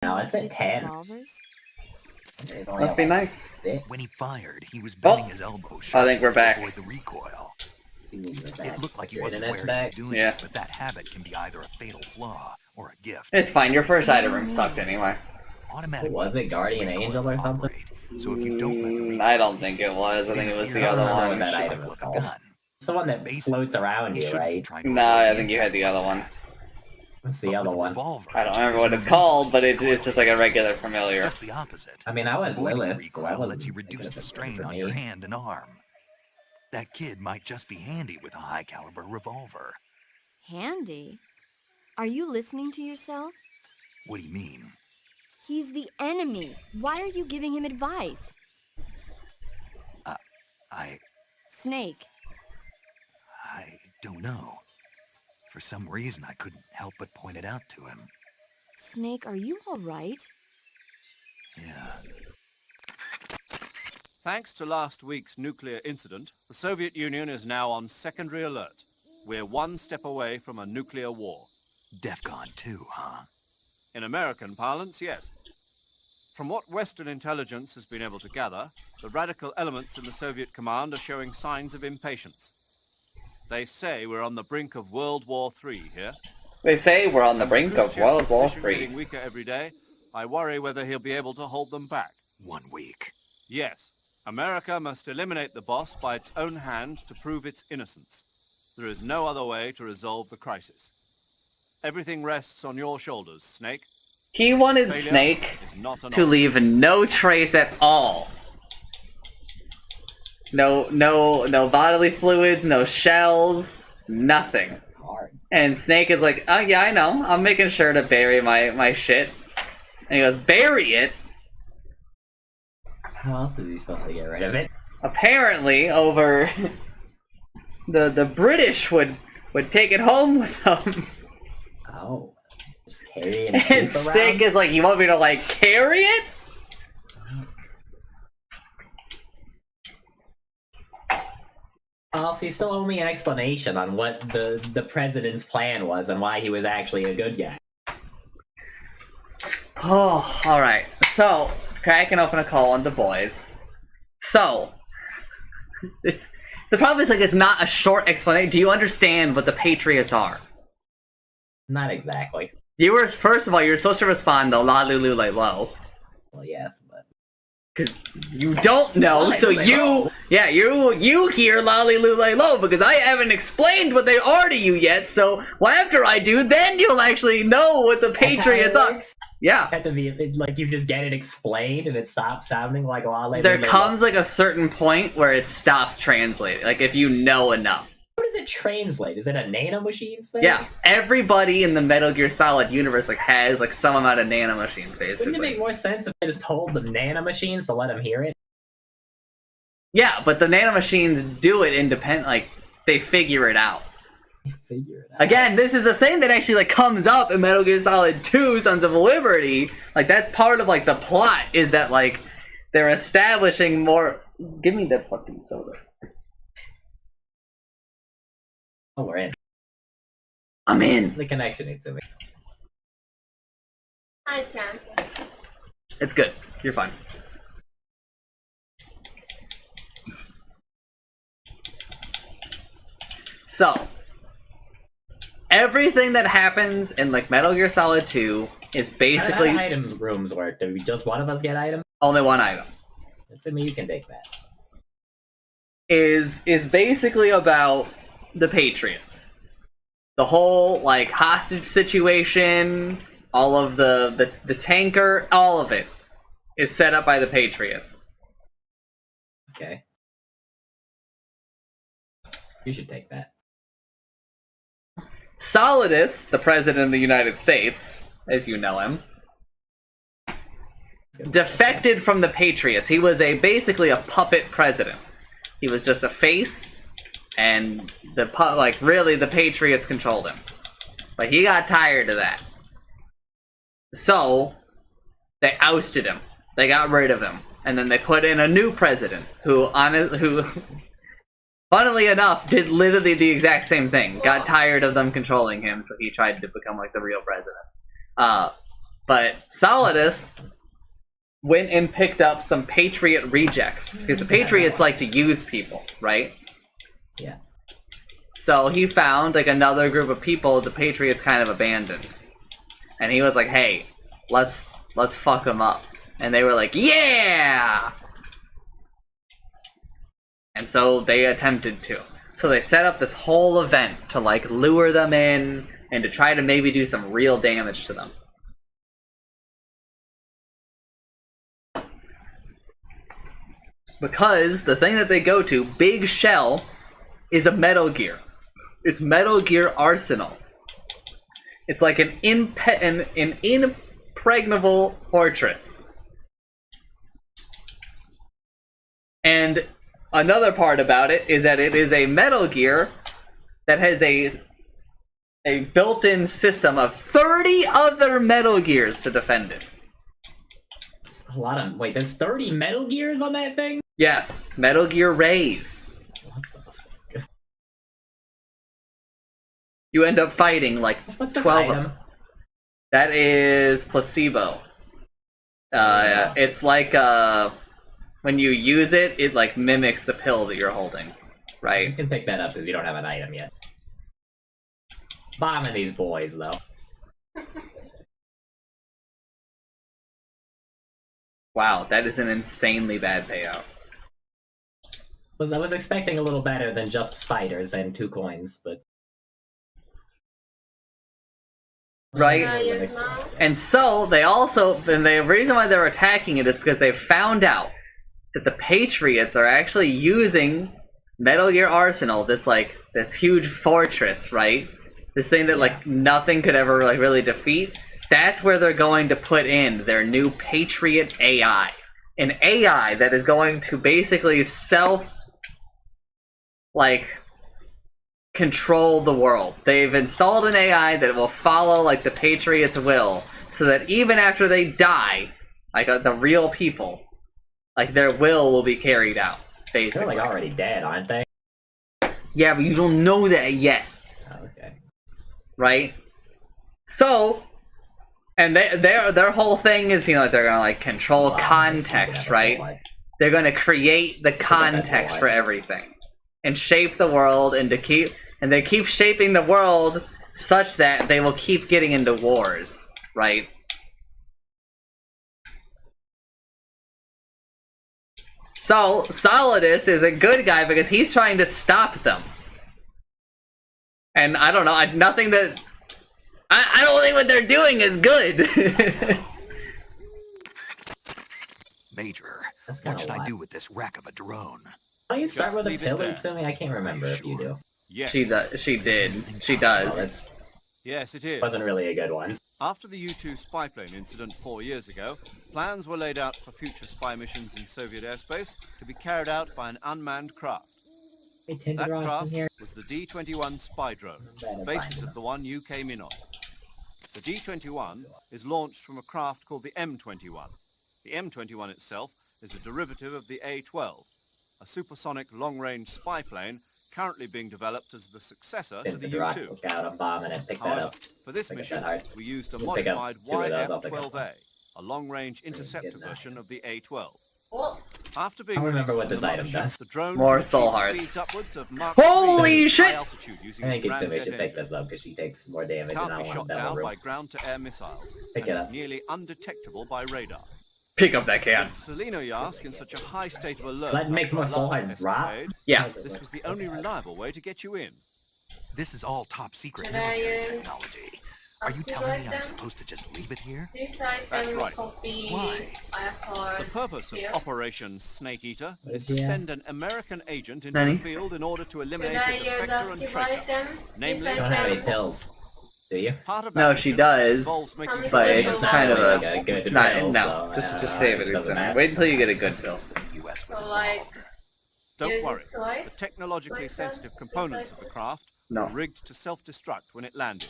Now I said 10. Must be nice. When he fired, he was bending his elbow I think we're back. to avoid the recoil. It looked like he wasn't aware he was doing it, but that habit can be either a fatal flaw or a gift. It's fine. Your first item room sucked anyway. Was it Guardian Angel or something? So if you don't let the I don't think it was. I think it was the other one. That item is called. It's the one that floats around you, right? No, I think you had the other one. What's the other one? I don't remember what it's called, but it's just like a regular familiar. Just the opposite. I mean, I was Lilith, so I Recoil lets wasn't you reduce the strain on your hand and arm. That kid might just be handy with a high-caliber revolver. Handy? Are you listening to yourself? What do you mean? He's the enemy. Why are you giving him advice? Snake. I don't know. For some reason, I couldn't help but point it out to him. Snake, are you all right? Yeah. Thanks to last week's nuclear incident, the Soviet Union is now on secondary alert. We're one step away from a nuclear war. DEFCON 2, huh? In American parlance, yes. From what Western intelligence has been able to gather, the radical elements in the Soviet command are showing signs of impatience. They say we're on the brink of World War III here. They say we're on the brink of World War Getting III. weaker every day. I worry whether he'll be able to hold them back. 1 week. Yes. America must eliminate the boss by its own hand to prove its innocence. There is no other way to resolve the crisis. Everything rests on your shoulders, Snake. He wanted Failure Snake is not an to option. leave no trace at all. No bodily fluids, no shells, nothing. And Snake is like, oh yeah, I know. I'm making sure to bury my shit. And he goes, bury it? How else is he supposed to get rid of it? Apparently, over the British would take it home with them. Oh. Just carry it And Snake is like, you want me to like carry it? Also, you still owe me an explanation on what the president's plan was and why he was actually a good guy. Oh, alright. So, cracking open a call on the boys. So, the problem is like it's not a short explanation. Do you understand what the Patriots are? Not exactly. You were, first of all, you're supposed to respond to la lulu lay low. Well, yes, but... Because you don't know, so you hear lolly lulay low because I haven't explained what they are to you yet, so after I do, then you'll actually know what the Patriots are. Yeah. Have to be, like, you just get it explained and it stops sounding like lolly. There comes like a certain point where it stops translating, like if you know enough. What does it translate? Is it a nanomachines thing? Yeah, everybody in the Metal Gear Solid universe like has like some amount of nanomachines, basically. Wouldn't it make more sense if they just told the nanomachines to let them hear it? Yeah, but the nanomachines do it independent, like they figure it out. They figure it out. Again, this is a thing that actually like comes up in Metal Gear Solid 2: Sons of Liberty. Like that's part of like the plot is that like they're establishing more. Give me that fucking soda. Oh, we're in. I'm in. The connection needs to be. I can. It's good. You're fine. So, everything that happens in like Metal Gear Solid 2 is basically How do items rooms work? Do we just one of us get items? only one item. Assuming you can take that. Is basically about the Patriots. The whole like hostage situation, all of the tanker, all of it is set up by the Patriots. Okay. You should take that. Solidus, the president of the United States, as you know him, defected from the Patriots. He was basically a puppet president. He was just a face, and really the Patriots controlled him. But he got tired of that. So, they ousted him. They got rid of him. And then they put in a new president who funnily enough, did literally the exact same thing. Got tired of them controlling him, so he tried to become like the real president. But Solidus went and picked up some Patriot rejects, because the Patriots like to use people, right? Yeah. So he found like another group of people the Patriots kind of abandoned, and he was like, "Hey, let's fuck them up," and they were like, "Yeah!" And so they attempted to. So they set up this whole event to like lure them in and to try to maybe do some real damage to them. Because the thing that they go to, Big Shell, is a Metal Gear. It's Metal Gear Arsenal. It's like an impregnable fortress. And another part about it is that it is a Metal Gear that has a built-in system of 30 other Metal Gears to defend it. It's a lot of... Wait, there's 30 Metal Gears on that thing? Yes, Metal Gear Rays. What the fuck? You end up fighting like What's this 12 of item? them. That is placebo. It's like when you use it, it like mimics the pill that you're holding, You right? can pick that up because you don't have an item yet. Bombing these boys, though. Wow, that is an insanely bad payout. I was expecting a little better than just spiders and 2 coins, but... Right? Yeah. And so they also, and the reason why they're attacking it is because they found out that the Patriots are actually using Metal Gear Arsenal, this huge fortress, right? This thing that like nothing could ever like really defeat. That's where they're going to put in their new Patriot AI. An AI that is going to basically control the world. They've installed an AI that will follow like the Patriots' will, so that even after they die, like the real people, like their will be carried out. They're Basically, like already dead, aren't they? yeah, but you don't know that yet, Oh, okay. right? So, and their whole thing is, they're gonna like control Wow, context, that's right? like- They're gonna create the that's context why. for everything, and shape the world, and they keep shaping the world such that they will keep getting into wars, right? So Solidus is a good guy because he's trying to stop them. And I don't know, nothing that I don't think what they're doing is good. Major, That's kinda what should I lot. do with this wreck of a drone? Why don't you start Just with a leave it pillar there. to me? I can't remember if you do. Yes. She does. She did. She Oh, does. that Yes, it is. wasn't really a good one. After the U-2 spy plane incident 4 years ago, plans were laid out for future spy missions in Soviet airspace to be carried out by an unmanned craft. Hey, Tinder That Rock in craft here. was the D-21 spy drone, the basis of the one you came in on. The D-21 is launched from a craft called the M-21. The M-21 itself is a derivative of the A-12, a supersonic long-range spy plane currently being developed as the successor to the Tinder Rock. U-2. Look out, I'm bombing it. Pick that However, up. for this Pick up mission, that hard. we used a You pick up modified 2 of those, I'll pick up YF-12A, a long-range interceptor getting that. version of the A-12. After being I don't remember released what from this the item mothership, does. the drone More could soul achieve hearts. speeds upwards of Mach Holy 3 at shit! high altitude using I think its Itsumi ramjet should pick engine. this up because she takes more damage Can't and I be want shot double down room. by ground-to-air missiles, Pick and it is up. nearly undetectable by radar. Pick up that can. Selenoyarsk in such a high state of alert. So that makes after more our soul last hearts drop? escapade, Yeah. This was the only reliable way to get you in. This is all top secret Can I military use technology. Are you telling me I'm supposed to just leave it here? This item That's right. copy Why? I have The purpose of here. Operation Snake Eater What is did to he send an American agent into Nani? the field in order to eliminate Should I a use defector and active traitor. item? Namely- This You don't have any item? pills, do you? Part of No, that she mission does, involves making but sure But that it's it's the kind of American like a good it's not. pill, No, so, just save it. it doesn't matter. Wait until you get a good pill. The US was So, like, involved. Don't use worry. it twice? The technologically Like sensitive that? components Just of like the craft No. were rigged to self-destruct when it landed.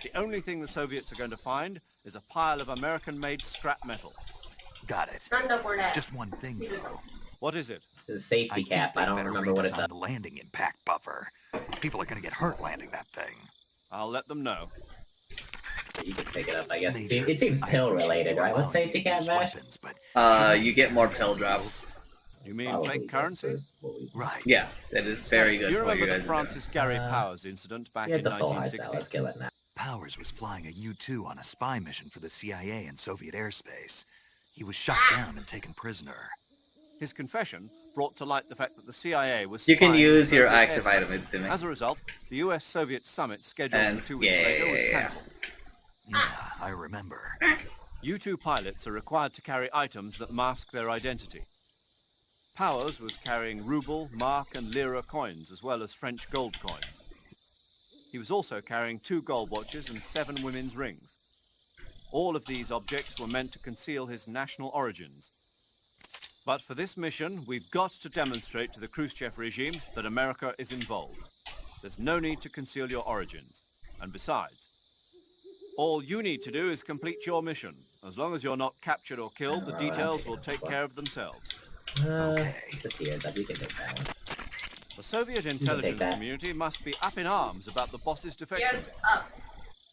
The only thing the Soviets are going to find is a pile of American-made scrap metal. Got it. Nanda for that. Just one thing, though. What is it? The I safety think cap. they I don't better remember what it redesign does. the landing impact buffer. People are gonna get hurt landing that thing. I'll let them know. You can pick it up, I guess. It seems pill-related, right? What's safety cat mash? You get more pill drops. You mean Probably fake good currency? for what we- Right. Yes, it is very Do good you for what you remember guys the are doing. Francis Gary Powers incident back Get in the soul heart cell, 1960? let's kill it now. Powers was flying a U-2 on a spy mission for the CIA in Soviet airspace. He was shot down and taken prisoner. His confession brought to light the fact that the CIA was You can spying use in your Soviet active airspace. item, Mitsumi. As a result, the US-Soviet summit scheduled And for 2 weeks later was yeah. cancelled. Yeah, I remember. U-2 pilots are required to carry items that mask their identity. Powers was carrying ruble, mark and lira coins, as well as French gold coins. He was also carrying 2 gold watches and 7 women's rings. All of these objects were meant to conceal his national origins. But for this mission, we've got to demonstrate to the Khrushchev regime that America is involved. There's no need to conceal your origins. And besides, all you need to do is complete your mission. As long as you're not captured or killed, the details will take care of themselves. Okay. It's a tears up. You can take that one. The Soviet intelligence community must be up in arms about the boss's defection.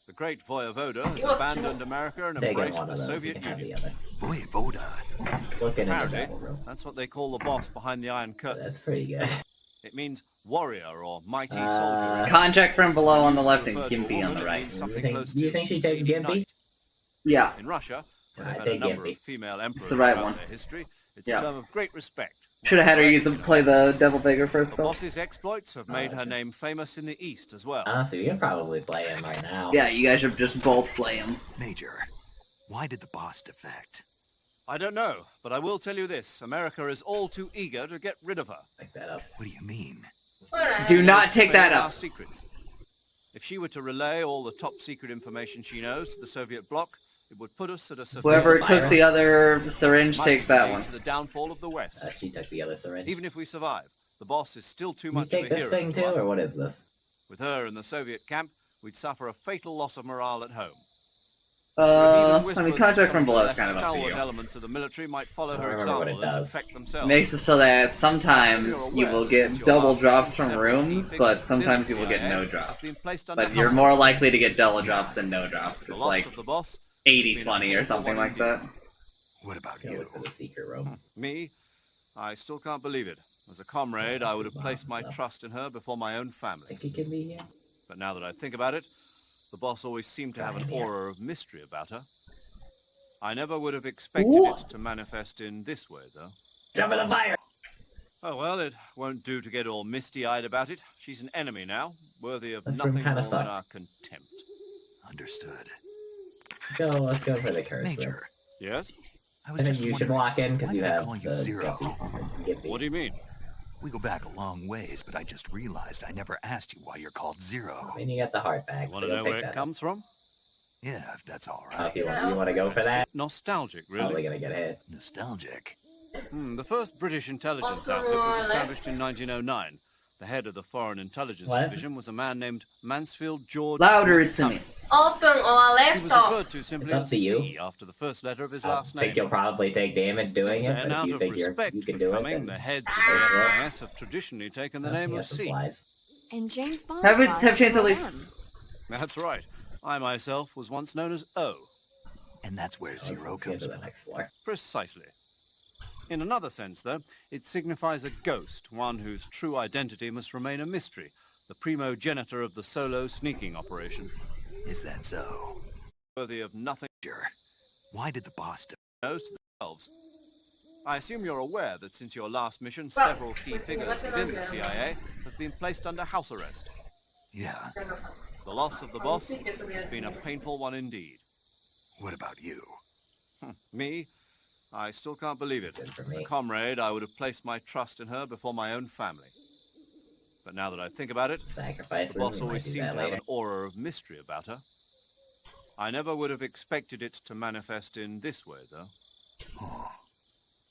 The great Voyevoda has abandoned America and Take embraced one the of those. You Soviet can have the Union. other. Voyevoda. Looking in the Apparently, battle room. that's what they call the boss behind the Iron Curtain. That's pretty good. It means warrior or mighty Uh, soldier. Contact from below on the left and Referred to a Gimpy on woman, the it right. means Do something you think- close do you to think she takes being a Gimpy? knight. Yeah. In Russia, where I they've had take a number Gimpy. of female emperors the right throughout one. their history, it's Yeah. a term of great respect. Should have had her use play the Devil Beggar first The though. boss's exploits have made her okay. name famous in the East as well. Honestly, we can probably play him right now. Yeah, you guys should just both play him. Major, why did the boss defect? I don't know, but I will tell you this. America is all too eager to get rid of her. Pick that up. What do you mean? Do not take that Our up. secrets. If she were to relay all the top secret information she knows to the Soviet bloc, it would put us at a Whoever Virus. took the other syringe might takes that lead one. to the downfall of the West. She took the other syringe. Even if we survive, the boss is still too you much take of a this hero thing to too, us. or what is this? With her in the Soviet camp, we'd suffer a fatal loss of morale at home. I mean, contact from below is kind of up to stalwart you. elements of the military might follow I her don't remember what example it and does. defect themselves. Makes it so that sometimes you will get double drops from rooms, but sometimes you will get no drops. But you're more likely to get double drops than no drops. The It's loss like of the boss 80-20 or something like that. What about Let's go you? look for the secret room. Me? I still can't believe it. As a comrade, I would have placed my trust in her before my own family. Think he can be here? But now that I think about it, the boss always seemed to have an aura of mystery about her. I never would have expected Ooh. it to manifest in this way, though. Jump in the fire! Oh well, it won't do to get all misty-eyed about it. She's an enemy now, worthy of This room nothing more kinda than sucked. our contempt. Understood. Let's go for the curse room. Major, Yes? I was I think just you should wondering, walk in because why you did I have call you the Zero? Gimpy. What do you mean? We go back a long ways, but I just realized I never asked you why you're called Zero. I mean, you got the heart back. You want so to go know pick where that it up. comes from? Yeah, if that's all If right. you want to go for that, Nostalgic, probably really. gonna get hit. Nostalgic. The first British intelligence outfit was established in 1909. The head of the Foreign Intelligence What? Division was a man named Mansfield George. Louder, Summit. Itsumi. Open or He was laptop? referred to simply It's up as to you. C after the first letter of his I last name. think you'll probably take damage doing Since it, then, but out if you of think respect you can for do it, coming, then the heads of go for the it. SIS have traditionally taken the Oh, name he of has some C. flies. And James Bond. Have Chance leave. That's right. I myself was once known as O. And that's where Let's Zero get comes to the from. next floor. Precisely. In another sense, though, it signifies a ghost, one whose true identity must remain a mystery, the primogenitor of the solo sneaking operation, Is that so? worthy of nothing Sure. Why did the boss knows to themselves. I assume you're aware that since your last mission, several key figures within the CIA have been placed under house arrest. Yeah. The loss of the boss has been a painful one indeed. What about you? Me? I still can't believe it. Good for As a me. comrade, I would have placed my trust in her before my own family. But now that I think about it, Sacrifice the room. boss We might always do seemed that to have later. an aura of mystery about her. I never would have expected it to manifest in this way, though.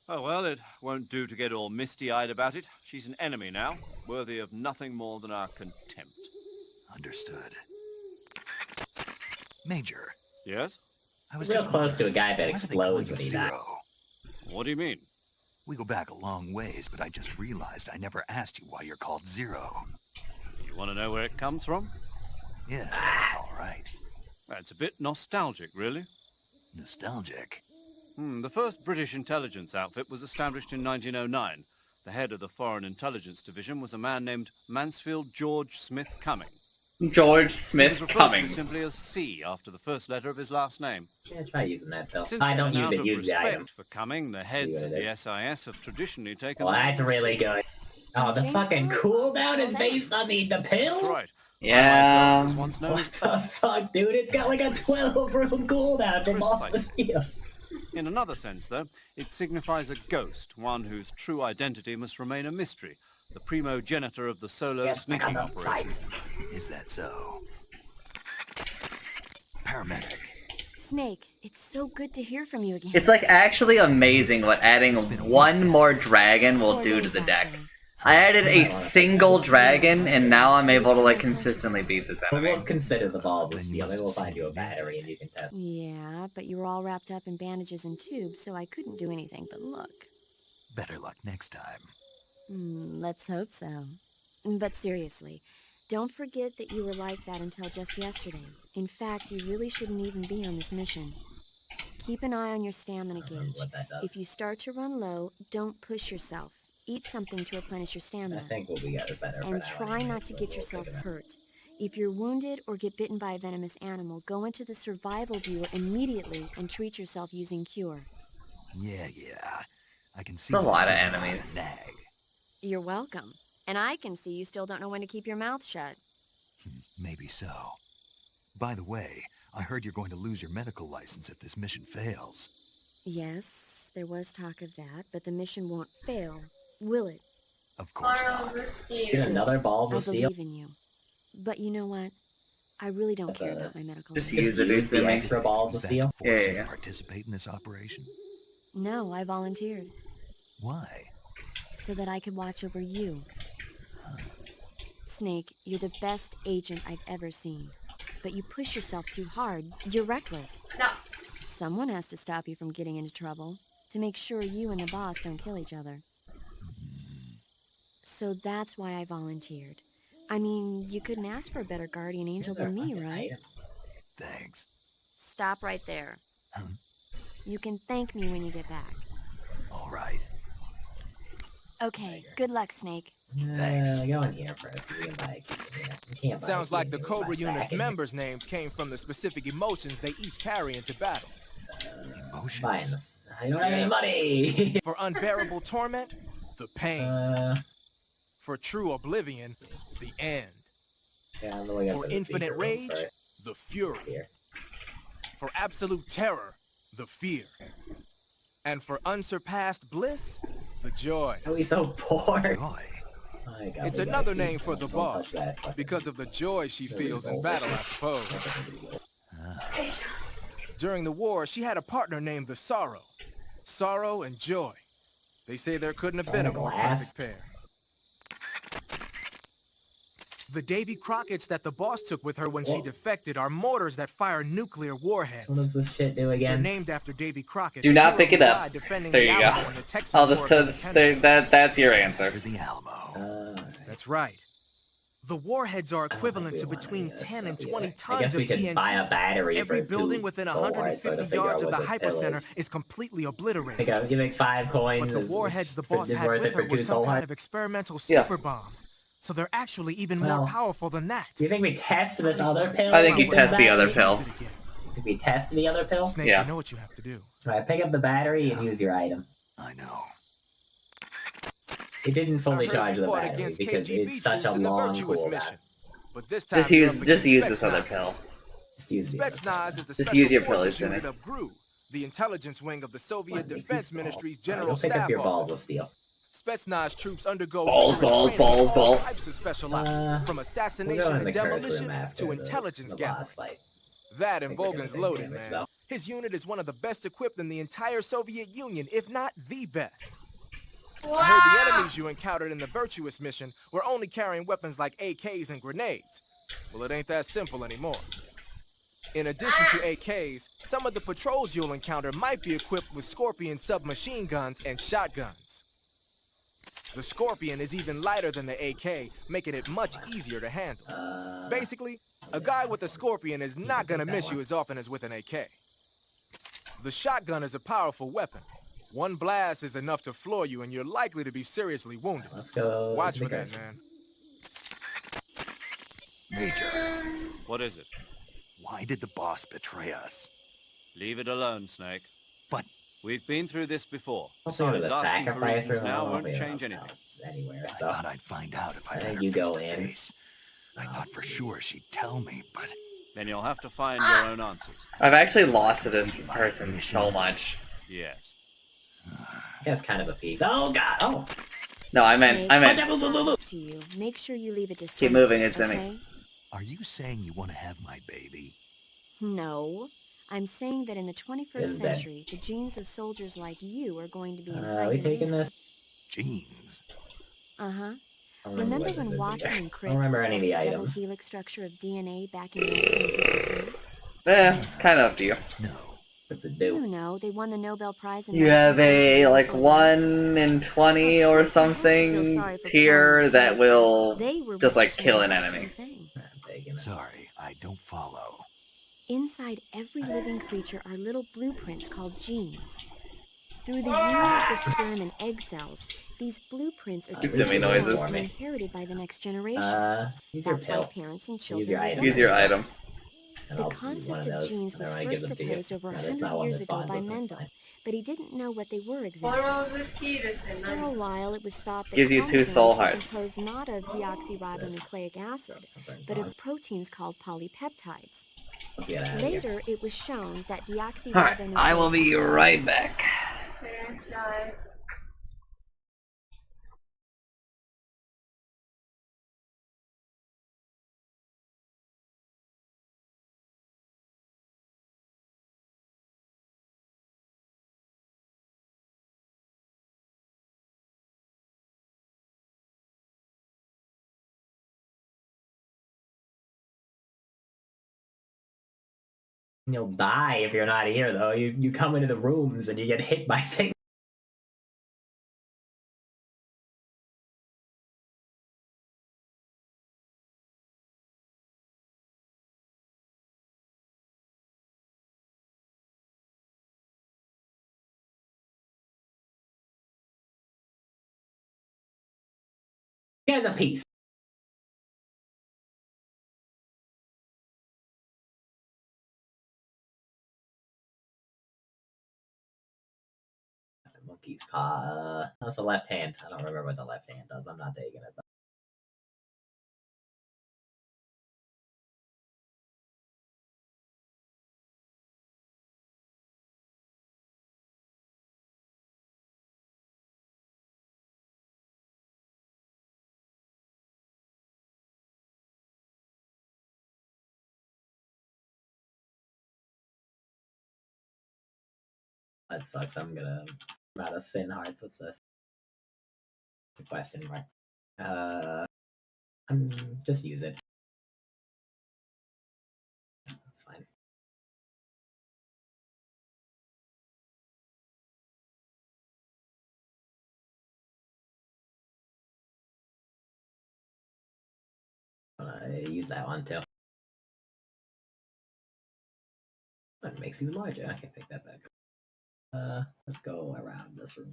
Oh well, it won't do to get all misty-eyed about it. She's an enemy now, worthy of nothing more than our contempt. Understood. Major, Yes? I was Real just close to a wondering, guy that why do they call explodes you when he dies. Zero? What do you mean? We go back a long ways, but I just realized I never asked you why you're called Zero. You want to know where it comes from? Yeah, that's all right. That's a bit nostalgic, really. Nostalgic. The first British intelligence outfit was established in 1909. The head of the Foreign Intelligence Division was a man named Mansfield George Smith Cumming. George He was Smith referred Cumming. to simply as C after the first letter of his last name. Yeah, try using that pill. Since I don't then, use out it, of use the respect item. for Cumming, the heads what of it the is. SIS have traditionally taken Well, the that's name really good. Oh, the James fucking Bond's cooldown is also based on the pill? That's right. Yeah. I myself was once known What the fuck, dude? It's got like a 12 room cooldown for Balls of Steel. In another sense, though, it signifies a ghost, one whose true identity must remain a mystery, the primogenitor of the solo Yes, sneaking on the side. operation. Is that so? Paramedic. Snake, it's so good to hear from you again. It's like actually amazing what adding one more dragon will 4 do to days, the deck. actually. I added a single dragon, and now I'm able to like consistently beat this But enemy. we'll consider the Balls of Steel. Maybe we'll find you a battery and you can test. Yeah, but you were all wrapped up in bandages and tubes, so I couldn't do anything but look. Better luck next time. Let's hope so. But seriously, don't forget that you were like that until just yesterday. In fact, you really shouldn't even be on this mission. Keep an eye on your stamina gauge. What that does. If you start to run low, don't push yourself. Eat something to replenish your I stamina. think we'll be better for And now try anyway, not to so get we'll yourself figure it out. hurt. If you're wounded or get bitten by a venomous animal, go into the survival viewer immediately and treat yourself using cure. Yeah. I can see It's a you lot of still have enemies. Nag. You're welcome. And I can see you still don't know when to keep your mouth shut. Maybe so. By the way, I heard you're going to lose your medical license if this mission fails. Yes, there was talk of that, but the mission won't fail, will it? Of course not. Get another Balls I of Steel. believe in you. But you know what? I really don't care Uh, about my medical just license. use it, Use the Izumi. extra Balls of Is that Steel. to force you Yeah. to participate in this operation? No, I volunteered. Why? So that I could watch over you. Snake, you're the best agent I've ever seen. But you push yourself too hard. You're reckless. No. Someone has to stop you from getting into trouble. To make sure you and the boss don't kill each other. So that's why I volunteered. I mean, you couldn't ask for a better guardian angel than me, right? Thanks. Stop right there. Huh? You can thank me when you get back. All right. Okay, good luck, Snake. Thanks. Go in here first. You can buy a key in here. You can't buy a Sounds key like in the here Cobra by unit's sacking. members' names came from the specific emotions they each carry into battle. Emotions. Buying this. I don't have any money. For unbearable torment, the pain. For true oblivion, the end. Yeah, I'm looking For the infinite secret room rage, first. the fury. Here. For absolute terror, the fear. And for unsurpassed bliss, the joy. Oh, he's so poor. Joy. My God, It's we gotta another keep name for going. the Don't touch boss, that fucking- because of the joy she Really feels in old battle, issue. I suppose. That's a pretty old. During the war, she had a partner named the Sorrow. Sorrow and joy. They say there couldn't have been a more Glass. perfect pair. The Davy Crockett's that the boss took with her when she Whoa. defected are mortars that fire nuclear What warheads. does this shit do They're again? named after Davy Crockett. Do the not hero pick it who up. died defending There the you Alamo go. in the Texan I'll War just of tell Independence. that's your answer. For the Alamo. That's right. The warheads are I don't equivalent think to we want between any of this 10 and stuff 20 either. I tons guess of we could TNT. buy a battery Every for building 2 within soul hearts, so 150 to figure yards out of the what this pill hypercenter is. is completely obliterated. You make 5 coins. But the is- warheads the for- boss is had worth with it her for were 2 some soul kind hearts. of experimental Yeah. super bomb. So they're actually even Well, more powerful than that. Do you think we test this other pill? I think you What test is the that? other pill. Did we test the other pill? Snake, Yeah. you know what you have to do. Alright, pick up the battery and use your item. I know. It didn't fully I heard charge you the fought battery against because KGB it's such a troops in the long Virtuous cooldown. mission. But this time Just you're use up just against use this other Spetsnaz. pill. Just use the other pill. Spetsnaz is the Just special use your forces pills, unit Jimmy. of GRU, the intelligence wing of the Soviet What makes Defense these Ministry's balls? General Alright, go pick Staff up your balls of Office. steel. Spetsnaz troops undergo Balls, rigorous balls, training balls, in all balls. types of special ops, from We'll assassination go in and the curse room demolition after to intelligence the gathering. boss fight. That I and think we're gonna Vogan's take loaded, damage, man. though. His unit is one of the best equipped in the entire Soviet Union, if not the best. I heard the enemies you encountered in the Virtuous mission were only carrying weapons like AKs and grenades. Well, it ain't that simple anymore. In addition to AKs, some of the patrols you'll encounter might be equipped with Scorpion submachine guns and shotguns. The Scorpion is even lighter than the AK, making it much easier to handle. Basically, a guy with a Scorpion is not gonna miss you as often as with an AK. The shotgun is a powerful weapon. One blast is enough to floor you, and you're likely to be seriously wounded. Let's go. Watch to the for that, grocery. man. Major, What is it? why did the boss betray us? Leave it alone, Snake. But We've been through this before. Also, go to the Besides, asking for sacrifice reasons room. now I don't won't know if change it'll anything. anywhere. I So thought I'd find out if I met her you face go to in. face. I thought for sure she'd tell me, but Then you'll have to find your own answers. I've actually lost to this person so much. Yes. that's kind of a piece. Oh god. Oh. No, I meant. To you. Make sure you leave it to Keep moving, it's Emmy. okay? are you saying you want to have my baby? No. I'm saying that in the 21st Is that- century, the genes of soldiers like you are going to be in Are high we taking demand. this? Genes. Uh-huh. I don't Remember what when this is Watson either. and I Crick don't remember any of the discovered the double items. helix structure of DNA back in 1953? Kind of up to you. No. What's it You do? know, they won the Nobel Prize in You have a 1942 like for the answer. 1 in 20 or something tier that will They were just like researching kill the an exact enemy. same thing. I'm taking it. Sorry, I don't follow. Inside every living creature are little blueprints called genes. Through the union of the sperm and egg cells, these blueprints are It's semi transformed noises. and inherited by the next generation. Use your That's why pill. parents and Use children your item. Use your item. And The I'll use one concept of of those. genes I was don't want to give first them to you. proposed over No, that's 100 not one years that ago spawns by up, that's Mendel, fine. but he didn't know what they were exactly. For a while, it was thought that Gives you 2 chromosomes soul were hearts. composed not of deoxyribonucleic acid, Something but wrong. of proteins called polypeptides. Let's get out of here. Later, it was shown that deoxyribonucleic Alright, I will be right back. You'll die if you're not here, though. You come into the rooms and you get hit by things. You guys a piece. Monkey's paw. That's the left hand. I don't remember what the left hand does. I'm not taking it. That sucks. I'm out of sin hearts. What's this? It's a question mark. Just use it. That's fine. Use that one too. That makes you larger. I can pick that back up. Let's go around this room.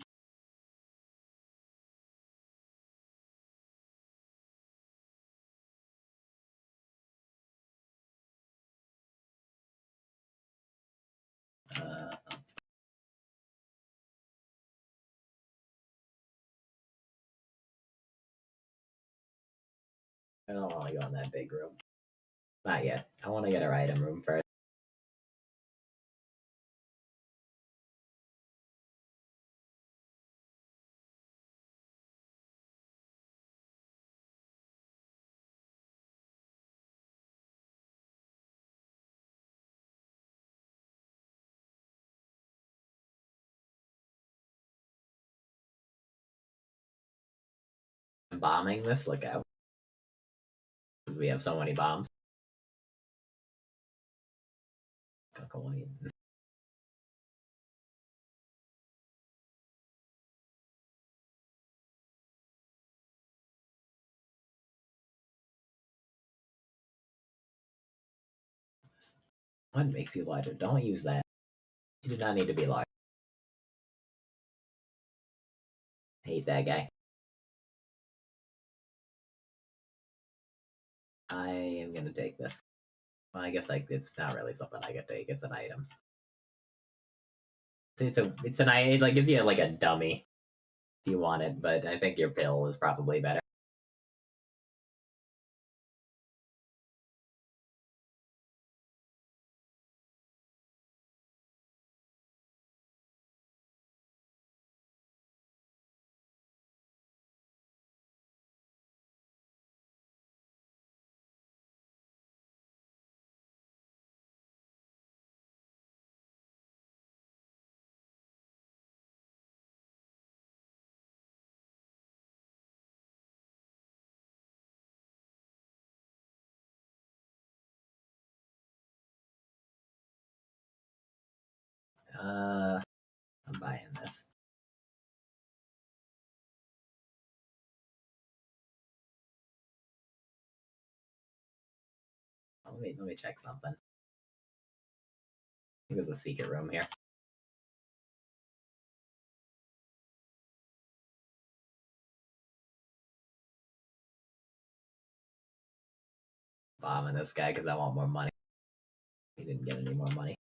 I don't want to go in that big room. Not yet. I want to get our item room first. Bombing this? Look out. We have so many bombs. Coin. What makes you larger? Don't use that. You do not need to be large. Hate that guy. I am gonna take this. Well, I guess it's not really something I could take. It's an item. It's an item. It like gives you like a dummy if you want it, but I think your pill is probably better. I'm buying this. Let me check something. I think there's a secret room here. Bombing this guy because I want more money. He didn't get any more money.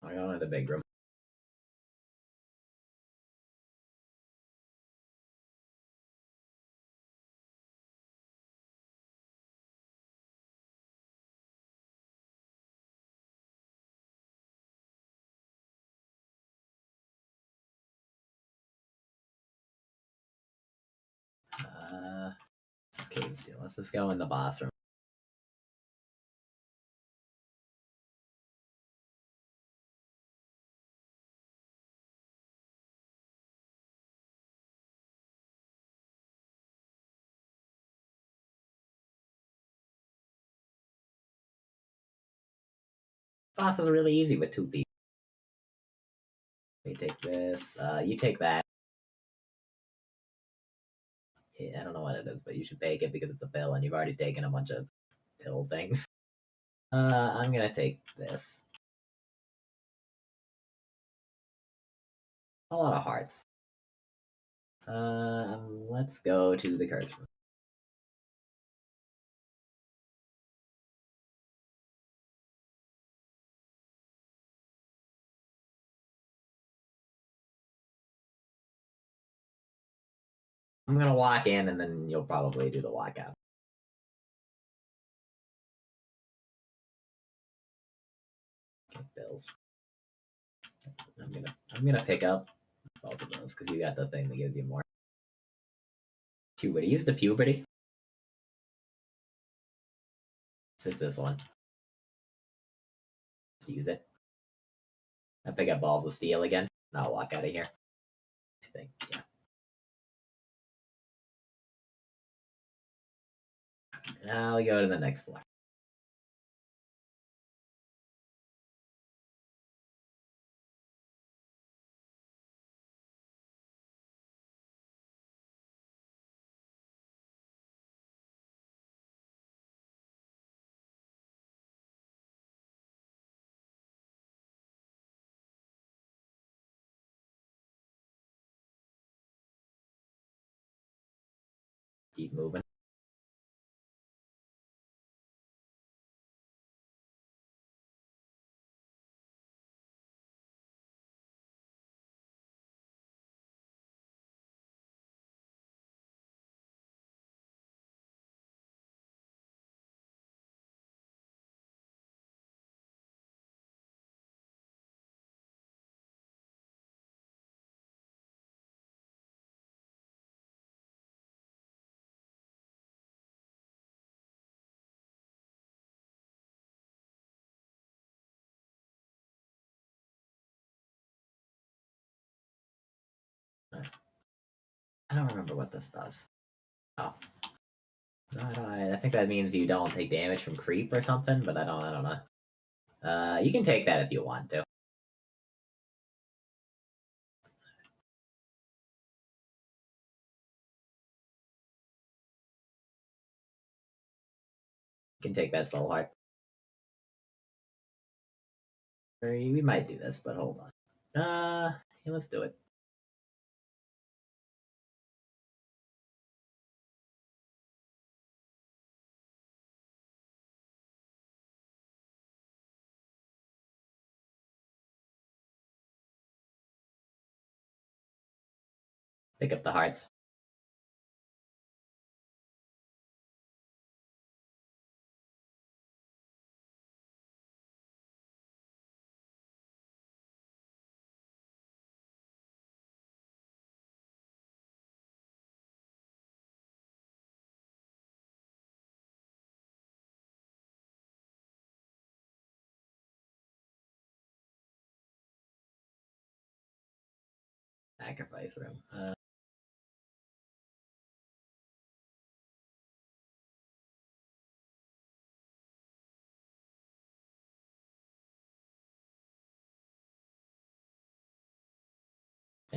I go into the big room. This cave steal. Let's just go in the boss room. Boss is really easy with 2 people. Let me take this. You take that. Yeah, I don't know what it is, but you should take it because it's a pill, and you've already taken a bunch of pill things. I'm gonna take this. A lot of hearts. Let's go to the curse room. I'm gonna walk in, and then you'll probably do the walkout. Okay, bills. I'm gonna pick up both of those because you got the thing that gives you more. Puberty. Use the puberty. It's this one. Let's use it. I pick up balls of steel again. And I'll walk out of here. I think, yeah. Now we go to the next floor. Keep moving. I don't remember what this does. Oh. No, I think that means you don't take damage from creep or something, but I don't know. You can take that if you want to. You can take that soul heart. Or we might do this, but hold on. Yeah, let's do it. Pick up the hearts. Sacrifice room.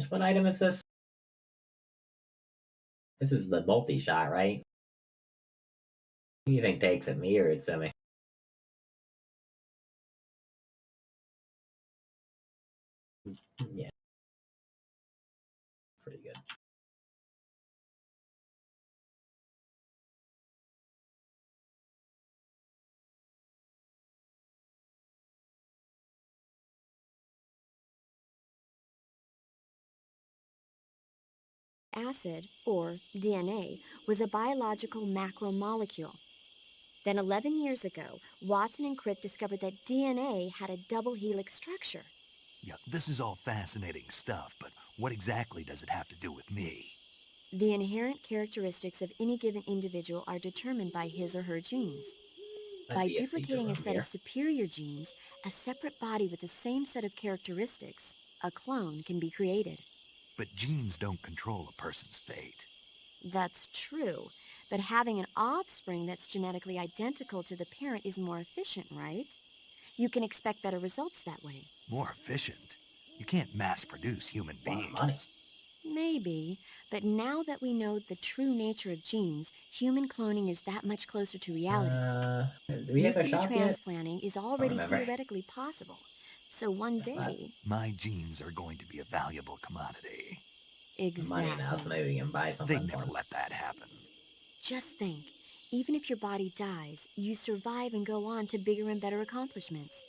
What item is this? This is the multi-shot, right? Who do you think takes it, me or Utsumi? Yeah. Pretty good. Acid, or DNA, was a biological macromolecule. Then 11 years ago, Watson and Crick discovered that DNA had a double helix structure. Yeah, this is all fascinating stuff, but what exactly does it have to do with me? The inherent characteristics of any given individual are determined by his or her genes. By duplicating a set of superior genes, a separate body with the same set of characteristics, a clone, can be created. But genes don't control a person's fate. That's true, but having an offspring that's genetically identical to the parent is more efficient, right? You can expect better results that way. More efficient? You can't mass-produce human beings. Money. Maybe, but now that we know the true nature of genes, human cloning is that much closer to reality. Do we have a Nuclear shop yet? transplanting is already remember. theoretically possible. So one day... My genes are going to be a valuable commodity. Exactly. Money now, so maybe we can buy something. They'd for never them. let that happen. Just think, even if your body dies, you survive and go on to bigger and better accomplishments.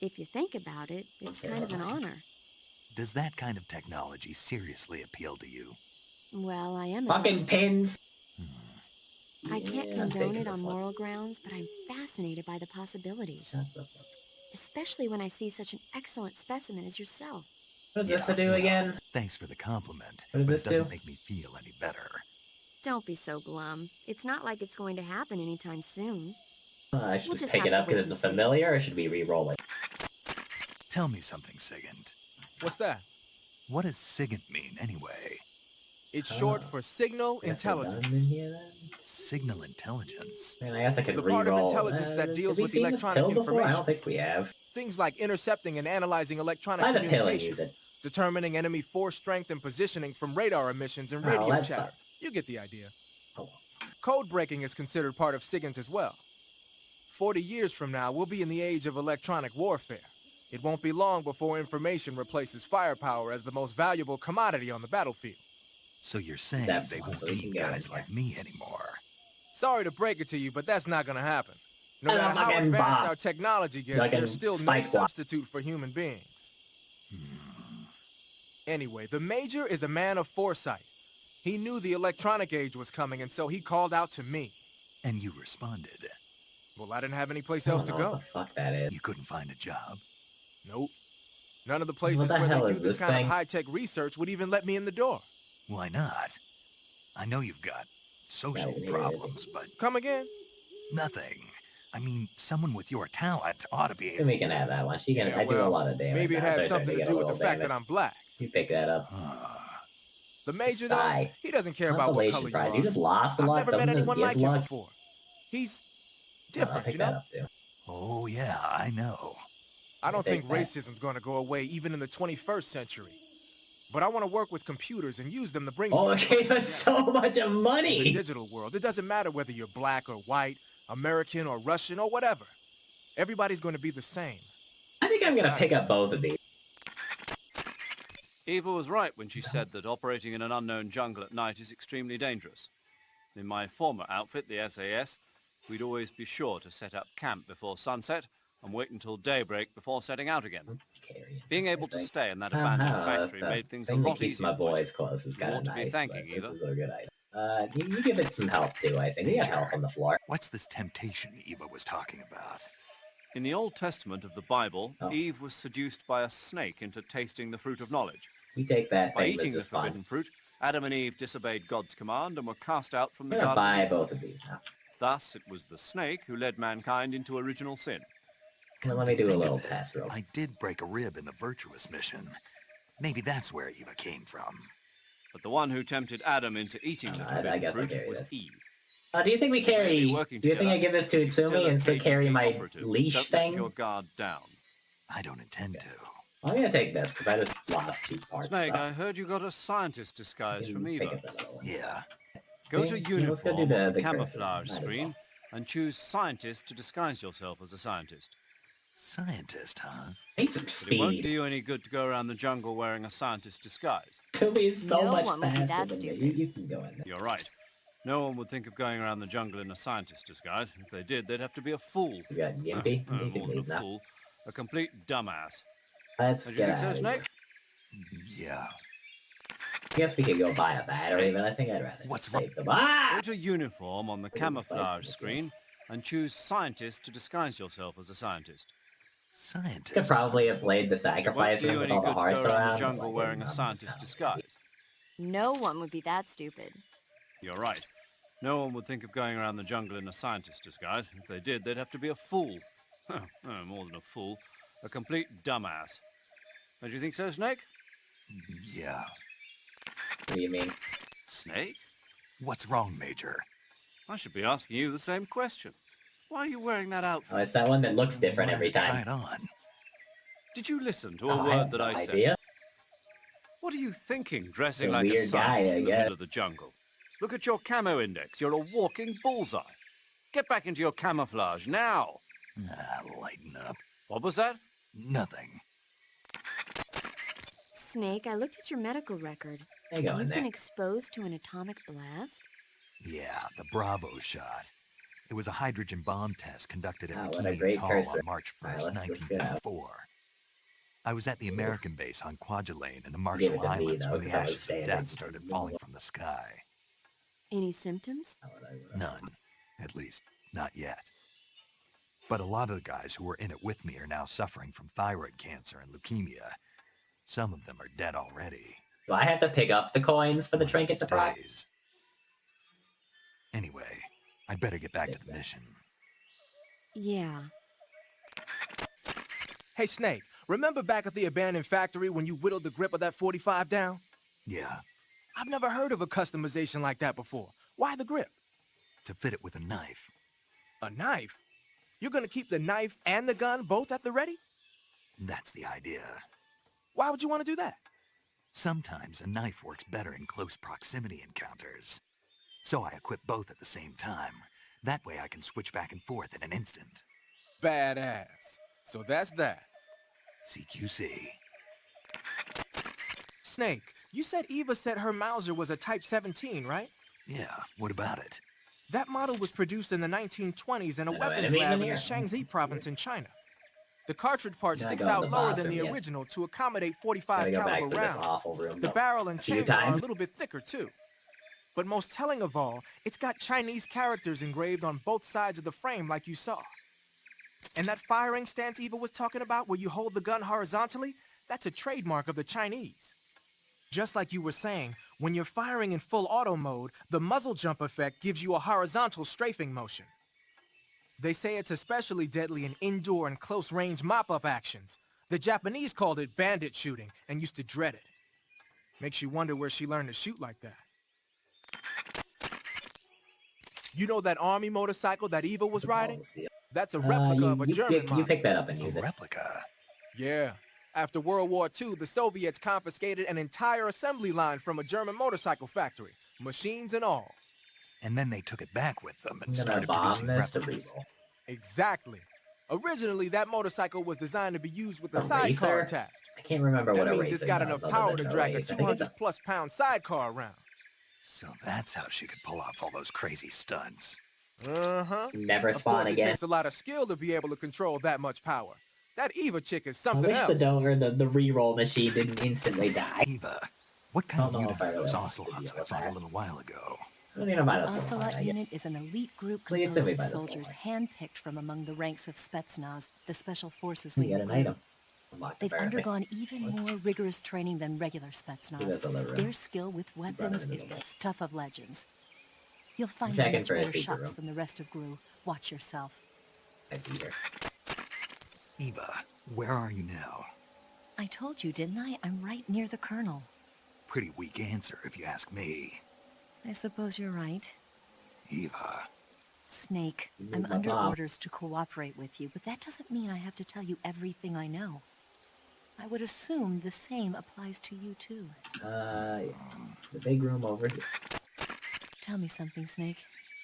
If you think about it, it's kind of an honor. Does that kind of technology seriously appeal to you? Well, I am Fucking pins! I can't Yeah, I'm condone taking it on this one. moral grounds, but I'm fascinated by the possibilities. Shut the fuck. Especially when I see such an excellent specimen as yourself. What is this to Yeah, do well, again? Thanks for the compliment, What does but this it doesn't do? make me feel any better. Don't be so glum. It's not like it's going to happen anytime soon. I should We'll just just pick have it to up wait because it's a and see. familiar, or should we re-roll it? Tell me something, Sigint. What's that? What does Sigint mean, anyway? It's short for signal I guess we're done in intelligence. here then? Signal intelligence. Man, I guess I could The re-roll. part of intelligence that deals have we with seen this electronic pill before? I information. don't think we have. Things like intercepting and analyzing electronic Buy the pill and communications, use it. determining enemy force strength and positioning from radar emissions and Oh, radio that chatter. sucked. You get the idea. Oh, Code breaking is considered part of SIGINT as well. 40 years from now, we'll be in the age of electronic warfare. It won't be long before information replaces firepower as the most valuable commodity on the battlefield. So you're saying That's they fine, won't so we can need go in guys here. like me anymore? Sorry to break it to you, but that's not gonna happen. No And matter I'm how fucking advanced Bob. our technology gets, Fucking there's still no Spike Block. substitute for human beings. Anyway, the Major is a man of foresight. He knew the electronic age was coming, and so he called out to me. And you responded. Well, I didn't have any place I else don't to know go. what the fuck that is. You couldn't find a job. Nope. None of the places the where hell they is do this this kind thing? of high-tech research would even let me in the door. Why not? I know you've got social Right, problems, but Come again? nothing. I mean, someone with your talent ought to be So able we can to... have that one. She can. Yeah, I do a well, lot of damage. maybe it now, has so I something try to get do a with the little fact that damage. I'm black. You pick that up. The Major, though, Sigh. he doesn't care about what color Consolation you prize. are. You just lost a I've lot. never met Doesn't this anyone give like him luck? before. He's I'll different, pick you that know? up too. Oh, yeah, I know. I don't think Take that. racism's going to go away even in the 21st century. But I want to work with computers and use them to bring Oh, both it of us gave us together. so much In the money. digital world, it doesn't matter whether you're black or white, American or Russian or whatever. Everybody's going to be the same. I think I'm gonna pick up both of these. Eva was right when she said that operating in an unknown jungle at night is extremely dangerous. In my former outfit, the SAS, we'd always be sure to set up camp before sunset and wait until daybreak before setting out again. Being able to stay in that abandoned factory made things a thing that lot keeps easier. my voice close is You kind ought of to be nice, thanking but Eva. this is a good item. You give it some health too, I think. You got Major. health on the floor. What's this temptation Eva was talking about? In the Old Testament of the Bible, Oh. Eve was seduced by a snake into tasting the fruit of knowledge. You take that By thing that's eating the just fun. forbidden fruit, Adam and Eve disobeyed God's command and were cast out from the I'm gonna Garden of buy Eden. both of these now. Thus, it was the snake who led mankind into original sin. Well, Come let to me do a think little of it, test real I did break a rib in the virtuous mission. Maybe that's where Eva came from. But the one who tempted Adam into eating the I forbidden guess I'll fruit carry was this. Eve. Do you think we may carry? be Do working you think I together, give this to but she's still Utsumi a and still carry KGB my operative. leash Don't thing? let your guard down. I don't intend to. I'm gonna take this because I just lost 2 parts. Snake, so I heard you got a scientist disguise I from can pick Eva. up another one. Yeah. Go to Yeah, let's go uniform do on the the cursor. camouflage Might as screen well. and choose scientist to disguise yourself as a scientist. Scientist, huh? Need some But it won't do speed. you any good to go around the jungle wearing a scientist disguise. Utsumi is so No much one would be faster that than me. stupid. You can go in there. You're right. No one would think of going around the jungle in a scientist disguise. If they did, they'd have to be a fool. He's got Yimpy. No, You can more than leave a now. fool. A complete dumbass. Let's Don't you get think out so, of Snake? here. Yeah. I guess we could go buy a battery, but I think I'd rather What's just save them. Ah! Go to uniform on the Look at the camouflage spikes in the screen and choose scientist to disguise yourself as a scientist. Scientist. Could probably have played the It won't sacrifice do you room with any all the good to hearts go around around. the jungle like, wearing a this scientist sounds disguise. No one would be that stupid. You're right. No one would think of going around the jungle in a scientist disguise. If they did, they'd have to be a fool. No, more than a fool. A complete dumbass. Don't you think so, Snake? Yeah. What do you mean? Snake? What's wrong, Major? I should be asking you the same question. Why are you wearing that outfit? Oh, it's that one that looks different every Wanted to try time. it on. Did you listen to Oh, a I word have that no I said? idea. What are you thinking, dressing A like a weird guy, scientist I in the guess. middle of the jungle? Look at your camo index. You're a walking bullseye. Get back into your camouflage now. Lighten up. What was that? Nothing. Snake, I looked at your medical record. They go in You've there. been exposed to an atomic blast? Yeah, the Bravo shot. It was a hydrogen bomb test conducted at Ah, what a Bikini great Atoll cursor. on March All right, 1st, let's just get out. 1954. I was at the American base on Kwajalein in the Give Marshall it to me, Islands though, when the 'cause I was ashes of standing. death started falling from the sky. Any symptoms? None. At least, not yet. But a lot of the guys who were in it with me are now suffering from thyroid cancer and leukemia. Some of them are dead already. Do I have to pick up the coins for the One of trinket these to pry? days. Anyway, I'd better get back to the mission. Yeah. Hey, Snake, remember back at the abandoned factory when you whittled the grip of that 45 down? Yeah, I've never heard of a customization like that before. Why the grip? to fit it with a knife. A knife? You're gonna keep the knife and the gun both at the ready? That's the idea. Why would you want to do that? Sometimes a knife works better in close proximity encounters. So I equip both at the same time. That way I can switch back and forth in an instant. Badass. So that's that. CQC. Snake, you said Eva said her Mauser was a Type 17, right? Yeah, what about it? That model was produced in the 1920s in a No weapons enemies lab in in here? the Shaanxi That's province weird. in China. The cartridge part Gotta sticks go in out the lower box than the room, yeah. original to accommodate 45 Gotta go back caliber to this rounds. awful room. The though. barrel and A few chamber are a times. little bit thicker too. But most telling of all, it's got Chinese characters engraved on both sides of the frame like you saw. And that firing stance Eva was talking about where you hold the gun horizontally, that's a trademark of the Chinese. Just like you were saying, when you're firing in full auto mode, the muzzle jump effect gives you a horizontal strafing motion. They say it's especially deadly in indoor and close-range mop-up actions. The Japanese called it bandit shooting and used to dread it. Makes you wonder where she learned to shoot like that. You know that army motorcycle that Eva was riding? That's a replica of a German you model. pick that up and A use it. replica. Yeah. After World War II, the Soviets confiscated an entire assembly line from a German motorcycle factory, machines and all. And then they took it back with them I'm and gonna started bomb producing this to replicas. reroll. Exactly. Originally, that motorcycle was designed to be used with a Eraser? sidecar attached. I can't remember That what means it's eraser got does enough other power than to drag a erase. I think it's 200+ pound sidecar around. So that's how she could pull off all those crazy stunts. Uh-huh. never Of spawn course, it again. takes a lot of skill to be able to control that much power. That Eva chick is I something wish else. the Dover, the reroll machine didn't instantly die. Eva, what kind of don't know unit if I are really those want to ocelots deal I with fought a that. little while ago? I don't even know about The a Solon, Ocelot I unit is an elite group Well, you'd composed say of by the soldiers Solon. handpicked from among the ranks of Spetsnaz, the special forces We we get an recruit. item. Unlock the They've barricade. undergone even more rigorous training than regular Spetsnaz. this other room. Their skill with brought it weapons in the is the middle. stuff of legends. You'll find checking much for a better secret shots room. than the rest of Gru. Watch yourself. I'd be here. Eva, where are you now? I told you, didn't I? I'm right near the Colonel. Pretty weak answer if you ask me. I suppose you're right. Eva, Snake, You I'm moved my under bomb. orders to cooperate with you, but that doesn't mean I have to tell you everything I know. I would assume the same applies to you, too. Yeah. The big room over here. Tell me something, Snake.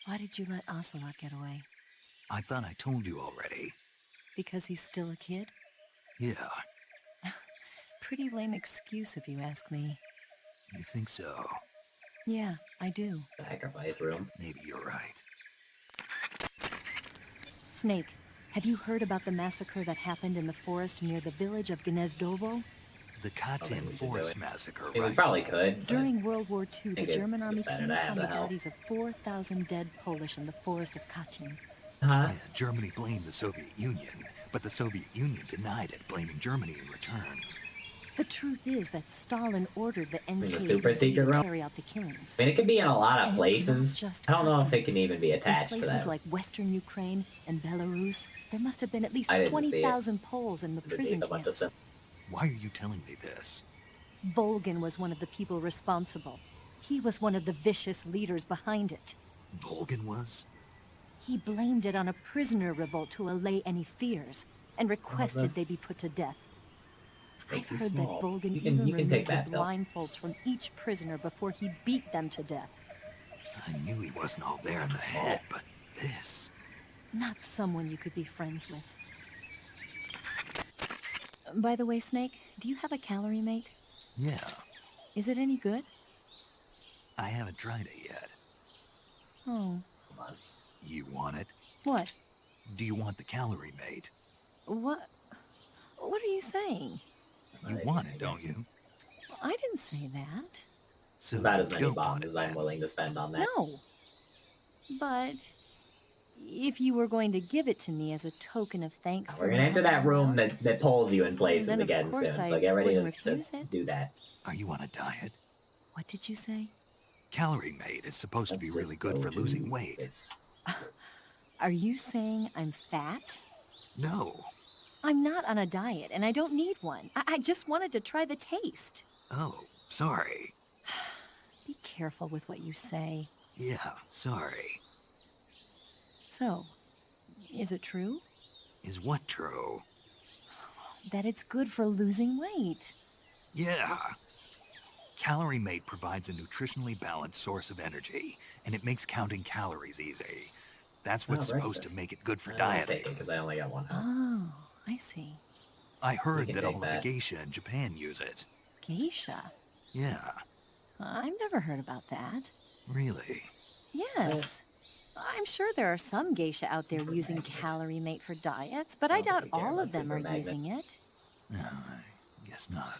Why did you let Ocelot get away? I thought I told you already. Because he's still a kid? Yeah, Pretty lame excuse if you ask me. you think so? Yeah, I do. Sacrifice room. Maybe you're right. Snake, have you heard about the massacre that happened in the forest near the village of Gnezdovo? The Katyn we should do Forest it. Massacre, I mean, we right? probably could. but During World War II, the think German it's army better came to have upon the the help. bodies of 4,000 dead Polish in the forest of Katyn. Huh? Yeah, Germany blamed the Soviet Union, but the Soviet Union denied it, blaming Germany in return. The truth is that Stalin ordered the There's a NKVD super secret to room? carry out the killings. I mean, it could be in a lot of And it's places. not just I don't know if Katyn. it can even be In attached to places that. like Western Ukraine and Belarus, there must have been at least I didn't see it. 20,000 Poles in the Underneath prison a bunch of camps. stuff. Why are you telling me this? Volgin was one of the people responsible. He was one of the vicious leaders behind it. Volgin was? He blamed it on a prisoner revolt to allay any fears, and requested that's- they be put to death. I've Makes you heard small. that Volgin You can- even you can take removed the that, Bill. blindfolds from each prisoner before he beat them to death. I knew he wasn't all there in the head, but this... Not someone you could be friends with. By the way, Snake, do you have a calorie mate? Yeah, Is it any good? I haven't tried it yet. Oh, Come on. You want it? what? Do you want the calorie mate? What? What are you saying? That's You not want I it, don't guess. you? I didn't say that. So About you as many don't want bombs it as I'm then. willing to spend on that. No. But if you were going to give it to me as a token of thanks We're for gonna enter that helping me room out, that pulls you in places Then, of again soon. course, So I get ready to wouldn't refuse it. do that. Are you on a diet? What did you say? Calorie mate is supposed to Let's be really just good go for to losing weight. this. Are you saying I'm fat? No. I'm not on a diet, and I don't need one. I just wanted to try the taste. Oh, sorry. Be careful with what you say. Yeah, sorry. So, is it true Is what true? that it's good for losing weight? Yeah. Calorie Mate provides a nutritionally balanced source of energy, and it makes counting calories easy. That's what's Oh, supposed to breakfast. make it good for I'm gonna dieting. take it because I only got one health. Oh, I see. I heard can that take all of that. the geisha in Japan use it. Geisha? Yeah, I've never heard about that. really. Yes. I'm sure there are some geisha out there using Calorie Mate for diets, but I don't doubt think we care all about of them are super magnet. using it. No, I guess not.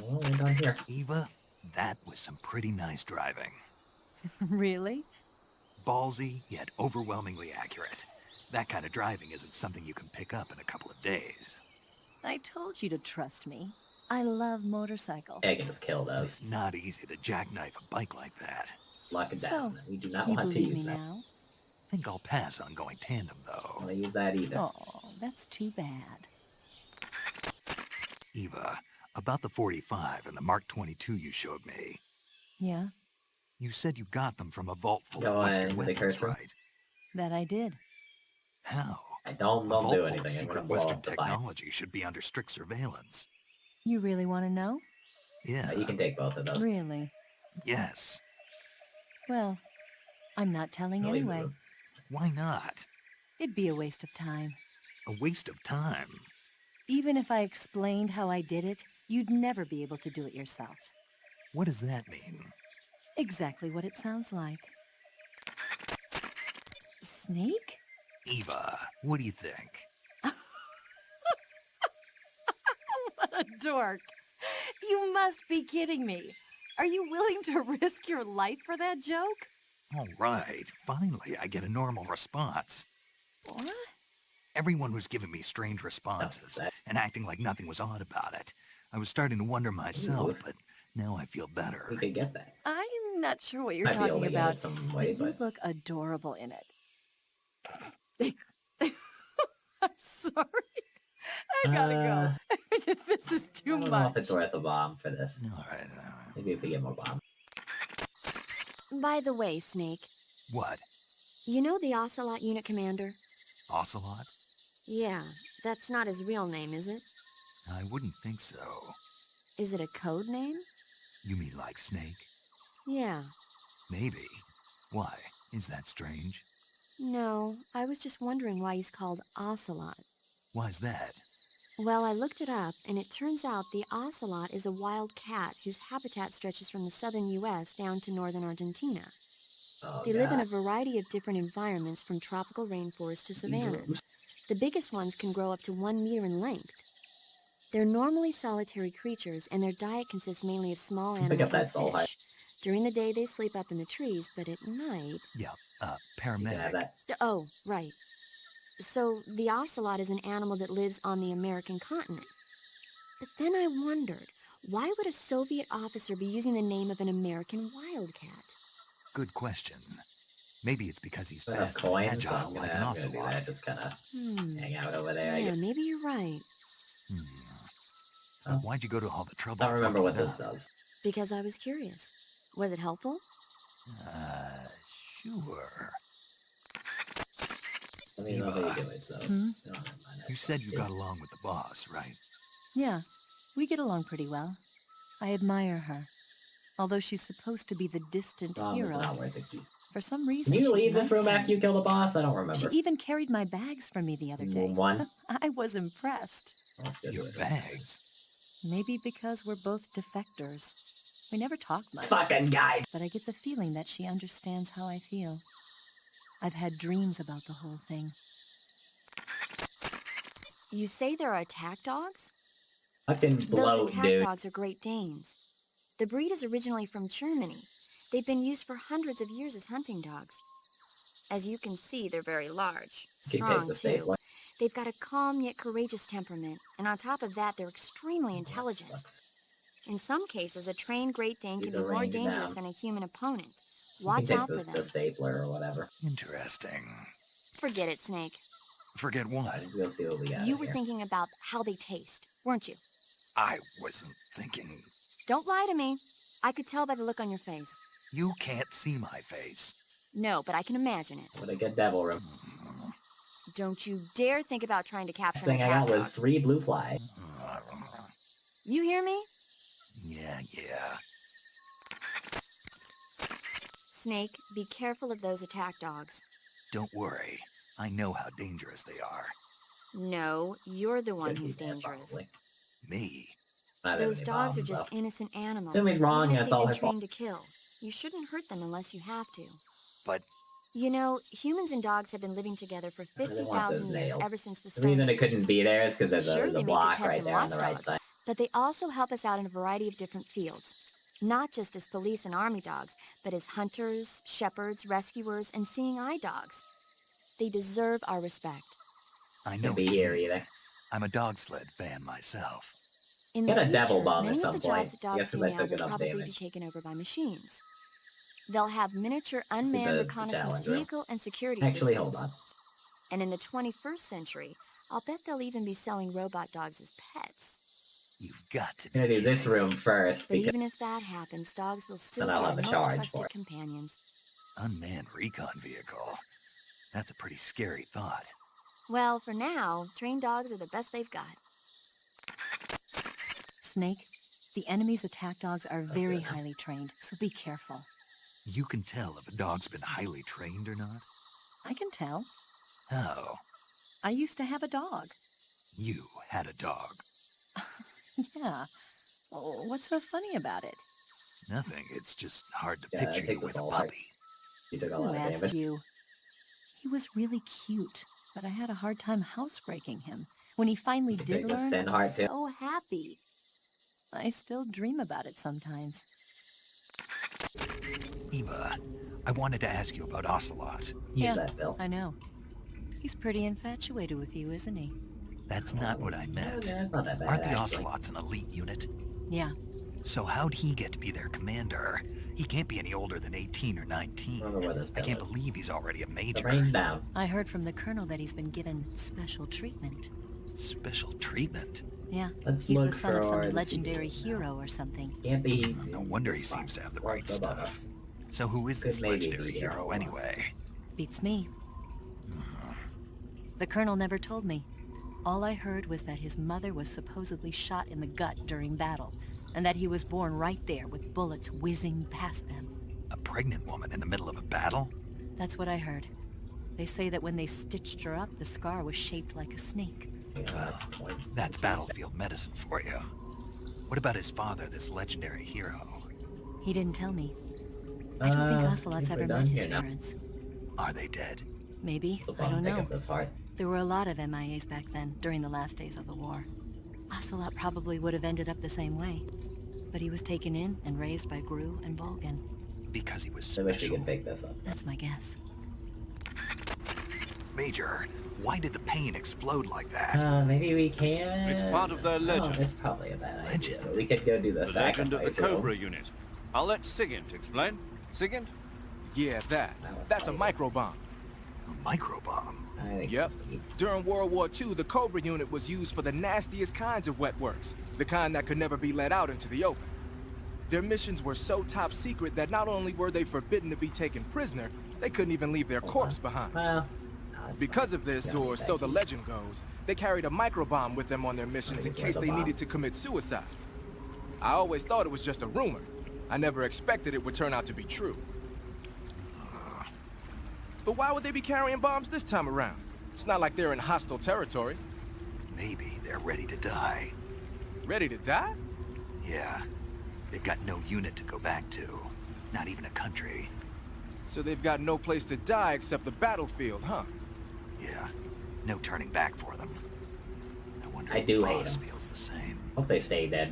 Well, we're done here. Eva, that was some pretty nice driving. Really? Ballsy, yet overwhelmingly accurate. That kind of driving isn't something you can pick up in a couple of days. I told you to trust me. I love motorcycles. Yeah, I can just kill those. It's not easy to jackknife a bike like that. Lock it So, down. We do not You want to believe me use that. now? Think I'll pass on going tandem, I though. don't want to use that either. Oh, that's too bad. Eva, about the 45 and the Mark 22 you showed me. Yeah, You said you got them from a vault full Go of Western in the weapons, cursor. right? that I did. How? I don't A do vault full of anything. I'm secret gonna blow Western up the fire. technology should be under strict surveillance. You really want to know? Yeah. You can take both of those. Really? Yes. Well, I'm not telling Really anyway. rude. Why not? It'd be a waste of time. A waste of time. Even if I explained how I did it, you'd never be able to do it yourself. What does that mean? Exactly what it sounds like. Snake? Eva, what do you think? What a dork. You must be kidding me. Are you willing to risk your life for that joke? All right, finally I get a normal response. What? Everyone was giving me strange responses that. and acting like nothing was odd about it. I was starting to wonder myself, Ooh. but now I feel better. We could get that. I'm not sure what you're Might be able talking to get about. it some way, but you but look adorable in it. I'm sorry. I gotta go. This is I too don't know much. if it's worth a bomb for this. All right. Maybe if we get more bombs. By the way, Snake, What? you know the Ocelot unit commander? Ocelot? Yeah, that's not his real name, is it? I wouldn't think so. Is it a code name? You mean like Snake? Yeah. Maybe. Why? Is that strange? No, I was just wondering why he's called Ocelot. Why's that? Well, I looked it up, and it turns out the ocelot is a wild cat whose habitat stretches from the southern U.S. down to northern Argentina. Oh, They live in a God. variety of different environments, from tropical rainforests to These savannas. rooms. The biggest ones can grow up to 1 meter in length. They're normally solitary creatures, and their diet consists mainly of small Pick up animals that and soul heart. fish. During the day, they sleep up in the trees, but at night... Yeah, You can have paramedic. that. Oh, right. So, the ocelot is an animal that lives on the American continent. But then I wondered, why would a Soviet officer be using the name of an American wildcat? Good question. Maybe it's because he's I have fast and coins, so agile I'm like gonna an do ocelot. that. Just kind of hang out over there. I Yeah, guess. maybe you're right. Hmm. Oh. But why'd you go to all the trouble? I don't of remember what looking this up? does. Because I was curious. Was it helpful? Sure. Let me know how Eva. you do it, so. Hmm? No, never mind. You said you got along with the boss, right? Yeah, we get along pretty well. I admire her. Although she's supposed to be the distant Bomb is hero, not worth a keep. for some reason Can you she's leave this nice room to after me. you kill the boss? I don't She remember. even carried my bags for me the other day. One. I was impressed. Let's go do Your it. bags. Maybe because we're both defectors. We never talk much. Fucking guy. But I get the feeling that she understands how I feel. I've had dreams about the whole thing. You say there are attack dogs? Fucking Those bloat, attack dude. dogs are Great Danes. The breed is originally from Germany. They've been used for hundreds of years as hunting dogs. As you can see, they're very large, You can take strong the too. stapler. They've got a calm yet courageous temperament, and on top of that, they're extremely That intelligent. sucks. In some cases, a trained Great Dane can These be are more ranged dangerous down. than a human opponent. You Watch can out take for the them. stapler or whatever. Interesting. Forget it, Snake. Forget what? We'll see what we got. You in were here. thinking about how they taste, weren't you? I wasn't thinking. Don't lie to me. I could tell by the look on your face. You can't see my face. No, but I can imagine it. What a good devil room. Don't you dare think about trying to Last capture an thing I attack got was dog. 3 blue fly. You hear me? Yeah. Snake, be careful of those attack dogs. Don't worry. I know how dangerous they are. No, you're the one Should be who's there, dangerous. probably. Me? Not have Those any dogs are bombs, just though. innocent animals. Assume he's wrong, even and if it's they've all been his fault. trained to kill. You shouldn't hurt them unless you have to. But You know, humans and dogs have been living together for I really want those 50,000 years, nails. ever since the The Stone reason it Age. couldn't be there is because there's Sure, a they make it block pets right and there on the right watchdogs, side. but they also help us out in a variety of different fields. Not just as police and army dogs, but as hunters, shepherds, rescuers, and seeing eye dogs. They deserve our respect. I know Can't be what you here mean. either. I'm a dog sled fan myself. In Get the a devil future, bomb at many some of the point. jobs that I dogs guess do 'cause I now took will enough probably be damage. taken over by machines. They'll have miniature unmanned the reconnaissance challenge room. vehicle and security Actually, systems. hold on. And in the 21st century, I'll bet they'll even be selling robot dogs as pets. You've got to I'm be gonna do this kidding. room first But because even if that happens, dogs will still Then be I'll our have a most charge trusted for it. companions. Unmanned recon vehicle. That's a pretty scary thought. Well, for now, trained dogs are the best they've got. Snake, the enemy's attack dogs are very good. highly trained, so be careful. You can tell if a dog's been highly trained or not. I can tell. Oh, I used to have a dog. you had a dog. Yeah. What's so funny about it? Nothing, it's just hard to Yeah, I picture take you this with a all hard. puppy. You took a Who lot of asked damage. you? He was really cute, but I had a hard time housebreaking him. When he finally You did take the learn, sin I heart was too. so happy. I still dream about it sometimes. Eva, I wanted to ask you about Ocelot. Use Yeah. that, Bill. I know. He's pretty infatuated with you, isn't he? That's not what I meant. Yeah, it's not that bad, Aren't the actually. Ocelots an elite unit? Yeah. So how'd he get to be their commander? He can't be any older than 18 or 19. Remember where this I can't bill is. believe he's already a The major. range down. I heard from the colonel that he's been given special treatment. Special treatment? Yeah. Let's He's look the son of for some the legendary sequel now. hero or something. Can't be. No wonder he it's seems fine. to have the Right right above stuff. us. So who is this Could maybe legendary be hero here. anyway? Beats me. The colonel never told me. All I heard was that his mother was supposedly shot in the gut during battle, and that he was born right there with bullets whizzing past them. A pregnant woman in the middle of a battle? That's what I heard. They say that when they stitched her up, the scar was shaped like a snake. Yeah, That's battlefield medicine for you. What about his father, this legendary hero? He didn't tell me. I don't think Ocelot's guess ever we're met done his here now. parents. Are they dead? Maybe. The I bum don't pick know. up this heart. There were a lot of MIAs back then, during the last days of the war. Ocelot probably would have ended up the same way. But he was taken in and raised by Gru and Volgan. Because he was I wish we special. could pick this up. That's my guess. Major, why did the pain explode like that? Maybe we can. It's part of their legend. Oh, it's probably a bad idea, Legend? but we could go do the The legend of the sacrifice Cobra unit. I'll let Sigint explain. Sigint? Yeah, That was that's a funny. microbomb. A microbomb? I think Yep. that's Steve. During World War II, the Cobra unit was used for the nastiest kinds of wet works, the kind that could never be let out into the open. Their missions were so top secret that not only were they forbidden to be taken prisoner, they couldn't even leave their corpse behind. Well, no, it's Because fine. of this, Yeah, or so the thank you. legend goes, they carried a microbomb with them on their missions in it's case like a they bomb. needed to commit suicide. I always thought it was just a rumor. I never expected it would turn out to be true. But why would they be carrying bombs this time around? It's not like they're in hostile territory. Maybe they're ready to die. Ready to die? Yeah. They've got no unit to go back to. Not even a country. So they've got no place to die except the battlefield, huh? Yeah. No turning back for them. I wonder I if do the hate boss 'em. feels the same. Hope they stay dead.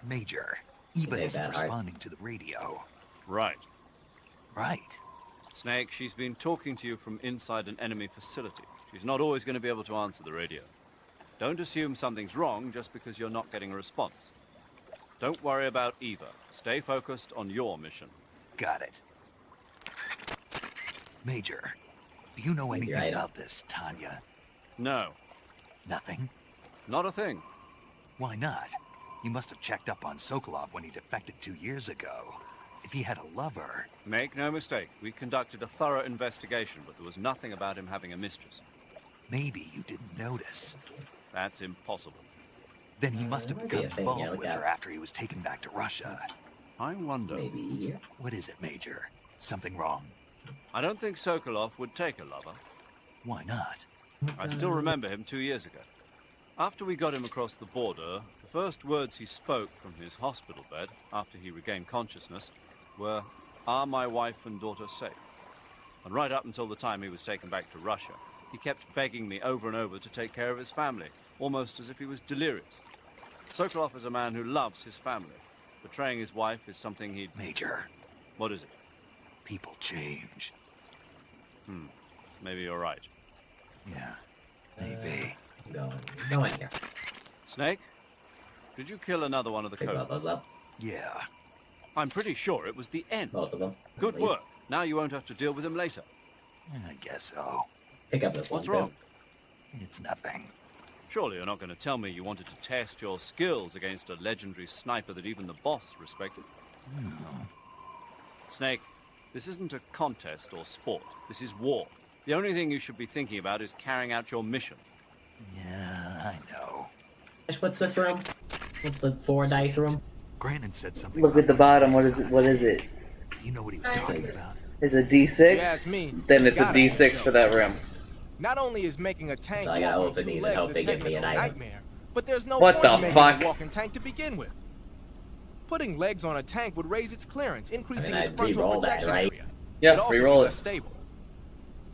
Major, Eva Take isn't that heart. responding to the radio. Right. Right. Snake, she's been talking to you from inside an enemy facility. She's not always going to be able to answer the radio. Don't assume something's wrong just because you're not getting a response. Don't worry about Eva. Stay focused on your mission. Got it. Major, do you know Easy anything item. about this, Tanya? No, Nothing? not a thing. Why not? You must have checked up on Sokolov when he defected 2 years ago. If he had a lover... Make no mistake, we conducted a thorough investigation, but there was nothing about him having a mistress. Maybe you didn't notice. That's impossible. Then he must have might be become a thing, yeah, involved look with out. her after he was taken back to Russia. I wonder. Maybe here. What is it, Major? Something wrong? I don't think Sokolov would take a lover. Why not? I still remember him 2 years ago. After we got him across the border, the first words he spoke from his hospital bed, after he regained consciousness, were, "Are my wife and daughter safe?" And right up until the time he was taken back to Russia, he kept begging me over and over to take care of his family, almost as if he was delirious. Sokolov is a man who loves his family. Betraying his wife is something he'd... Major, What is it? people change. Maybe you're right. Yeah, maybe. Go in here. Snake? Did you kill another one of the Pick both Cobras? those up. Yeah. I'm pretty sure it was the end. Both of them. Good Leave. work. Now you won't have to deal with him later. I guess so. Pick up this What's one. too. wrong? It's nothing. Surely you're not going to tell me you wanted to test your skills against a legendary sniper that even the boss respected? Snake, this isn't a contest or sport. This is war. The only thing you should be thinking about is carrying out your mission. Yeah, I know. What's this room? What's the 4 dice room? Grannon said something. Look about at the putting bottom. What legs is it? on What the is tank. it? Do you know what he was talking about? Is it D6? You ask me, Then it's it's a gotta be a D6 joke. for that room. Not only is making a tank So I walk gotta on open 2 these and legs hope a they give me technical an item. nightmare, but there's no What point the in making fuck? a walking tank to begin with. Putting legs on a tank would raise its clearance, increasing its I'd frontal re-roll that, projection right? area. Yeah, It'd also be re-roll less it. stable.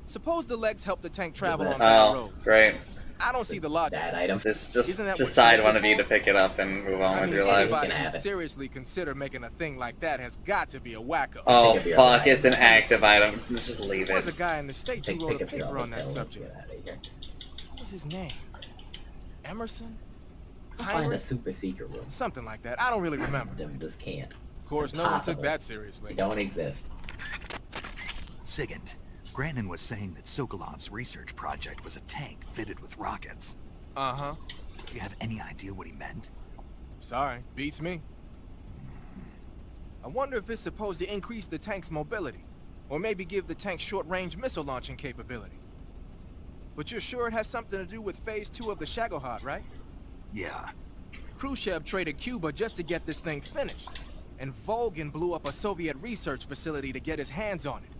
Suppose the legs help the tank travel on this? bad Oh, roads. great. I don't see the logic. That item. Just Isn't that what decide tanks one are of you for? to pick it up and move on I with mean, your lives. anybody can who have it. seriously consider making a thing like that has got to be a wacko. Oh Pick up your fuck, other it's an active item. Just leave There was a it. guy in the States who Pick wrote a up your paper other on that pills. subject. Get out of here. What was his name? Emerson? Find a Heinrich? super secret room. Something like that. I don't really remember. Them just can't. Of course, It's no one took impossible. that seriously. They don't exist. Sigint, Grannon was saying that Sokolov's research project was a tank fitted with rockets. Uh-huh. Do you have any idea what he meant? Sorry, beats me. I wonder if it's supposed to increase the tank's mobility, or maybe give the tank short-range missile launching capability. But you're sure it has something to do with Phase 2 of the Shagohod, right? Yeah. Khrushchev traded Cuba just to get this thing finished, and Volgin blew up a Soviet research facility to get his hands on it.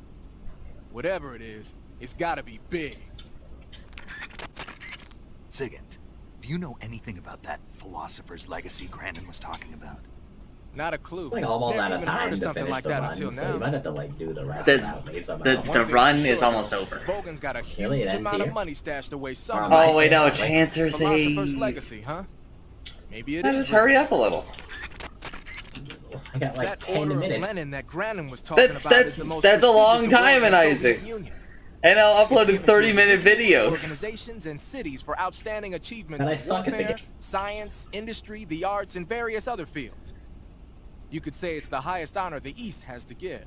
Whatever it is, it's gotta be big. Sigint, do you know anything about that philosopher's legacy Grannon was talking about? Not a clue. Like almost Never out of even heard time of to something finish like the that run, until so now. you might have to like do the rest The- without me somehow. the- One thing run for sure, is almost though, over. Volgin's got a huge Really? It ends amount of here? money stashed away Or somewhere. am I Oh wait, no, saying, Chancer's Philosopher's a... legacy, huh? Maybe it Now is. just hurry up a little. I got like That 10 order of minutes. Lenin that Grannon was talking about That's- is the most that's a long prestigious time award in the Soviet Isaac. Union. And I'll It's upload given to 30-minute individuals, videos. Organizations and cities for outstanding achievements And I in suck at the warfare, game. science, industry, the arts, and various other fields. You could say it's the highest honor the East has to give.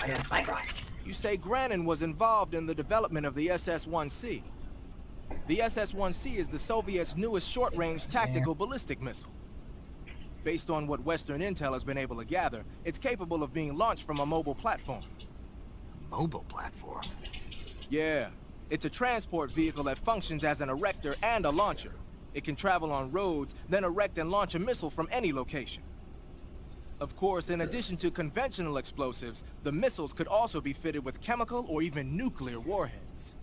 I got a spike rock. You say Grannon was involved in the development of the SS-1C. The SS-1C is the Soviets' newest short-range tactical ballistic missile. Based on what Western intel has been able to gather, it's capable of being launched from a mobile platform. A mobile platform? Yeah, it's a transport vehicle that functions as an erector and a launcher. It can travel on roads, then erect and launch a missile from any location. Of course, in addition to conventional explosives, the missiles could also be fitted with chemical or even nuclear warheads.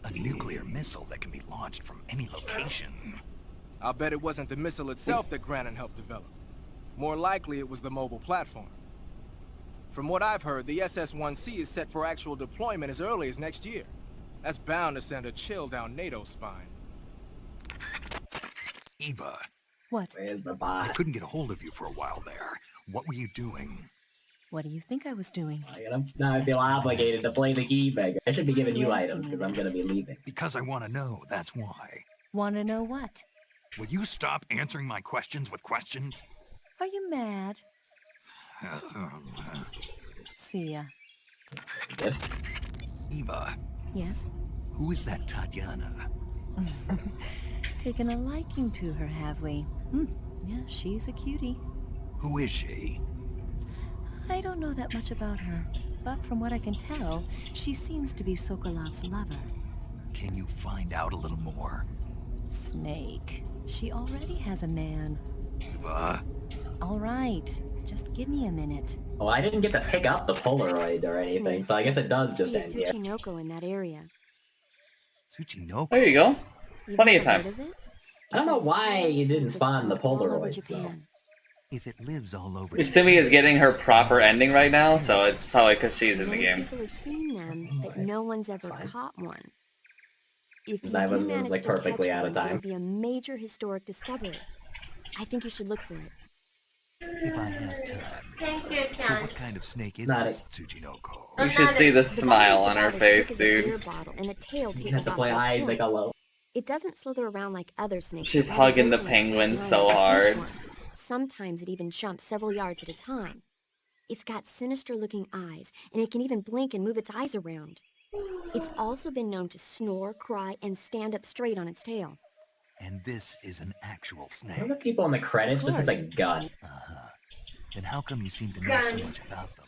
A nuclear missile that can be launched from any location. I'll bet it wasn't the missile itself that Grannon helped develop. More likely, it was the mobile platform. From what I've heard, the SS-1C is set for actual deployment as early as next year. That's bound to send a chill down NATO's spine. Eva, What? Where's the I boss? couldn't get a hold of you for a while there. What were you doing? What do you think I was doing? Now I feel obligated to play the key beggar. I should be giving you You're asking items me because I'm that. gonna be leaving. Because I want to know, that's why. Want to know what? Will you stop answering my questions with questions? Are you mad? See ya. Good. Eva, Yes? who is that Tatiana? Taken a liking to her, have we? Yeah, she's a cutie. Who is she? I don't know that much about her, but from what I can tell, she seems to be Sokolov's lover. Can you find out a little more? Snake. She already has a man. Eva, All right, just give me a minute. Oh, I didn't get to pick up the Polaroid or anything, so I guess it does just See end here. Tsuchinoko in that area. Tsuchinoko. There you go. You've Plenty of never time. heard of it? I don't know It's why obscure you didn't since spawn the it's all over Polaroids, though. Japan. If it lives all over Itsumi is getting her proper ending right now, so it's probably because she's in the Many game. people have seen them, but no one's ever fine. caught one. If you I do was manage like to catch perfectly out of one, time. it'll be a major historic discovery. I think you should look for it. If I had time. So what kind of snake is Not this Tsuchinoko? You should see the The smile body's on her about as thick face, as a beer dude. bottle, and the tail You have tapers to off play to a Isaac point. alone. It doesn't slither around like other snakes. She's but rather hugging the goes in a straight penguin line so like a hard. pinchworm. Sometimes it even jumps several yards at a time. It's got sinister-looking eyes, and it can even blink and move its eyes around. It's also been known to snore, cry, and stand up straight on its tail. And this is an actual What are snake. the people in the credits? This is a course. gun. Uh-huh. Then how come you seem to know so much about them?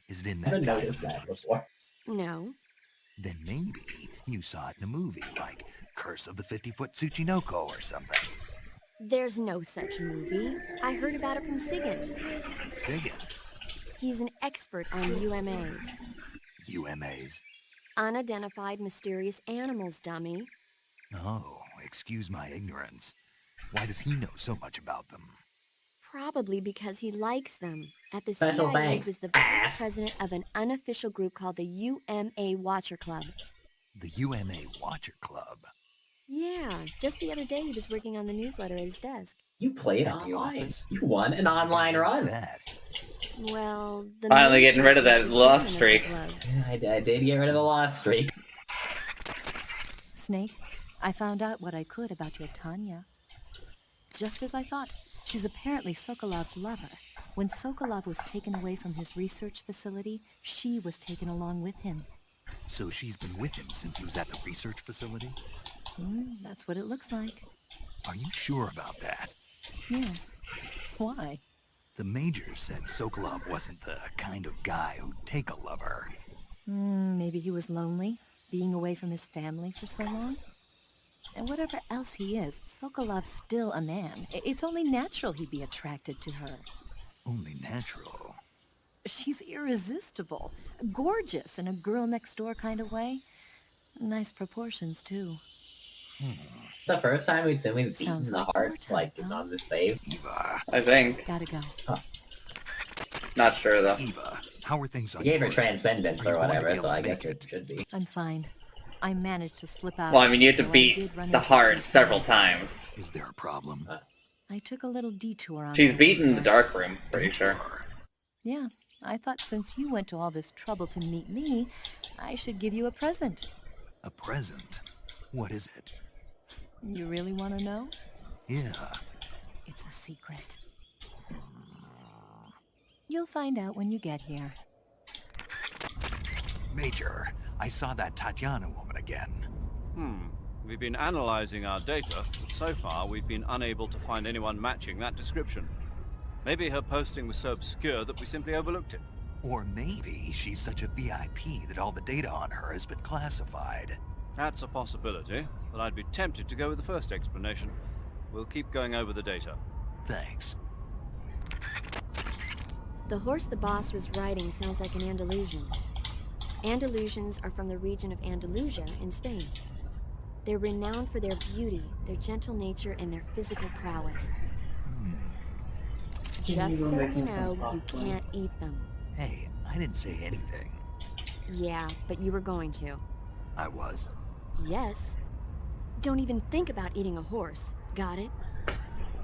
Is it in I that didn't guide notice of that yours? before. No, Then maybe you saw it in a movie like Curse of the 50-Foot Tsuchinoko or something. There's no such movie. I heard about it from Sigint. Sigint? He's an expert on UMAs. UMAs? Unidentified mysterious animals, dummy. Oh, excuse my ignorance. Why does he know so much about them? Probably because he likes them. At the Special CIA, thanks, he was the ass. vice president of an unofficial group called the UMA Watcher Club. The UMA Watcher Club? Yeah, just the other day he was working on the newsletter at his desk. You played At the online. office? You won an online run. That. Well, the Finally main getting rid of joke that is the lost chairman of streak. the club. Yeah, I did get rid of the lost streak. Snake, I found out what I could about your Tanya. Just as I thought, she's apparently Sokolov's lover. When Sokolov was taken away from his research facility, she was taken along with him. So she's been with him since he was at the research facility? That's what it looks like. Are you sure about that? Yes. Why? The Major said Sokolov wasn't the kind of guy who'd take a lover. Maybe he was lonely, being away from his family for so long. And whatever else he is, Sokolov's still a man. It's only natural he'd be attracted to her. Only natural. She's irresistible, gorgeous in a girl next door kind of way. Nice proportions, too. The first time we'd assume he's beaten Sounds the like heart, overtime, like, huh? on the save. Eva. I think. Gotta go. Not sure though. Eva, how are things on He gave her your end? transcendence Are or you going to whatever, be so able I to guess make it should be. I'm fine. I managed to slip out. Well, I mean, you have to though I beat did run the into a heart few several snags. times. Is there a problem? I took a little detour on She's that beaten the before. dark room, pretty sure. Detour. Yeah, I thought since you went to all this trouble to meet me, I should give you a present. A present? What is it? You really want to know? Yeah. It's a secret. You'll find out when you get here. Major, I saw that Tatiana woman again. We've been analyzing our data, but so far we've been unable to find anyone matching that description. Maybe her posting was so obscure that we simply overlooked it. Or maybe she's such a VIP that all the data on her has been classified. That's a possibility, but I'd be tempted to go with the first explanation. We'll keep going over the data. Thanks. The horse the boss was riding sounds like an Andalusian. Andalusians are from the region of Andalusia in Spain. They're renowned for their beauty, their gentle nature, and their physical prowess. Just so you know, you can't eat them. Hey, I didn't say anything. Yeah, but you were going to. I was. Yes. Don't even think about eating a horse. Got it?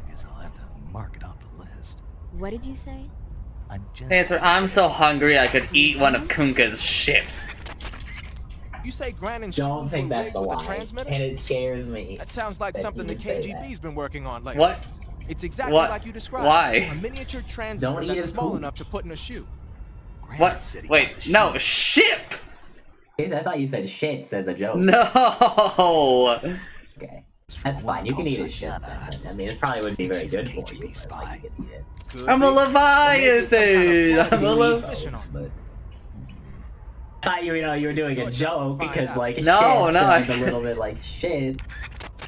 Guess I'll have to mark it off the list. What did you say? I'm just... Answer, I'm so hungry I could eat one of Kunka's shits. You say Gran and Don't Shmuel think were that's rigged the with a line, transmitter? and it scares me. That sounds like that something you the would say that. KGB's been working on lately. What? It's exactly What? like you described. Why? A miniature transmitter Don't eat that's his small poop. enough to put in a shoe. Granite What? City got Wait, the no, shit. ship! I thought you said shit as a joke. No! Okay. That's fine, you can eat his shit Tatiana. then. I mean, it probably wouldn't be very She's a good for KGB you, but spy. like, you could eat it. Could I'm a be. Or maybe it's some kind Leviathan! of I'm a plot Le- he's fishing on. But I thought you were doing a joke because like No, shit no, I sounds a little bit like shit.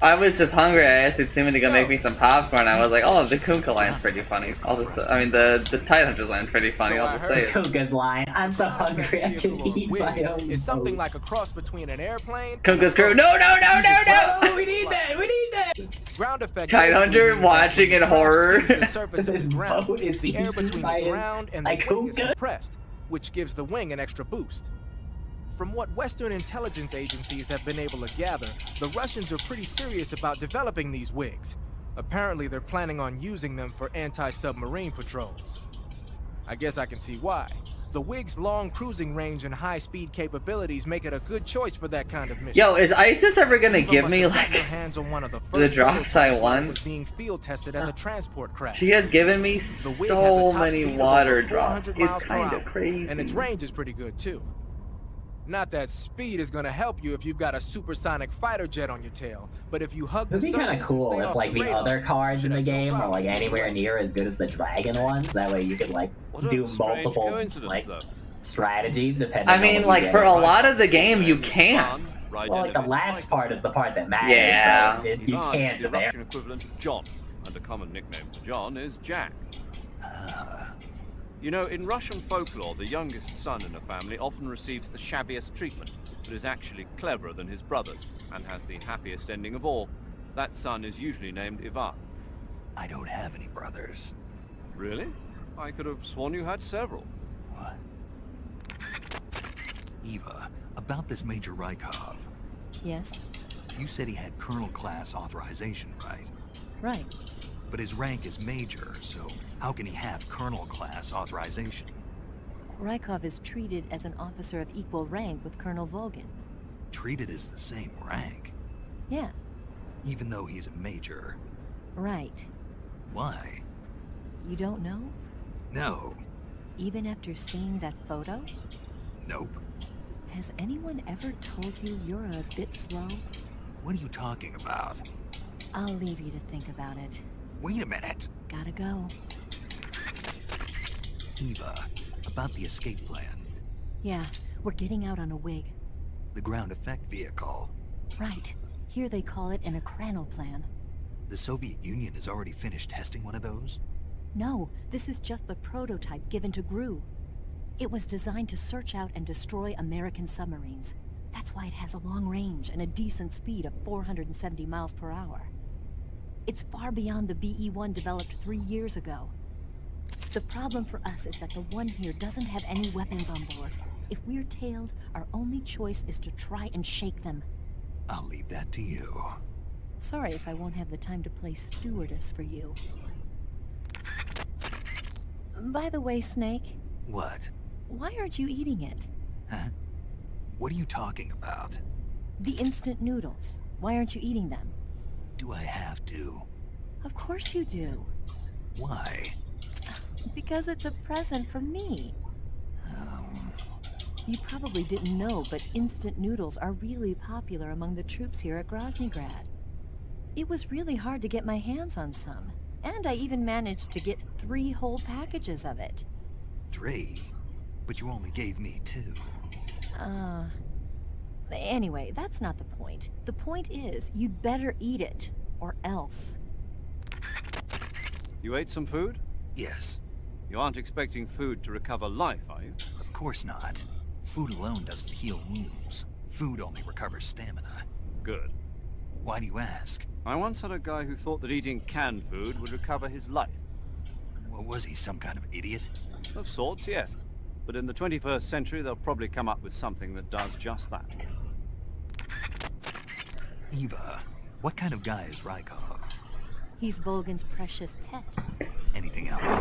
I was just hungry. I asked Utsumi to go make me some popcorn. I was like, oh, the Kunka line's pretty funny. I'll just, I mean, the Tidehunters line's pretty funny. So I'll I just heard say it. Kuga's line. I'm so hungry I can eat my own. It's something boat. like a cross between an airplane. Kunka's crew. No, no, no, no, no! Oh, we need that. We need that. Ground effect. Tidehunter basically watching means in that when horror. the surface of This the ground, boat is the air eaten between by the a- ground and the like wing is Kuga. compressed, which gives the wing an extra boost. From what Western intelligence agencies have been able to gather, the Russians are pretty serious about developing these wigs. Apparently, they're planning on using them for anti-submarine patrols. I guess I can see why. The wig's long cruising range and high-speed capabilities make it a good choice for that kind of mission. Yo, is ISIS ever gonna Eva give must me, have gotten like, her hands on one of the the first drops I prototypes while it want? was being field tested as a transport craft. she has given me The wig has a so top many speed of water over drops. 400 It's miles per kind hour, of crazy. and its range is pretty good too. Not that speed is gonna help you if you've got a supersonic fighter jet on your tail, but if you hug It'd the be kind surface of and cool stay if off like the radar, other cards in should the have no game are problems like getting anywhere away. near as good as the dragon ones. That way you could like What a do strange multiple coincidence, like though. strategies depending. I mean, on what like you for get. a lot of the game, you can't. Well, like the last part is the part that matters. Yeah. though. You Ivan can't is the there. Russian equivalent of John, and a common nickname for John is Jack. You know, in Russian folklore, the youngest son in a family often receives the shabbiest treatment, but is actually cleverer than his brothers, and has the happiest ending of all. That son is usually named Ivan. I don't have any brothers. Really? I could have sworn you had several. What? Eva, about this Major Rykov. Yes? You said he had Colonel class authorization, right? Right. But his rank is Major, so how can he have Colonel class authorization? Rykov is treated as an officer of equal rank with Colonel Volgin. Treated as the same rank, Yeah, even though he's a Major. right. Why? You don't know? No. Even after seeing that photo? Nope. Has anyone ever told you you're a bit slow? What are you talking about? I'll leave you to think about it. Wait a minute. Gotta go. Eva, about the escape plan. Yeah, we're getting out on a wig. The ground effect vehicle. Right. Here they call it an plan. The Soviet Union has already finished testing one of those? No, this is just the prototype given to GRU. It was designed to search out and destroy American submarines. That's why it has a long range and a decent speed of 470 miles per hour. It's far beyond the BE-1 developed 3 years ago. The problem for us is that the one here doesn't have any weapons on board. If we're tailed, our only choice is to try and shake them. I'll leave that to you. Sorry if I won't have the time to play stewardess for you. By the way, Snake, What? why aren't you eating it? Huh? What are you talking about? The instant noodles. Why aren't you eating them? Do I have to? Of course you do. Why? Because it's a present from me. You probably didn't know, but instant noodles are really popular among the troops here at Groznygrad. It was really hard to get my hands on some, and I even managed to get 3 whole packages of it. 3? But you only gave me 2. Anyway, that's not the point. The point is, you'd better eat it, or else. You ate some food? Yes. You aren't expecting food to recover life, are you? Of course not. Food alone doesn't heal wounds. Food only recovers stamina. Good. Why do you ask? I once had a guy who thought that eating canned food would recover his life. Well, was he some kind of idiot? Of sorts, yes. But in the 21st century, they'll probably come up with something that does just that. Eva, what kind of guy is Rykov? He's Volgin's precious pet. Anything else?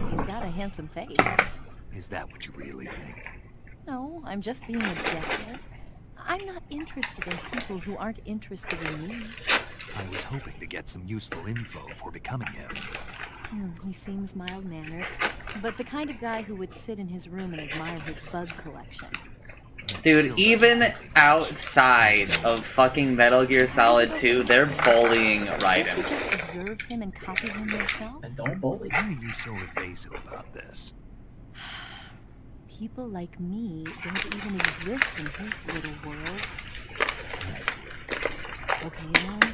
He's got a handsome face. Is that what you really think? No, I'm just being objective. I'm not interested in people who aren't interested in me. I was hoping to get some useful info for becoming him. He seems mild-mannered, but the kind of guy who would sit in his room and admire his bug collection. Dude, Still even doesn't- outside of fucking Metal Gear Solid 2, they're bullying Can't you Raiden. just observe him and copy him yourself? And don't bully. Why are you so evasive about this? People like me don't even exist in his little world. I see. Okay, then.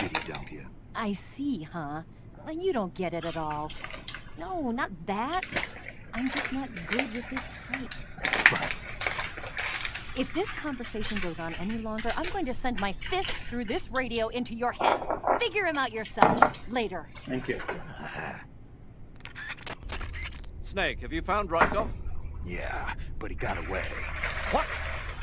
Did he dump you? I see, huh? You don't get it at all. No, not that. I'm just not good with this type. Right. If this conversation goes on any longer, I'm going to send my fist through this radio into your head. Figure him out yourself. Later. Thank you. Snake, have you found Rykov? Yeah, but he got away. What?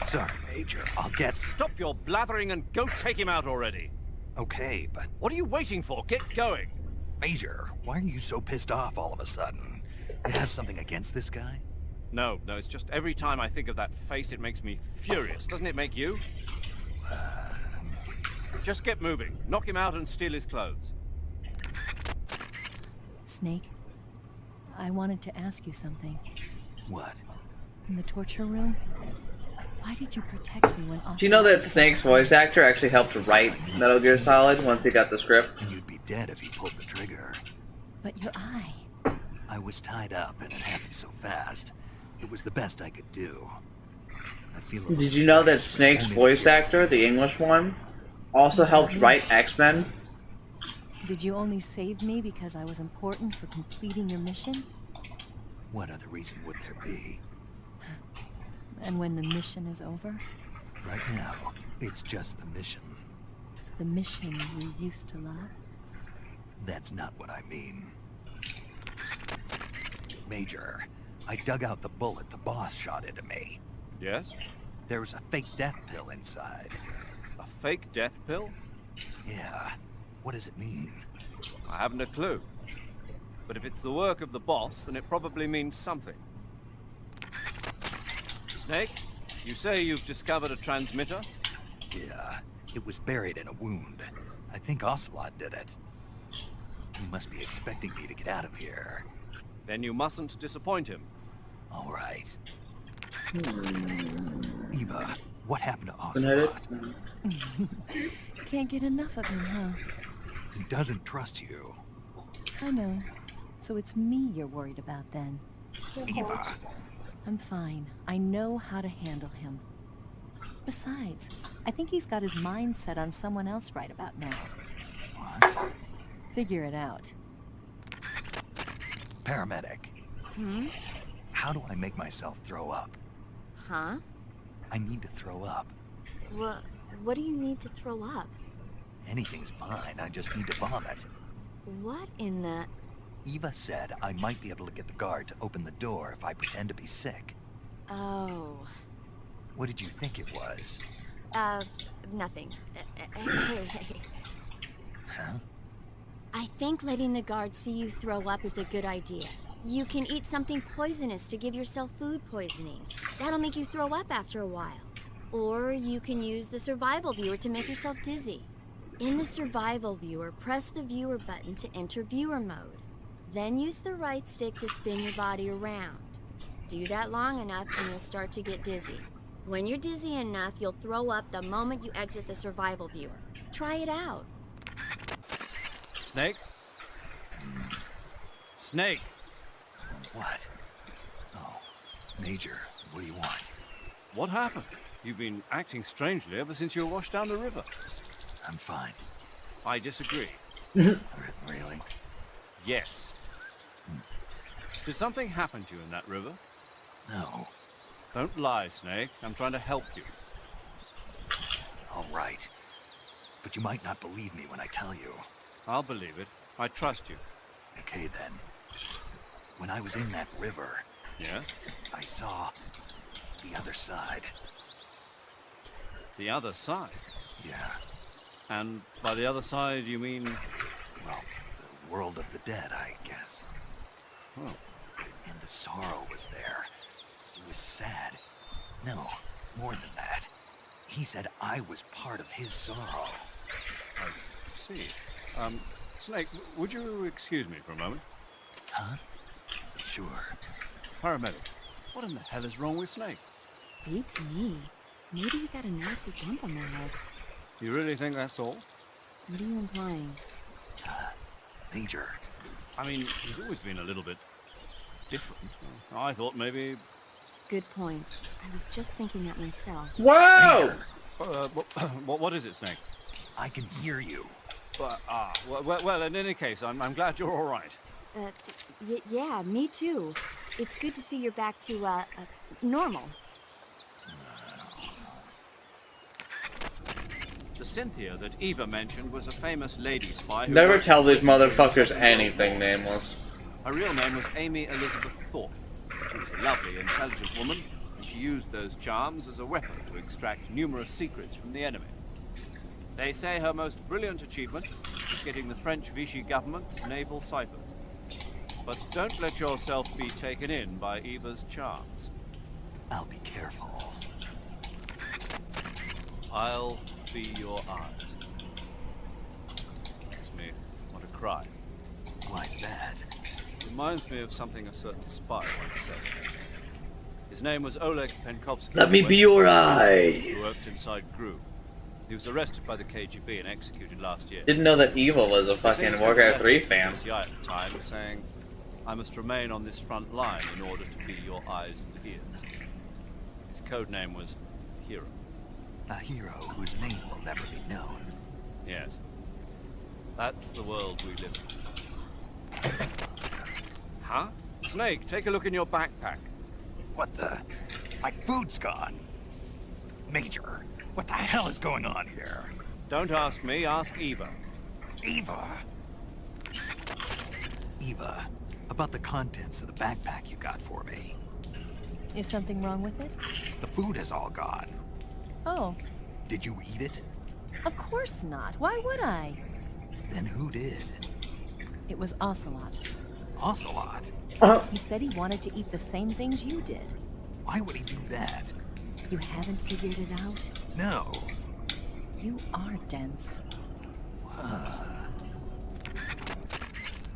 Sorry, Major. I'll get... Stop your blathering and go take him out already. Okay, but... What are you waiting for? Get going. Major, why are you so pissed off all of a sudden? You have something against this guy? No, it's just every time I think of that face, it makes me furious. Doesn't it make you? Just get moving. Knock him out and steal his clothes. Snake, I wanted to ask you something. What? In the torture room, why did you protect me when Do you know that Snake's voice actor actually helped write Metal Gear Solid once he got the script? And you'd be dead if he pulled the trigger. But your eye. I was tied up and it happened so fast. It was the best I could do. I feel a Did little you know that strange Snake's owning voice you. actor, the English one, also helped write X-Men? Did you only save me because I was important for completing your mission? What other reason would there be? And when the mission is over, Right now, it's just the mission. the mission you used to love? That's not what I mean. Major, I dug out the bullet the boss shot into me. Yes? There was a fake death pill inside. A fake death pill? Yeah. What does it mean? I haven't a clue. But if it's the work of the boss, then it probably means something. Snake, you say you've discovered a transmitter? Yeah. It was buried in a wound. I think Ocelot did it. He must be expecting me to get out of here. Then you mustn't disappoint him. All right. Eva, what happened to Benedict? Ocelot? Can't get enough of him, huh? He doesn't trust you. I know. So it's me you're worried about then. Eva, I'm fine. I know how to handle him. Besides, I think he's got his mind set on someone else right about now. what? Figure it out. Paramedic, Hmm? how do I make myself throw up? Huh? I need to throw up. What do you need to throw up? Anything's fine, I just need to vomit. What in the... Eva said I might be able to get the guard to open the door if I pretend to be sick. Oh... What did you think it was? Nothing. Hey. Huh? I think letting the guards see you throw up is a good idea. You can eat something poisonous to give yourself food poisoning. That'll make you throw up after a while. Or you can use the survival viewer to make yourself dizzy. In the survival viewer, press the viewer button to enter viewer mode. Then use the right stick to spin your body around. Do that long enough and you'll start to get dizzy. When you're dizzy enough, you'll throw up the moment you exit the survival viewer. Try it out. Snake? Snake! What? Oh, Major, what do you want? What happened? You've been acting strangely ever since you were washed down the river. I'm fine. I disagree. Really? Yes. Did something happen to you in that river? No. Don't lie, Snake. I'm trying to help you. All right. But you might not believe me when I tell you. I'll believe it. I trust you. Okay, then. When I was in that river, Yes? I saw the other side. The other side? Yeah. And by the other side, you mean... Well, the world of the dead, I guess. Oh, And the sorrow was there. He was sad. No, more than that. He said I was part of his sorrow. I see. Snake, would you excuse me for a moment? Huh? Sure. Paramedic, what in the hell is wrong with Snake? Beats me. Maybe you got a nasty bump on the head. You really think that's all? What are you implying? Major, I mean, he's always been a little bit different. I thought maybe... Good point. I was just thinking that myself. Whoa! Major, what is it, Snake? I can hear you. Well, in any case, I'm glad you're all right. Yeah, me too. It's good to see you're back to, normal. The Cynthia that Eva mentioned was a famous lady spy who... Never worked tell these in Britain during motherfuckers the Second World anything War. nameless. Her real name was Amy Elizabeth Thorpe. She was a lovely, intelligent woman, and she used those charms as a weapon to extract numerous secrets from the enemy. They say her most brilliant achievement is getting the French Vichy government's naval ciphers. But don't let yourself be taken in by Eva's charms. I'll be careful. I'll be your eyes. Makes me want to cry. Why's that? Reminds me of something a certain spy once said. His name was Oleg Penkovsky. Let me be your Who worked eyes. inside GRU. He was arrested by the KGB and executed last year. Didn't know that Eva was a They say fucking he sent a Warcraft letter 3 to fan. the CIA at the time saying, I must remain on this front line in order to be your eyes and ears. His code name was Hero. A hero whose name will never be known. Yes. That's the world we live in. Huh? Snake, take a look in your backpack. What the? My food's gone. Major, what the hell is going on here? Don't ask me, ask Eva. Eva. Eva, about the contents of the backpack you got for me. Is something wrong with it? The food is all gone. Oh, Did you eat it? of course not. Why would I? Then who did? It was Ocelot. Ocelot? He said he wanted to eat the same things you did. Why would he do that? You haven't figured it out? No. You are dense.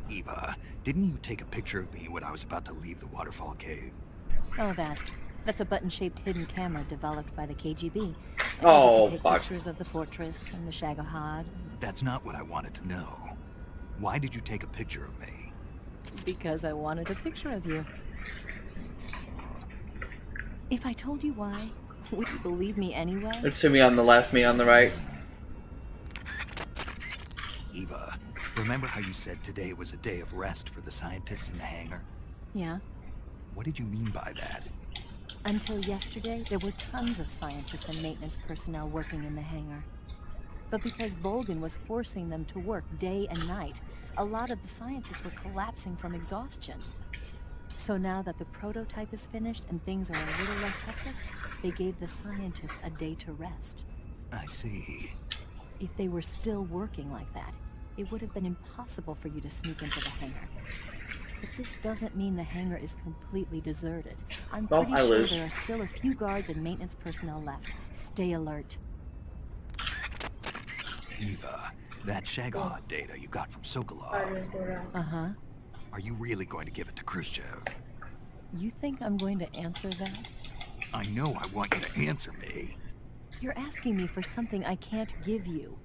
Eva, didn't you take a picture of me when I was about to leave the waterfall cave? Oh, that's a button-shaped hidden camera developed by the KGB. It Oh, uses to take fuck. pictures of the fortress and the Shagohod. That's not what I wanted to know. Why did you take a picture of me? Because I wanted a picture of you. If I told you why, would you believe me anyway? It's me on the left, me on the right. Eva, remember how you said today was a day of rest for the scientists in the hangar? Yeah. What did you mean by that? Until yesterday, there were tons of scientists and maintenance personnel working in the hangar. But because Volgan was forcing them to work day and night, a lot of the scientists were collapsing from exhaustion. So now that the prototype is finished and things are a little less hectic, they gave the scientists a day to rest. I see. If they were still working like that, it would have been impossible for you to sneak into the hangar. But this doesn't mean the hangar is completely deserted. I'm Well, pretty I sure lose. there are still a few guards and maintenance personnel left. Stay alert. Eva, that Shagohod data you got from Sokolov, Uh-huh. are you really going to give it to Khrushchev? You think I'm going to answer that? I know I want you to answer me. You're asking me for something I can't give you.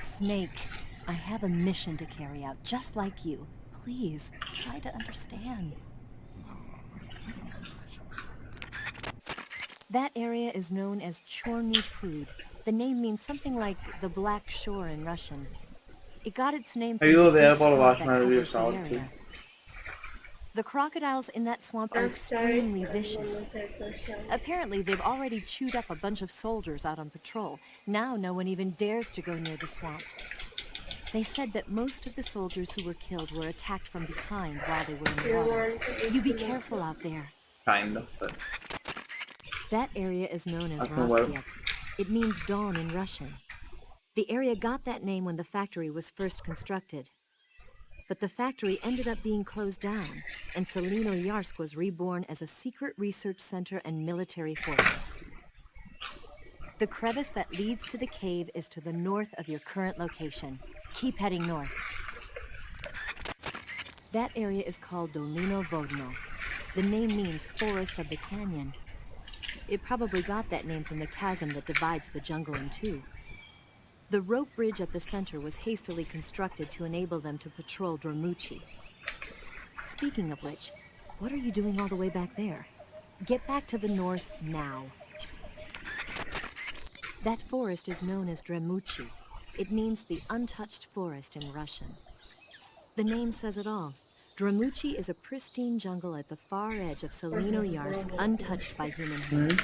Snake, I have a mission to carry out, just like you. Please, try to understand. That area is known as Chorny Prud. The name means something like the Black Shore in Russian. It got its name Are from you the deep available to swamp watch that my review of covers the Solid area. The crocodiles in that swamp are extremely vicious. Apparently, they've already chewed up a bunch of soldiers out on patrol. Now no one even dares to go near the swamp. They said that most of the soldiers who were killed were attacked from behind while they were in the water. You be careful out there. Kind of, but That area is known as Okay, well. Raskiet. It means dawn in Russian. The area got that name when the factory was first constructed. But the factory ended up being closed down, and Selino-Yarsk was reborn as a secret research center and military fortress. The crevice that leads to the cave is to the north of your current location. Keep heading north. That area is called Dolino Vodno. The name means forest of the canyon. It probably got that name from the chasm that divides the jungle in two. The rope bridge at the center was hastily constructed to enable them to patrol Dramuchi. Speaking of which, what are you doing all the way back there? Get back to the north now. That forest is known as Dramuchi. It means the untouched forest in Russian. The name says it all. Dramuchi is a pristine jungle at the far edge of Selino-Yarsk, untouched by human hands.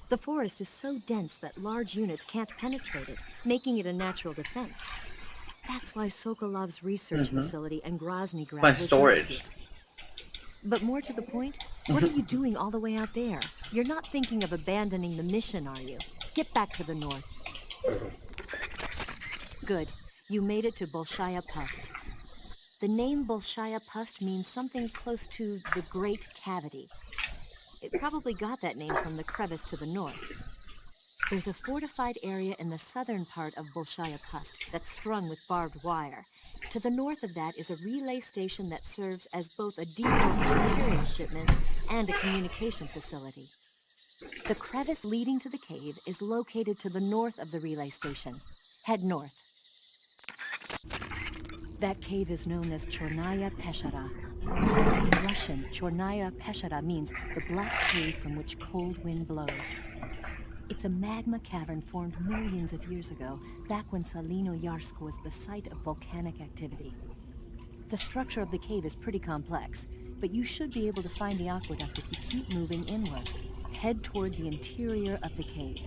The forest is so dense that large units can't penetrate it, making it a natural defense. That's why Sokolov's research facility and Grozny Grad my were built storage. here. But more to the point, what are you doing all the way out there? You're not thinking of abandoning the mission, are you? Get back to the north. Good. You made it to Bolshaya Pust. The name Bolshaya Pust means something close to the Great Cavity. It probably got that name from the crevice to the north. There's a fortified area in the southern part of Bolshaya Pust that's strung with barbed wire. To the north of that is a relay station that serves as both a depot for material shipments and a communication facility. The crevice leading to the cave is located to the north of the relay station. Head north. That cave is known as Chornaya Peshara. In Russian, Chornaya Peshara means the black cave from which cold wind blows. It's a magma cavern formed millions of years ago, back when Salino-Yarsk was the site of volcanic activity. The structure of the cave is pretty complex, but you should be able to find the aqueduct if you keep moving inward. Head toward the interior of the cave.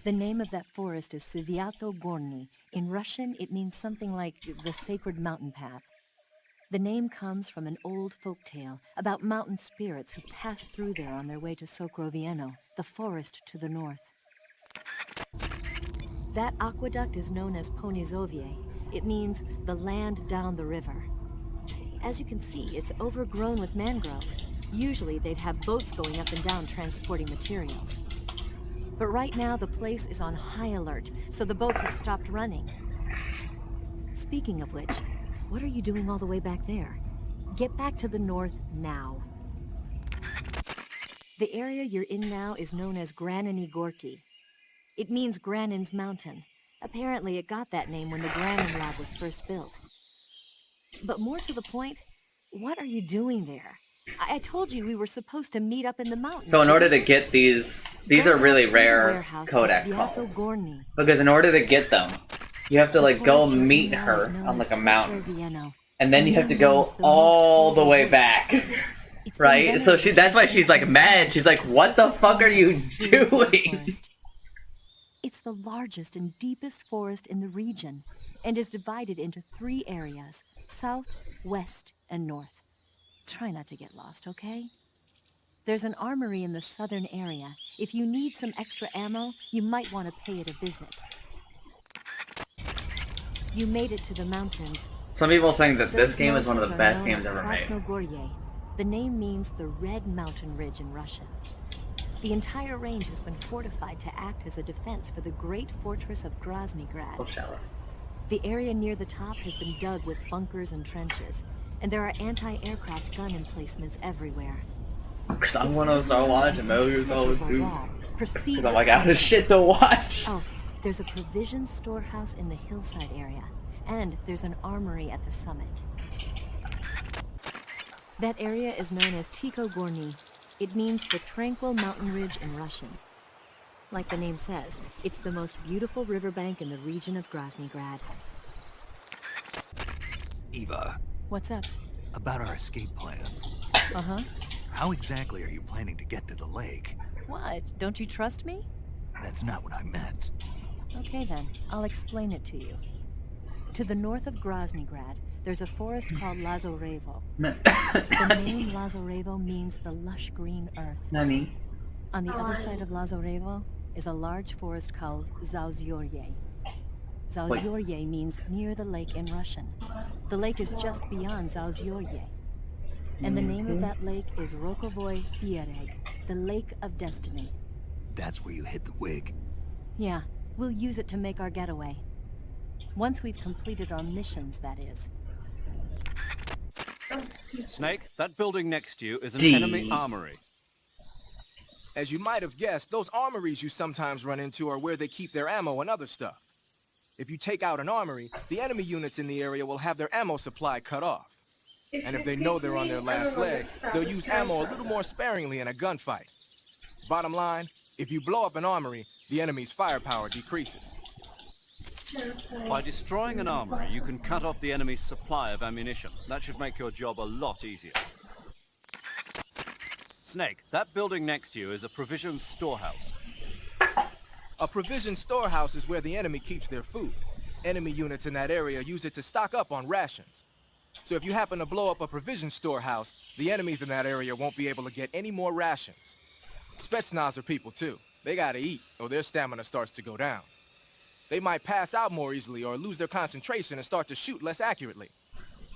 The name of that forest is Sviato Gorny. In Russian, it means something like the sacred mountain path. The name comes from an old folk tale about mountain spirits who passed through there on their way to Sokrovieno, the forest to the north. That aqueduct is known as Ponizovye. It means the land down the river. As you can see, it's overgrown with mangrove. Usually they'd have boats going up and down transporting materials. But right now the place is on high alert, so the boats have stopped running. Speaking of which, what are you doing all the way back there? Get back to the north now. The area you're in now is known as Graniny Gorky. It means Granin's mountain. Apparently it got that name when the Granin lab was first built. But more to the point, what are you there? I told you we were supposed to meet up in the mountains. So in order to get these are really rare Kodak calls. Because in order to get them, you have to like go meet her on like a mountain. And then you have to go all the way back. Right? So that's why she's like mad. She's like, what the fuck are you doing? It's the largest and deepest forest in the region and is divided into 3 areas: south, west, and north. Try not to get lost, okay? There's an armory in the southern area. If you need some extra ammo, you might want to pay it a visit. You made it to the mountains. Some people think that this game is one of the best games ever made. The name means the Red Mountain Ridge in Russian. The entire range has been fortified to act as a defense for the great fortress of Groznygrad. The area near the top has been dug with bunkers and trenches, and there are anti-aircraft gun emplacements everywhere. Because I want to start watching Metal Gear Solid 2. Because I'm like out of shit to watch. Oh, there's a provision storehouse in the hillside area, and there's an armory at the summit. That area is known as Tiko Gorny. It means the tranquil mountain ridge in Russian. Like the name says, it's the most beautiful riverbank in the region of Groznygrad. Eva. What's up? About our escape plan. Uh-huh. How exactly are you planning to get to the lake? What? Don't you trust me? That's not what I meant. Okay then, I'll explain it to you. To the north of Groznygrad, there's a forest called Lazarevo. The name Lazarevo means the lush green earth. Nani? On the other side of Lazarevo is a large forest called Zauzyorye. Zauzyorye means near the lake in Russian. The lake is just beyond Zauzyorye. And the name of that lake is Rokovoy Biereg, the Lake of Destiny. That's where you hid the wig? Yeah, we'll use it to make our getaway. Once we've completed our missions, that is. Snake, that building next to you is an enemy armory. As you might have guessed, those armories you sometimes run into are where they keep their ammo and other stuff. If you take out an armory, the enemy units in the area will have their ammo supply cut off. And if they know they're on their last leg, they'll use ammo a little more sparingly in a gunfight. Bottom line, if you blow up an armory, the enemy's firepower decreases. By destroying an armory, you can cut off the enemy's supply of ammunition. That should make your job a lot easier. Snake, that building next to you is a provisions storehouse. A provision storehouse is where the enemy keeps their food. Enemy units in that area use it to stock up on rations. So if you happen to blow up a provision storehouse, the enemies in that area won't be able to get any more rations. Spetsnaz are people too. They gotta eat, or their stamina starts to go down. They might pass out more easily or lose their concentration and start to shoot less accurately.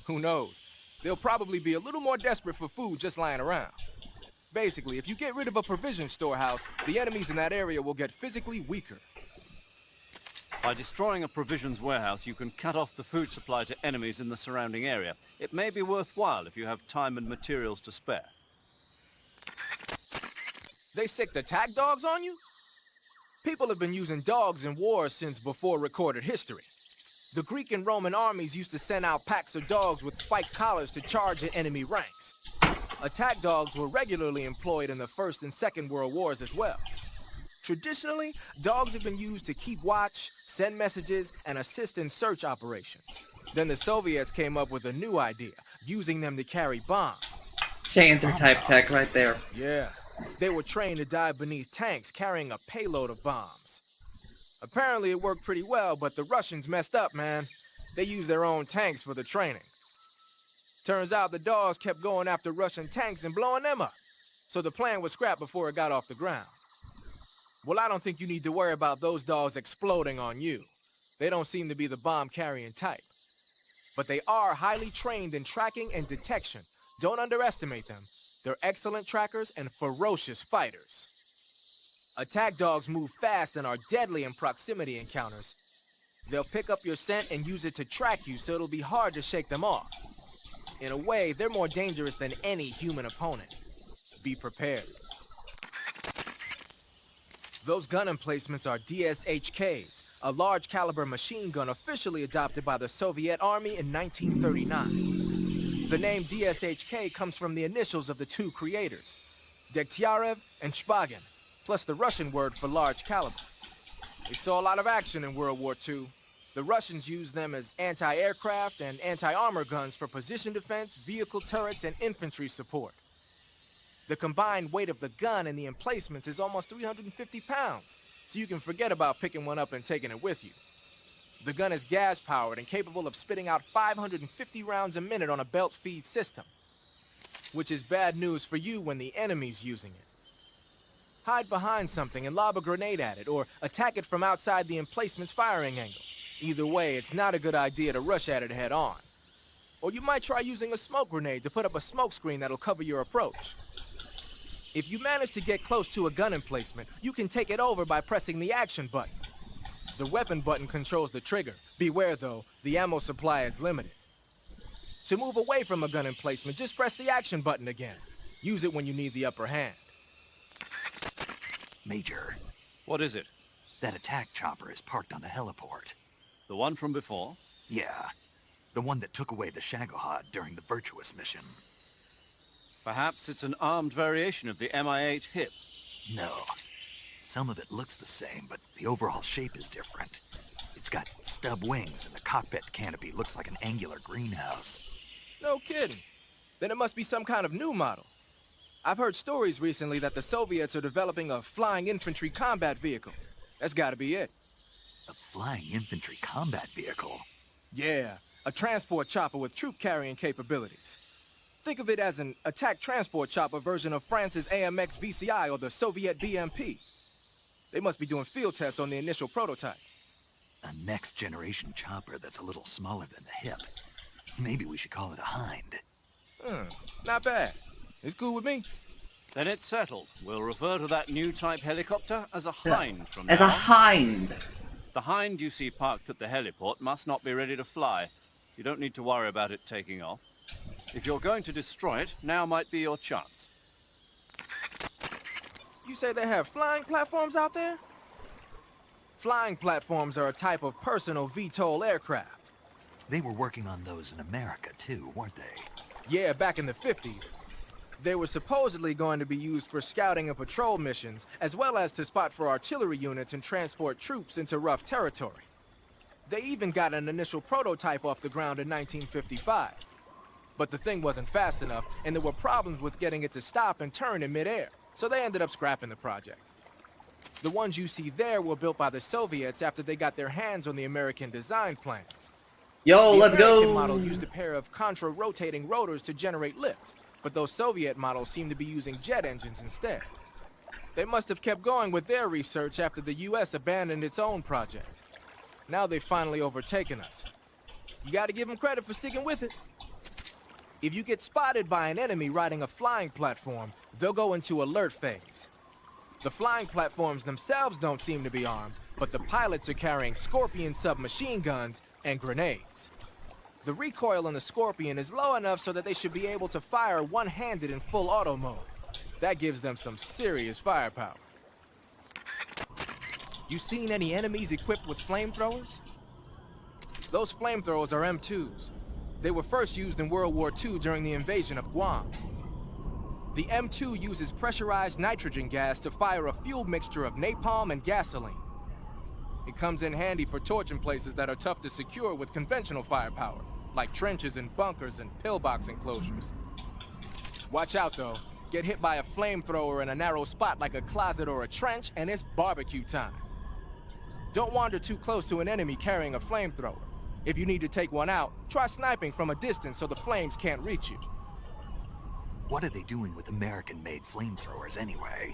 Who knows? They'll probably be a little more desperate for food just lying around. Basically, if you get rid of a provision storehouse, the enemies in that area will get physically weaker. By destroying a provisions warehouse, you can cut off the food supply to enemies in the surrounding area. It may be worthwhile if you have time and materials to spare. They sick the tag dogs on you? People have been using dogs in wars since before recorded history. The Greek and Roman armies used to send out packs of dogs with spiked collars to charge at enemy ranks. Attack dogs were regularly employed in the First and Second World Wars as well. Traditionally, dogs have been used to keep watch, send messages, and assist in search operations. Then the Soviets came up with a new idea, using them to carry bombs. Chains are type tech right there. Yeah, they were trained to dive beneath tanks carrying a payload of bombs. Apparently it worked pretty well, but the Russians messed up, man. They used their own tanks for the training. Turns out the dogs kept going after Russian tanks and blowing them up. So the plan was scrapped before it got off the ground. Well, I don't think you need to worry about those dogs exploding on you. They don't seem to be the bomb-carrying type. But they are highly trained in tracking and detection. Don't underestimate them. They're excellent trackers and ferocious fighters. Attack dogs move fast and are deadly in proximity encounters. They'll pick up your scent and use it to track you, so it'll be hard to shake them off. In a way, they're more dangerous than any human opponent. Be prepared. Those gun emplacements are DSHKs, a large caliber machine gun officially adopted by the Soviet Army in 1939. The name DSHK comes from the initials of the two creators, Degtyarev and Shpagin, plus the Russian word for large caliber. They saw a lot of action in World War II. The Russians used them as anti-aircraft and anti-armor guns for position defense, vehicle turrets, and infantry support. The combined weight of the gun and the emplacements is almost 350 pounds, so you can forget about picking one up and taking it with you. The gun is gas-powered and capable of spitting out 550 rounds a minute on a belt feed system, which is bad news for you when the enemy's using it. Hide behind something and lob a grenade at it, or attack it from outside the emplacement's firing angle. Either way, it's not a good idea to rush at it head-on. Or you might try using a smoke grenade to put up a smoke screen that'll cover your approach. If you manage to get close to a gun emplacement, you can take it over by pressing the action button. The weapon button controls the trigger. Beware though, the ammo supply is limited. To move away from a gun emplacement, just press the action button again. Use it when you need the upper hand. Major, What is it? that attack chopper is parked on the heliport. The one from before? Yeah, the one that took away the Shagohod during the Virtuous mission. Perhaps it's an armed variation of the Mi-8 hip. No. Some of it looks the same, but the overall shape is different. It's got stub wings, and the cockpit canopy looks like an angular greenhouse. No kidding. Then it must be some kind of new model. I've heard stories recently that the Soviets are developing a flying infantry combat vehicle. That's gotta be it. A flying infantry combat vehicle? Yeah, a transport chopper with troop-carrying capabilities. Think of it as an attack transport chopper version of France's AMX VCI or the Soviet BMP. They must be doing field tests on the initial prototype. A next-generation chopper that's a little smaller than the hip. Maybe we should call it a Hind. Not bad. It's cool with me. Then it's settled. We'll refer to that new type helicopter as a Hind from now As a on. hind. The Hind you see parked at the heliport must not be ready to fly. You don't need to worry about it taking off. If you're going to destroy it, now might be your chance. You say they have flying platforms out there? Flying platforms are a type of personal VTOL aircraft. They were working on those in America, too, weren't they? Yeah, back in the 50s. They were supposedly going to be used for scouting and patrol missions, as well as to spot for artillery units and transport troops into rough territory. They even got an initial prototype off the ground in 1955. But the thing wasn't fast enough, and there were problems with getting it to stop and turn in midair, so they ended up scrapping the project. The ones you see there were built by the Soviets after they got their hands on the American design plans. Yo, The let's American go. model used a pair of contra-rotating rotors to generate lift, but those Soviet models seem to be using jet engines instead. They must have kept going with their research after the US abandoned its own project. Now they've finally overtaken us. You gotta give them credit for sticking with it. If you get spotted by an enemy riding a flying platform, they'll go into alert phase. The flying platforms themselves don't seem to be armed, but the pilots are carrying Scorpion submachine guns and grenades. The recoil on the Scorpion is low enough so that they should be able to fire one-handed in full auto mode. That gives them some serious firepower. You seen any enemies equipped with flamethrowers? Those flamethrowers are M2s. They were first used in World War II during the invasion of Guam. The M2 uses pressurized nitrogen gas to fire a fuel mixture of napalm and gasoline. It comes in handy for torching places that are tough to secure with conventional firepower, like trenches and bunkers and pillbox enclosures. Watch out though. Get hit by a flamethrower in a narrow spot like a closet or a trench, and it's barbecue time. Don't wander too close to an enemy carrying a flamethrower. If you need to take one out, try sniping from a distance so the flames can't reach you. What are they doing with American-made flamethrowers anyway?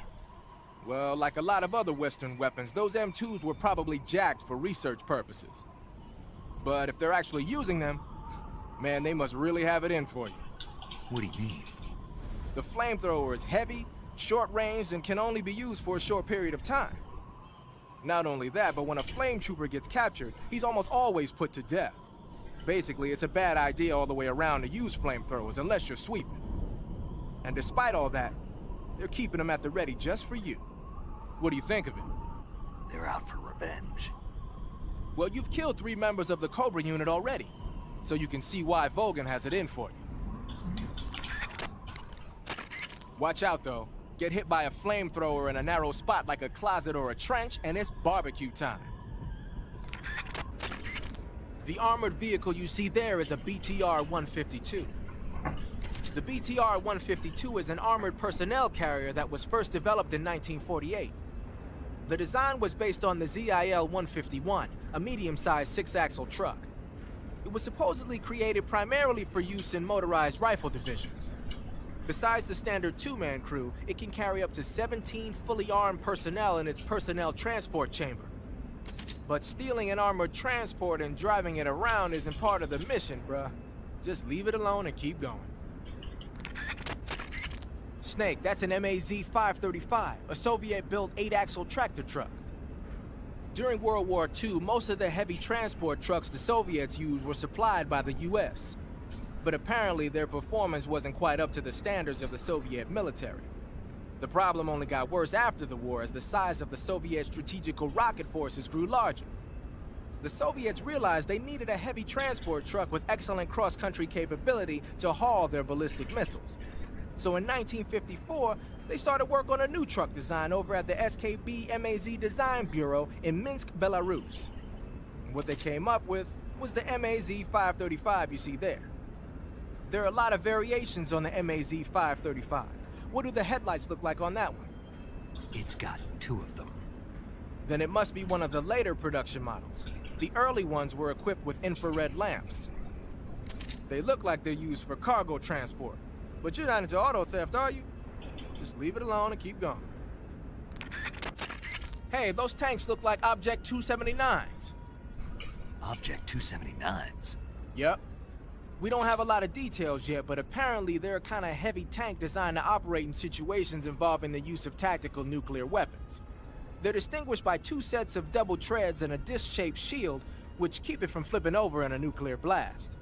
Well, like a lot of other Western weapons, those M2s were probably jacked for research purposes. But if they're actually using them, man, they must really have it in for you. What do you mean? The flamethrower is heavy, short-range, and can only be used for a short period of time. Not only that, but when a flame trooper gets captured, he's almost always put to death. Basically, it's a bad idea all the way around to use flamethrowers unless you're sweeping. And despite all that, they're keeping them at the ready just for you. What do you think of it? They're out for revenge. Well, you've killed 3 members of the Cobra unit already, so you can see why Vogan has it in for you. Watch out, though. Get hit by a flamethrower in a narrow spot like a closet or a trench, and it's barbecue time. The armored vehicle you see there is a BTR-152. The BTR-152 is an armored personnel carrier that was first developed in 1948. The design was based on the ZIL-151, a medium-sized 6-axle truck. It was supposedly created primarily for use in motorized rifle divisions. Besides the standard 2-man crew, it can carry up to 17 fully armed personnel in its personnel transport chamber. But stealing an armored transport and driving it around isn't part of the mission, bruh. Just leave it alone and keep going. Snake, that's an MAZ-535, a Soviet-built 8-axle tractor truck. During World War II, most of the heavy transport trucks the Soviets used were supplied by the US. But apparently their performance wasn't quite up to the standards of the Soviet military. The problem only got worse after the war as the size of the Soviet strategical rocket forces grew larger. The Soviets realized they needed a heavy transport truck with excellent cross-country capability to haul their ballistic missiles. So in 1954, they started work on a new truck design over at the SKB MAZ Design Bureau in Minsk, Belarus. What they came up with was the MAZ-535 you see there. There are a lot of variations on the MAZ-535. What do the headlights look like on that one? It's got 2 of them. Then it must be one of the later production models. The early ones were equipped with infrared lamps. They look like they're used for cargo transport. But you're not into auto theft, are you? Just leave it alone and keep going. Hey, those tanks look like Object 279s. Object 279s? Yep. We don't have a lot of details yet, but apparently they're a kind of heavy tank designed to operate in situations involving the use of tactical nuclear weapons. They're distinguished by 2 sets of double treads and a disc-shaped shield, which keep it from flipping over in a nuclear blast.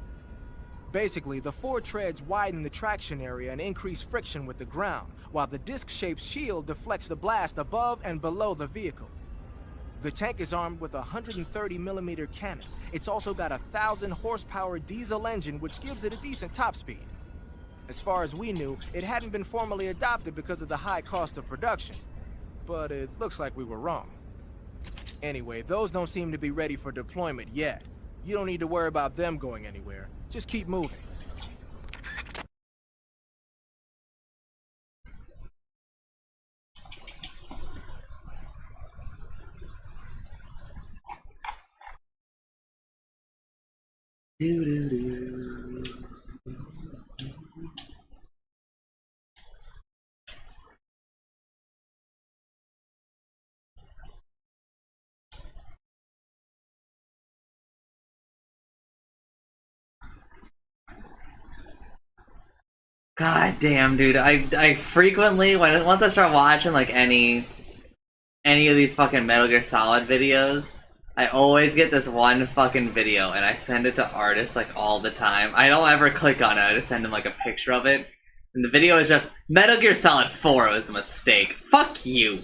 Basically, the 4 treads widen the traction area and increase friction with the ground, while the disc-shaped shield deflects the blast above and below the vehicle. The tank is armed with a 130mm cannon. It's also got a 1,000 horsepower diesel engine, which gives it a decent top speed. As far as we knew, it hadn't been formally adopted because of the high cost of production. But it looks like we were wrong. Anyway, those don't seem to be ready for deployment yet. You don't need to worry about them going anywhere. Just keep moving. God damn, dude. I frequently, once I start watching like any of these fucking Metal Gear Solid videos, I always get this one fucking video and I send it to artists like all the time. I don't ever click on it, I just send them like a picture of it. And the video is just, Metal Gear Solid 4 was a mistake. Fuck you.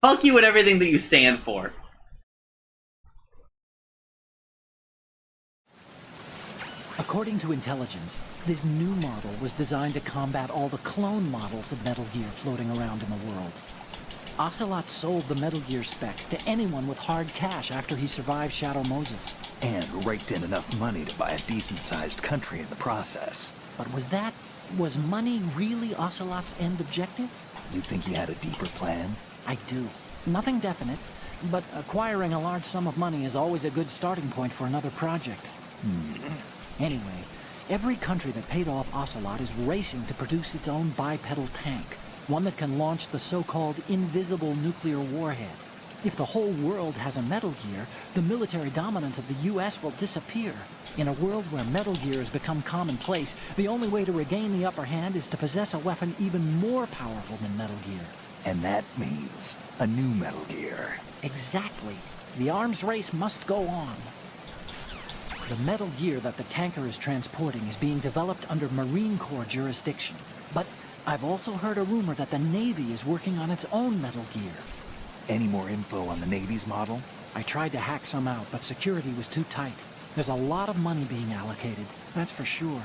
Fuck you and everything that you stand for. According to intelligence, this new model was designed to combat all the clone models of Metal Gear floating around in the world. Ocelot sold the Metal Gear specs to anyone with hard cash after he survived Shadow Moses. And raked in enough money to buy a decent-sized country in the process. But was money really Ocelot's end objective? You think he had a deeper plan? I do. Nothing definite, but acquiring a large sum of money is always a good starting point for another project. Anyway, every country that paid off Ocelot is racing to produce its own bipedal tank, one that can launch the so-called invisible nuclear warhead. If the whole world has a Metal Gear, the military dominance of the US will disappear. In a world where Metal Gear has become commonplace, the only way to regain the upper hand is to possess a weapon even more powerful than Metal Gear. And that means a new Metal Gear. Exactly. The arms race must go on. The Metal Gear that the tanker is transporting is being developed under Marine Corps jurisdiction. But I've also heard a rumor that the Navy is working on its own Metal Gear. Any more info on the Navy's model? I tried to hack some out, but security was too tight. There's a lot of money being allocated, that's for sure.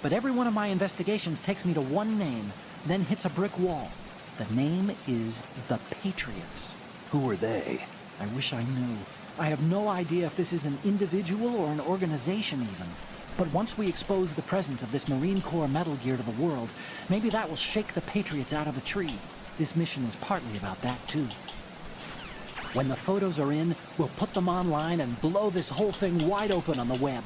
But every one of my investigations takes me to one name, then hits a brick wall. The name is the Patriots. Who are they? I wish I knew. I have no idea if this is an individual or an organization even. But once we expose the presence of this Marine Corps Metal Gear to the world, maybe that will shake the Patriots out of the tree. This mission is partly about that too. When the photos are in, we'll put them online and blow this whole thing wide open on the web.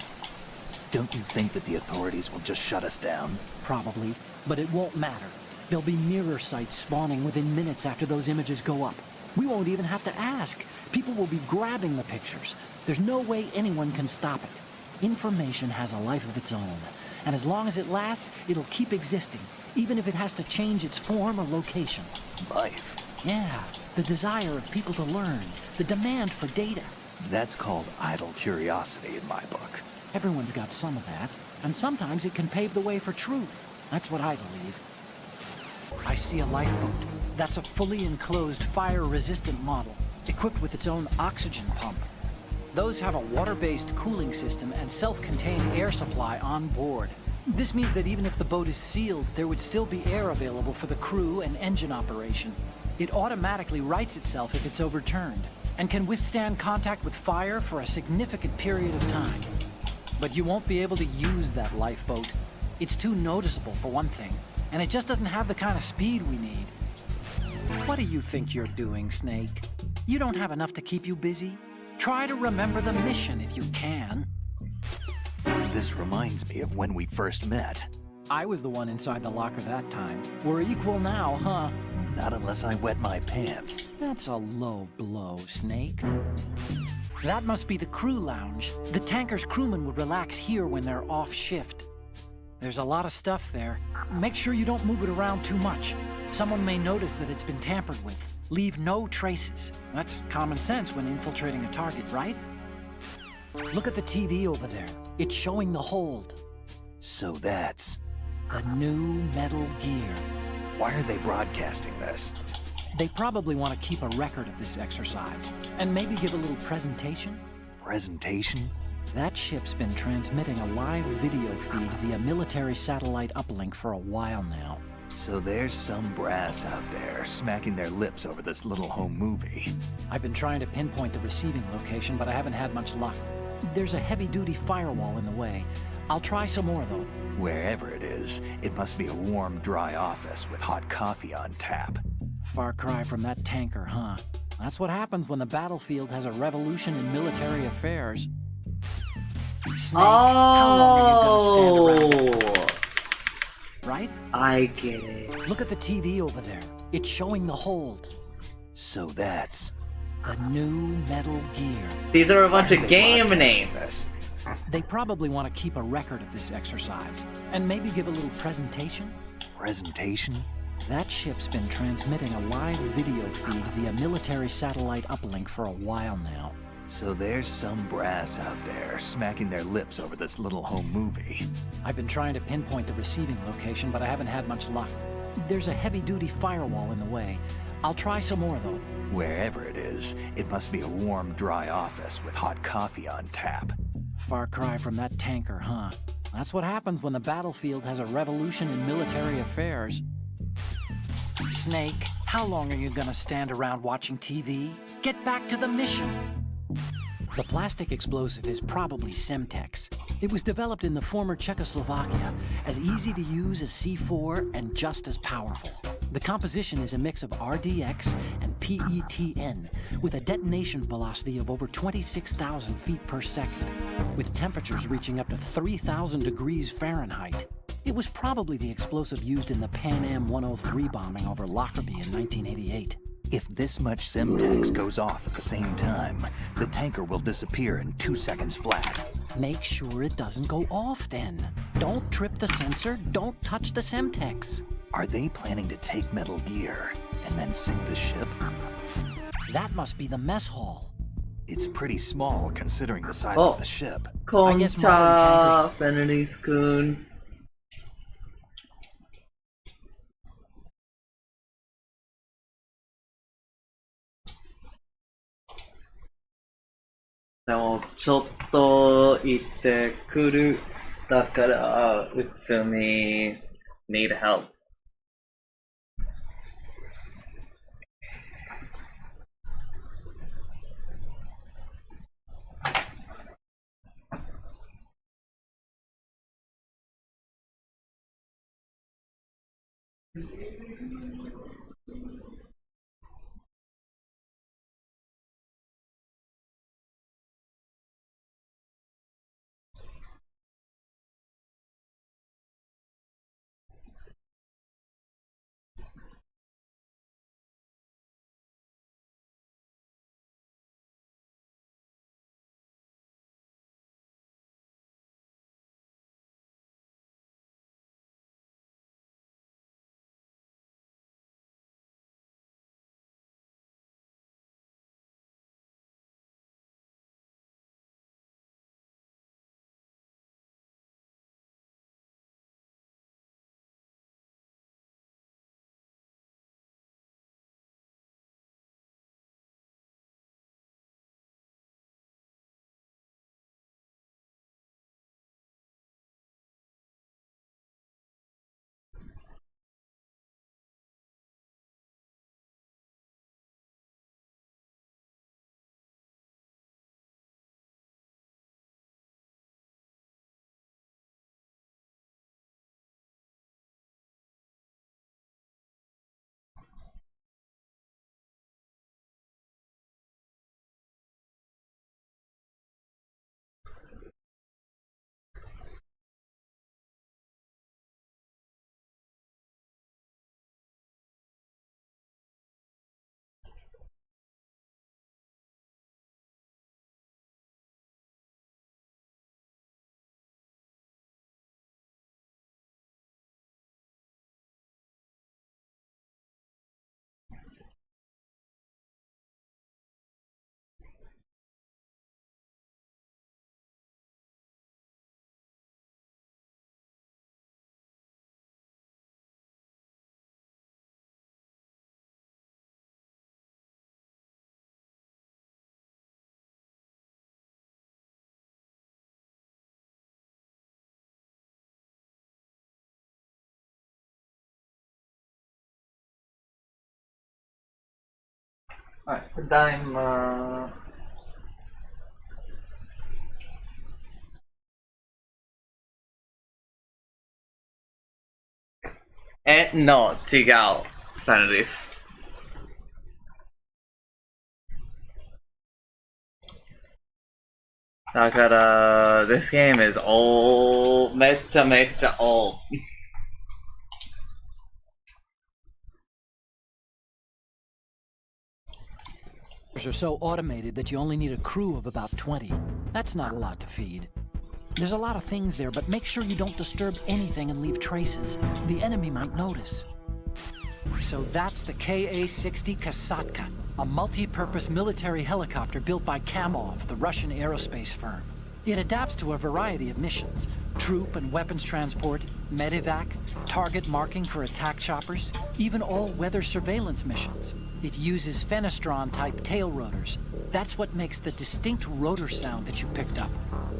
Don't you think that the authorities will just shut us down? Probably, but it won't matter. There'll be mirror sites spawning within minutes after those images go up. We won't even have to ask. People will be grabbing the pictures. There's no way anyone can stop it. Information has a life of its own, and as long as it lasts, it'll keep existing, even if it has to change its form or location. Life? Yeah, the desire of people to learn, the demand for data. That's called idle curiosity in my book. Everyone's got some of that, and sometimes it can pave the way for truth. That's what I believe. I see a lifeboat. That's a fully enclosed, fire-resistant model, equipped with its own oxygen pump. Those have a water-based cooling system and self-contained air supply on board. This means that even if the boat is sealed, there would still be air available for the crew and engine operation. It automatically rights itself if it's overturned, and can withstand contact with fire for a significant period of time. But you won't be able to use that lifeboat. It's too noticeable, for one thing, and it just doesn't have the kind of speed we need. What do you think you're doing, Snake? You don't have enough to keep you busy? Try to remember the mission if you can. This reminds me of when we first met. I was the one inside the locker that time. We're equal now, huh? Not unless I wet my pants. That's a low blow, Snake. That must be the crew lounge. The tanker's crewmen would relax here when they're off shift. There's a lot of stuff there. Make sure you don't move it around too much. Someone may notice that it's been tampered with. Leave no traces. That's common sense when infiltrating a target, right? Look at the TV over there. It's showing the hold. So that's... the new Metal Gear. Why are they broadcasting this? They probably want to keep a record of this exercise, and maybe give a little presentation. Presentation? That ship's been transmitting a live video feed via military satellite uplink for a while now. So there's some brass out there smacking their lips over this little home movie. I've been trying to pinpoint the receiving location, but I haven't had much luck. There's a heavy-duty firewall in the way. I'll try some more, though. Wherever it is, it must be a warm, dry office with hot coffee on tap. Far cry from that tanker, huh? That's what happens when the battlefield has a revolution in military affairs. Snake, how long are you gonna stand around? Right? I get it. Look at the TV over there. It's showing the hold. So that's... the new Metal Gear. These are a bunch Why of are they game broadcasting names. this? They probably want to keep a record of this exercise, and maybe give a little presentation. Presentation? That ship's been transmitting a live video feed via military satellite uplink for a while now. So there's some brass out there smacking their lips over this little home movie. I've been trying to pinpoint the receiving location, but I haven't had much luck. There's a heavy-duty firewall in the way. I'll try some more, though. Wherever it is, it must be a warm, dry office with hot coffee on tap. Far cry from that tanker, huh? That's what happens when the battlefield has a revolution in military affairs. Snake, how long are you gonna stand around watching TV? Get back to the mission! The plastic explosive is probably Semtex. It was developed in the former Czechoslovakia, as easy to use as C4 and just as powerful. The composition is a mix of RDX and PETN, with a detonation velocity of over 26,000 feet per second, with temperatures reaching up to 3,000 degrees Fahrenheit. It was probably the explosive used in the Pan Am 103 bombing over Lockerbie in 1988. If this much Semtex goes off at the same time, the tanker will disappear in 2 seconds flat. Make sure it doesn't go off then. Don't trip the sensor, don't touch the Semtex. Are they planning to take Metal Gear and then sink the ship? That must be the mess hall. It's pretty small considering the size of the ship. I guess modern tankers- 페널리스군.でもちょっと行ってくる。だからうつみ need help. Alright, ただいま。No, 違う。サンです。だから、this game is old. めっちゃめっちゃ old. Are so automated that you only need a crew of about 20. That's not a lot to feed. There's a lot of things there, but make sure you don't disturb anything and leave traces. The enemy might notice. So that's the Ka-60 Kasatka, a multi-purpose military helicopter built by Kamov, the Russian aerospace firm. It adapts to a variety of missions: troop and weapons transport, medevac, target marking for attack choppers, even all-weather surveillance missions. It uses Fenestron-type tail rotors. That's what makes the distinct rotor sound that you picked up.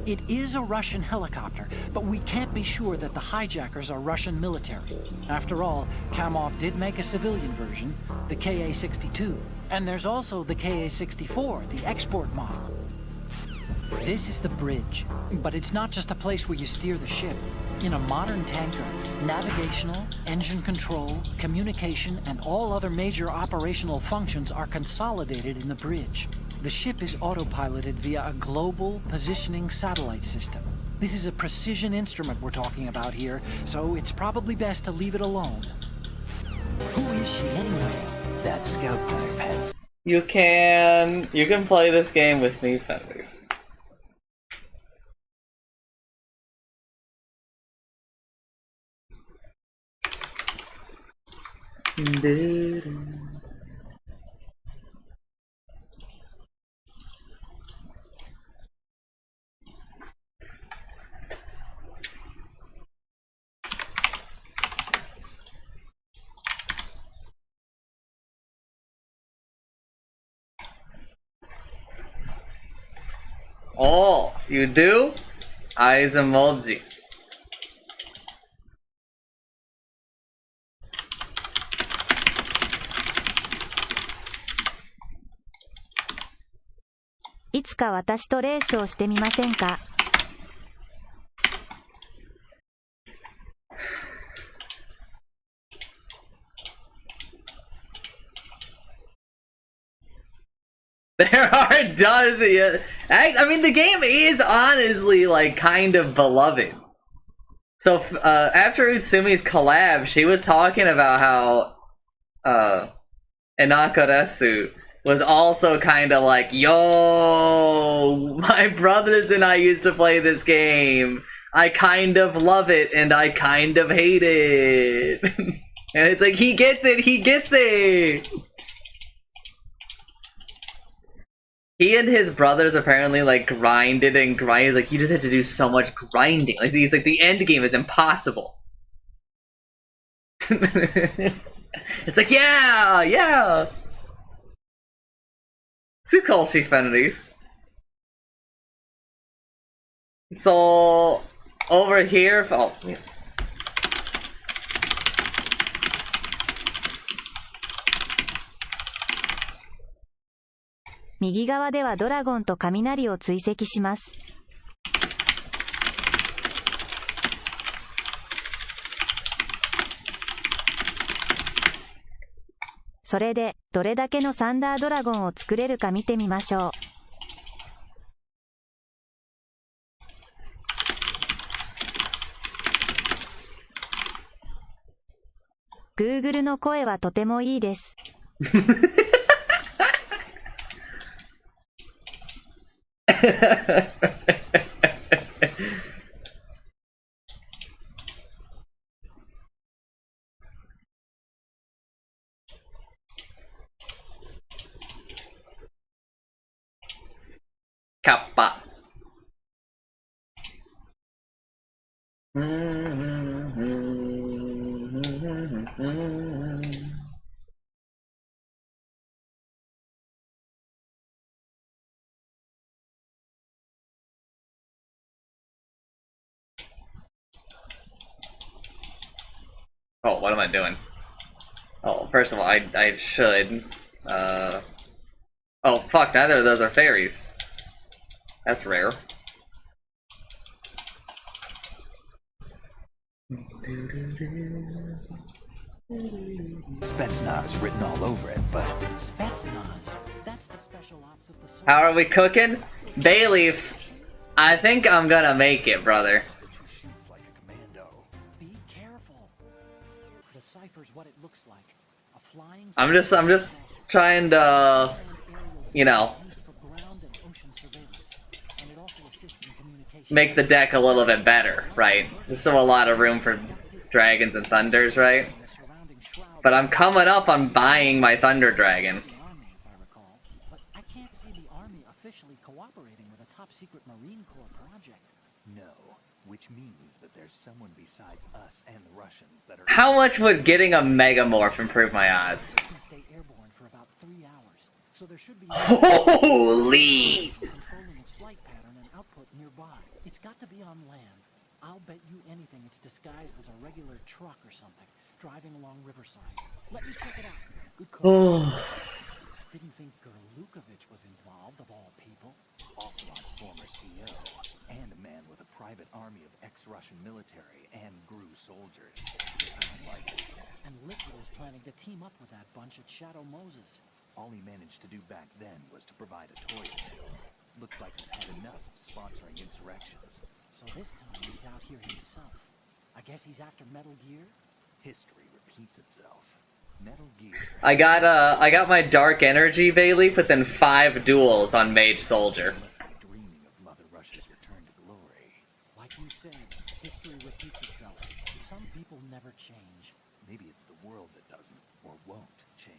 It is a Russian helicopter, but we can't be sure that the hijackers are Russian military. After all, Kamov did make a civilian version, the KA-62. And there's also the KA-64, the export model. This is the bridge, but it's not just a place where you steer the ship. In a modern tanker, navigational, engine control, communication, and all other major operational functions are consolidated in the bridge. The ship is autopiloted via a global positioning satellite system. This is a precision instrument we're talking about here, so it's probably best to leave it alone. Who is she anyway? That scout knife heads. You can play this game with me, Fenris. Oh, you do? Eyes emoji. There are dozens. I mean, the game is honestly like kind of beloved. So after Utsumi's collab, she was talking about how Inakaresu was also kind of like, yo, my brothers and I used to play this game. I kind of love it and I kind of hate it. And it's like, he gets it, he gets it. He and his brothers apparently like grinded and grinded. Like, you just had to do so much grinding. Like, he's like, the end game is impossible. It's like, yeah. Tsukoshi Fenris. So over here, oh yeah. Google の声はとてもいいです。Kappa. Oh, what am I doing? Oh, first of all, I should. Oh, fuck, neither of those are fairies. That's rare. Spetsnaz written all over it, but Spetsnaz. That's the special ops of the How are we cooking? Bayleaf, I think I'm gonna make it, brother. Be careful. Deciphers what it looks like. A flying I'm just trying to, you know, make the deck a little bit better, right? There's still a lot of room for dragons and thunders, right? But I'm coming up on buying my Thunder Dragon. But I can't see the army officially cooperating with a top-secret Marine Corps project. no, which means that there's someone besides us and the Russians that are. How much would getting a Megamorph improve my odds? It can stay airborne for about 3 hours. so there should be Holy! controlling its flight pattern and output nearby. It's got to be on land. I'll bet you anything it's disguised as a regular truck or something, driving along Riverside. Let me check it out. Good call. Didn't think Gerlukovich was involved, of all people. Ocelot's former CEO, and a man with a private army of ex-Russian military and GRU soldiers. I don't like it. And Liquid is planning to team up with that bunch at Shadow Moses. All he managed to do back then was to provide a toy sale. Looks like he's had enough of sponsoring insurrections. So this time he's out here himself. I guess he's after Metal Gear? History repeats itself. Metal Gear. I got my dark energy Bailey, but then 5 duels on Mage Soldier. Must be dreaming of Mother Russia's return to glory. Like you said, history repeats itself. Some people never change. Maybe it's the world that doesn't or won't change.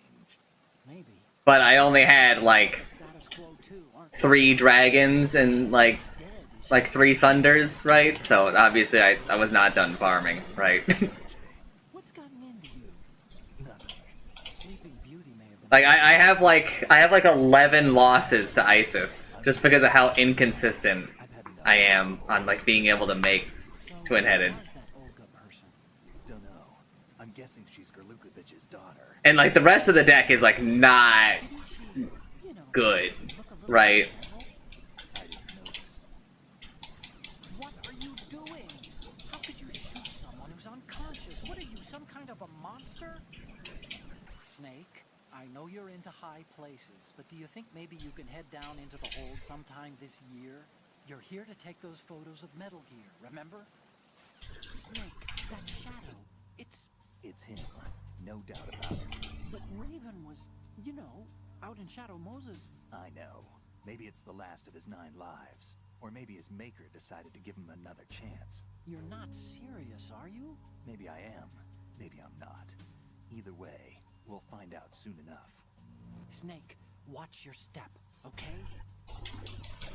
Maybe. But I only had like Status quo too, aren't they? 3 dragons and like 3 thunders, right? So obviously I was not done farming, right? What's gotten into you? Nothing. Sleeping Beauty may have been. Like I have like 11 losses to ISIS just because of how inconsistent I am on like being able to make twin-headed. How's that Olga person? Don't know. I'm guessing she's Gerlukovich's daughter. And like the rest of the deck is like not Didn't she, you know, good, look a little right? devil? I didn't notice. What are you doing? How could you shoot someone who's unconscious? What are you, some kind of a monster? Snake, I know you're into high places, but do you think maybe you can head down into the hold sometime this year? You're here to take those photos of Metal Gear, remember? Snake, that shadow, It's him. No doubt about it. but Raven was, you know, out in Shadow Moses. I know. Maybe it's the last of his 9 lives. Or maybe his maker decided to give him another chance. You're not serious, are you? Maybe I am. Maybe I'm not. Either way, we'll find out soon enough. Snake, watch your step, okay?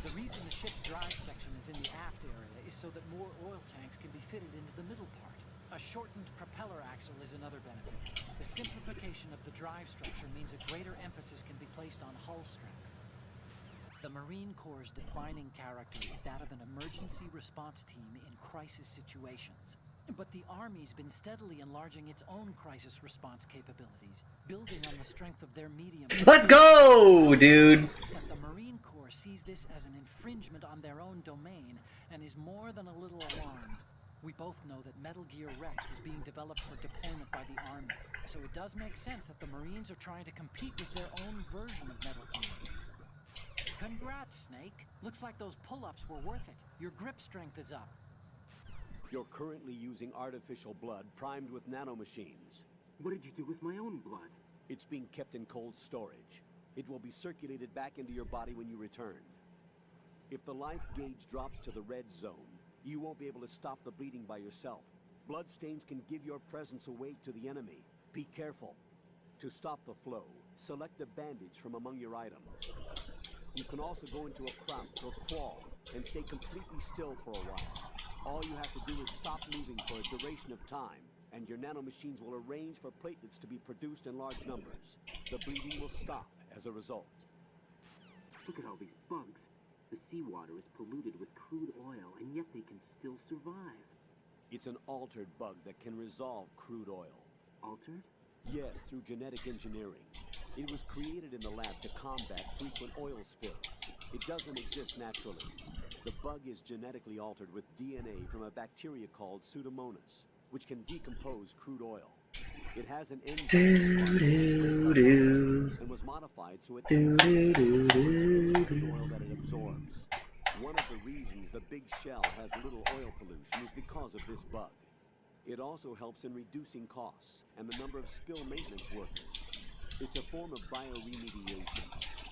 The reason the ship's drive section is in the aft area is so that more oil tanks can be fitted into the middle part. A shortened propeller axle is another benefit. The simplification of the drive structure means a greater emphasis can be placed on hull strength. The Marine Corps' defining character is that of an emergency response team in crisis situations. But the Army's been steadily enlarging its own crisis response capabilities, building on the strength of their medium. Let's go, dude. But the Marine Corps sees this as an infringement on their own domain and is more than a little alarmed. We both know that Metal Gear Rex was being developed for deployment by the Army, so it does make sense that the Marines are trying to compete with their own version of Metal Gear. Congrats, Snake. Looks like those pull-ups were worth it. Your grip strength is up. You're currently using artificial blood primed with nanomachines. What did you do with my own blood? It's being kept in cold storage. It will be circulated back into your body when you return. If the life gauge drops to the red zone, you won't be able to stop the bleeding by yourself. Bloodstains can give your presence away to the enemy. Be careful. To stop the flow, select a bandage from among your items. You can also go into a crouch or crawl and stay completely still for a while. All you have to do is stop moving for a duration of time, and your nanomachines will arrange for platelets to be produced in large numbers. The bleeding will stop as a result. Look at all these bugs. The seawater is polluted with crude oil, and yet they can still survive. It's an altered bug that can resolve crude oil. Altered? Yes, through genetic engineering. It was created in the lab to combat frequent oil spills. It doesn't exist naturally. The bug is genetically altered with DNA from a bacteria called Pseudomonas, which can decompose crude oil. It has an enzyme and was modified so it absorbs the oil that it absorbs. One of the reasons the big shell has little oil pollution is because of this bug. It also helps in reducing costs and the number of spill maintenance workers. It's a form of bioremediation.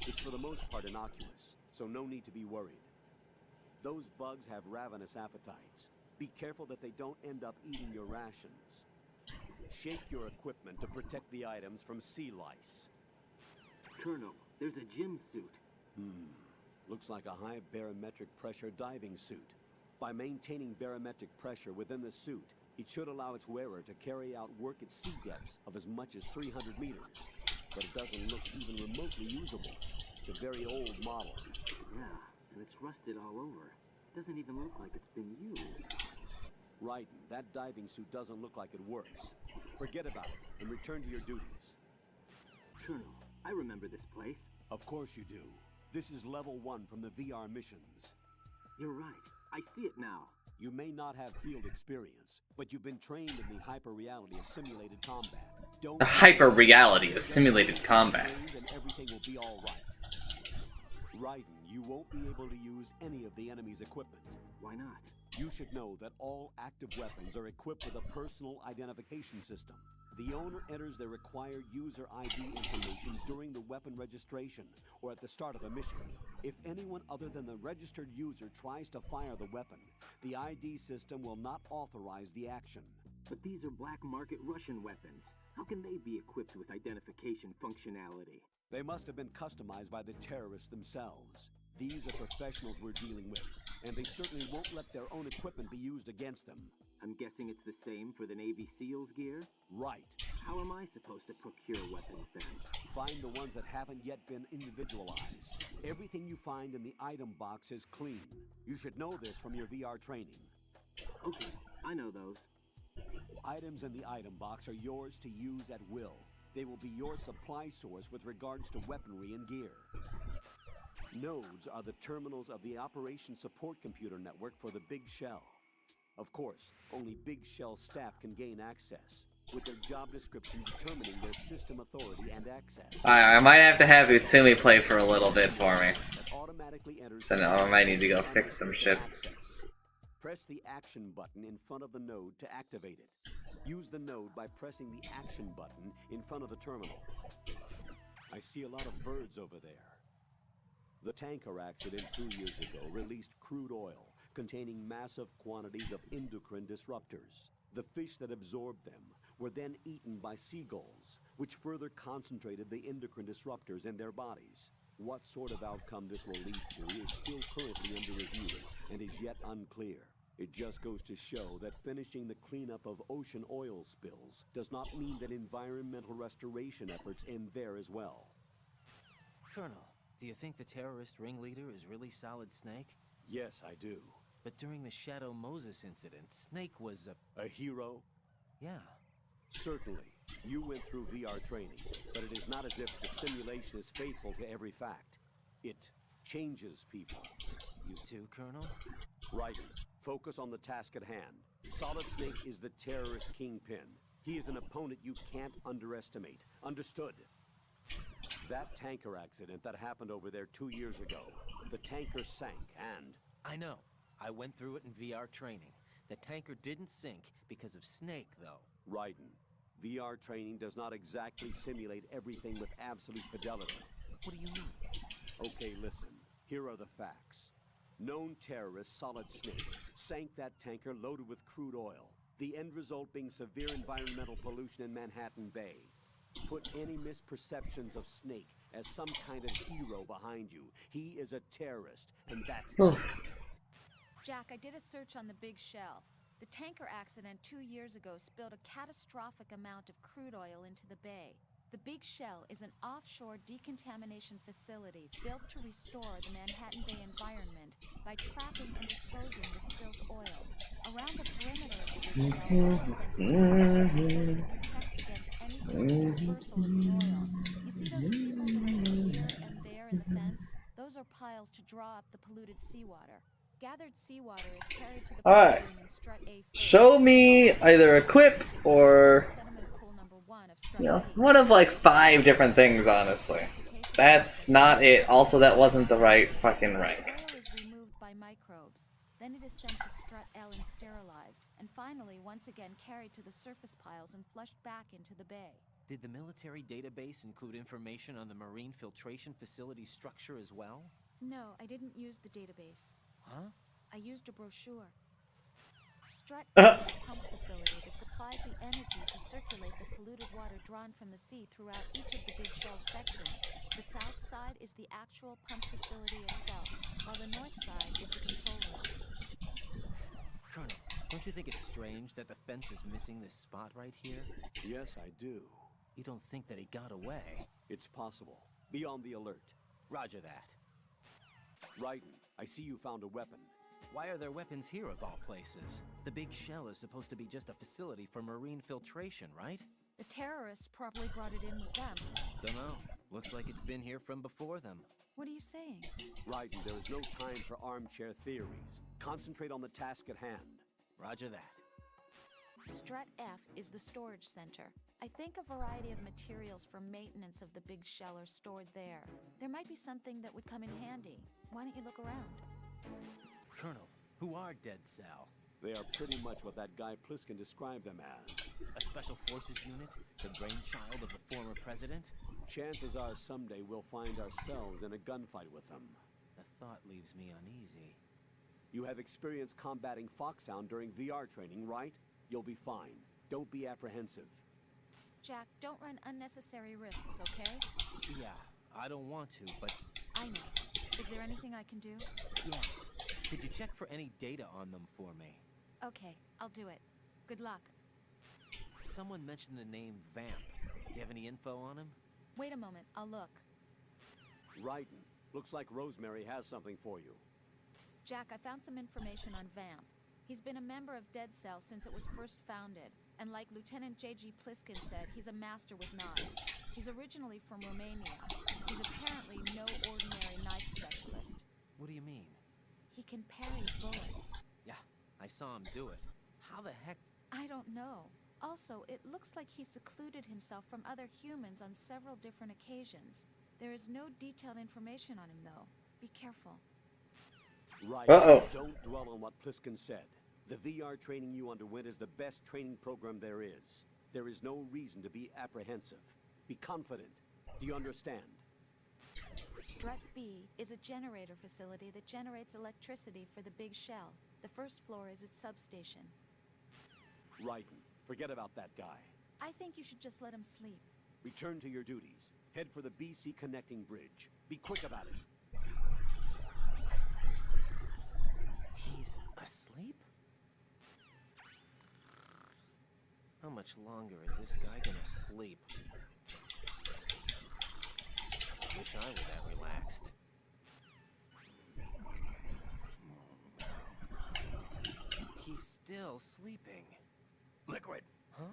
It's for the most part innocuous, so no need to be worried. Those bugs have ravenous appetites. Be careful that they don't end up eating your rations. Shake your equipment to protect the items from sea lice. Colonel, there's a gym suit. Looks like a high barometric pressure diving suit. By maintaining barometric pressure within the suit, it should allow its wearer to carry out work at sea depths of as much as 300 meters. but it doesn't look even remotely usable. It's a very old model. Yeah, and it's rusted all over. It doesn't even look like it's been used. Right, that diving suit doesn't look like it works. Forget about it and return to your duties. Colonel, I remember this place. Of course you do. This is level 1 from the VR missions. You're right. I see it now. You may not have field experience, but you've been trained in the hyper-reality of simulated combat. Don't The hyper-reality of simulated combat. then everything will be all right. Raiden, you won't be able to use any of the enemy's equipment. Why not? You should know that all active weapons are equipped with a personal identification system. The owner enters their required user ID information during the weapon registration or at the start of a mission. If anyone other than the registered user tries to fire the weapon, the ID system will not authorize the action. But these are black market Russian weapons. How can they be equipped with identification functionality? They must have been customized by the terrorists themselves. These are professionals we're dealing with, and they certainly won't let their own equipment be used against them. I'm guessing it's the same for the Navy SEALs gear? Right. How am I supposed to procure weapons then? Find the ones that haven't yet been individualized. Everything you find in the item box is clean. You should know this from your VR training. Okay, I know those. Items in the item box are yours to use at will. They will be your supply source with regards to weaponry and gear. Nodes are the terminals of the Operation Support Computer Network for the Big Shell. Of course, only Big Shell staff can gain access, with their job description determining their system authority and access. I might have to have Utsumi play for a little bit for me. That automatically enters So now I might need to go fix some shit. access. Press the action button in front of the node to activate it. Use the node by pressing the action button in front of the terminal. I see a lot of birds over there. The tanker accident 2 years ago released crude oil containing massive quantities of endocrine disruptors. The fish that absorbed them were then eaten by seagulls, which further concentrated the endocrine disruptors in their bodies. What sort of outcome this will lead to is still currently under review and is yet unclear. It just goes to show that finishing the cleanup of ocean oil spills does not mean that environmental restoration efforts end there as well. Colonel, do you think the terrorist ringleader is really Solid Snake? Yes, I do. But during the Shadow Moses incident, Snake was a hero? Yeah. Certainly. You went through VR training, but it is not as if the simulation is faithful to every fact. It changes people. You too, Colonel? Right. Focus on the task at hand. Solid Snake is the terrorist kingpin. He is an opponent you can't underestimate. Understood? That tanker accident that happened over there 2 years ago, the tanker sank and... I know. I went through it in VR training. The tanker didn't sink because of Snake, though. Raiden, VR training does not exactly simulate everything with absolute fidelity. What do you mean? Okay, listen. Here are the facts. Known terrorist Solid Snake sank that tanker loaded with crude oil, the end result being severe environmental pollution in Manhattan Bay. Put any misperceptions of Snake as some kind of hero behind you. He is a terrorist, and that's Jack, I did a search on the Big Shell. The tanker accident 2 years ago spilled a catastrophic amount of crude oil into the bay. The Big Shell is an offshore decontamination facility built to restore the Manhattan Bay environment by trapping and disposing the spilt oil. Around the perimeter of the Big Shell, protect against any further dispersal of the oil. You see those steeples around here and there in the fence? Those are piles to draw up the polluted seawater. Gathered seawater is carried to the Alright. room in strut A. Show me either equip or, you know, one of like 5 different things, honestly. That's not it. Also, that wasn't the right fucking rank. Oil is removed by microbes. Then it is sent to strut L and sterilized, and finally once again carried to the surface piles and flushed back into the bay. Did the military database include information on the marine filtration facility structure as well? No, I didn't use the database. Huh? I used a brochure. Strut is a pump facility that supplies the energy to circulate the polluted water drawn from the sea throughout each of the Big Shell sections. The south side is the actual pump facility itself, while the north side is the control room. Colonel, don't you think it's strange that the fence is missing this spot right here? Yes, I do. You don't think that he got away? It's possible. Be on the alert. Roger that. Raiden, I see you found a weapon. Why are there weapons here of all places? The big shell is supposed to be just a facility for marine filtration, right? The terrorists probably brought it in with them. Dunno. Looks like it's been here from before them. What are you saying? Raiden, there is no time for armchair theories. Concentrate on the task at hand. Roger that. Strut F is the storage center. I think a variety of materials for maintenance of the big shell are stored there. There might be something that would come in handy. Why don't you look around? Colonel, who are Dead Cell? They are pretty much what that guy Pliskin described them as. A special forces unit? The brainchild of the former president? Chances are someday we'll find ourselves in a gunfight with them. The thought leaves me uneasy. You have experience combating Foxhound during VR training, right? You'll be fine. Don't be apprehensive. Jack, don't run unnecessary risks, okay? Yeah, I don't want to, but... I know. Is there anything I can do? Yeah. Could you check for any data on them for me? Okay, I'll do it. Good luck. Someone mentioned the name Vamp. Do you have any info on him? Wait a moment, I'll look. Raiden, looks like Rosemary has something for you. Jack, I found some information on Vamp. He's been a member of Dead Cell since it was first founded, and like Lieutenant J.G. Pliskin said, he's a master with knives. He's originally from Romania. He's apparently no ordinary knife specialist. What do you mean? He can parry bullets. Yeah, I saw him do it. How the heck? I don't know. Also, it looks like he secluded himself from other humans on several different occasions. There is no detailed information on him, though. Be careful. Right. Don't dwell on what Pliskin said. The VR training you underwent is the best training program there is. There is no reason to be apprehensive. Be confident. Do you understand? Strut B is a generator facility that generates electricity for the big shell. The first floor is its substation. Raiden, forget about that guy. I think you should just let him sleep. Return to your duties. Head for the BC connecting bridge. Be quick about it. He's asleep? How much longer is this guy gonna sleep? Wish I were that relaxed. He's still sleeping. Liquid. Huh?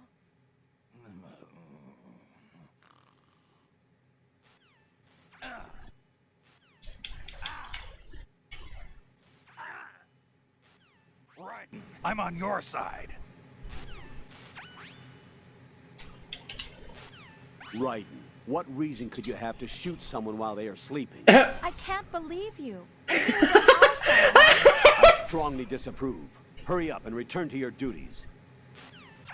Raiden, I'm on your side. Raiden, what reason could you have to shoot someone while they are sleeping? I can't believe you. I strongly disapprove. Hurry up and return to your duties.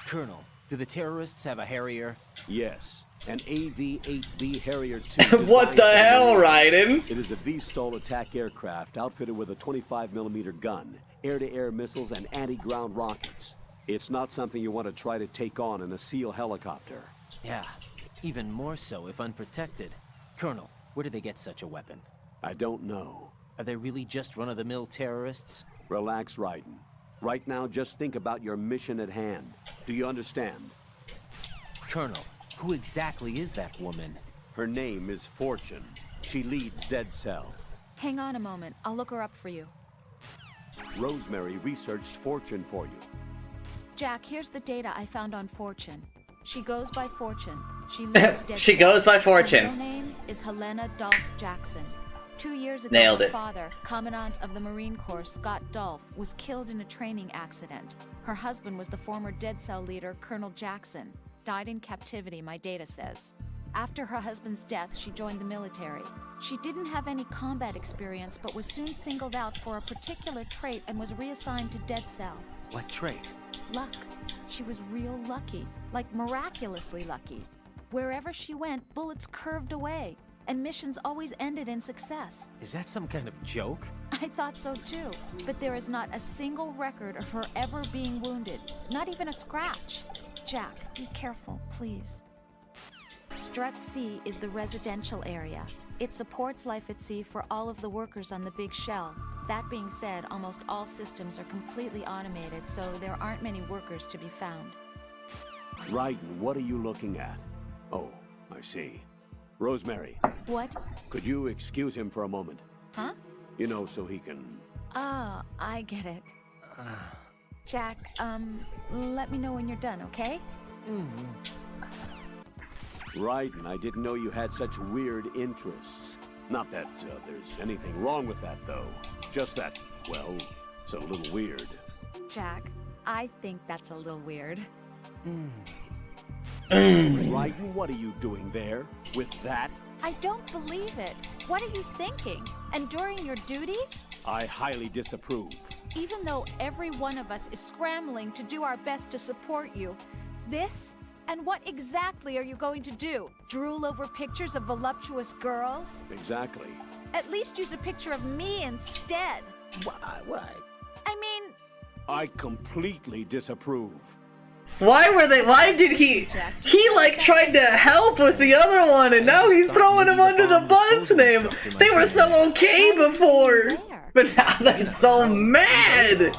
Colonel, do the terrorists have a Harrier? Yes, an AV-8B Harrier II. What the hell, Raiden? It is a V-STOL attack aircraft outfitted with a 25mm gun, air-to-air missiles, and anti-ground rockets. It's not something you want to try to take on in a SEAL helicopter. Yeah, even more so if unprotected. Colonel, where did they get such a weapon? I don't know. Are they really just run-of-the-mill terrorists? Relax, Raiden. Right now, just think about your mission at hand. Do you understand? Colonel, who exactly is that woman? Her name is Fortune. She leads Dead Cell. Hang on a moment. I'll look her up for you. Rosemary researched Fortune for you. Jack, here's the data I found on Fortune. She goes by Fortune. She leads Dead She Cell. goes by Fortune. Her real name is Helena Dolph Jackson. 2 years ago, Nailed her it. father, Commandant of the Marine Corps Scott Dolph, was killed in a training accident. Her husband was the former Dead Cell leader, Colonel Jackson. Died in captivity, my data says. After her husband's death, she joined the military. She didn't have any combat experience, but was soon singled out for a particular trait and was reassigned to Dead Cell. What trait? Luck. She was real lucky, like miraculously lucky. Wherever she went, bullets curved away, and missions always ended in success. Is that some kind of joke? I thought so too, but there is not a single record of her ever being wounded, not even a scratch. Jack, be careful, please. Strut C is the residential area. It supports life at sea for all of the workers on the big shell. That being said, almost all systems are completely automated, so there aren't many workers to be found. Raiden, what are you looking at? Oh, I see. Rosemary, What? could you excuse him for a moment? Huh? You know, so he can... Oh, I get it. Jack, let me know when you're done, okay? Raiden, I didn't know you had such weird interests. Not that there's anything wrong with that, though. Just that, well, it's a little weird. Jack, I think that's a little weird. Raiden, what are you doing there? With that? I don't believe it. What are you thinking? Enduring your duties? I highly disapprove. Even though every one of us is scrambling to do our best to support you, this? And what exactly are you going to do? Drool over pictures of voluptuous girls? Exactly. At least use a picture of me instead. What? I mean... I completely disapprove. Why did he like tried to help with the other one and now he's throwing him under the bus name. They were so okay before, but now they're so mad.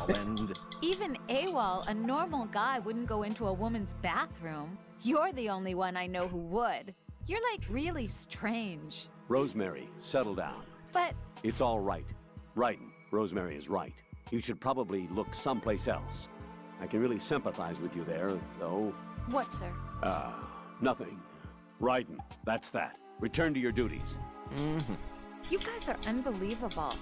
Even AWOL, a normal guy, wouldn't go into a woman's bathroom. You're the only one I know who would. You're like really strange. Rosemary, settle down. But... It's all right. Raiden, Rosemary is right. You should probably look someplace else. I can really sympathize with you there, though. What, sir? Nothing. Raiden, that's that. Return to your duties. You guys are unbelievable.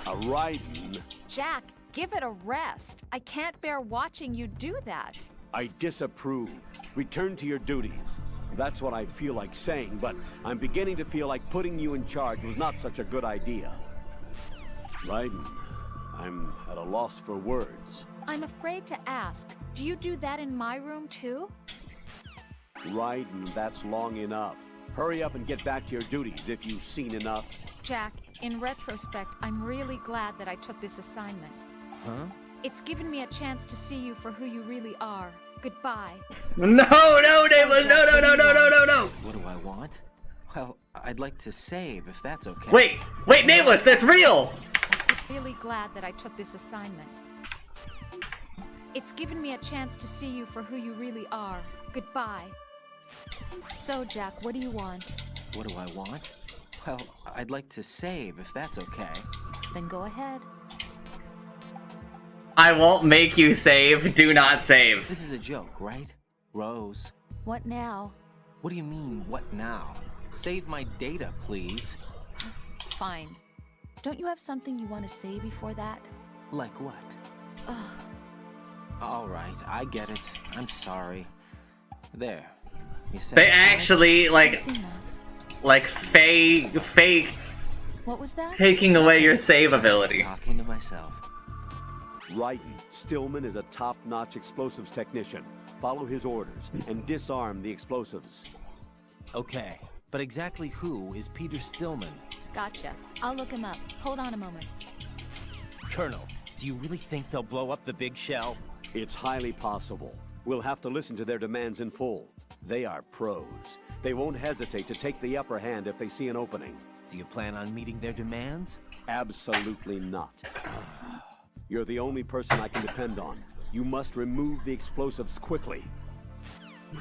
Raiden. Jack, give it a rest. I can't bear watching you do that. I disapprove. Return to your duties. That's what I feel like saying, but I'm beginning to feel like putting you in charge was not such a good idea. Raiden, I'm at a loss for words. I'm afraid to ask. Do you do that in my room, too? Raiden, that's long enough. Hurry up and get back to your duties if you've seen enough. Jack, in retrospect, I'm really glad that I took this assignment. Huh? It's given me a chance to see you for who you really are. Goodbye. No, Nameless, no. What do I want? Well, I'd like to save, if that's okay. Wait, Nameless, that's real! I'm really glad that I took this assignment. It's given me a chance to see you for who you really are. Goodbye. So, Jack, what do you want? What do I want? Well, I'd like to save, if that's okay. Then go ahead. I won't make you save. Do not save. This is a joke, right? Rose. What now? What do you mean, what now? Save my data, please. Fine. Don't you have something you want to say before that? Like what? Alright, I get it. I'm sorry. There. You said They actually, faked What was that? taking away your save ability. Talking to myself. Raiden, Stillman is a top-notch explosives technician. Follow his orders and disarm the explosives. Okay, but exactly who is Peter Stillman? Gotcha. I'll look him up. Hold on a moment. Colonel, do you really think they'll blow up the big shell? It's highly possible. We'll have to listen to their demands in full. They are pros. They won't hesitate to take the upper hand if they see an opening. Do you plan on meeting their demands? Absolutely not. You're the only person I can depend on. You must remove the explosives quickly.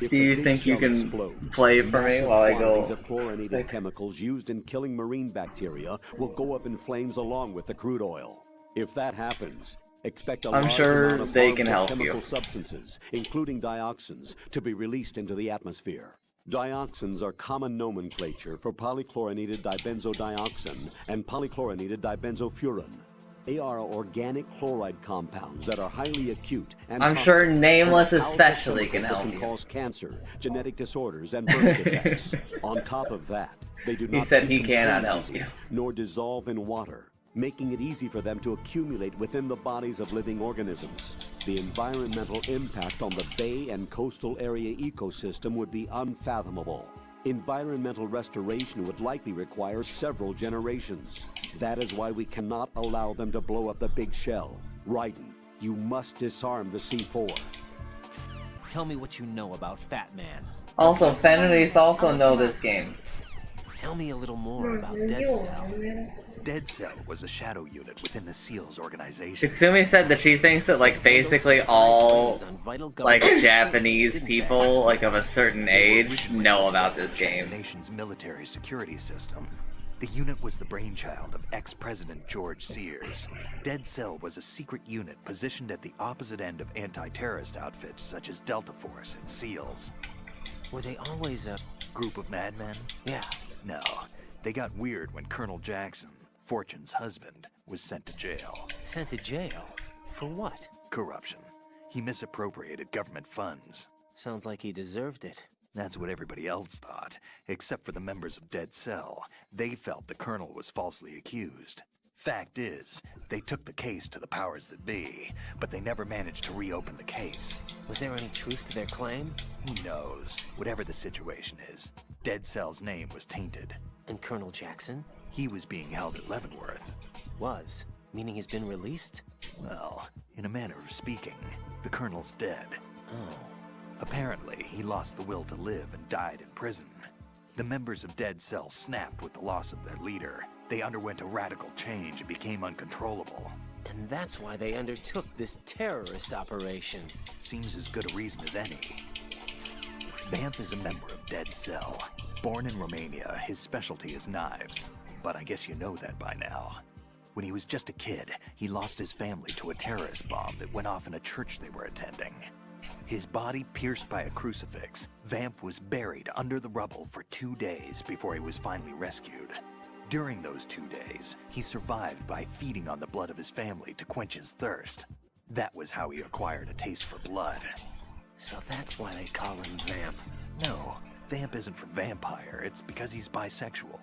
If Do you the big think you shell can explodes, play for me massive while I go quantities of chlorinated chemicals used in killing marine bacteria will go up in flames along with the crude oil. If that happens, expect a I'm large sure amount of they can harmful help you. chemical substances, including dioxins, to be released into the atmosphere. Dioxins are common nomenclature for polychlorinated dibenzodioxin and polychlorinated dibenzofuran. They are organic chloride compounds that are highly acute and I'm sure toxic, Nameless and powerful especially can chemicals help that you. cause cancer, genetic disorders, and birth defects. On top of that, they do He not said he decompose cannot help easily, you. nor dissolve in water, making it easy for them to accumulate within the bodies of living organisms. The environmental impact on the bay and coastal area ecosystem would be unfathomable. Environmental restoration would likely require several generations. That is why we cannot allow them to blow up the big shell. Raiden, you must disarm the C4. Tell me what you know about Fat Man. Also, Fenris also know this game. Tell me a little more about Dead Cell. Dead Cell was a shadow unit within the SEALs organization. Katsumi said that she thinks that, like, basically all, like, Japanese people, like, of a certain age know about this game. The nation's military security system. The unit was the brainchild of ex-President George Sears. Dead Cell was a secret unit positioned at the opposite end of anti-terrorist outfits such as Delta Force and SEALs. Were they always a group of madmen? Yeah. No. They got weird when Colonel Jackson, Fortune's husband, was sent to jail. Sent to jail? For what? Corruption. He misappropriated government funds. Sounds like he deserved it. That's what everybody else thought, except for the members of Dead Cell. They felt the Colonel was falsely accused. Fact is, they took the case to the powers that be, but they never managed to reopen the case. Was there any truth to their claim? Who knows? Whatever the situation is, Dead Cell's name was tainted. And Colonel Jackson? He was being held at Leavenworth. Was? Meaning he's been released? Well, in a manner of speaking, the Colonel's dead. Oh. Apparently, he lost the will to live and died in prison. The members of Dead Cell snapped with the loss of their leader. They underwent a radical change and became uncontrollable. And that's why they undertook this terrorist operation. Seems as good a reason as any. Vamp is a member of Dead Cell. Born in Romania, his specialty is knives. But I guess you know that by now. When he was just a kid, he lost his family to a terrorist bomb that went off in a church they were attending. His body pierced by a crucifix, Vamp was buried under the rubble for 2 days before he was finally rescued. During those 2 days, he survived by feeding on the blood of his family to quench his thirst. That was how he acquired a taste for blood. So that's why they call him Vamp. No, Vamp isn't for vampire, it's because he's bisexual.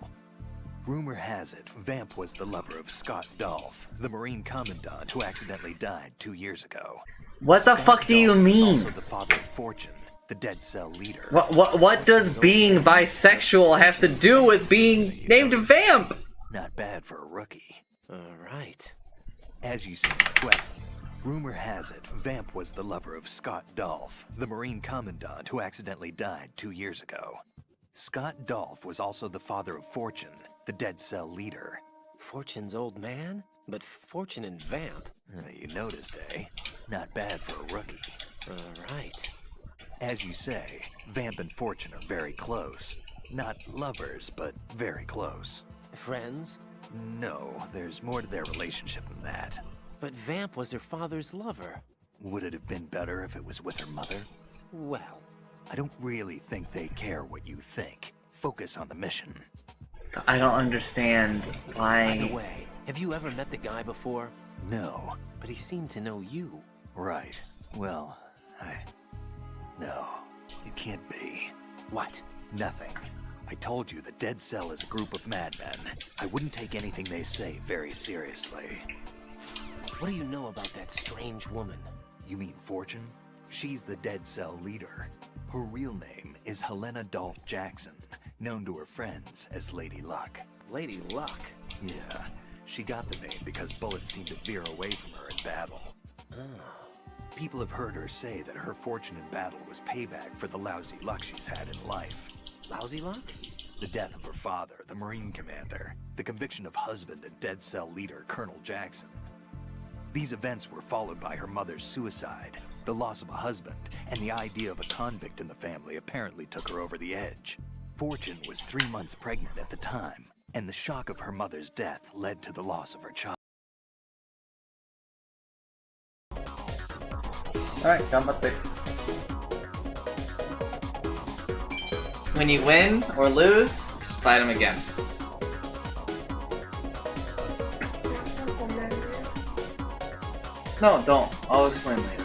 Rumor has it, Vamp was the lover of Scott Dolph, the Marine Commandant who accidentally died 2 years ago. What the fuck do you mean? Also the father of Fortune, the Dead Cell leader. What does being bisexual have to do with being named Vamp? Not bad for a rookie. Alright. As you see, well, rumor has it, Vamp was the lover of Scott Dolph, the Marine Commandant who accidentally died 2 years ago. Scott Dolph was also the father of Fortune, the Dead Cell leader. Fortune's old man? But Fortune and Vamp? You noticed, eh? Not bad for a rookie. Alright. As you say, Vamp and Fortune are very close. Not lovers, but very close. Friends? No, there's more to their relationship than that. But Vamp was her father's lover. Would it have been better if it was with her mother? Well, I don't really think they care what you think. Focus on the mission. I don't understand why... By the way, have you ever met the guy before? No. But he seemed to know you. Right. Well, No, it can't be. What? Nothing. I told you the Dead Cell is a group of madmen. I wouldn't take anything they say very seriously. What do you know about that strange woman? You mean Fortune? She's the Dead Cell leader. Her real name is Helena Dolph Jackson, known to her friends as Lady Luck. Lady Luck? Yeah, she got the name because bullets seemed to veer away from her in battle. Oh. People have heard her say that her fortune in battle was payback for the lousy luck she's had in life. Lousy luck? The death of her father, the Marine commander, the conviction of husband and Dead Cell leader Colonel Jackson. These events were followed by her mother's suicide, the loss of a husband, and the idea of a convict in the family apparently took her over the edge. Fortune was 3 months pregnant at the time, and the shock of her mother's death led to the loss of her child. Alright,頑張って. When you win or lose, just fight him again. No, don't. I'll explain later.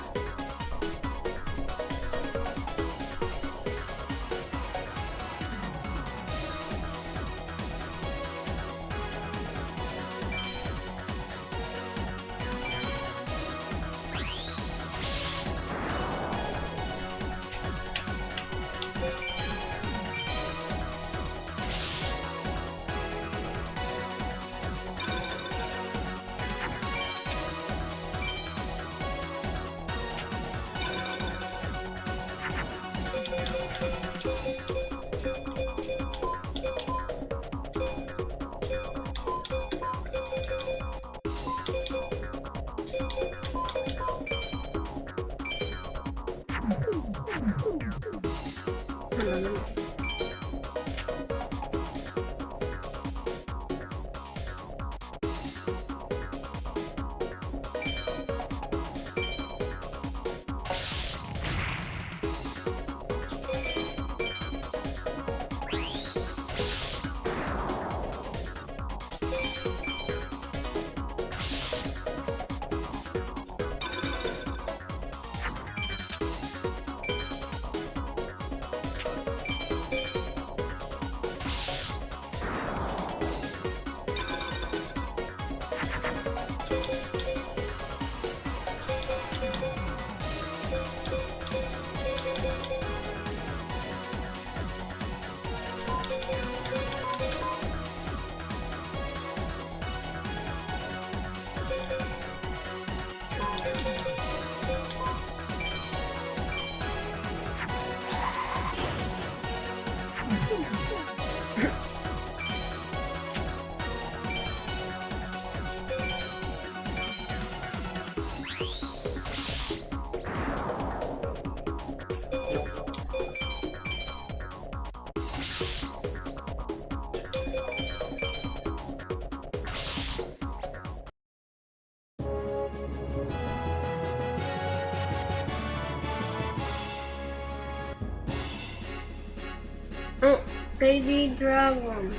Oh, baby dragon.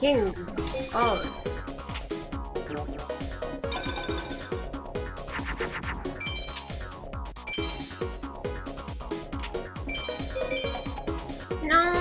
King. Oh. No.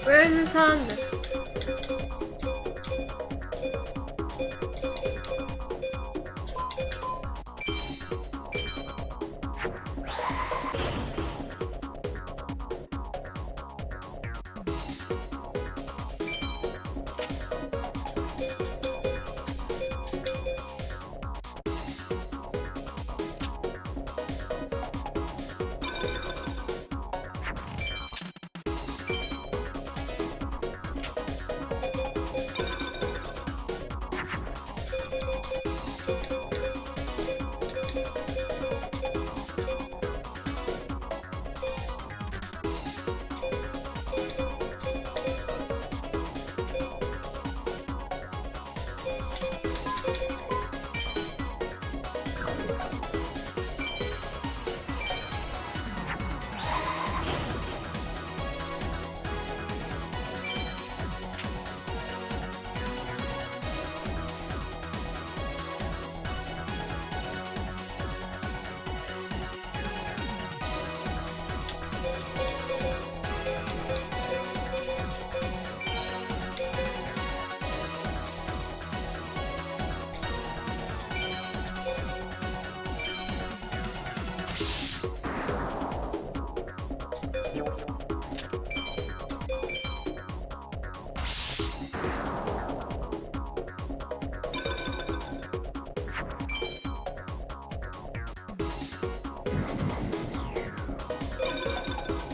Where's the sun?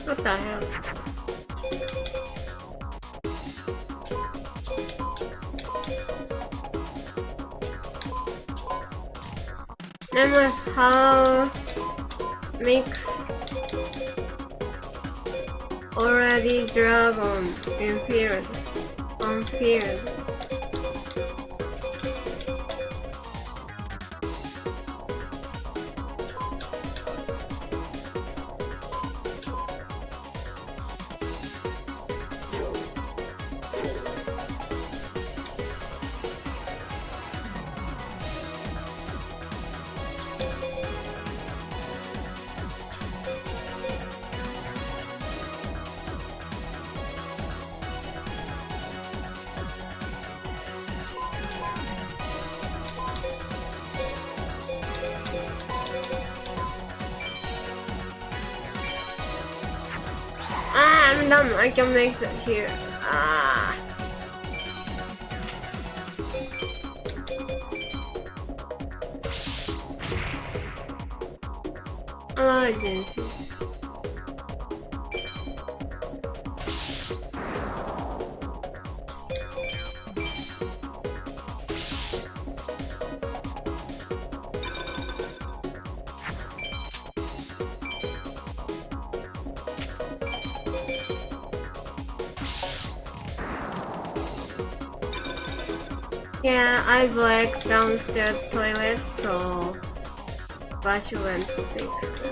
What the hell? That was how mix already dragon in field on field. I'm done. I can make that here. emergency. Yeah, I black downstairs toilet, so Bash went to fix that.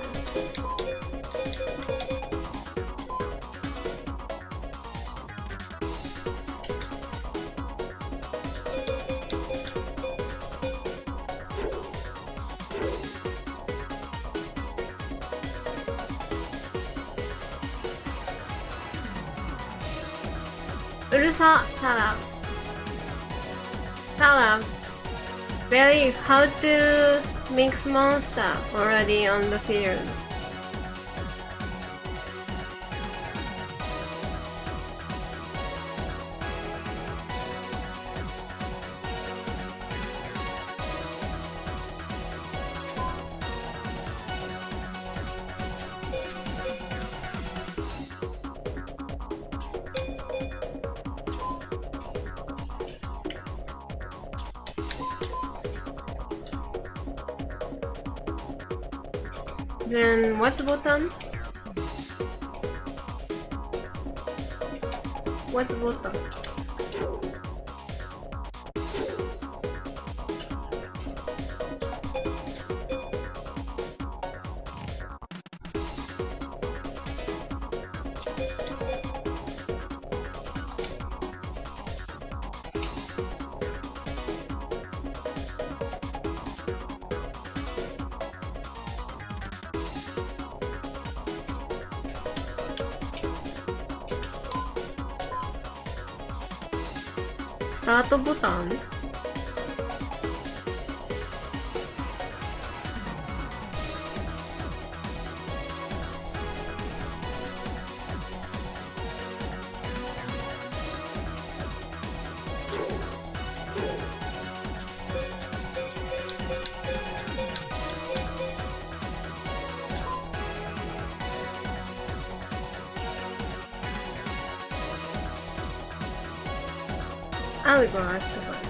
うるさ、shut up. Shut up. Belly, how to mix monster already on the field? Then what's button? What's button? Start button. I will go ask the bunch.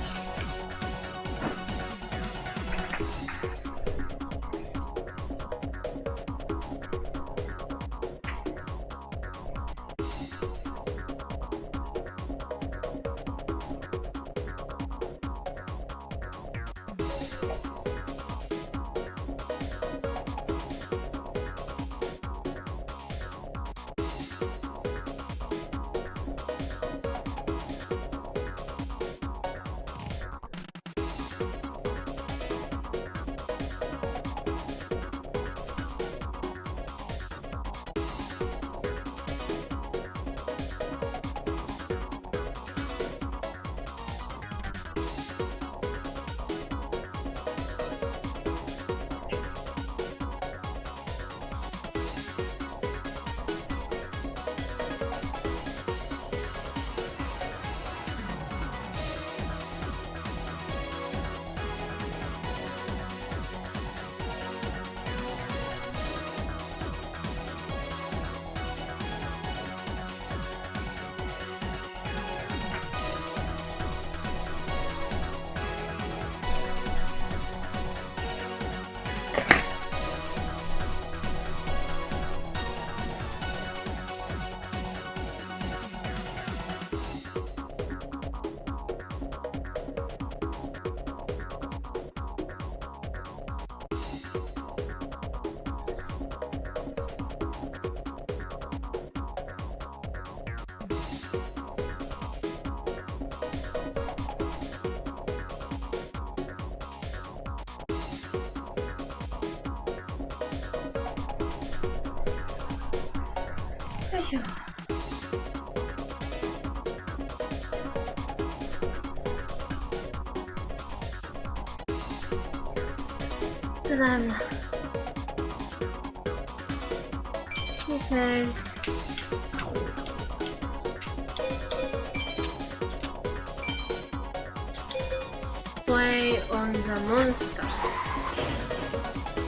He says play on the monster.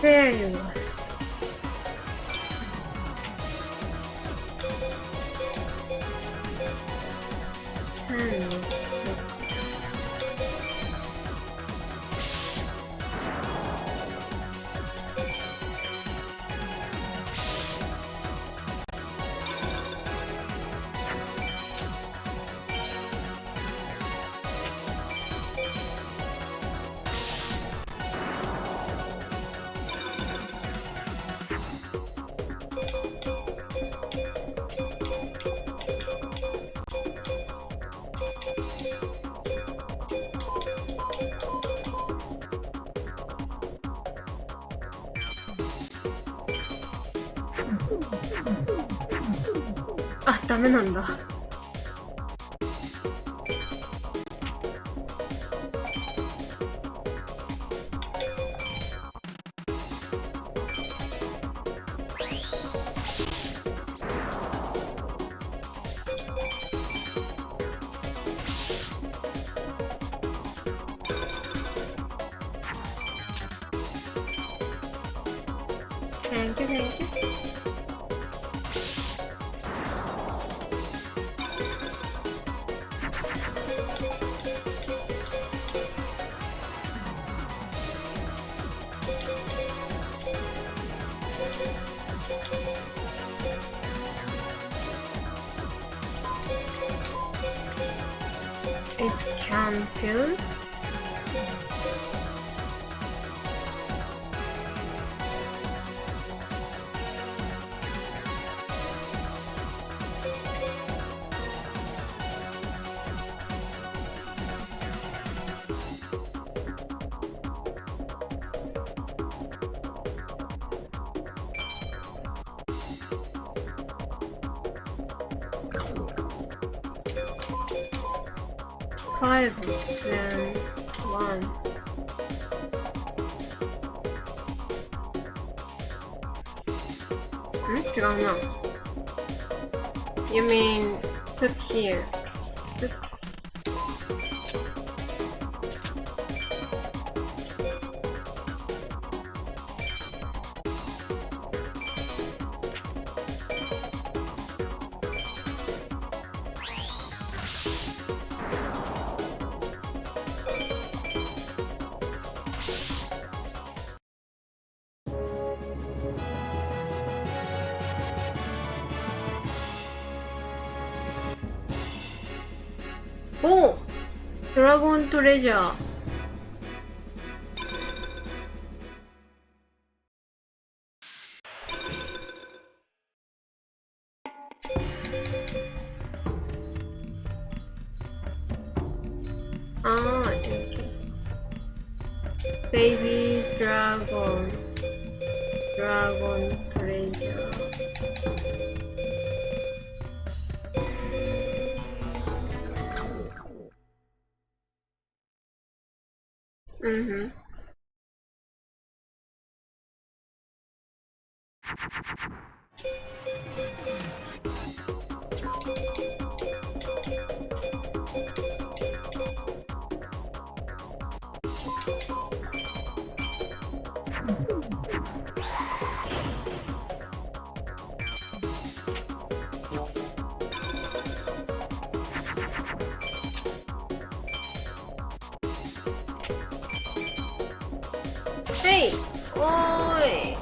Failure. あ、ダメなんだ。Thank you, thank you. It's confused. Five, then one. Hmm? 違うな. You mean put here? Put. Oh! Dragon Treasure. Ah, okay. Baby dragon. Dragon treasure. Mm-hmm. Hey! Oi!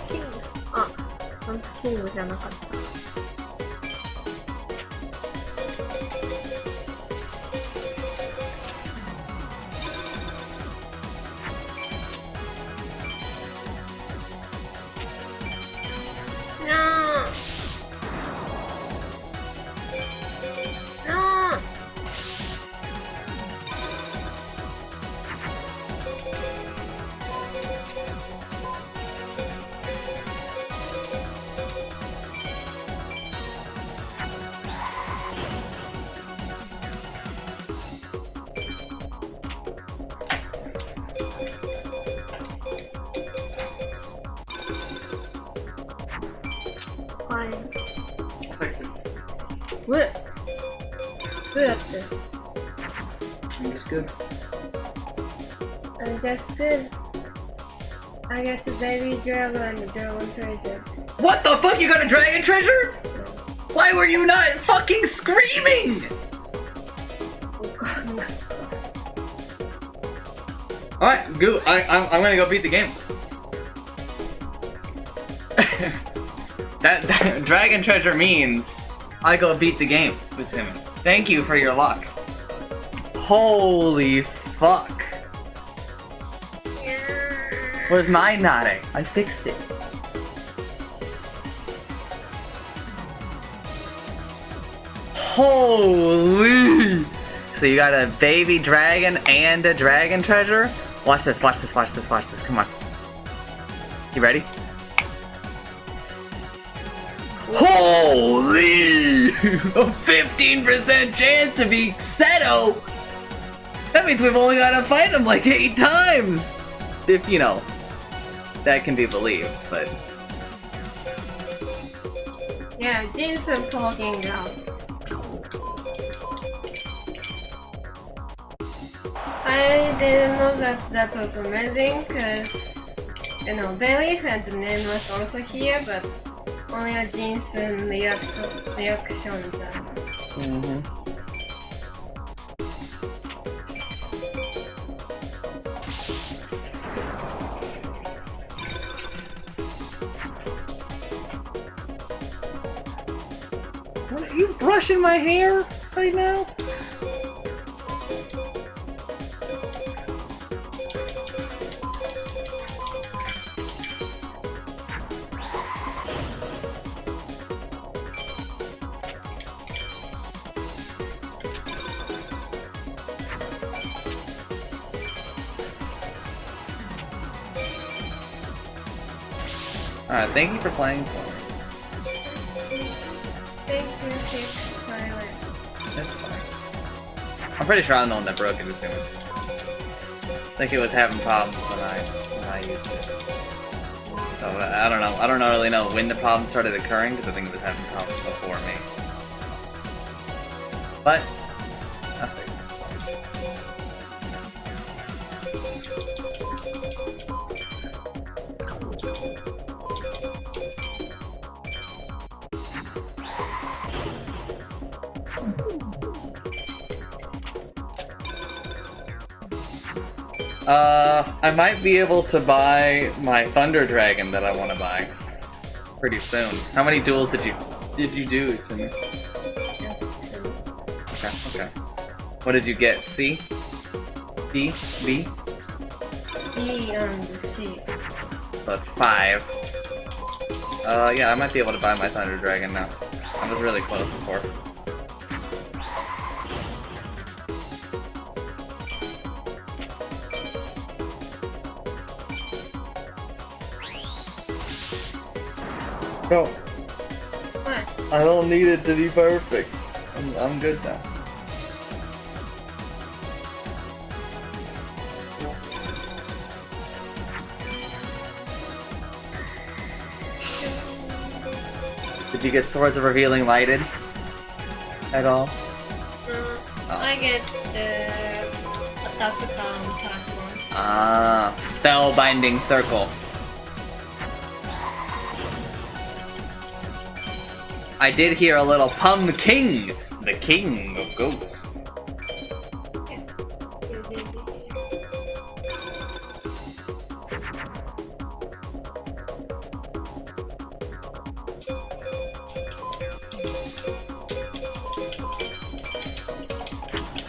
King. あ、パンプキングじゃなかった。はい。どうやって I'm just good. I'm just good. I got the baby dragon and the dragon treasure. What the fuck? You got a dragon treasure? Why were you not fucking screaming? Alright, good. I'm gonna go beat the game. that dragon treasure means I go beat the game with him. Thank you for your luck. Holy fuck. Where's my Nare? I fixed it. Holy! So you got a baby dragon and a dragon treasure? Watch this, watch this, watch this, watch this. Come on. You ready? Holy! A 15% chance to be Seto! That means we've only got to fight him like 8 times! If, you know, that can be believed, but... Yeah, Jinsun talking out. I didn't know that was amazing, because, you know, Belly and Nen was also here, but only a Jinsun reaction that. Are you brushing my hair right now? Alright, thank you for playing for me. Thank you, Kid Twilight. That's fine. I'm pretty sure I'm the one that broke it as soon. I think it was having problems when I used it. So I don't know. I don't really know when the problem started occurring because I think it was having problems before me. But nothing. I might be able to buy my Thunder Dragon that I want to buy pretty soon. How many duels did you do, Simi? Okay. What did you get? C? B? B? B and C. So it's 5. Yeah, I might be able to buy my Thunder Dragon now. I was really close before. No. What? I don't need it to be perfect. I'm good now. Did you get Swords of Revealing lighted at all? I get attack once. Ah, Spellbinding Circle. I did hear a little Pumpkin, the king of ghosts.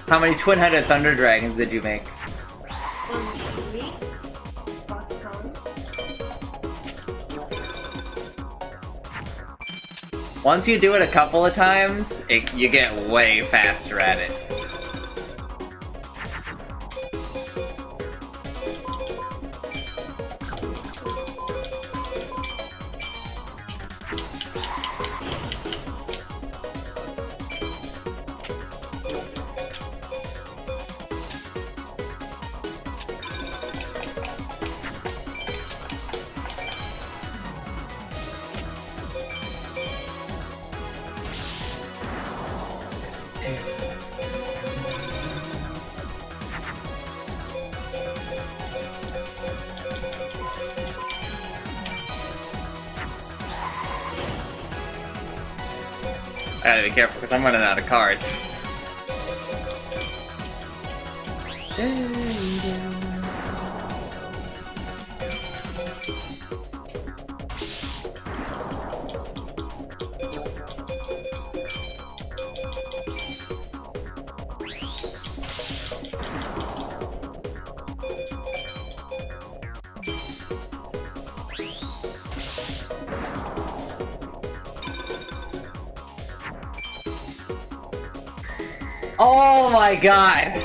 How many twin-headed Thunder Dragons did you make? 1, 3, plus 1. Once you do it a couple of times, you get way faster at it. I gotta be careful because I'm running out of cards. Oh my god!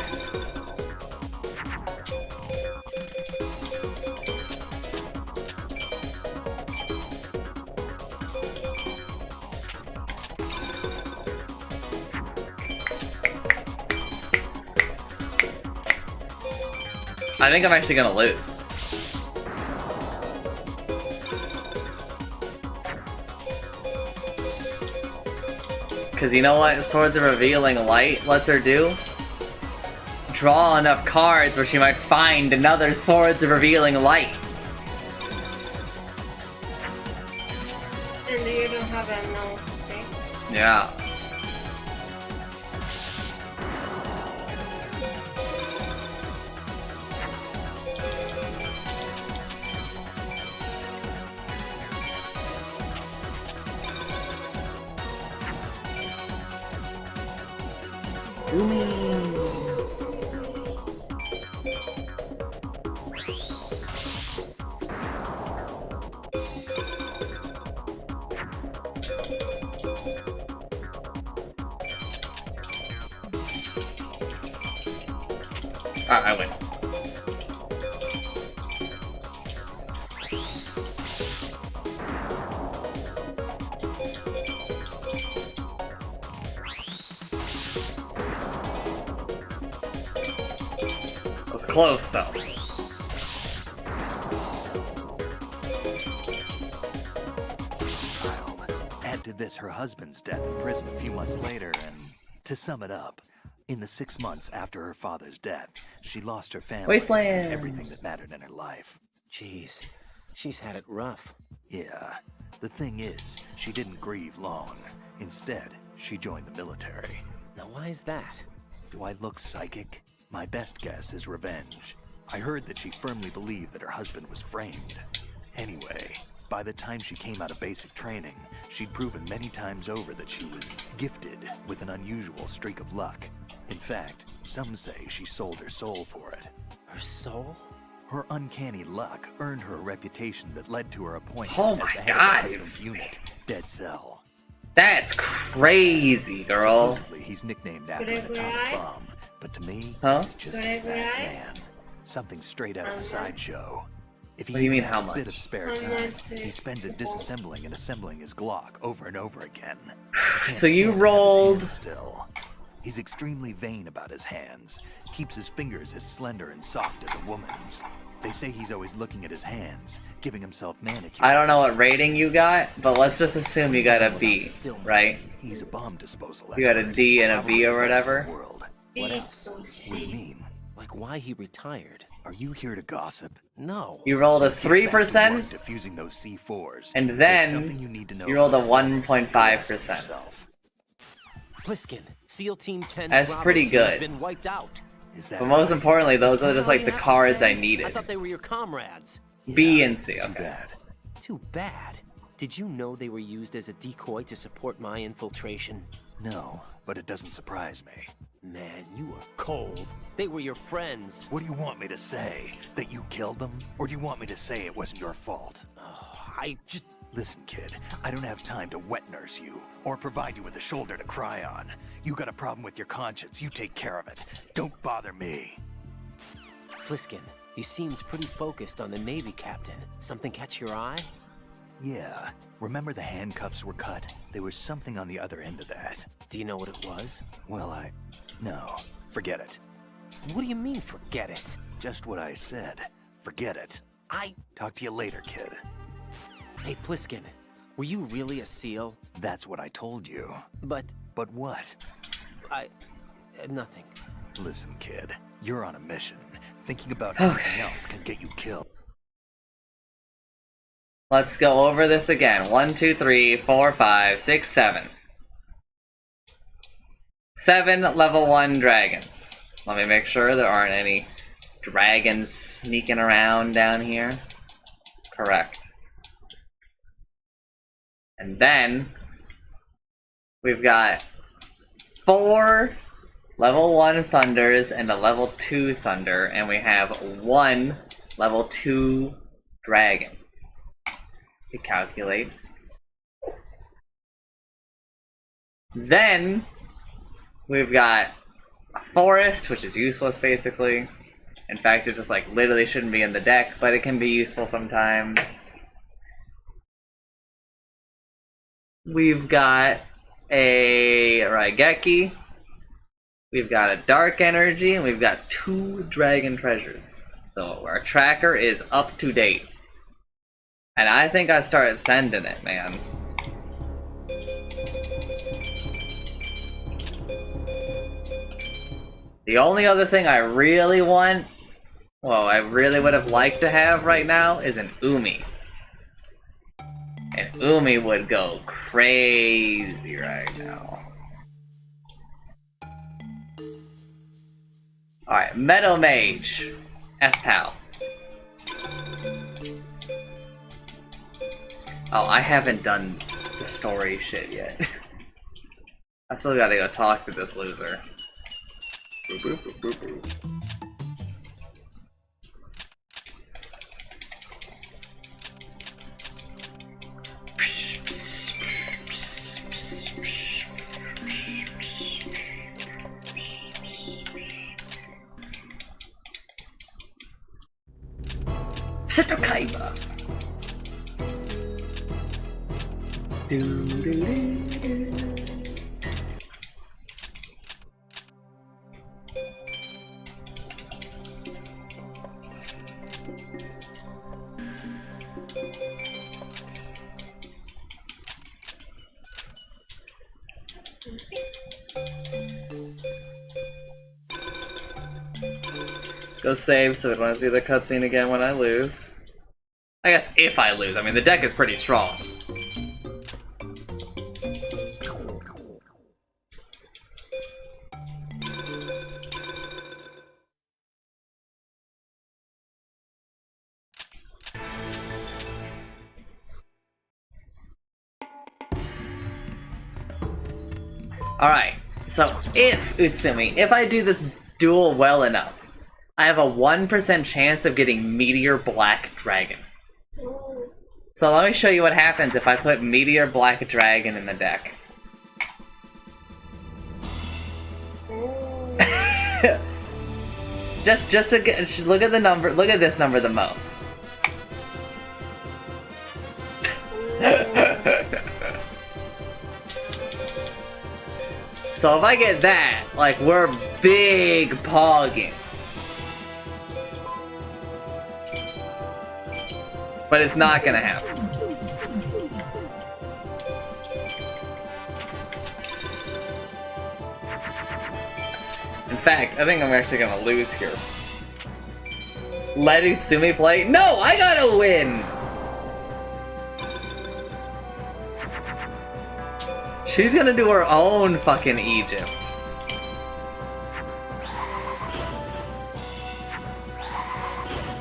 I think I'm actually gonna lose. Cause you know what Swords of Revealing Light lets her do? Draw enough cards where she might find another Swords of Revealing Light. And you don't have a no, okay? Yeah. I win. It was close though. Add to this her husband's death in prison a few months later, and to sum it up, in the 6 months after her father's death, she lost her family Wasteland. and everything that mattered in her life. Jeez, she's had it rough. Yeah, the thing is, she didn't grieve long. Instead, she joined the military. Now why is that? Do I look psychic? My best guess is revenge. I heard that she firmly believed that her husband was framed. Anyway, by the time she came out of basic training, she'd proven many times over that she was gifted with an unusual streak of luck. In fact, some say she sold her soul for it. Her soul? Her uncanny luck earned her a reputation that led to her appointment Oh as my the head of God, her husband's unit, Dead Cell. That's crazy, girl. Supposedly, he's nicknamed after an atomic bomb, but to me, he's just a fat man. Something straight out of a sideshow. If he What do you mean, has how a bit much? of spare time, he spends it disassembling and assembling his Glock over and over again. He can't So you stand to have his rolled- hands still. He's extremely vain about his hands, keeps his fingers as slender and soft as a woman's. They say he's always looking at his hands, giving himself manicures. I don't know what rating you got, but let's just assume you got a B, right? He's a bomb disposal You got a expert, D and a B or probably the best in whatever? the world. What else? What do you mean? Like why he retired? Are you here to gossip? No. You rolled a Get back to 3%, work defusing those C4s. and There's something then you need to know you rolled a about 1.5%. yourself. Pliskin, SEAL Team 10's That's Bravo pretty team has good. been wiped out. Is that But most right? importantly, those are just All like you the have to cards say? I I needed. thought they were your comrades. B and C, Too okay. bad. Too bad. Did you know they were used as a decoy to support my infiltration? No, but it doesn't surprise me. Man, you were cold. They were your friends. What do you want me to say? That you killed them? Or do you want me to say it wasn't your fault? I just... Listen, kid, I don't have time to wet nurse you, or provide you with a shoulder to cry on. You got a problem with your conscience, you take care of it. Don't bother me. Pliskin, you seemed pretty focused on the Navy captain. Something catch your eye? Yeah, remember the handcuffs were cut? There was something on the other end of that. Do you know what it was? Well, no, forget it. What do you mean, forget it? Just what I said. Forget it. Talk to you later, kid. Hey, Pliskin, were you really a SEAL? That's what I told you. But what? Nothing. Listen, kid, you're on a mission. Thinking about anything else can get you killed. Let's go over this again. 1, 2, 3, 4, 5, 6, 7. 7 level 1 dragons. Let me make sure there aren't any dragons sneaking around down here. Correct. And then we've got 4 level 1 thunders and a level 2 thunder, and we have 1 level 2 dragon. To calculate. Then we've got forest, which is useless basically. In fact, it just like literally shouldn't be in the deck, but it can be useful sometimes. We've got a Raigeki, we've got a Dark Energy, and we've got 2 Dragon Treasures. So our tracker is up to date. And I think I started sending it, man. The only other thing I really want, well, I really would have liked to have right now is an Umi. And Umi would go crazy right now. Alright, Meadow Mage. S-Pal. Oh, I haven't done the story shit yet. I've still gotta go talk to this loser. Boop, boop, boop, boop, boop. Setokaiba. Go save so we don't have to do the cutscene again when I lose. I guess if I lose. I mean, the deck is pretty strong. Alright, so if, Utsumi, if I do this duel well enough, I have a 1% chance of getting Meteor Black Dragon. So let me show you what happens if I put Meteor Black Dragon in the deck. just to get, look at the number, look at this number the most. So if I get that, like, we're big pogging. But it's not gonna happen. In fact, I think I'm actually gonna lose here. Let Utsumi play? No, I gotta win! She's gonna do her own fucking Egypt.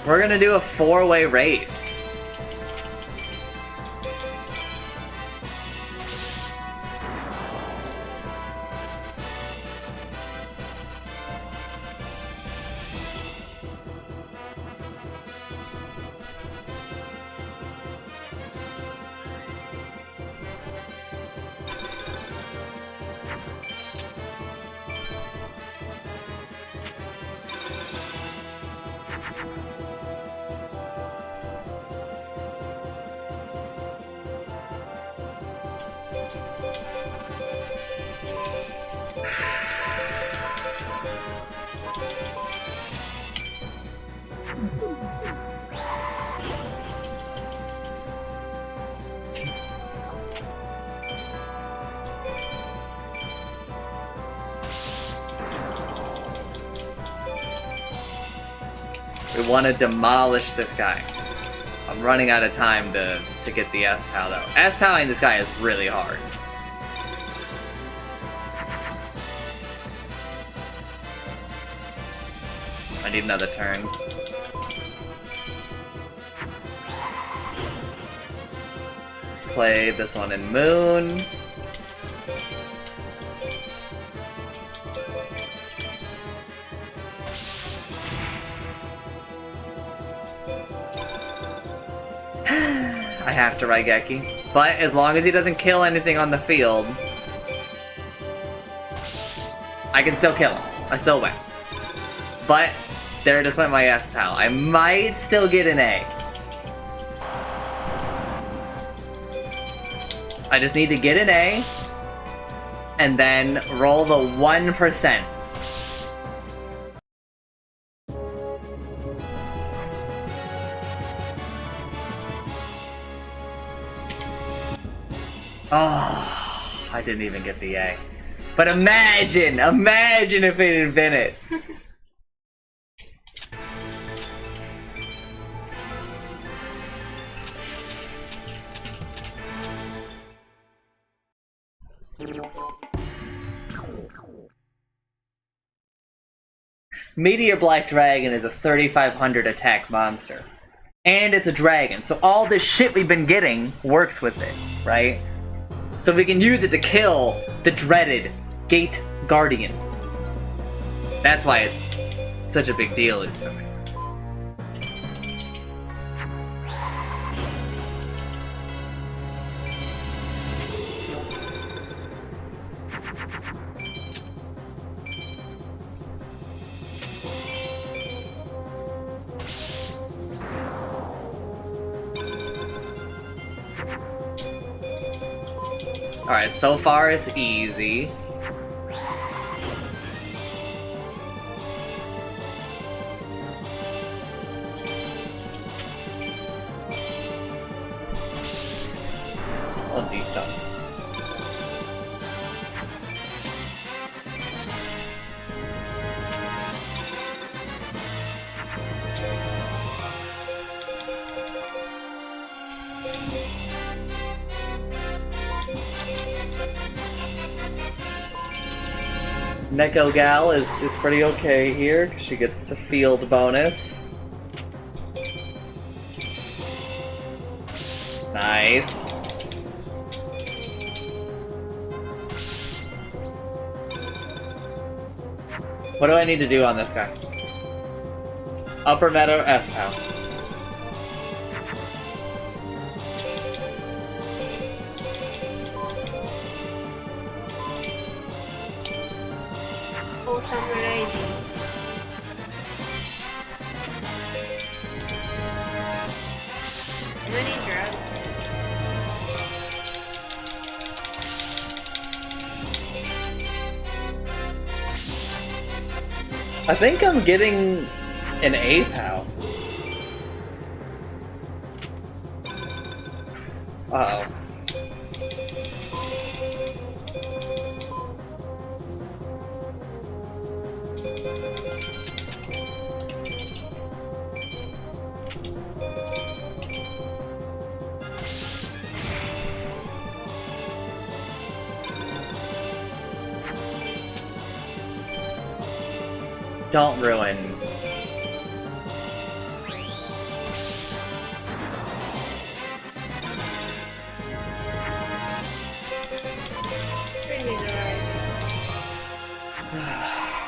We're gonna do a 4-way race. We want to demolish this guy. I'm running out of time to get the S-Pal though. S-Paling this guy is really hard. I need another turn. Play this one in Moon. I have to Raigeki. But as long as he doesn't kill anything on the field, I can still kill him. I still win. But there just went my S pal. I might still get an A. I just need to get an A and then roll the 1%. Oh, I didn't even get the A. But imagine if it had been it. Meteor Black Dragon is a 3500 attack monster. And it's a dragon, so all this shit we've been getting works with it, right? So we can use it to kill the dreaded Gate Guardian. That's why it's such a big deal. It's so Alright, so far it's easy. Oh, deep jump. Neko Gal is pretty okay here, because she gets a field bonus. Nice. What do I need to do on this guy? Upper Meadow S-Pow. Autumn Lady. Many drugs. I think I'm getting an A-Pow. Uh-oh. Don't ruin.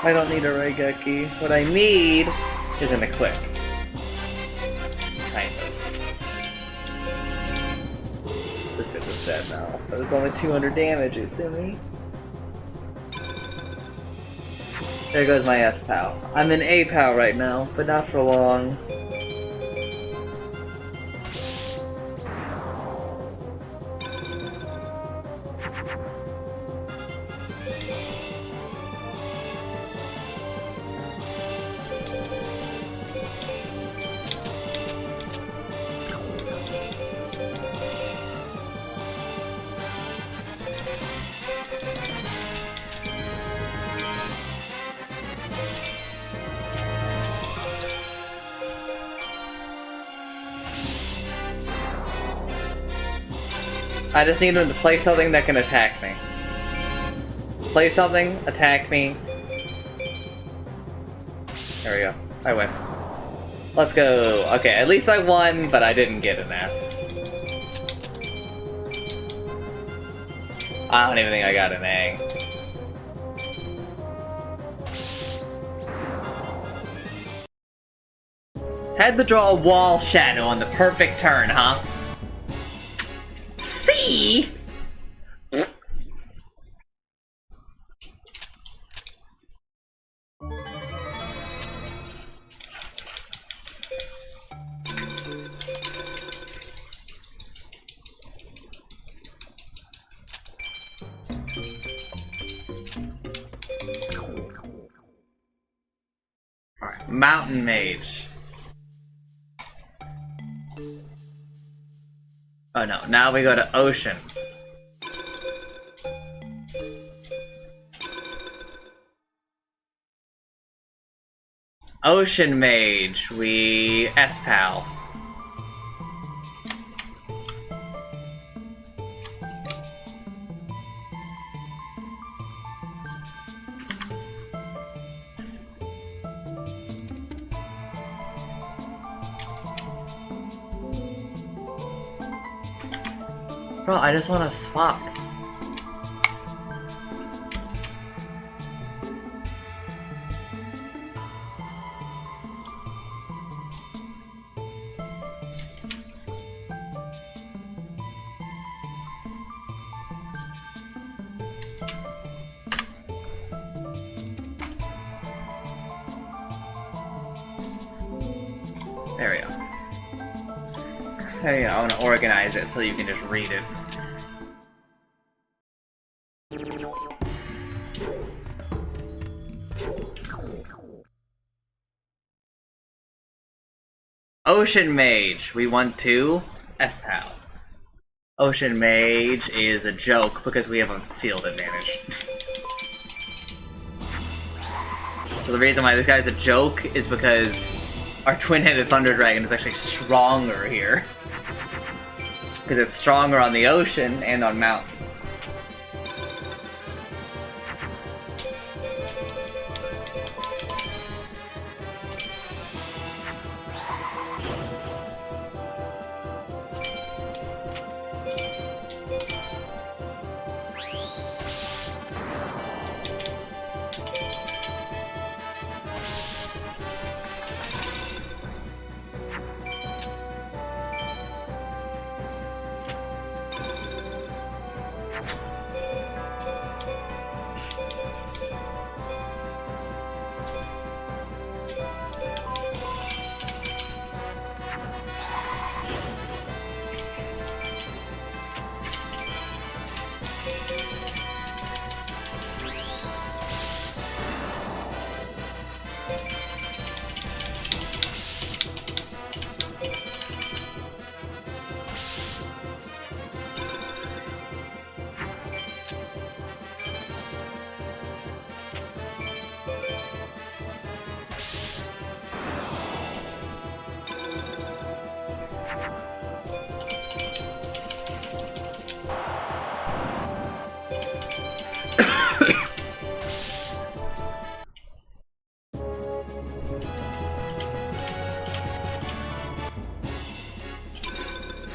I don't need a Raigeki. What I need is an equip. Kind of. This bitch is dead now, but it's only 200 damage, it's in me. There goes my S-Pow. I'm in A-Pow right now, but not for long. I just need him to play something that can attack me. Play something, attack me. There we go. I win. Let's go. Okay, at least I won, but I didn't get an S. I don't even think I got an A. Had to draw a wall shadow on the perfect turn, huh? See? Mountain Mage. Oh no, now we go to Ocean. Ocean Mage, we S-Pal. Bro, I just want to swap. There we go. So, you know, I want to organize it so you can just read it. Ocean Mage, we want to S-Pal. Ocean Mage is a joke because we have a field advantage. So the reason why this guy's a joke is because our twin-headed Thunder Dragon is actually stronger here. Because it's stronger on the ocean and on mountains.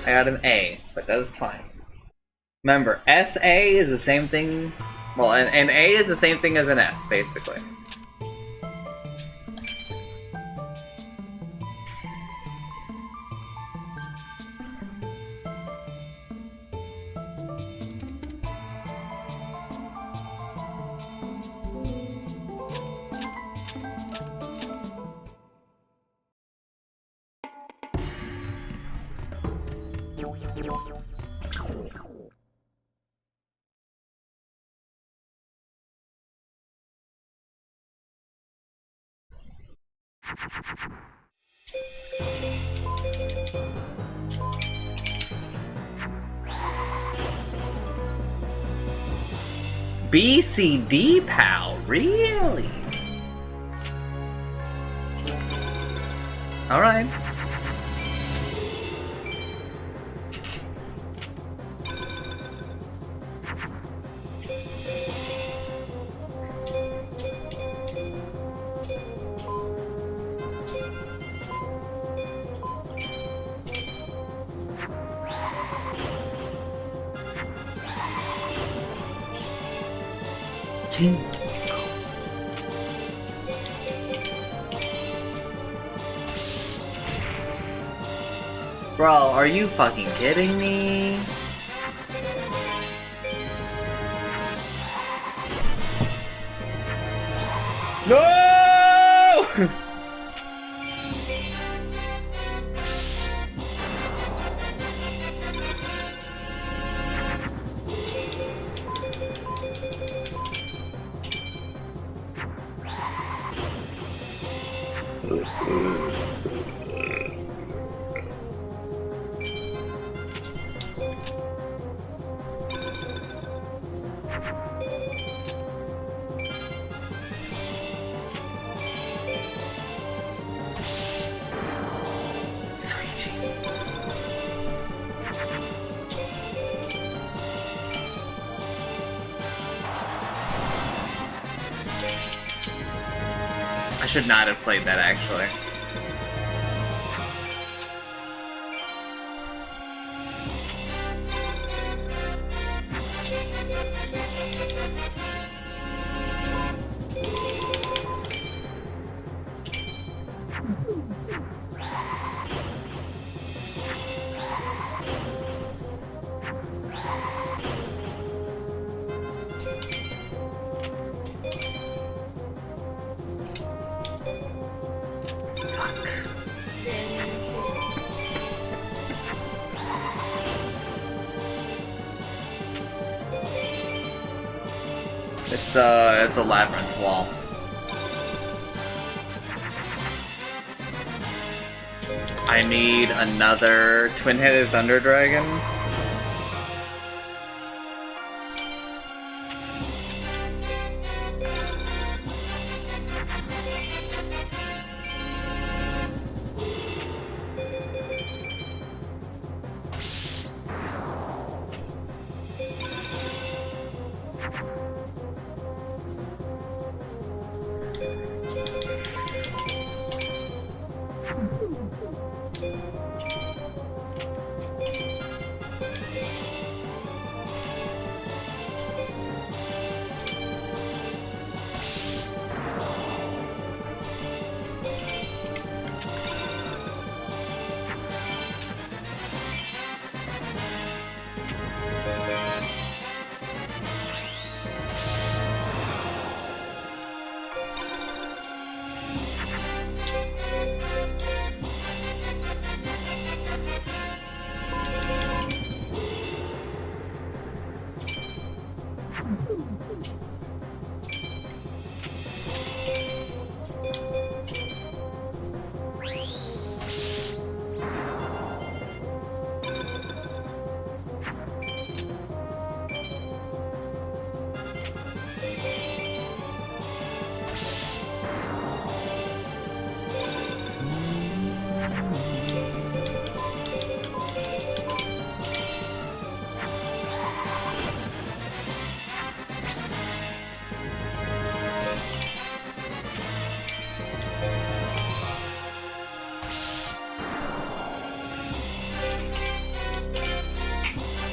I got an A, but that's fine. Remember, SA is the same thing. Well, an A is the same thing as an S, basically. BCD pal, really? Alright. Bro, are you fucking kidding me? No! I should not have played that, actually. It's a labyrinth wall. I need another twin-headed thunder dragon.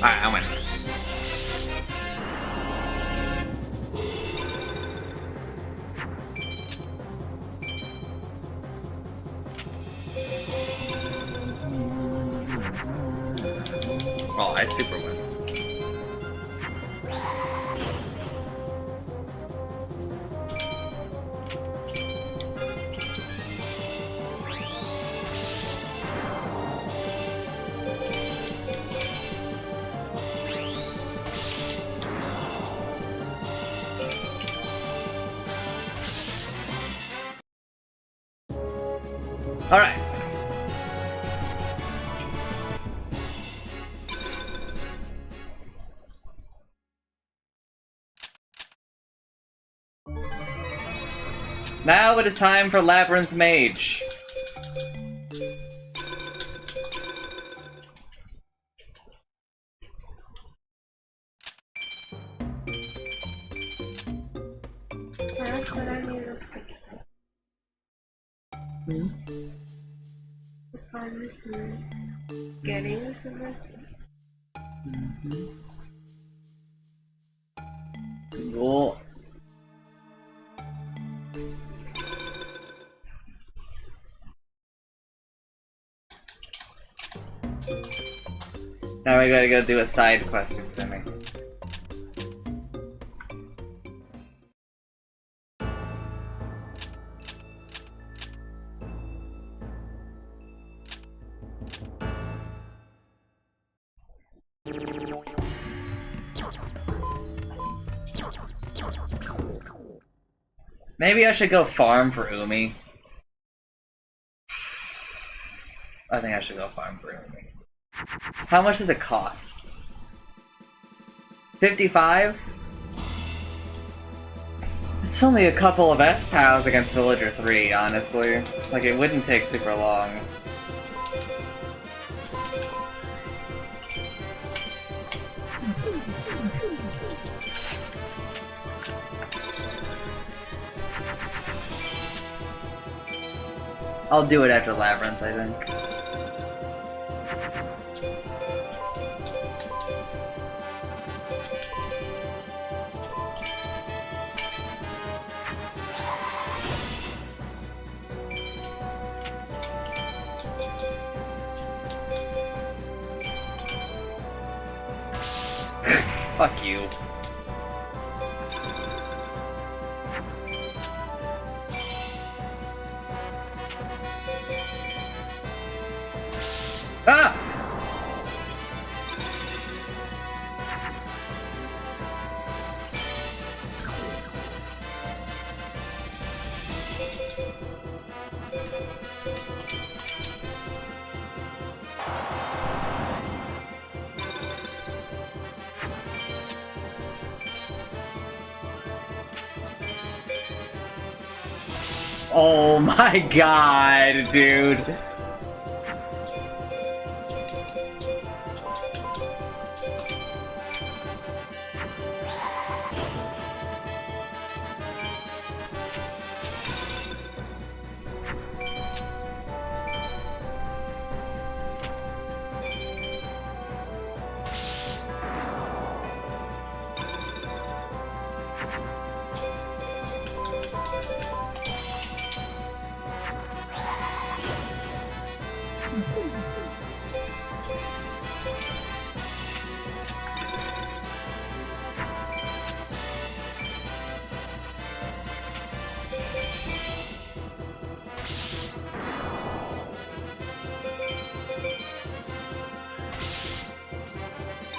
Alright, I win. Oh, I super win. All right. Now it is time for Labyrinth Mage. That's what I need to find getting some recipe. Cool. Now we gotta go do a side quest in Simi. Maybe I should go farm for Umi. I think I should go farm broom. How much does it cost? 55? It's only a couple of S-POWs against Villager 3, honestly. Like, it wouldn't take super long. I'll do it after Labyrinth, I think. Fuck you. Ah! Oh my god, dude.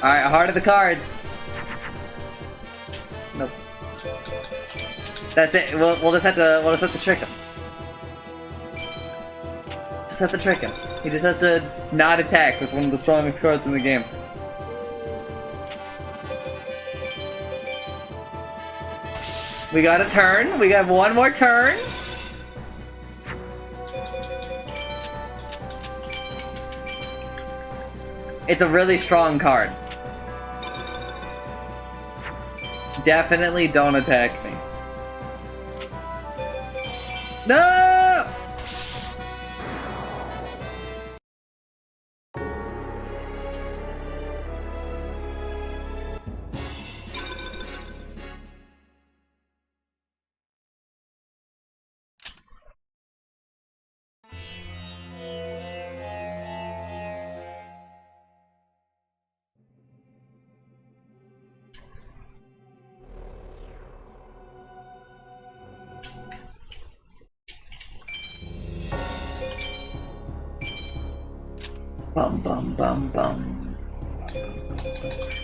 Alright, heart of the cards. Nope. That's it. We'll just have to trick him. Just have to trick him. He just has to not attack with one of the strongest cards in the game. We got a turn. We got one more turn. It's a really strong card. Definitely don't attack me. No! Bum bum bum bum.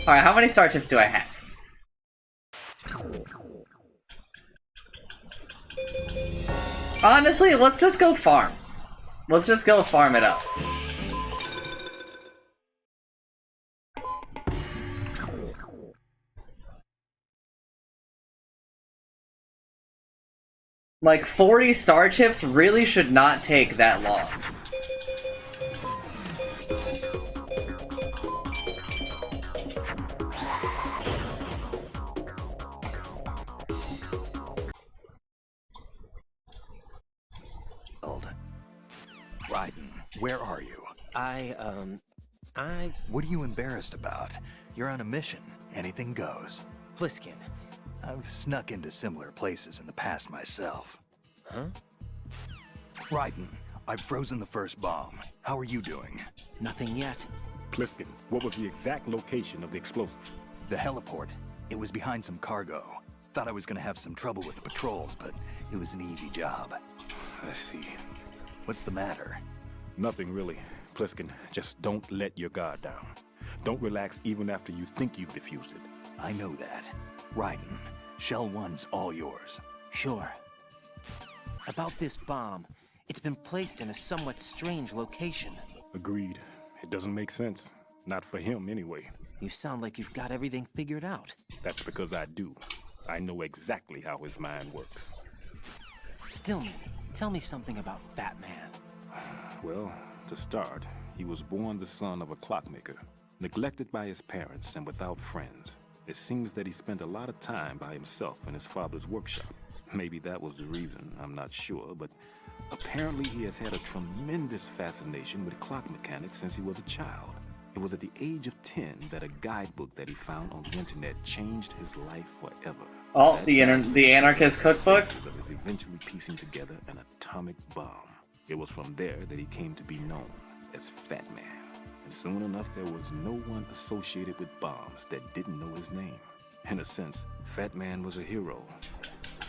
Alright, how many star chips do I have? Honestly, let's just go farm. Let's just go farm it up. Like, 40 star chips really should not take that long. Raiden, where are you? What are you embarrassed about? You're on a mission. Anything goes. Pliskin. I've snuck into similar places in the past myself. Huh? Raiden, I've frozen the first bomb. How are you doing? Nothing yet. Pliskin, what was the exact location of the explosive? The heliport. It was behind some cargo. Thought I was gonna have some trouble with the patrols, but it was an easy job. I see. What's the matter? Nothing really. Pliskin, just don't let your guard down. Don't relax even after you think you've defused it. I know that. Raiden, Shell 1's all yours. Sure. About this bomb, it's been placed in a somewhat strange location. Agreed. It doesn't make sense. Not for him, anyway. You sound like you've got everything figured out. That's because I do. I know exactly how his mind works. Stillman, tell me something about Fat Man. Well, to start, he was born the son of a clockmaker, neglected by his parents and without friends. It seems that he spent a lot of time by himself in his father's workshop. Maybe that was the reason, I'm not sure, but apparently he has had a tremendous fascination with clock mechanics since he was a child. It was at the age of 10 that a guidebook that he found on the internet changed his life forever. Oh, the Anarchist Cookbook? Of his eventually piecing together an atomic bomb. It was from there that he came to be known as Fat Man. And soon enough, there was no one associated with bombs that didn't know his name. In a sense, Fat Man was a hero.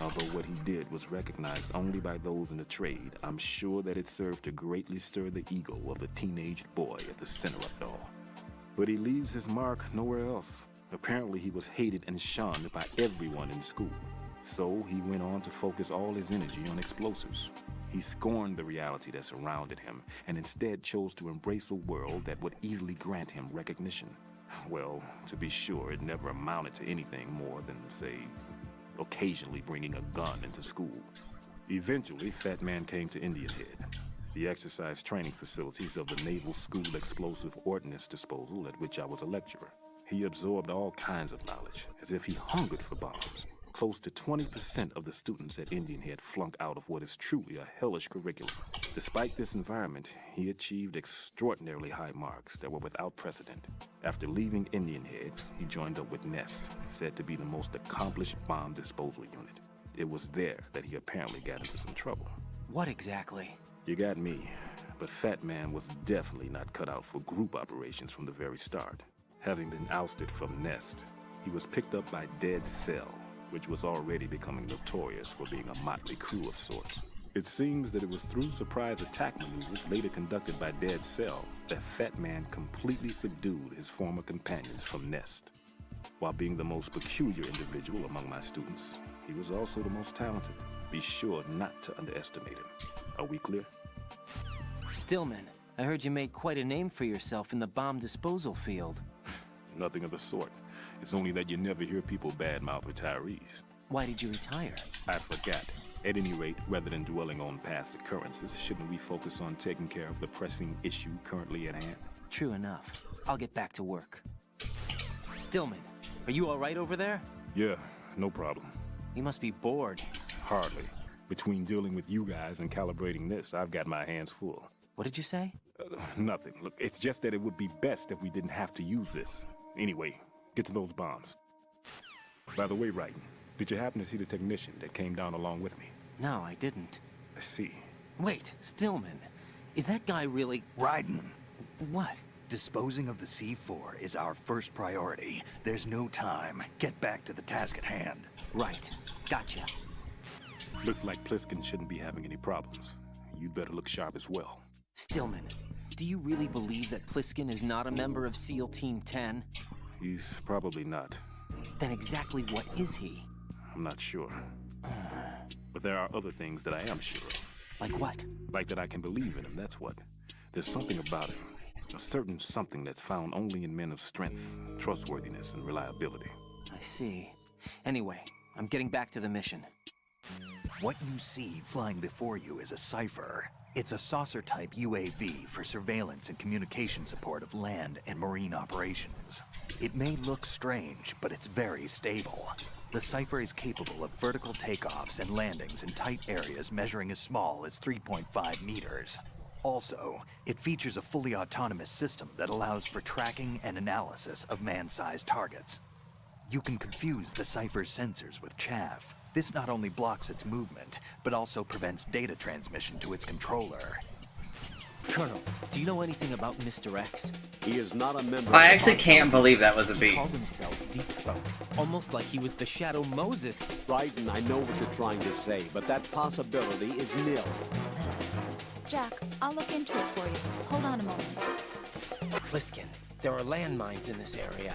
Although what he did was recognized only by those in the trade, I'm sure that it served to greatly stir the ego of the teenage boy at the center of it all. But he leaves his mark nowhere else. Apparently he was hated and shunned by everyone in school. So he went on to focus all his energy on explosives. He scorned the reality that surrounded him and instead chose to embrace a world that would easily grant him recognition. Well, to be sure, it never amounted to anything more than, say, occasionally bringing a gun into school. Eventually, Fat Man came to Indian Head, the exercise training facilities of the Naval School Explosive Ordnance Disposal at which I was a lecturer. He absorbed all kinds of knowledge, as if he hungered for bombs. Close to 20% of the students at Indian Head flunk out of what is truly a hellish curriculum. Despite this environment, he achieved extraordinarily high marks that were without precedent. After leaving Indian Head, he joined up with Nest, said to be the most accomplished bomb disposal unit. It was there that he apparently got into some trouble. What exactly? You got me, but Fat Man was definitely not cut out for group operations from the very start. Having been ousted from Nest, he was picked up by Dead Cell, which was already becoming notorious for being a motley crew of sorts. It seems that it was through surprise attack maneuvers later conducted by Dead Cell that Fat Man completely subdued his former companions from Nest. While being the most peculiar individual among my students, he was also the most talented. Be sure not to underestimate him. Are we clear? Stillman, I heard you made quite a name for yourself in the bomb disposal field. Nothing of the sort. It's only that you never hear people badmouth retirees. Why did you retire? I forgot. At any rate, rather than dwelling on past occurrences, shouldn't we focus on taking care of the pressing issue currently at hand? True enough. I'll get back to work. Stillman, are you all right over there? Yeah, no problem. You must be bored. Hardly. Between dealing with you guys and calibrating this, I've got my hands full. What did you say? Nothing. Look, it's just that it would be best if we didn't have to use this. Anyway, get to those bombs. By the way, Raiden, did you happen to see the technician that came down along with me? No, I didn't. I see. Wait, Stillman, is that guy really... Raiden. What? Disposing of the C4 is our first priority. There's no time. Get back to the task at hand. Right. Gotcha. Looks like Pliskin shouldn't be having any problems. You'd better look sharp as well. Stillman, do you really believe that Pliskin is not a member of SEAL Team 10? He's probably not. Then exactly what is he? I'm not sure. But there are other things that I am sure of. Like what? Like that I can believe in him, that's what. There's something about him. A certain something that's found only in men of strength, trustworthiness, and reliability. I see. Anyway, I'm getting back to the mission. What you see flying before you is a Cypher. It's a saucer-type UAV for surveillance and communication support of land and marine operations. It may look strange, but it's very stable. The Cypher is capable of vertical takeoffs and landings in tight areas measuring as small as 3.5 meters. Also, it features a fully autonomous system that allows for tracking and analysis of man-sized targets. You can confuse the Cypher's sensors with chaff. This not only blocks its movement, but also prevents data transmission to its controller. Colonel, do you know anything about Mr. X? He is not a member I actually can't believe that was a He beat. called himself Deep Throat, almost like he was the Shadow Moses. Raiden, I know what you're trying to say, but that possibility is nil. Jack, I'll look into it for you. Hold on a moment. Pliskin, there are landmines in this area.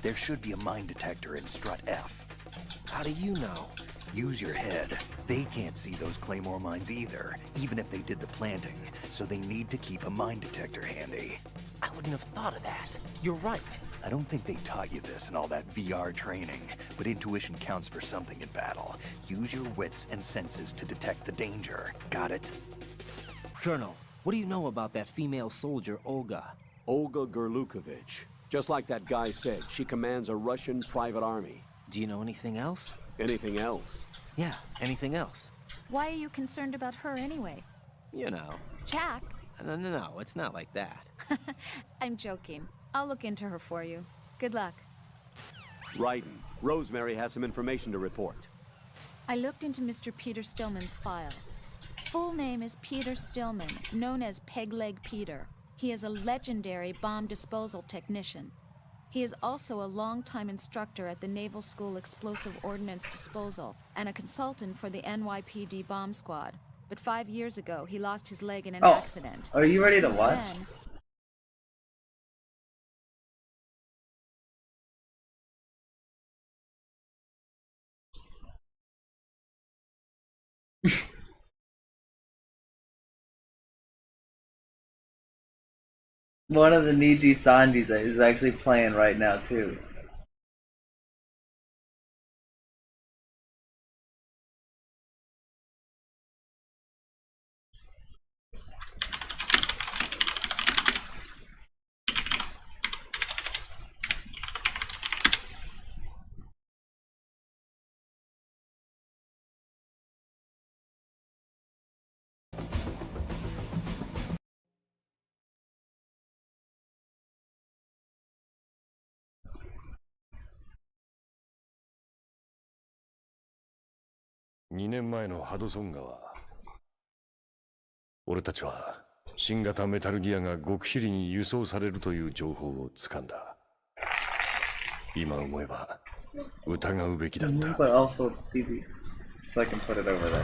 There should be a mine detector in strut F. How do you know? Use your head. They can't see those Claymore mines either, even if they did the planting, so they need to keep a mine detector handy. I wouldn't have thought of that. You're right. I don't think they taught you this in all that VR training, but intuition counts for something in battle. Use your wits and senses to detect the danger. Got it? Colonel, what do you know about that female soldier, Olga? Olga Gerlukovich. Just like that guy said, she commands a Russian private army. Do you know anything else? Anything else? Yeah, anything else? Why are you concerned about her anyway? You know. Jack? No, it's not like that. I'm joking. I'll look into her for you. Good luck. Raiden, Rosemary has some information to report. I looked into Mr. Peter Stillman's file. Full name is Peter Stillman, known as Pegleg Peter. He is a legendary bomb disposal technician. He is also a longtime instructor at the Naval School Explosive Ordnance Disposal and a consultant for the NYPD bomb squad. But 5 years ago, he lost his leg in an accident. Are you ready to Since watch? then, One of the Niji Sanjis is actually playing right now too.2年前のハドソン川。俺たちは新型メタルギアが極秘裏に輸送されるという情報を掴んだ。今思えば疑うべきだった。 But also TV, so I can put it over there.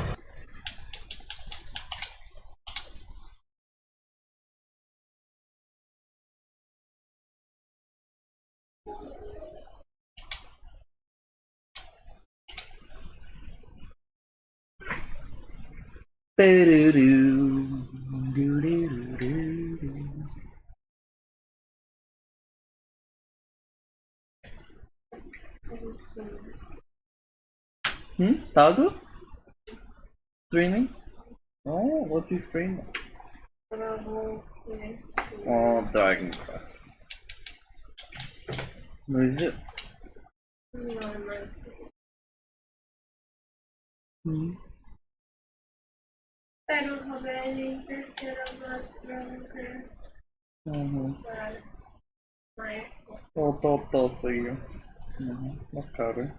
Tagu? Streaming? Oh, what's he streaming? Oh, Dragon Quest. What is it? I don't have any interest in Dragon Quest. Toto すぎよ。わかる。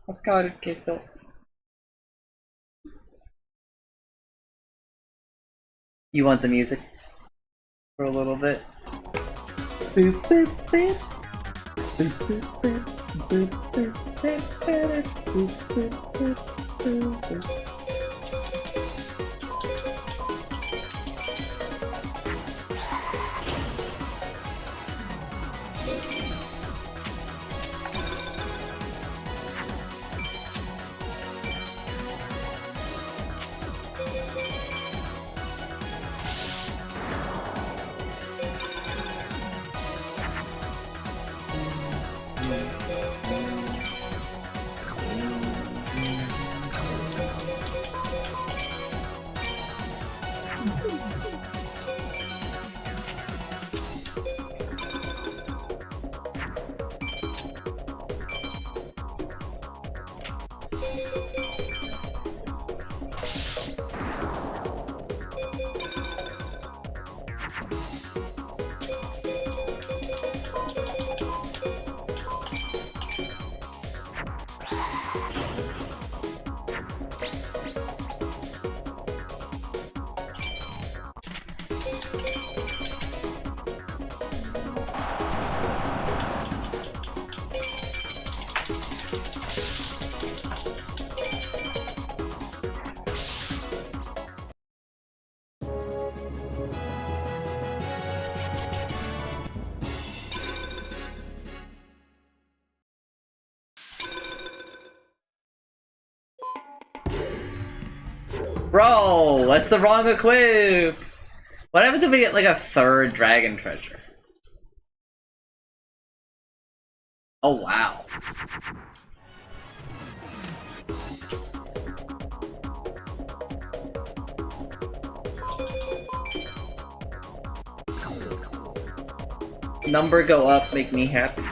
わかるけど。You want the music for a little bit? Boop boop boop. Boop boop boop. Boop boop boop. Boop boop boop. Boop boop. Bro, that's the wrong equip! What happens if we get like a third dragon treasure? Oh wow. Number go up, make me happy.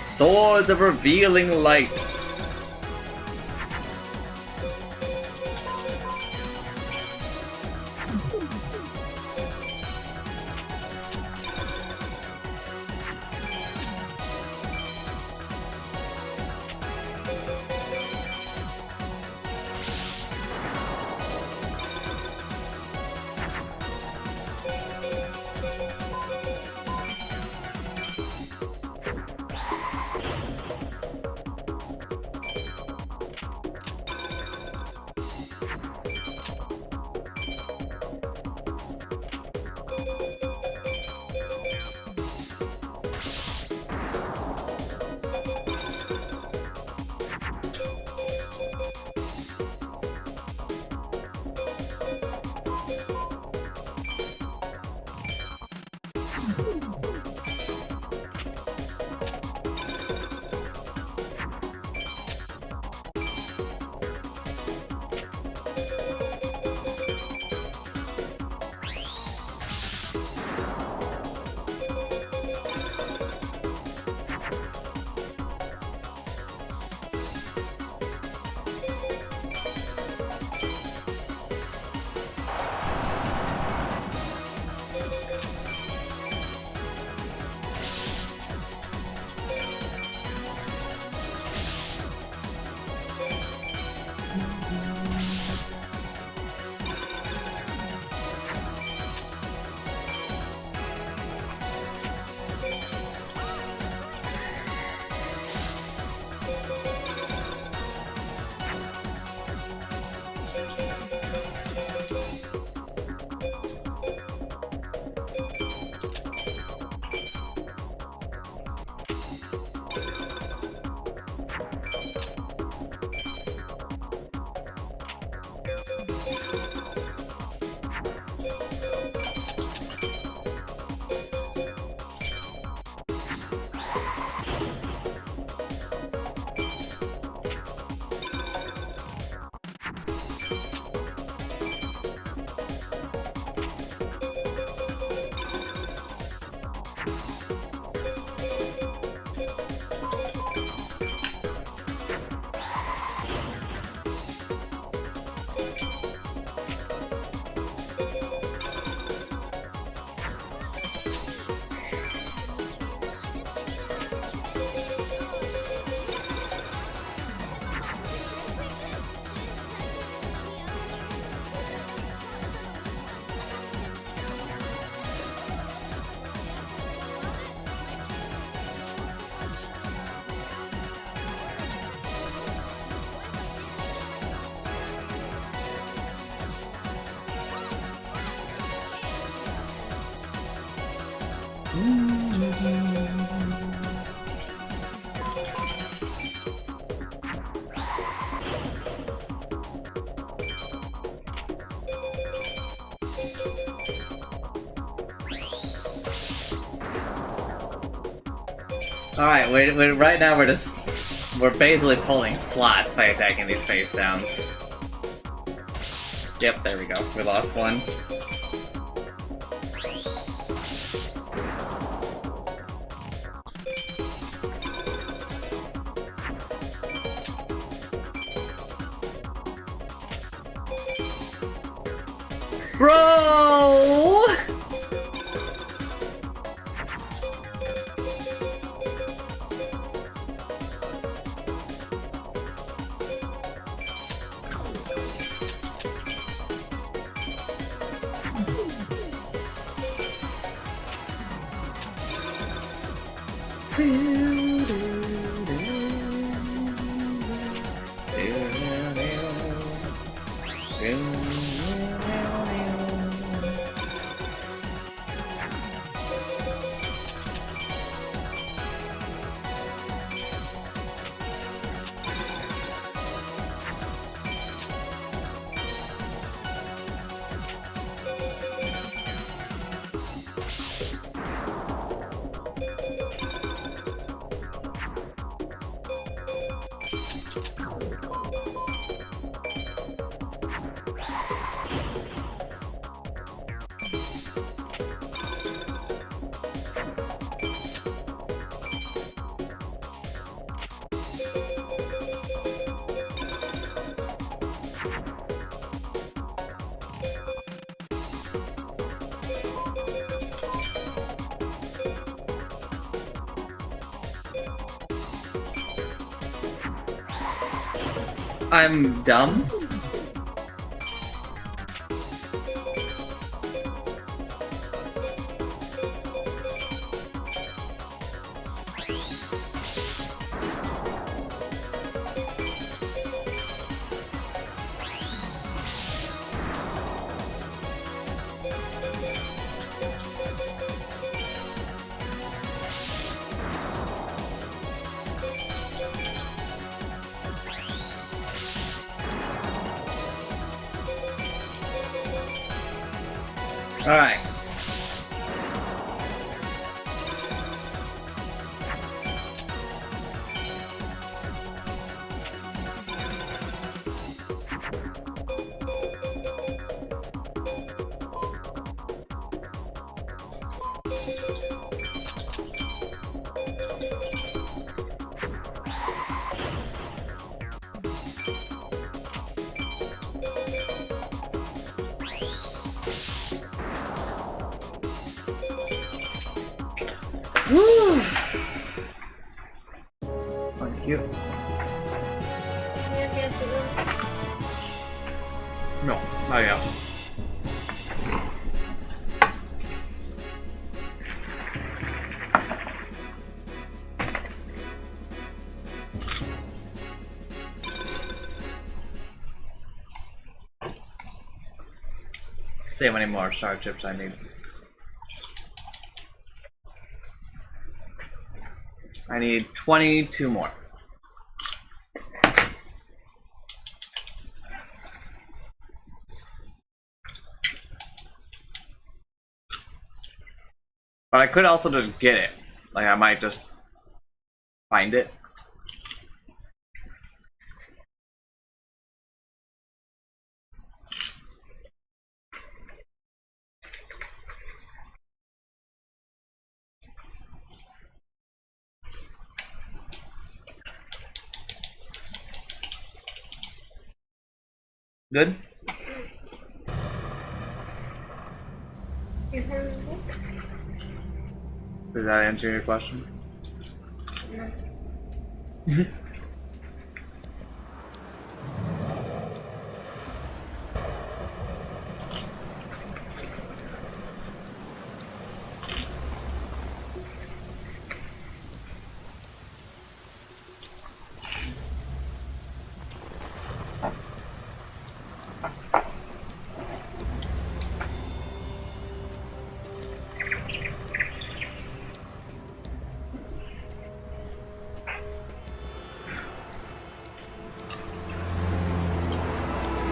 Swords of revealing light. Alright, right now we're basically pulling slots by attacking these face downs. Yep, there we go. We lost one. Bro! I'm dumb? Alright. Woo! Thank you. No, not yet. See how many more star chips I need. I need 22 more. But I could also just get it. Like, I might just find it. Good? Does that answer your question? No.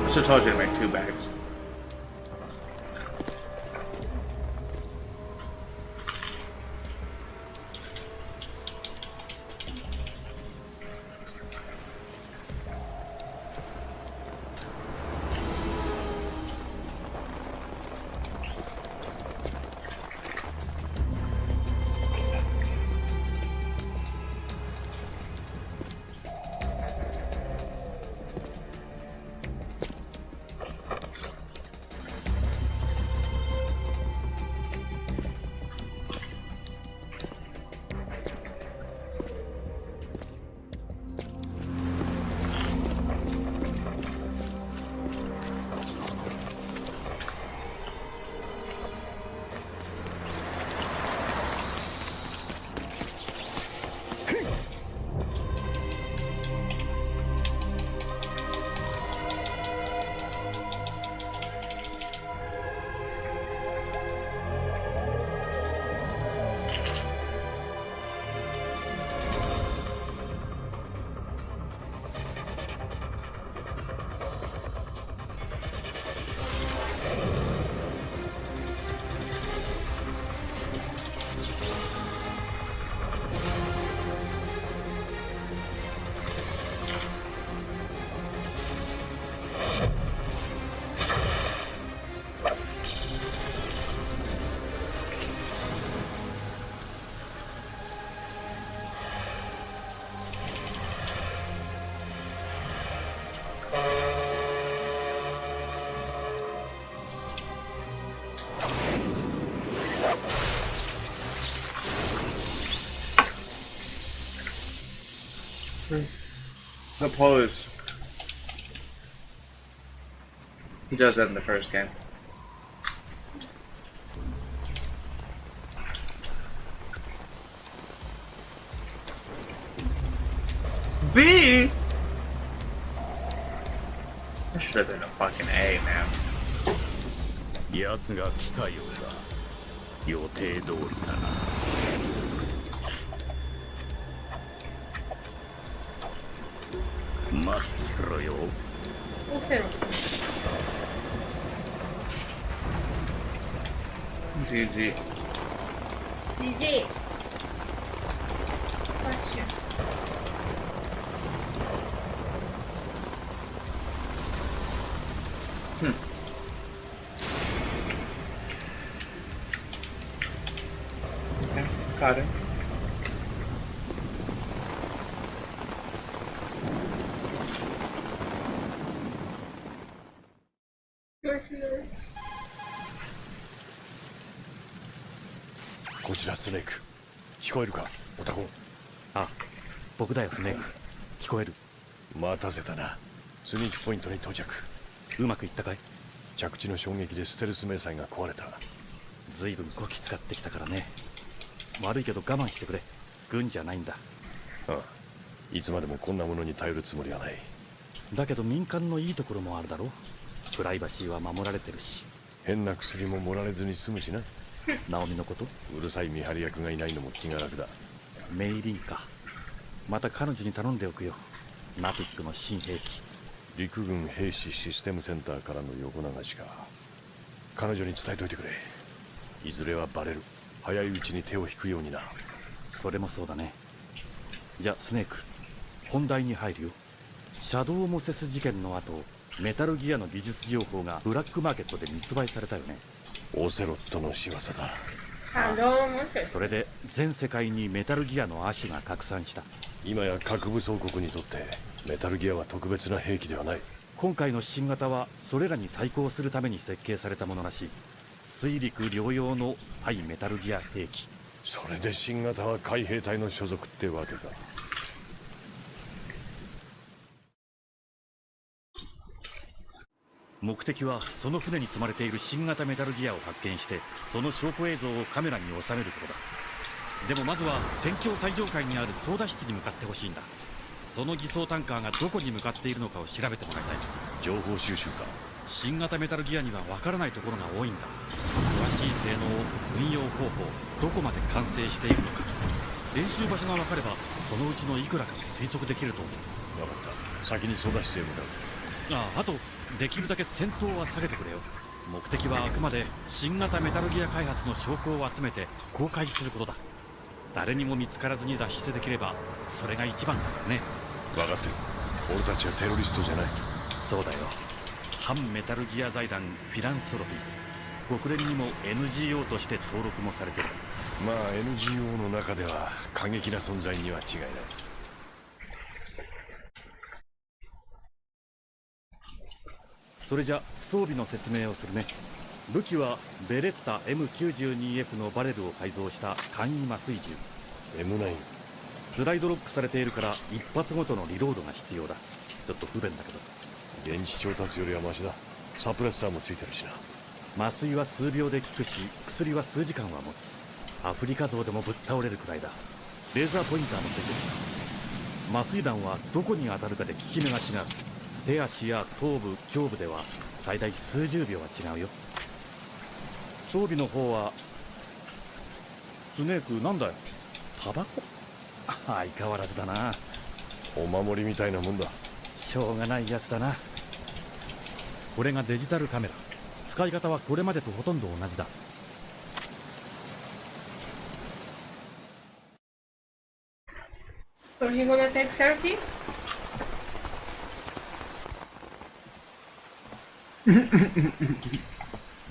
I should have told you to make 2 bags. The pose. He does that in the first game. B? That should have been a fucking A, man. 奴が来たようだ。予定通りだな。待ってろよ。GG. GG. Okay, got it. Nice. こちらスネーク。聞こえるか、オタコン。あ、僕だよスネーク。聞こえる。待たせたな。スニークポイントに到着。うまくいったかい？着地の衝撃でステルス迷彩が壊れた。ずいぶんこき使ってきたからね。悪いけど我慢してくれ。軍じゃないんだ。ああ、いつまでもこんなものに頼るつもりはない。だけど民間のいいところもあるだろ。プライバシーは守られてるし。変な薬も盛られずに済むしな。ナオミのこと？うるさい見張り役がいないのも気が楽だ。メイリンか。また彼女に頼んでおくよ。ナピックの新兵器。陸軍兵士システムセンターからの横流しか。彼女に伝えといてくれ。いずれはバレる。早いうちに手を引くようにな。それもそうだね。じゃあスネーク、本題に入るよ。シャドウモセス事件の後、メタルギアの技術情報がブラックマーケットで密売されたよね。オセロットの仕業だ。それで全世界にメタルギアの亜種が拡散した。今や核武装国にとってメタルギアは特別な兵器ではない。今回の新型はそれらに対抗するために設計されたものらしい。水陸両用の対メタルギア兵器。それで新型は海兵隊の所属ってわけか。目的はその船に積まれている新型メタルギアを発見して、その証拠映像をカメラに収めることだ。でもまずは戦況最上階にある操舵室に向かってほしいんだ。その偽装タンカーがどこに向かっているのかを調べてもらいたい。情報収集か。新型メタルギアには分からないところが多いんだ。詳しい性能、運用方法、どこまで完成しているのか。練習場所が分かればそのうちのいくらかを推測できると思う。分かった。先に操舵室へ向かう。あとできるだけ戦闘は下げてくれよ。目的はあくまで新型メタルギア開発の証拠を集めて公開することだ。誰にも見つからずに脱出できればそれが一番だからね。分かってる。俺たちはテロリストじゃない。そうだよ。反メタルギア財団フィランソロピー、国連にも NGO として登録もされてる。まあ NGO の中では過激な存在には違いない。それじゃ装備の説明をするね。武器はベレッタ M92F のバレルを改造した簡易麻酔銃 M9。 スライドロックされているから一発ごとのリロードが必要だ。ちょっと不便だけど。電池調達よりはマシだ。サプレッサーもついてるしな。麻酔は数秒で効くし、薬は数時間は持つ。アフリカゾウでもぶっ倒れるくらいだ。レーザーポインターもついてる。麻酔弾はどこに当たるかで効き目が違う。手足や頭部、胸部では最大数十秒は違うよ。装備の方はスネーク、なんだよ、タバコ？相変わらずだな。お守りみたいなもんだ。しょうがないやつだな。これがデジタルカメラ。使い方はこれまでとほとんど同じだ。So he gonna take selfie?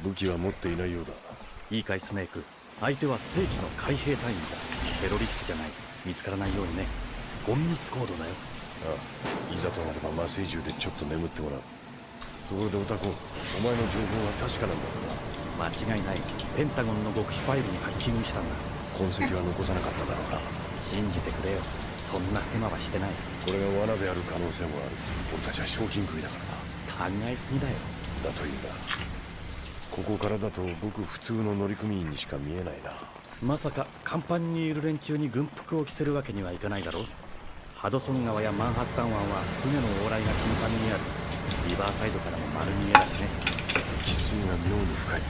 武器は持っていないようだ。いいかいスネーク、相手は正規の海兵隊員だ。テロリストじゃない。見つからないようにね。隠密行動だよ。ああ、いざとなれば麻酔銃でちょっと眠ってもらう。ところでオタコン、お前の情報は確かなんだろうな。間違いない。ペンタゴンの極秘ファイルにハッキングしたんだ。痕跡は残さなかっただろうな。信じてくれよ。そんな手間はしてない。これが罠である可能性もある。俺たちは賞金食いだから考えすぎだよ。な。だといいな。ここからだと僕普通の乗組員にしか見えないな。まさか甲板にいる連中に軍服を着せるわけにはいかないだろう。ハドソン川やマンハッタン湾は船の往来が頻繁にある。リバーサイドからも丸見えだしね。喫水が妙に深い。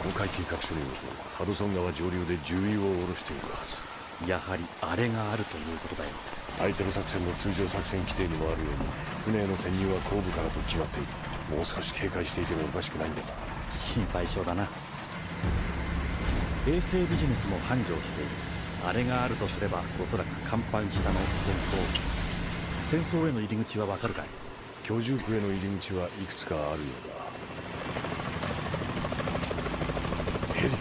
公開計画書によるとハドソン川上流で重油を下ろしているはず。やはりあれがあるということだよ。相手の作戦の通常作戦規定にもあるように船への潜入は後部からと決まっている。もう少し警戒していてもおかしくないんだが。心配性だな。衛星ビジネスも繁盛している。あれがあるとすればおそらく甲板下の戦争への入り口はわかるかい？居住区への入り口はいくつかあるようだ。ヘリ。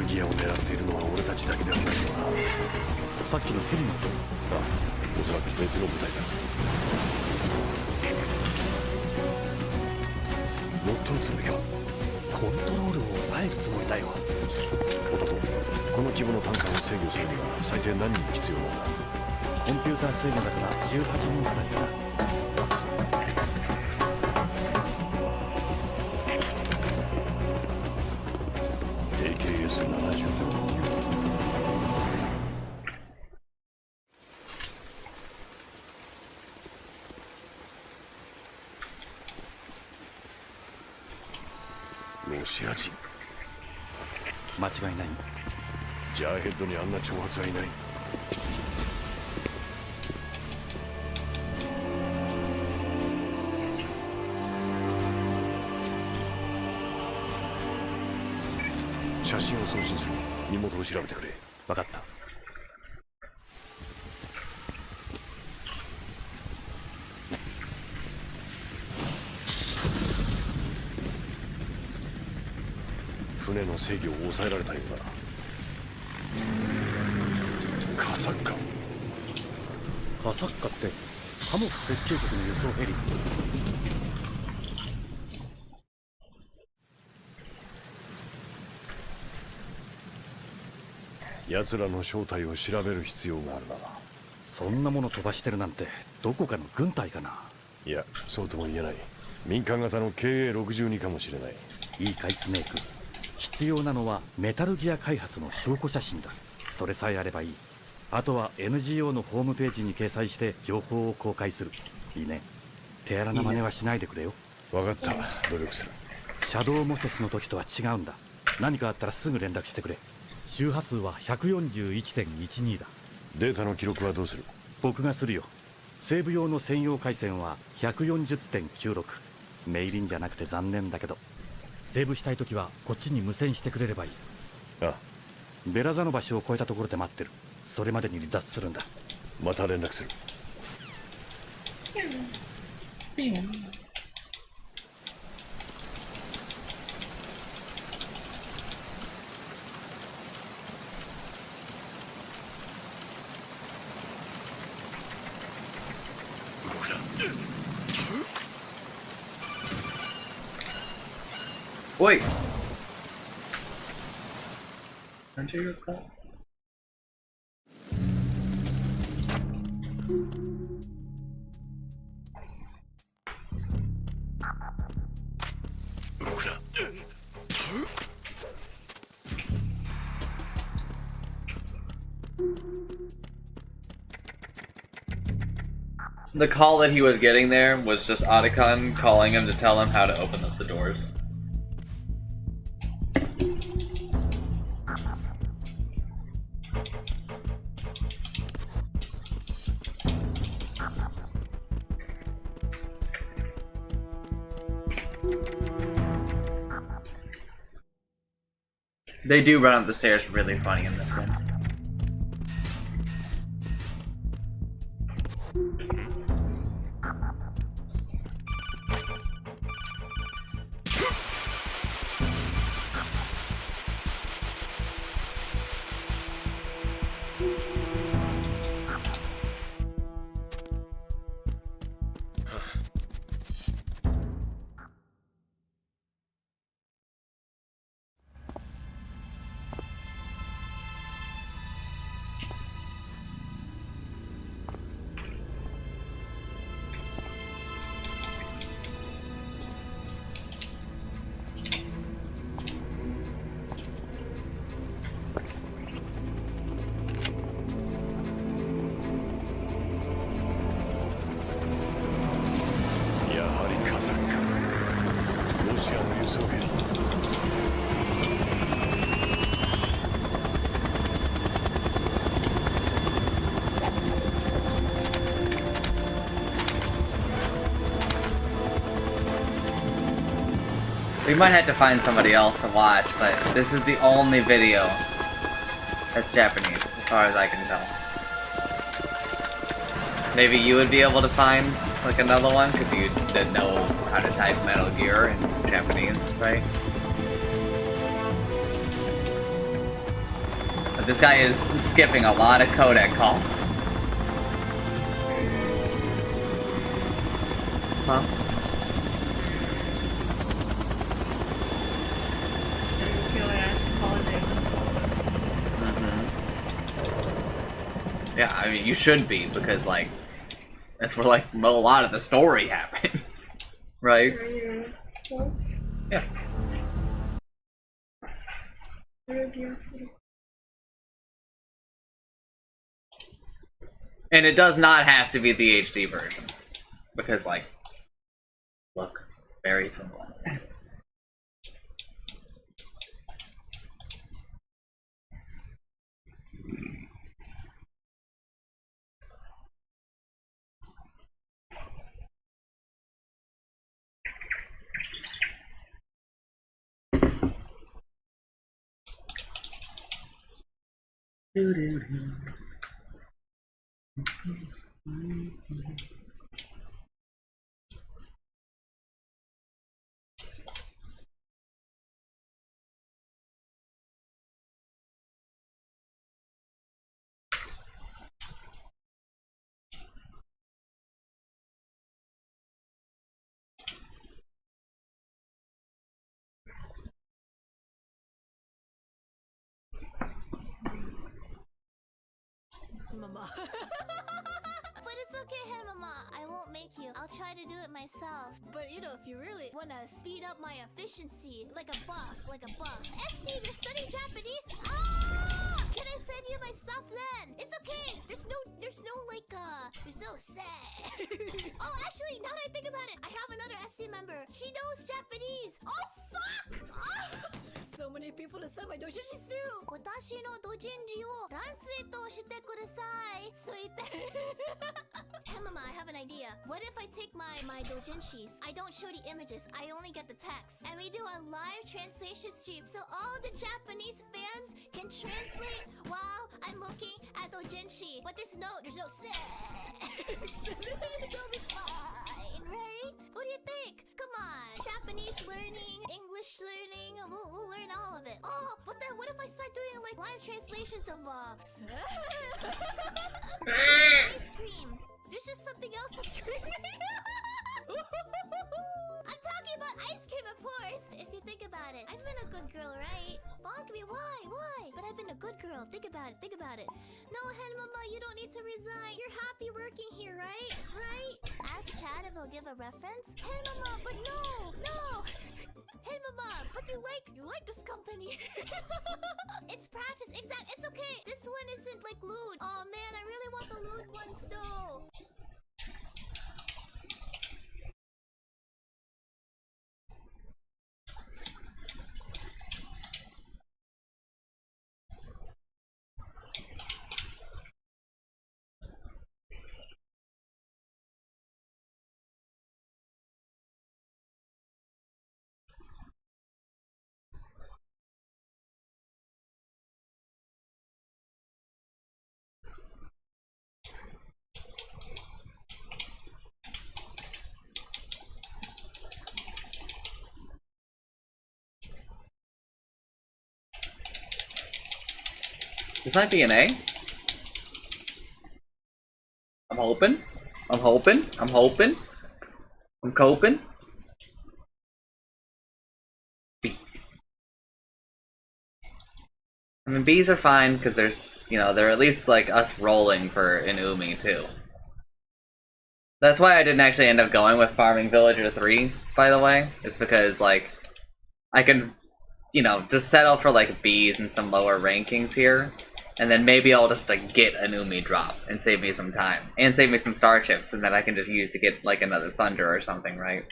ギアを狙っているのは俺たちだけではないよな。さっきのヘリの音。ああ、おそらく別の部隊だ。乗っ取るつもりか。コントロールを抑えるつもりだよ。男、この規模のタンカーを制御するには最低何人必要なんだ？コンピューター制御だから18人ぐらいかな。AKS-70。ロシア人。間違いない。ジャーヘッドにあんな挑発はいない。写真を送信する。身元を調べてくれ。分かった。船の制御を抑えられたようだ。カサッカ。カサッカってカモフ設計局の輸送ヘリ。奴らの正体を調べる必要があるな。そんなもの飛ばしてるなんてどこかの軍隊かな。いや、そうとも言えない。民間型の KA-62 かもしれない。いいかいスネーク。必要なのはメタルギア開発の証拠写真だ。それさえあればいい。あとは NGO のホームページに掲載して情報を公開する。いいね。手荒な真似はしないでくれよ。分かった。努力する。シャドウモセスの時とは違うんだ。何かあったらすぐ連絡してくれ。周波数は 141.12 だ。データの記録はどうする？僕がするよ。西部用の専用回線は 140.96。メイリンじゃなくて残念だけど、セーブしたい時はこっちに無線してくれればいい。ああ。ベラザの場所を越えたところで待ってる。それまでに離脱するんだ。また連絡する。おい。Enter your call. The call that he was getting there was just Otacon calling him to tell him how to open up the doors. They do run up the stairs really funny in this one. ロシアの輸送機。We might have to find somebody else to watch, but this is the only video that's Japanese, as far as I can tell. Maybe you would be able to find, like, another one, because you didn't know how to type Metal Gear in Japanese, right? But this guy is skipping a lot of codec calls. Huh? Yeah, I mean, you should be, because, like, that's where, like, a lot of the story happens, right? Yeah. And it does not have to be the HD version, because, like, look, very similar. Mama. But it's okay, Hen Mama. I won't make you. I'll try to do it myself. But you know, if you really want to speed up my efficiency, like a buff. ST, you're studying Japanese? Ah! Can I send you my stuff then? It's okay. There's no say. Oh, actually, now that I think about it, I have another ST member. She knows Japanese. Oh, fuck! Ah! So many people to send my doujinshi too. 私のドジンジをトランスレートしてください。そう言って。Hey Mama, I have an idea. What if I take my doujinshis? I don't show the images, I only get the text. And we do a live translation stream so all the Japanese fans can translate while I'm looking at doujinshi. But there's no sex. It'll be fine, right? What do you think? Come on. Japanese learning, English learning, we'll learn all of it. Oh, but then what if I start doing like live translations of ice cream? There's just something else that's screaming. I'm talking about ice cream, of course. If you think about it, I've been a good girl, right? Bonk me, why? But I've been a good girl. Think about it. No, Hen Mama, you don't need to resign. You're happy working here, right? Ask Chad if he'll give a reference. Hen Mama, but no. Hen Mama, but you like this company. It's practice, exact. It's okay. This one isn't like lewd. Oh man, I really want the lewd ones though. This might be an A. I'm hoping. I'm coping. B. I mean, B's are fine because there's, they're at least like us rolling for an Umi too. That's why I didn't actually end up going with Farming Villager 3, by the way. It's because, like, I can, just settle for like B's and some lower rankings here. And then maybe I'll just like get an Umi drop and save me some time. And save me some star chips and that I can just use to get like another Thunder or something, right?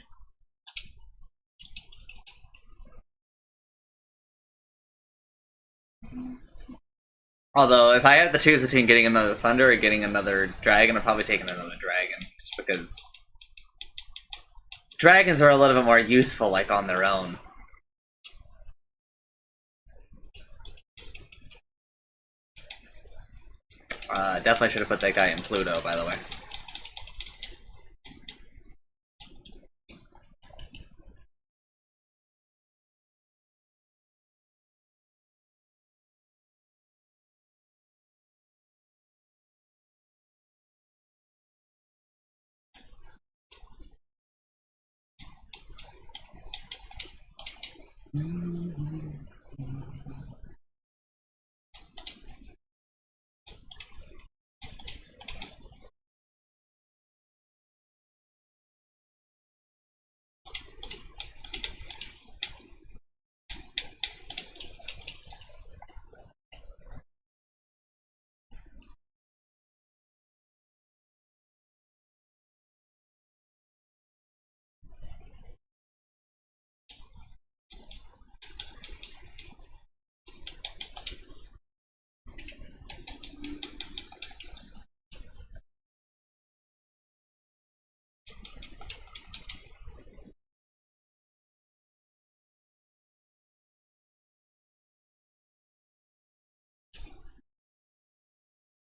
Although, if I had to choose between getting another Thunder or getting another Dragon, I'm probably taking another Dragon. Just because Dragons are a little bit more useful, like, on their own. Definitely should have put that guy in Pluto, by the way.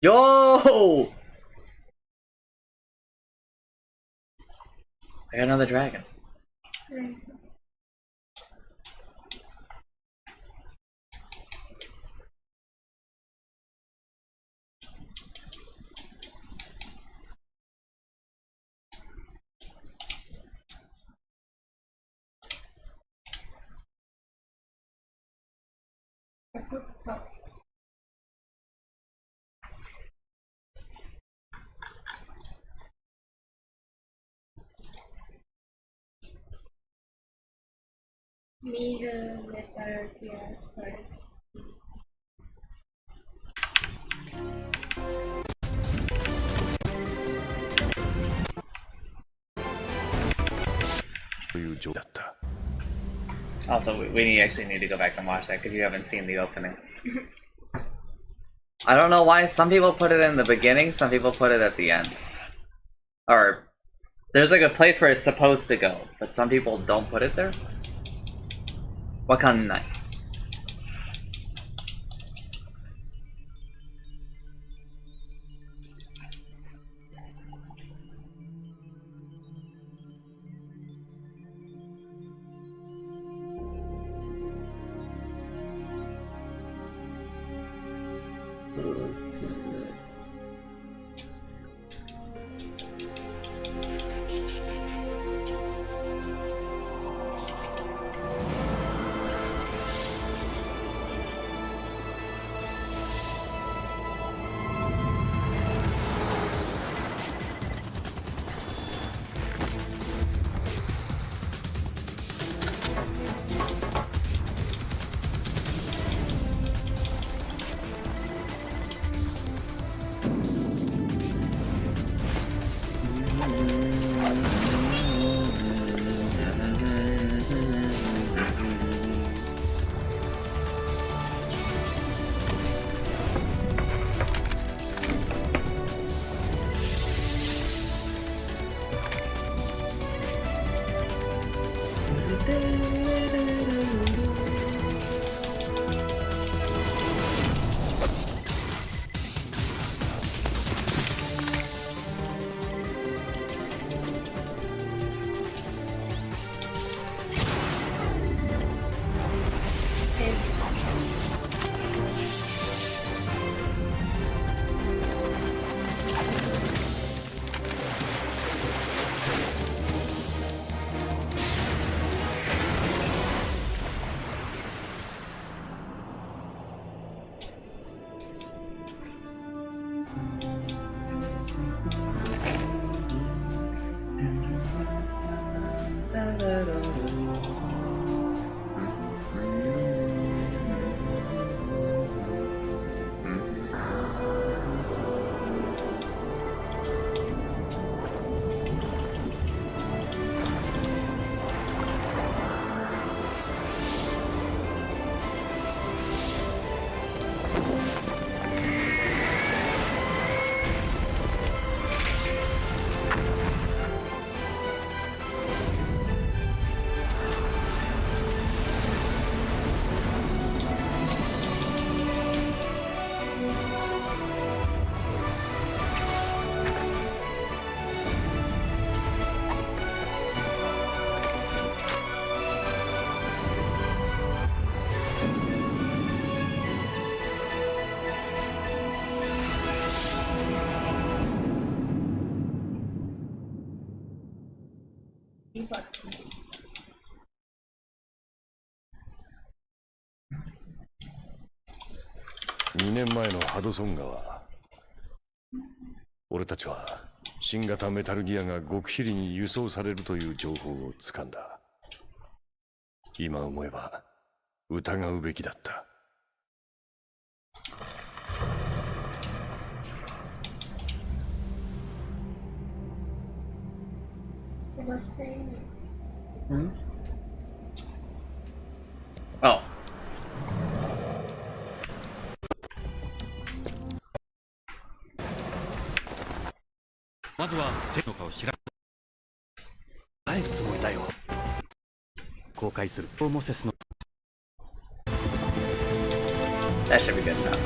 Yo! I got another dragon. Mirror Metal Gear Solid. Also, we actually need to go back and watch that because you haven't seen the opening. I don't know why some people put it in the beginning, some people put it at the end. Or, there's like a place where it's supposed to go, but some people don't put it there. Wakannai. 2年前のハドソン川。俺たちは新型メタルギアが極秘裏に輸送されるという情報をつかんだ。今思えば疑うべきだった。Oh. まずは生の顔を知ら会えるつもりだよ。公開するホモセスの That should be good enough.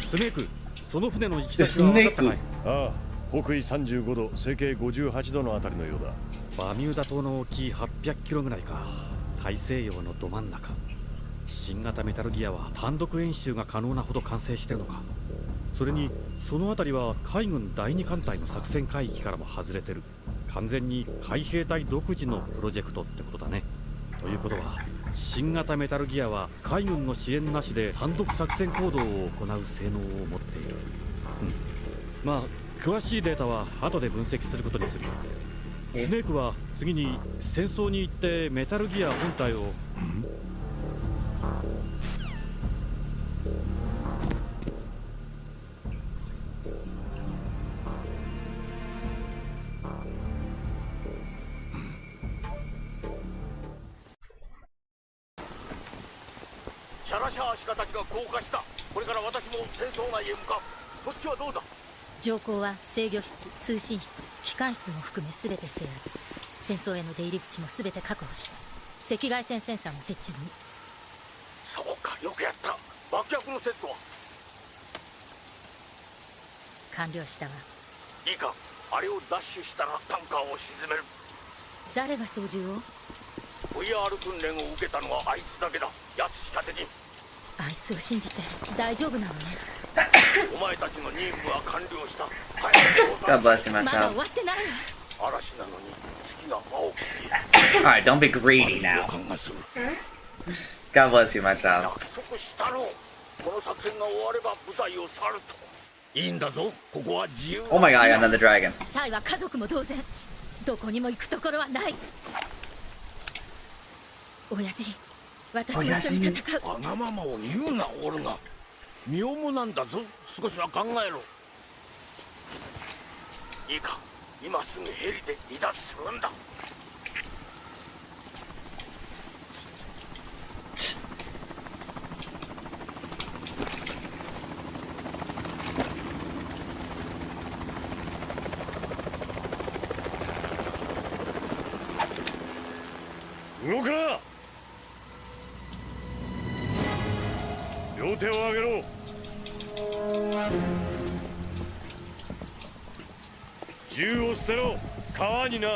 スネーク、その船の行き先が分かったかい？ああ、北緯35度、西経58度のあたりのようだ。バミューダ島の沖800キロぐらいか。大西洋のど真ん中。新型メタルギアは単独演習が可能なほど完成してるのか。それにそのあたりは海軍第2艦隊の作戦海域からも外れてる。完全に海兵隊独自のプロジェクトってことだね。ということは新型メタルギアは海軍の支援なしで単独作戦行動を行う性能を持っている。まあ詳しいデータは後で分析することにする。スネークは次に戦争に行ってメタルギア本体をシャラシャアシカたちが降下した。これから私も戦争内へ向かう。そっちはどうだ？上空は制御室、通信室、機関室も含め全て制圧。戦争への出入り口も全て確保した。赤外線センサーも設置済み。そうか、よくやった。爆薬のセットは完了したわ。いいか、あれを奪取したらタンカーを沈める。誰が操縦を？ VR 訓練を受けたのはあいつだけだ。やつしかできん。あいつを信じて大丈夫なのね。お前たちの任務は完了した。 God bless you, my まだ child. 終わってないわ。嵐なのに月が青くている。 Alright, don't be greedy now. God bless you, my child. 約束したろう。この作戦が終われば部隊を去ると。いいんだぞ。ここは自由。 Oh my god, I got another dragon. タイは家族も同然。どこにも行くところはない。親父、私も一緒に戦う。わがままを言うな、オルガ。身重なんだぞ。少しは考えろ。いいか、今すぐヘリで離脱するんだ。動くな。両手を上げろ。銃を捨てろ。川にな。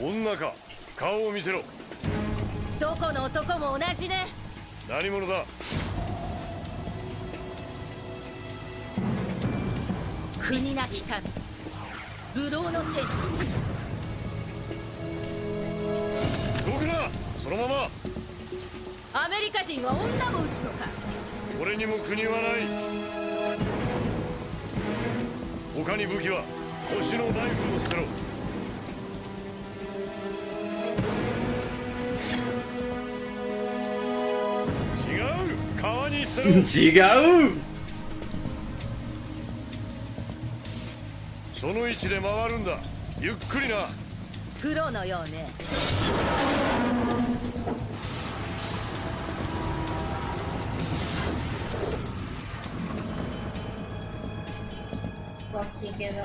女か。顔を見せろ。どこの男も同じね。何者だ。国なき民、流浪の戦士。動くな。そのまま。アメリカ人は女も撃つのか。俺にも国はない。他に武器は腰のナイフを捨てろ。違う。川に捨てろ。違う。その位置で回るんだ。ゆっくりな。プロのようね。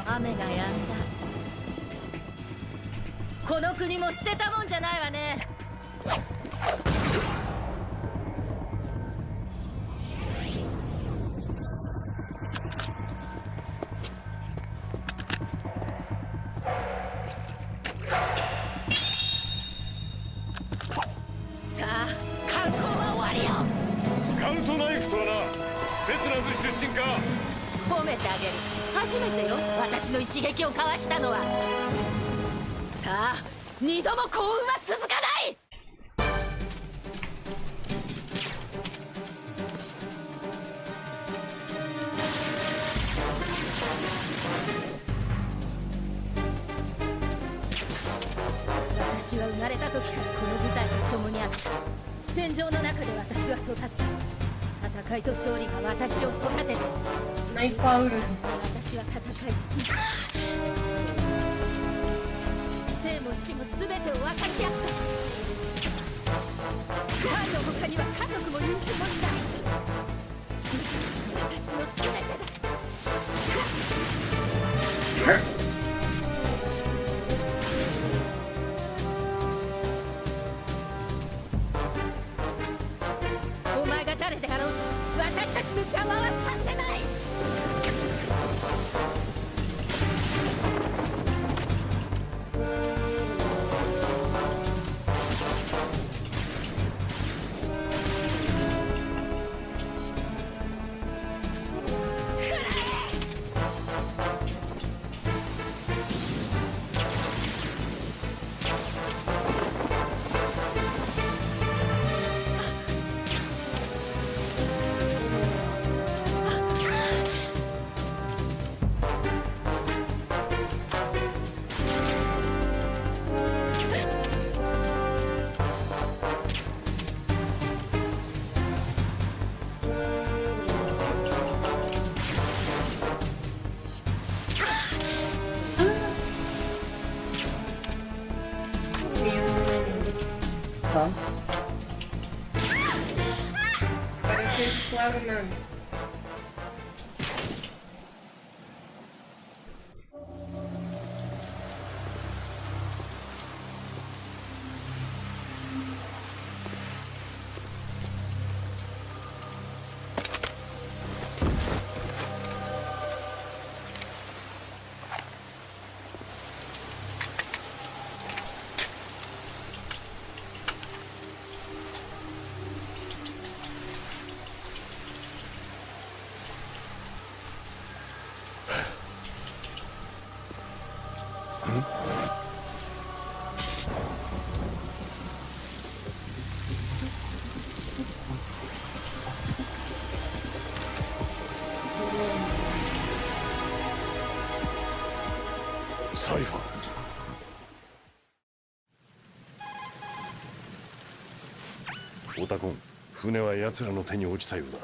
雨が止んだ。この国も捨てたもんじゃないわね。さあ観光は終わりよ。スカウトナイフとはな、スペツナズ出身か。褒めてあげる。初めてよ、私の一撃をかわしたのは。さあ二度も幸運は続かない。私は生まれた時からこの舞台と共にあった。戦場の中で私は育った。戦いと勝利が私を育てた。ナイファウル。私は戦い、生も死も全てを分かち合った。彼の他には家族も友人もいない。私の全てだ。お前が誰であろうと私たちの邪魔はさせない。Parece Flamengo.サイファー。オタコン、船は奴らの手に落ちたようだ。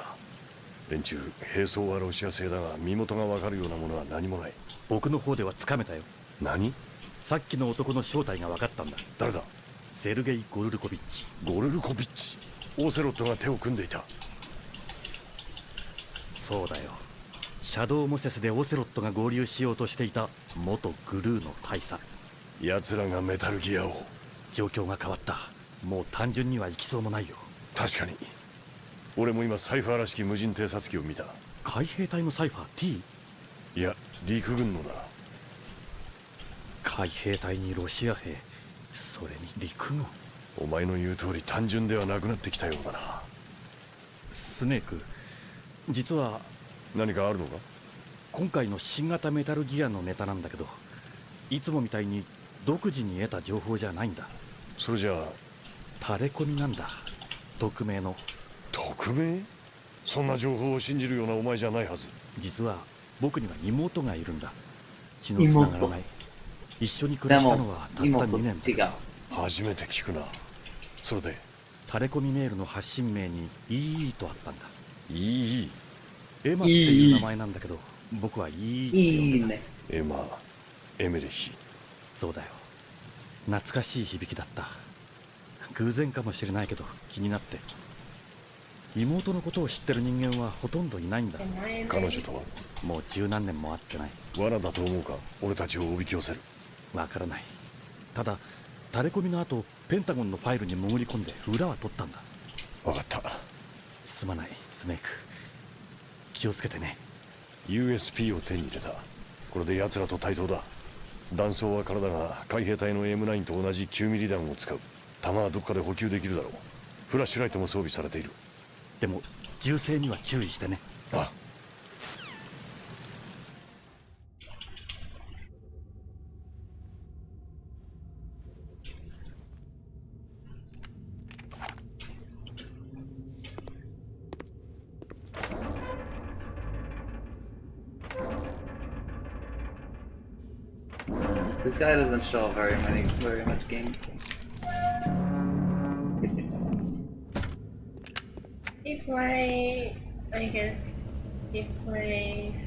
連中、兵装はロシア製だが身元がわかるようなものは何もない。僕の方ではつかめたよ。何？さっきの男の正体が分かったんだ。誰だ？セルゲイ・ゴルルコビッチ。ゴルルコビッチ。オセロットが手を組んでいた。そうだよ。シャドウモセスでオセロットが合流しようとしていた元グルーの大佐。奴らがメタルギアを。状況が変わった。もう単純には行きそうもないよ。確かに。俺も今サイファーらしき無人偵察機を見た。海兵隊のサイファー T？ いや、陸軍のだ。海兵隊にロシア兵、それに陸軍。お前の言う通り単純ではなくなってきたようだな。スネーク、実は何かあるのか？今回の新型メタルギアのネタなんだけど、いつもみたいに独自に得た情報じゃないんだ。それじゃあタレコミなんだ。匿名の。匿名？そんな情報を信じるようなお前じゃないはず。実は僕には妹がいるんだ。血のつながらない。一緒に暮らしたのはたった2年だ。初めて聞くな。それでタレコミメールの発信名に EE とあったんだ。EE？ エマっていう名前なんだけど、僕は EE って呼んだ。エマ、エメリヒ。そうだよ。懐かしい響きだった。偶然かもしれないけど気になって。妹のことを知ってる人間はほとんどいないんだ。彼女とはもう10何年も会ってない。罠だと思うか？俺たちをおびき寄せる。わからない。ただタレコミの後ペンタゴンのファイルに潜り込んで裏は取ったんだ。分かった。すまないスネーク、気をつけてね。 USP を手に入れた。これで奴らと対等だ。弾倉は空だが海兵隊の M9 と同じ9ミリ弾を使う。弾はどっかで補給できるだろう。フラッシュライトも装備されている。でも銃声には注意してね。ああ。This guy doesn't show very much game. He play, I guess he plays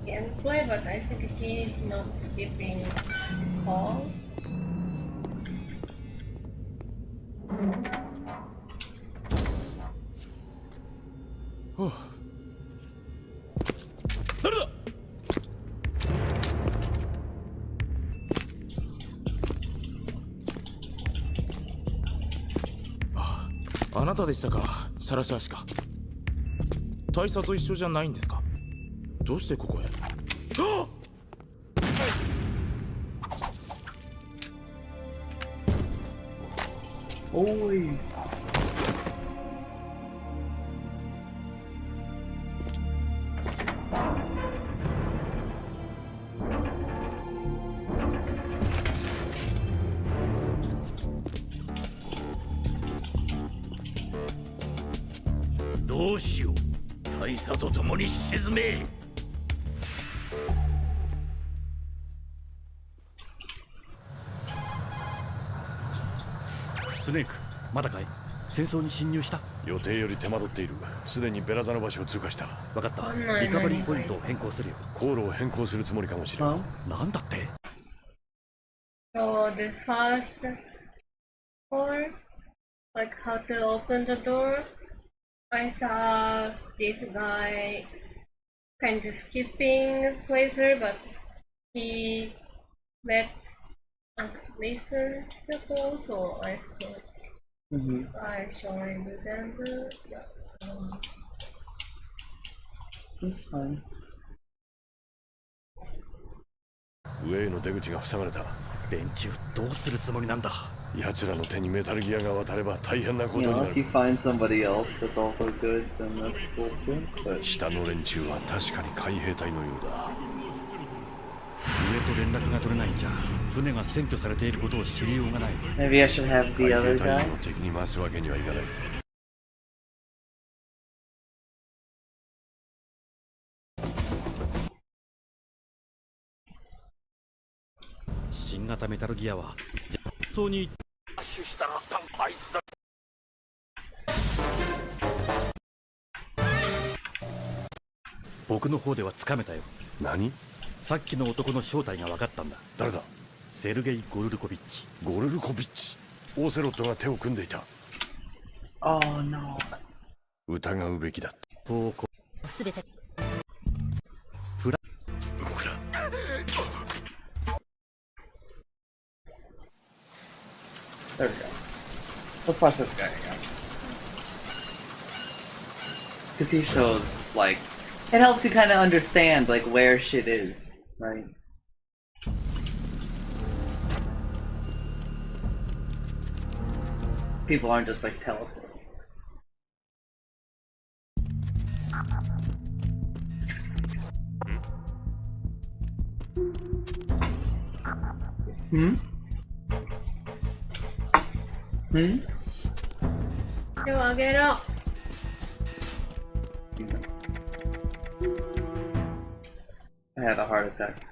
gameplay, but I think he's not skipping calls. Oh. あなたでしたか、シャラシャーシか。大佐と一緒じゃないんですか。どうしてここへ。あっ、おい。どうしよう。大佐と共に沈め。スネーク、まだかい？戦争に侵入した？予定より手間取っている。すでにベラザの場所を通過した。分かった。リカバリーポイントを変更するよ。航路を変更するつもりかもしれん。なんだって？ So the first door, like how to open the door, I saw this guy kind of skipping placer, but he let us listen to the call, so I thought I joined them. That's fine. 上への出口が塞がれた。連中どうするつもりなんだ。奴らの手にメタルギアが渡れば大変なことにな If る。 you find somebody else that's also good, then that's cool too. But 下の連中は確かに海兵隊のようだ。上と連絡が取れないんじゃ、船が占拠されていることを知りようがない。maybe I should have the 海 other 兵隊 guy. を敵に回すわけにはいかない。新型メタルギアは本当にしたらあいつだ。僕の方ではつかめたよ。何？さっきの男の正体が分かったんだ。誰だ？セルゲイ・ゴルルコビッチ。ゴルルコビッチ。オーセロットが手を組んでいた。Oh no. 疑うべきだ。すべてフラ動くな。There we go. Let's watch this guy again. Because he shows, like, it helps you kind of understand, like, where shit is, right? People aren't just, like, teleporting. Hmm? Hmm? 手を上げろ。I had a heart attack.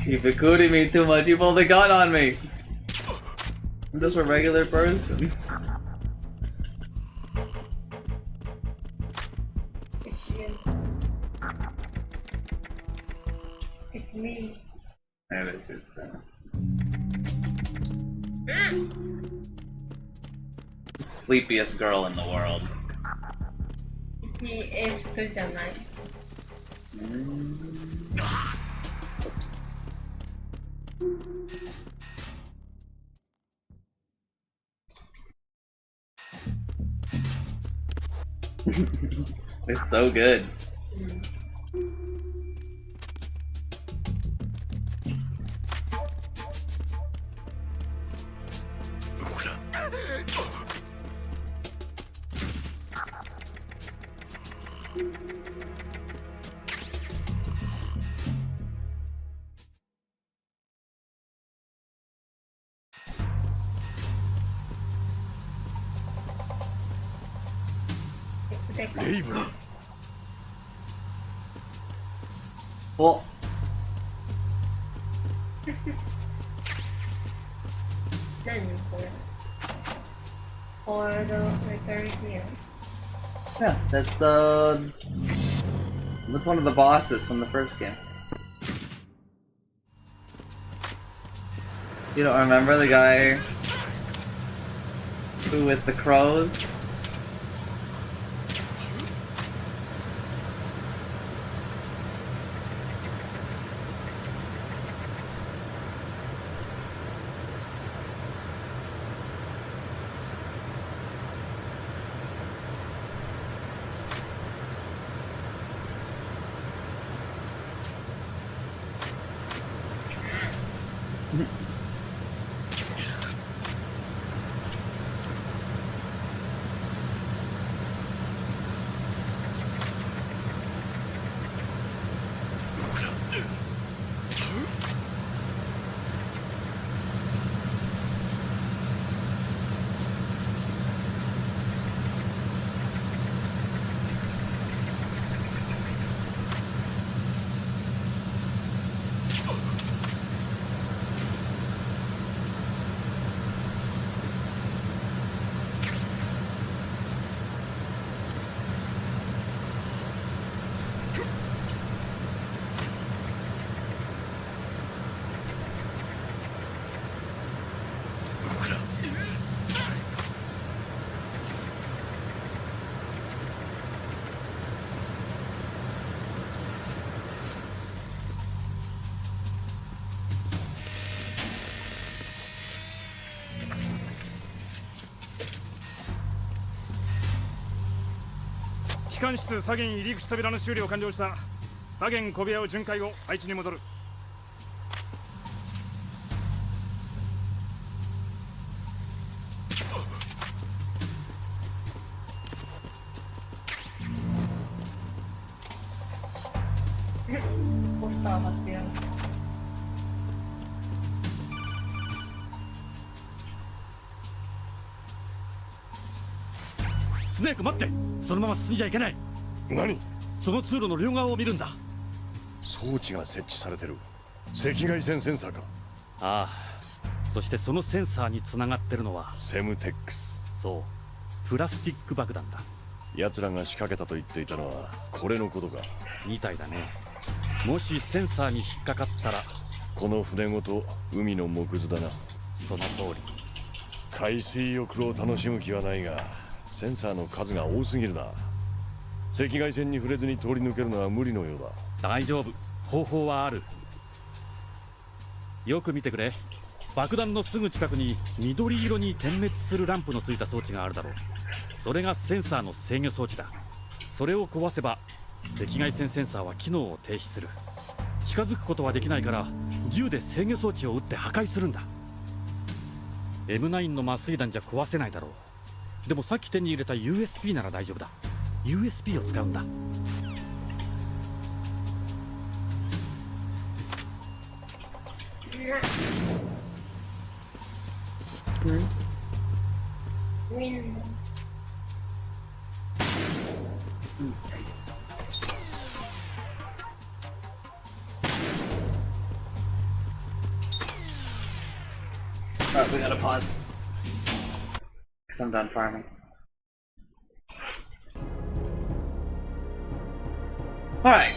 You've included me too much. You pulled a gun on me. I'm just a regular person. It's me. And it's sleepiest girl in the world. He is じゃない。It's so good. Raven. Well, yeah, that's one of the bosses from the first game. You don't remember the guy who with the crows?機関室左舷入り口扉の修理を完了した。左舷小部屋を巡回後配置に戻る。ポスター貼ってやる。スネーク待って、そのまま進んじゃいけない。何？その通路の両側を見るんだ。装置が設置されてる。赤外線センサーか。ああ、そしてそのセンサーにつながってるのはセムテックス。そうプラスティック爆弾だ。奴らが仕掛けたと言っていたのはこれのことか。みたいだね。もしセンサーに引っかかったらこの船ごと海の藻くずだな。その通り。海水浴を楽しむ気はないがセンサーの数が多すぎるな。赤外線に触れずに通り抜けるのは無理のようだ。大丈夫、方法はある。よく見てくれ。爆弾のすぐ近くに緑色に点滅するランプのついた装置があるだろう。それがセンサーの制御装置だ。それを壊せば赤外線センサーは機能を停止する。近づくことはできないから銃で制御装置を撃って破壊するんだ。 M9 の麻酔弾じゃ壊せないだろう。でもさっき手に入れた USP なら大丈夫だ。 USP を使うんだ。Alright, we gotta pause. Because I'm done farming. Alright.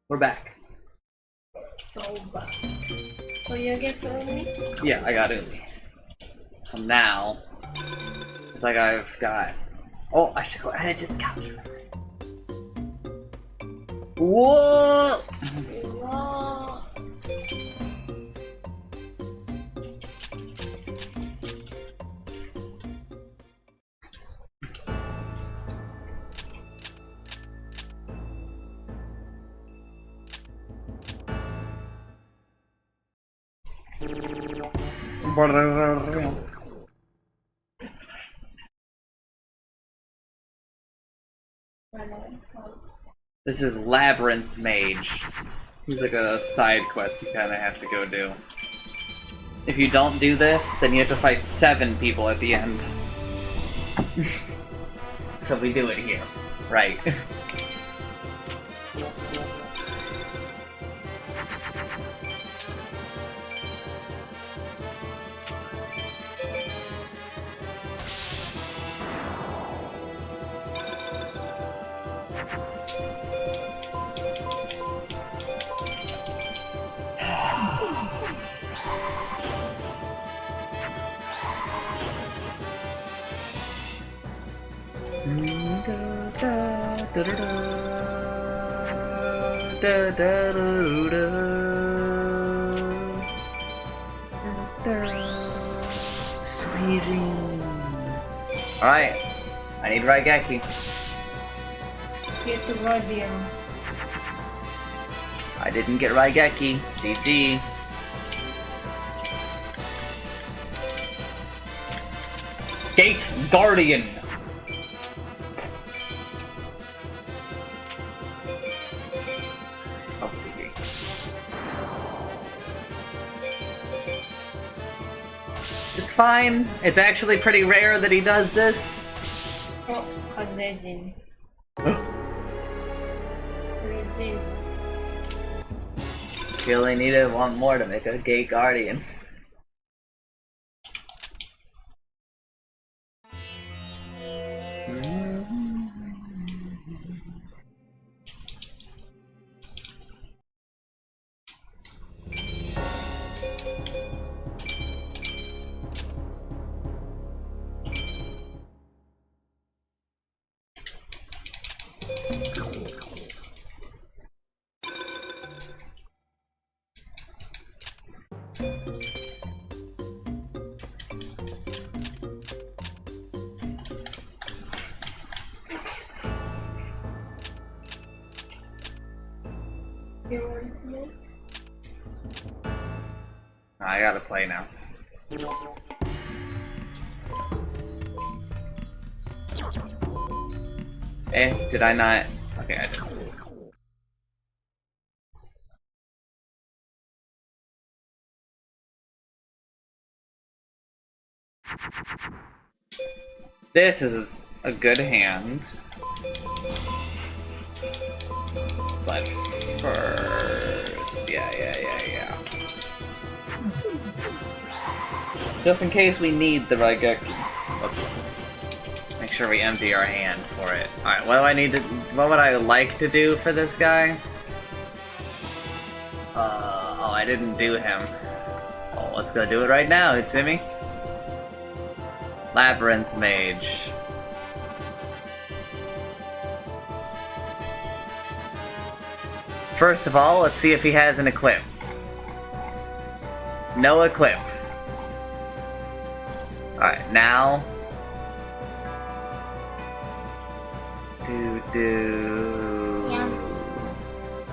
We're back. So back. So you get Umi? Yeah, I got Umi. So now, it's like I've got... Oh, I should go ahead to the calculator. Whoa! Wow. This is Labyrinth Mage. He's like a side quest you kind of have to go do. If you don't do this, then you have to fight 7 people at the end. So we do it here. Right. Alright, I need Raigeki. Get the Guardian. I didn't get Raigeki. GG. Gate Guardian. Oh, GG. It's fine. It's actually pretty rare that he does this. Oh, Kazejin. Regin. He only needed one more to make a Gate Guardian. I gotta play now. Did I not? Okay, I did. This is a good hand. But first, yeah. Just in case we need the Raigeki, let's make sure we empty our hand for it. Alright, what do I need to... what would I like to do for this guy? Oh, I didn't do him. Oh, let's go do it right now, Utsumi. Labyrinth Mage. First of all, let's see if he has an equip. No equip. Alright, now...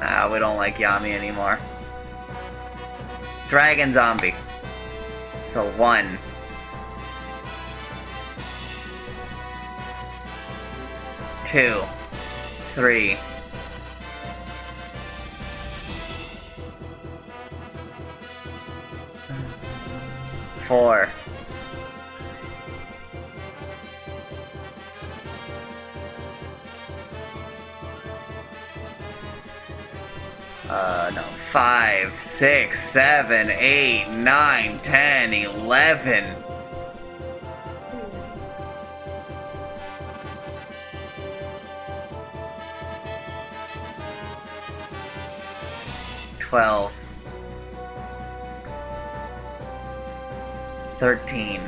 Ah, we don't like Yami anymore. Dragon Zombie. So 1. 2. 3. 4. 5, 6, 7, 8, 9, 10, 11. $12. 13.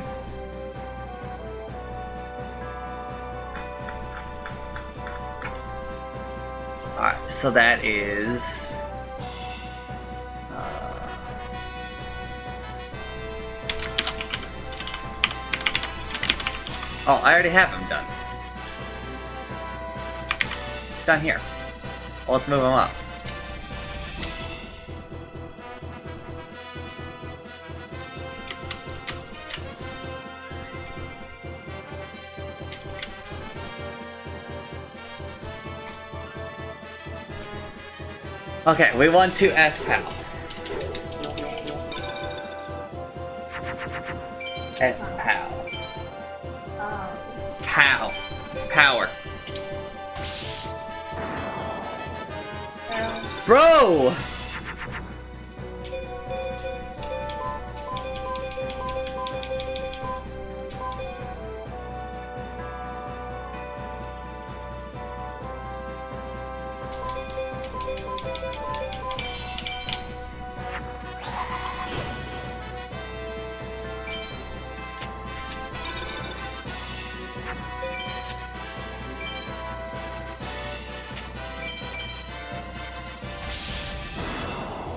Alright, so that is... oh, I already have him done. He's done here. Well, let's move him up. Okay, we want to S-POW. S-POW. POW. Power. Bro!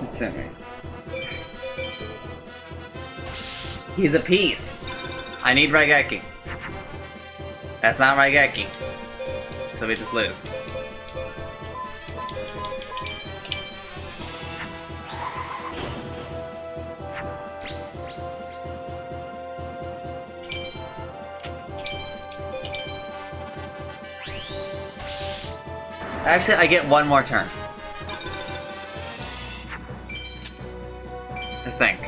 It's in me. He's a piece. I need Raigeki. That's not Raigeki. So we just lose. Actually, I get one more turn. I think.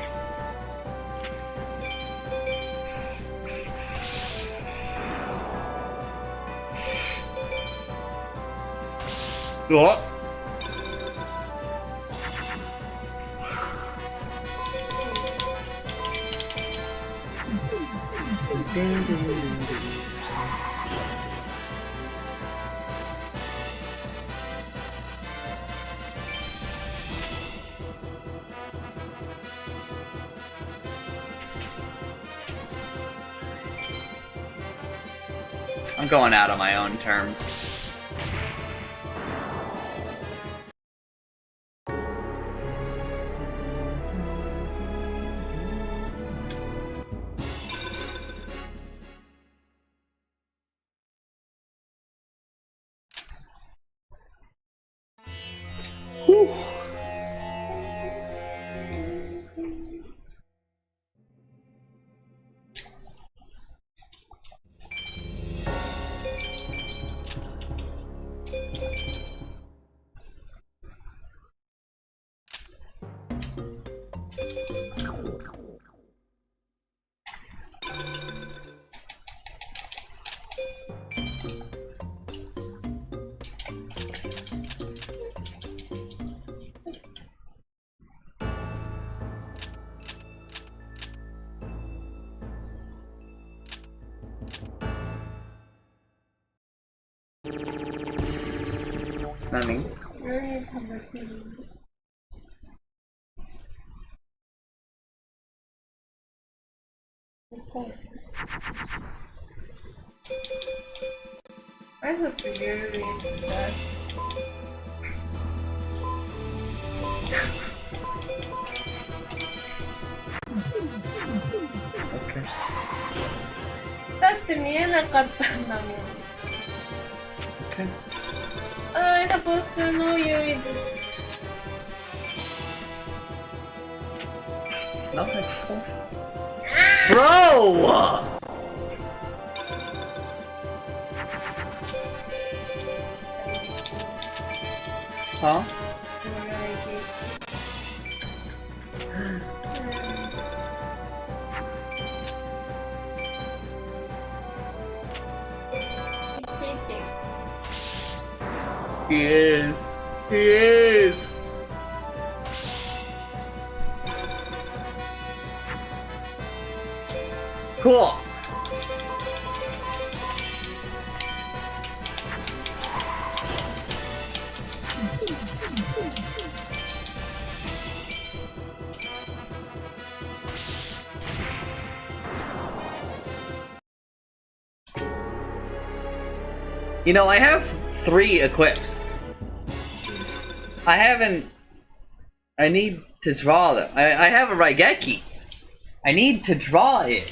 What? I'm going out on my own terms. Nani? I hope to really that. Okay. だって見えなかったんだもん。Okay. I supposed to know you is. No, that's cool. Bro! Huh? It's cheating. He is. He is. Cool. You know, I have 3 equips. I haven't... I need to draw them. I have a Raigeki. I need to draw it.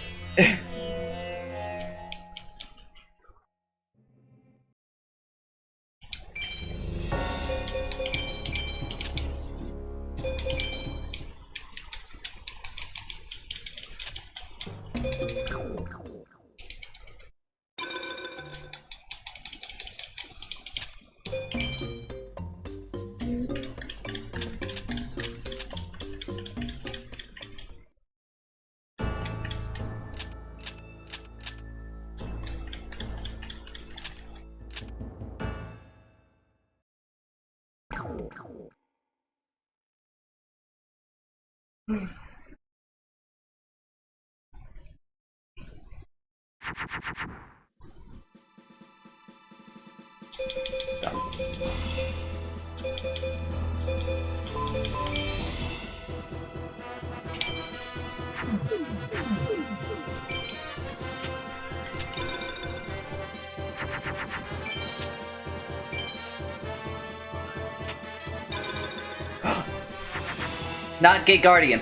Not Gate Guardian.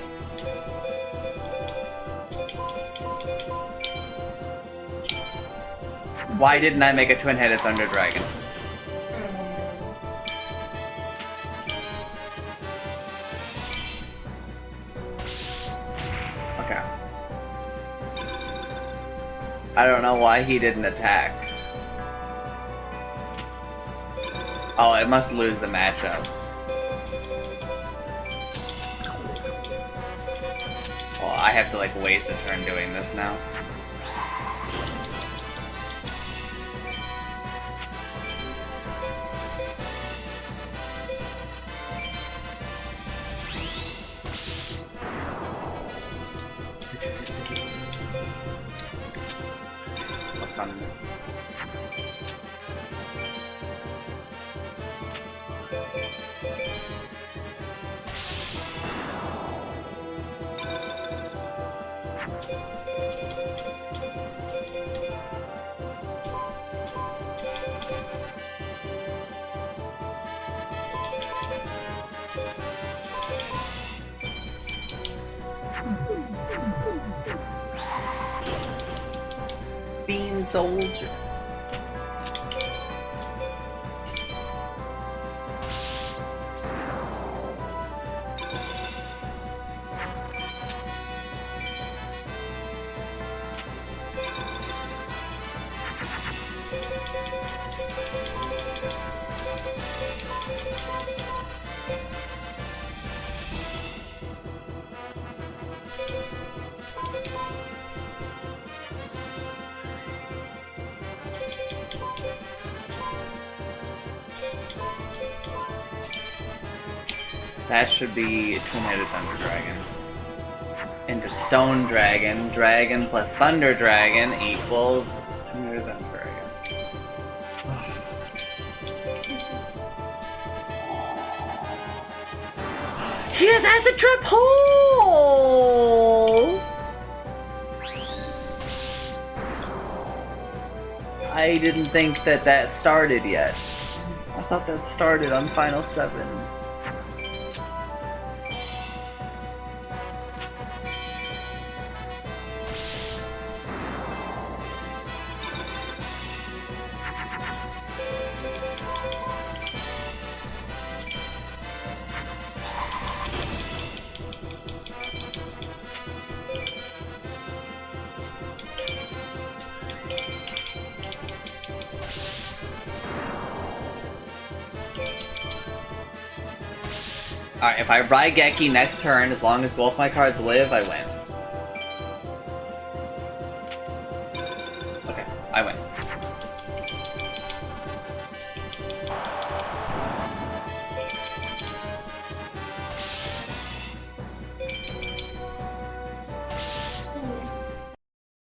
Why didn't I make a twin-headed Thunder Dragon? Okay. I don't know why he didn't attack. Oh, it must lose the matchup. Well, I have to like waste a turn doing this now. Bean Soldier. That should be Twin-Headed Thunder Dragon. Into Stone Dragon. Dragon plus Thunder Dragon equals Twin-Headed Thunder Dragon. He has Acid Trap Hole! I didn't think that that started yet. I thought that started on Final 7. Alright, if I Raigeki next turn, as long as both my cards live, I win. Okay, I win.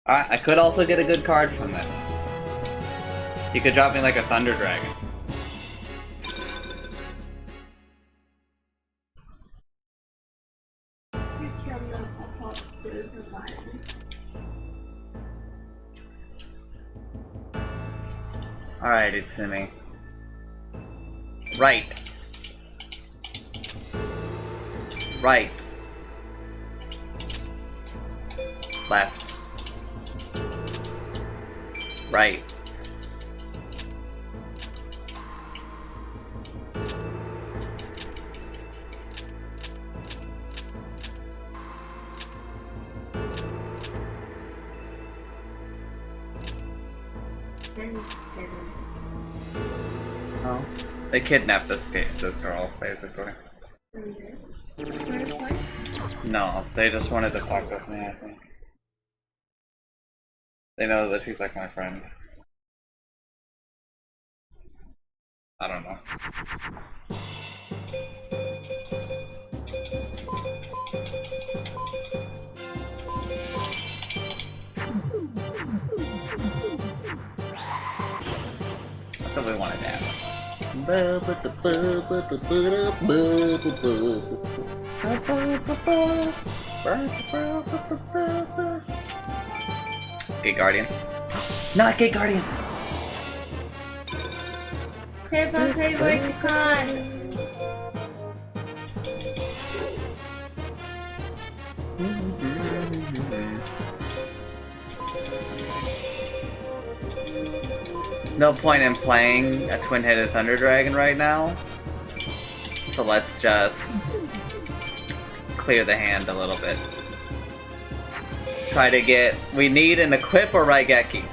Alright, I could also get a good card from this. You could drop me like a Thunder Dragon. Alright, Itsumi. Right. Right. Left. Right. Oh. They kidnapped this girl, basically. No, they just wanted to talk with me, I think. They know that she's like my friend. I don't know. do we want to have? Gate Guardian. Not Gate Guardian! 제발 favorite card. There's no point in playing a twin-headed Thunder Dragon right now, so let's just clear the hand a little bit. Try to get... We need an equip or Raigeki.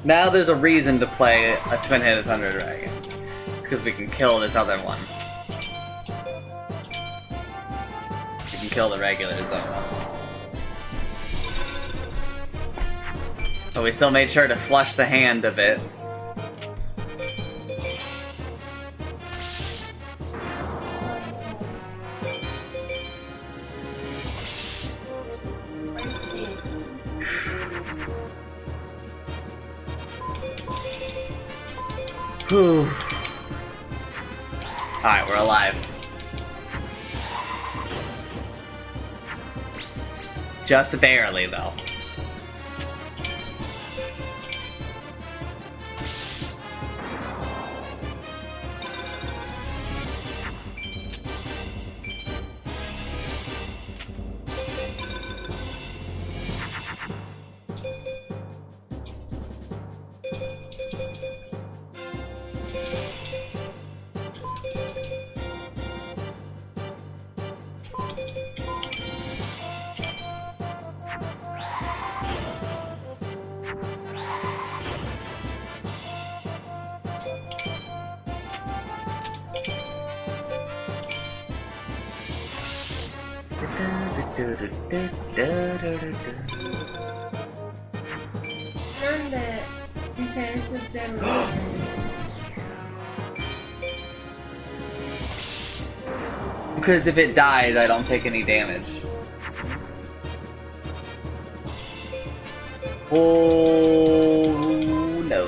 Now there's a reason to play a twin-headed Thunder Dragon. It's because we can kill this other one. We can kill the regular zone. But we still made sure to flush the hand a bit. Whew. Alright, we're alive. Just barely, though. 난데 디펜스 제로. Because if it dies, I don't take any damage. Oh no,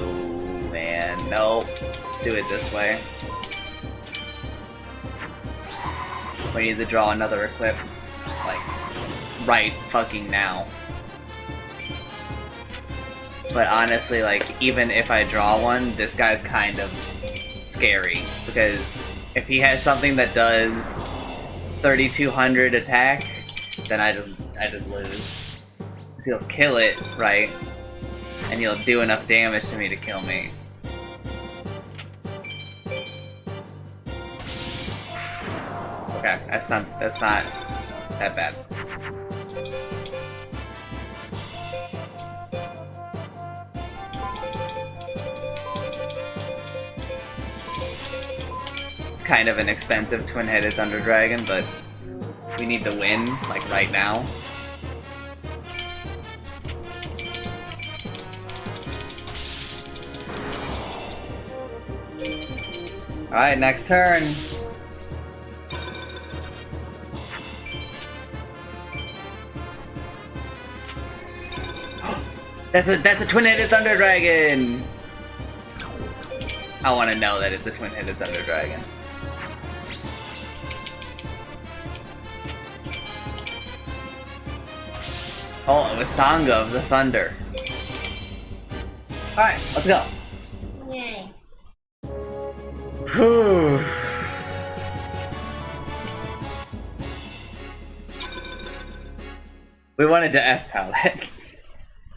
man, no. Do it this way. We need to draw another equip. Like, right fucking now. But honestly, like, even if I draw one, this guy's kind of scary. Because if he has something that does 3,200 attack, then I just lose. He'll kill it, right? And he'll do enough damage to me to kill me. Okay, that's not that bad. It's kind of an expensive twin-headed Thunder Dragon, but we need to win, like, right now. Alright, next turn. That's a twin-headed Thunder Dragon! I want to know that it's a twin-headed Thunder Dragon. Oh, it was Sangha of the Thunder. Alright, let's go. Yay. Whew. We wanted to S-PAL that.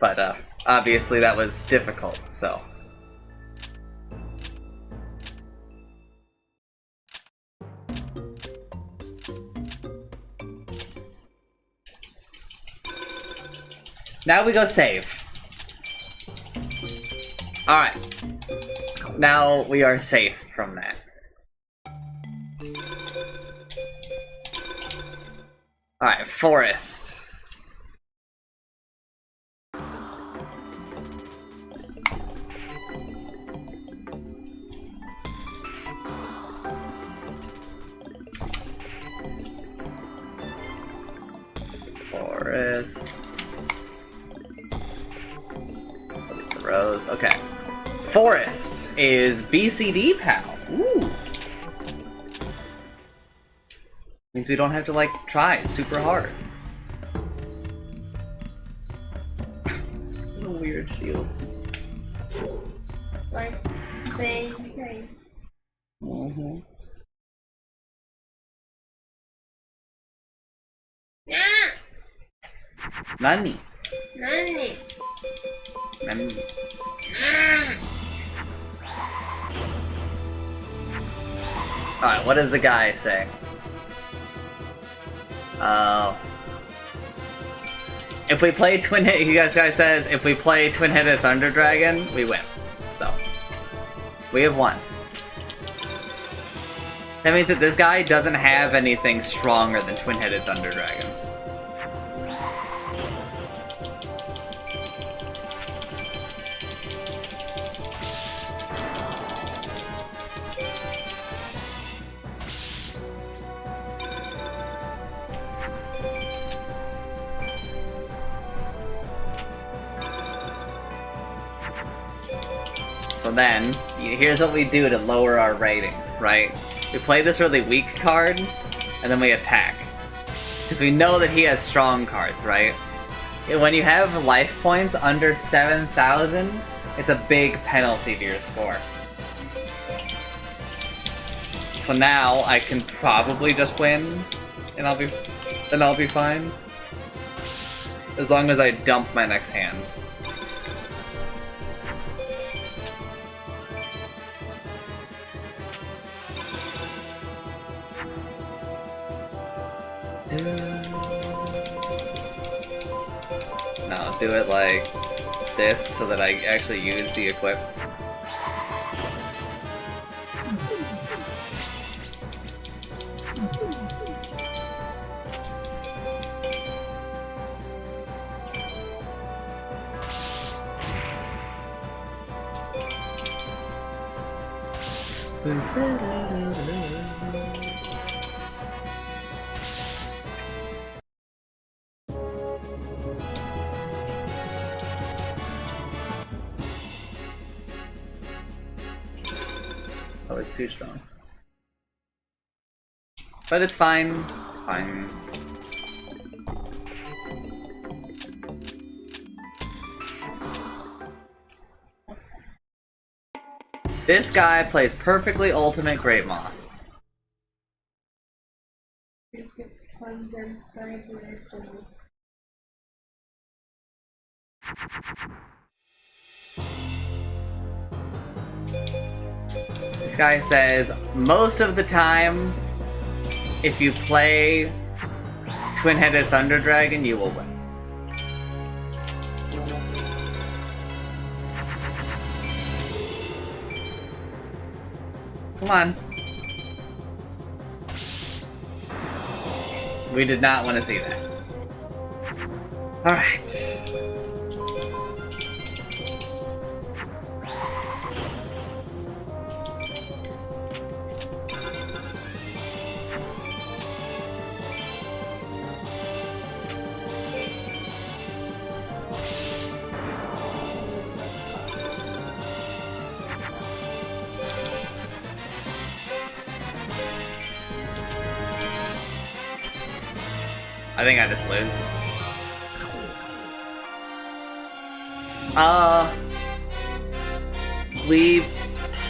But, obviously that was difficult, so. Now we go save. Alright. now we are safe from that. Alright, forest. Forest. Rose. Okay. Forest is BCD pal. Ooh. Means we don't have to like try super hard. What a weird shield. Like they. Mm-hmm. Yeah. Nani? Nani? Nani? Alright, what does the guy say? If we play Twin-Headed, this guy says, if we play Twin-Headed Thunder Dragon, we win. So, we have won. That means that this guy doesn't have anything stronger than Twin-Headed Thunder Dragon. So then, here's what we do to lower our rating, right? We play this really weak card, and then we attack. Because we know that he has strong cards, right? When you have life points under 7,000, it's a big penalty to your score. So now I can probably just win, and I'll be fine. As long as I dump my next hand. No, do it like this so that I actually use the equip. Oh, it's too strong. But it's fine. It's fine. This guy plays perfectly ultimate Great Moth. This guy says, most of the time, if you play Twin-Headed Thunder Dragon, you will win. Come on. We did not want to see that. Alright. I think I just lose. We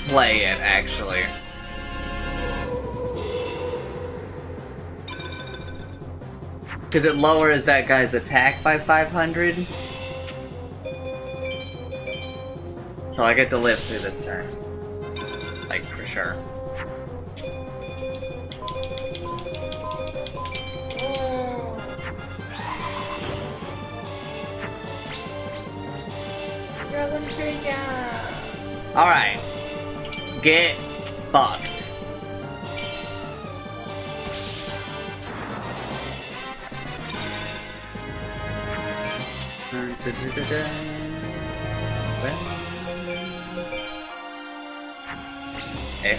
play it, actually. Because it lowers that guy's attack by 500. So I get to live through this turn. Like, for sure. Alright. get fucked. Eh.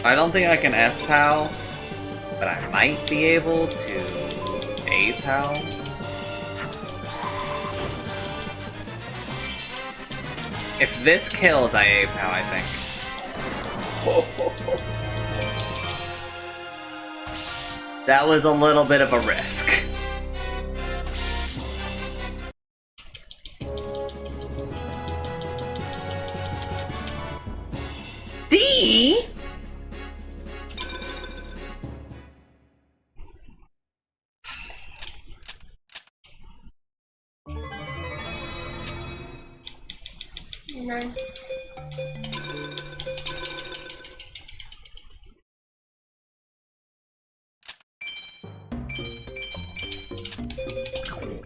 I don't think I can S-PAL, but I might be able to A-PAL. If this kills, I A-PAL, I think. That was a little bit of a risk. D? Nice.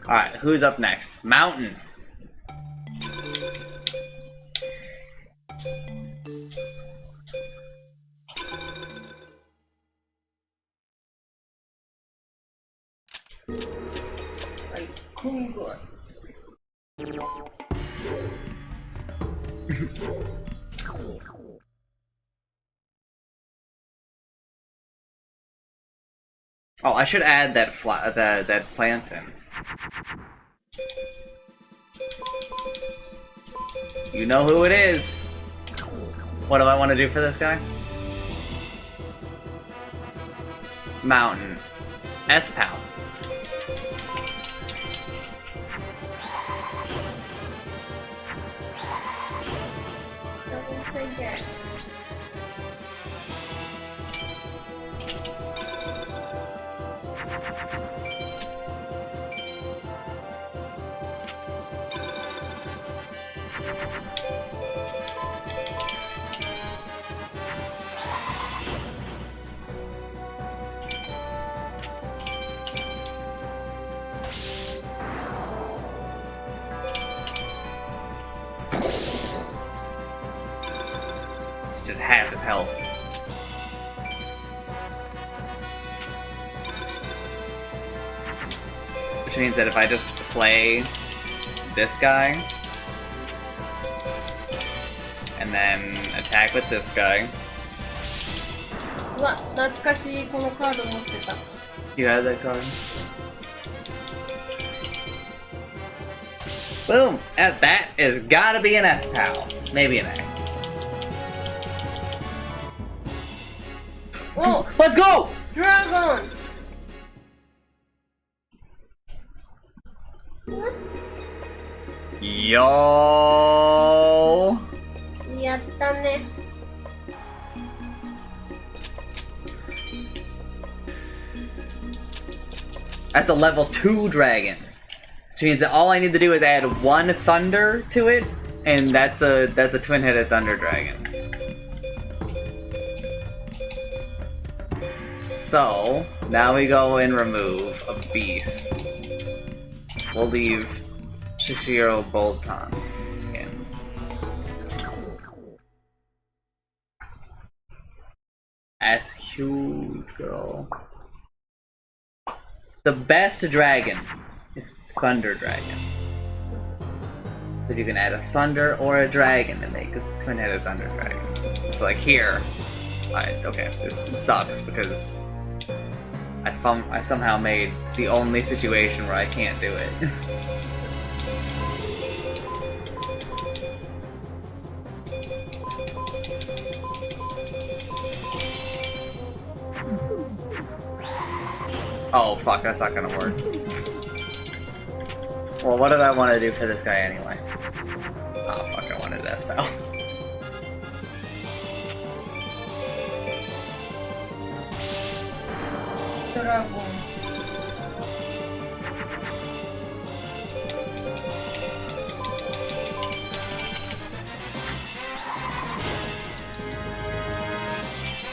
Alright, who's up next? Mountain. Oh, I should add that that plant in. You know who it is. What do I want to do for this guy? Mountain. S-PAL. Don't forget. Just at half his health. Which means that if I just play this guy and then attack with this guy. うわ、懐かしいこのカード持ってた。 You have that card? Boom! That is gotta be an S-PAL. Maybe an A. Oh! Let's go! Dragon! Yo! やったね。That's a level 2 dragon. Which means that all I need to do is add 1 thunder to it, and that's a twin-headed thunder dragon. So now we go and remove a beast. We'll leave Shishiro Bolton in. That's huge, girl. The best dragon is Thunder Dragon. Because you can add a thunder or a dragon and make a twin-headed thunder dragon. So like here, okay, this sucks because I somehow made the only situation where I can't do it. Oh fuck, that's not gonna work. Well, what did I want to do for this guy anyway? Oh fuck, I wanted S-PAL. 드라곤.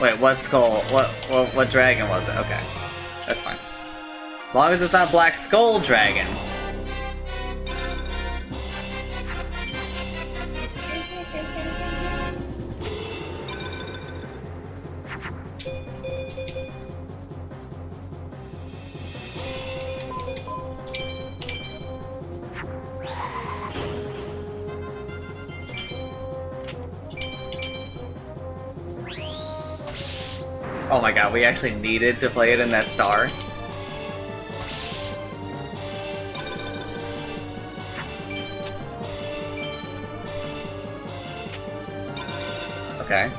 Wait, what skull? What dragon was it? Okay, that's fine. As long as it's not Black Skull Dragon. Oh my god, we actually needed to play it in that star. Okay.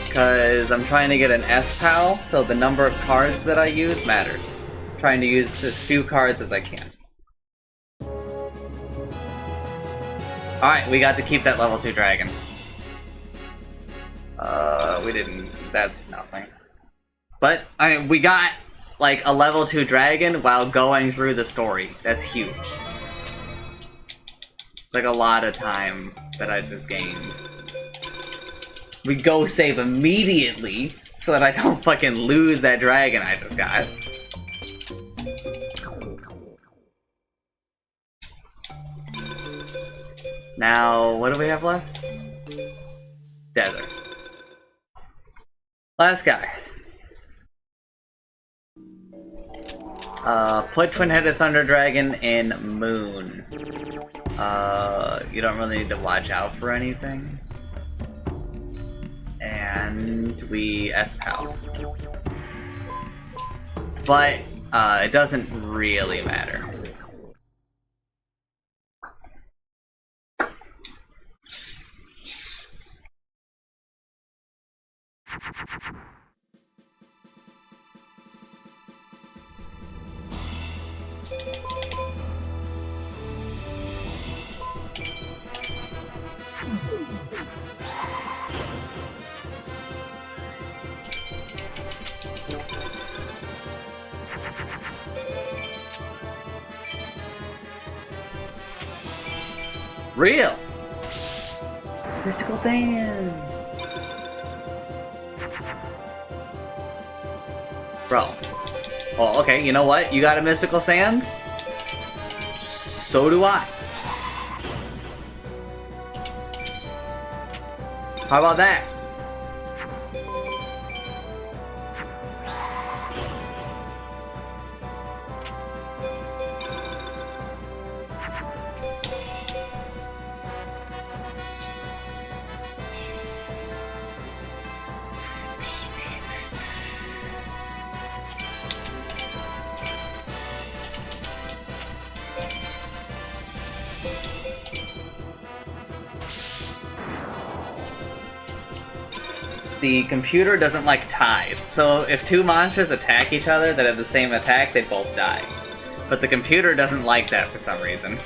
Because I'm trying to get an S-PAL, so the number of cards that I use matters. I'm trying to use as few cards as I can. Alright, we got to keep that level 2 dragon. We didn't. That's nothing. But, I mean, we got, like, a level 2 dragon while going through the story. That's huge. It's like a lot of time that I just gained. We go save immediately so that I don't fucking lose that dragon I just got. Now, what do we have left? Desert. Last guy. Put Twin-Headed Thunder Dragon in Moon. You don't really need to watch out for anything. And we S-PAL. But, it doesn't really matter. Real! Mystical Sand! Bro. Oh, okay, you know what? You got a Mystical Sand? So do I. How about that? The computer doesn't like ties, so if two monsters attack each other that have the same attack, they both die. But the computer doesn't like that for some reason.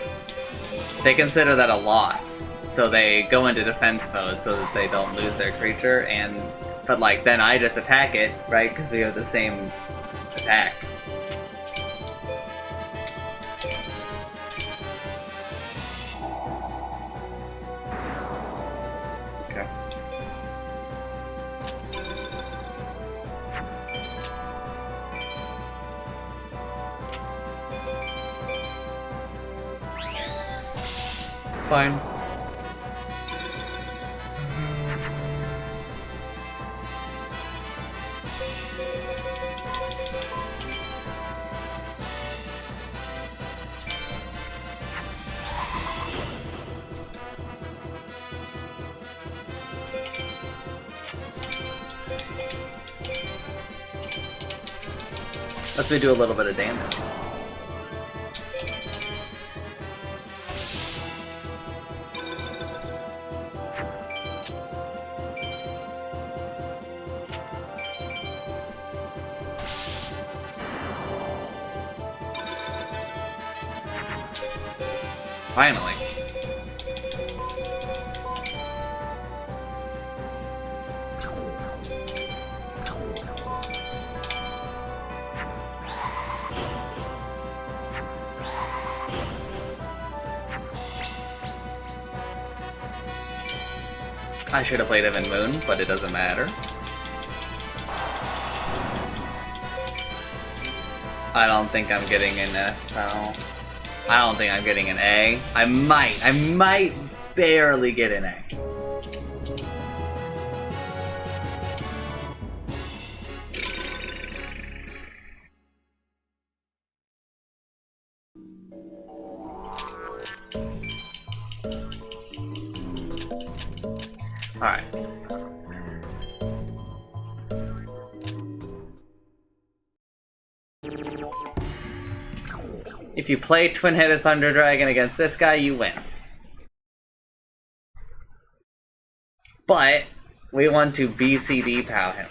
They consider that a loss, so they go into defense mode so that they don't lose their creature, but like, then I just attack it, right, because we have the same attack. Fine. Let's do a little bit of damage. Finally. I should have played him in Moon, but it doesn't matter. I don't think I'm getting an S, pal. I don't think I'm getting an A. I might barely get an A. Alright. If you play Twin-Headed Thunder Dragon against this guy, you win. But we want to BCD POW him.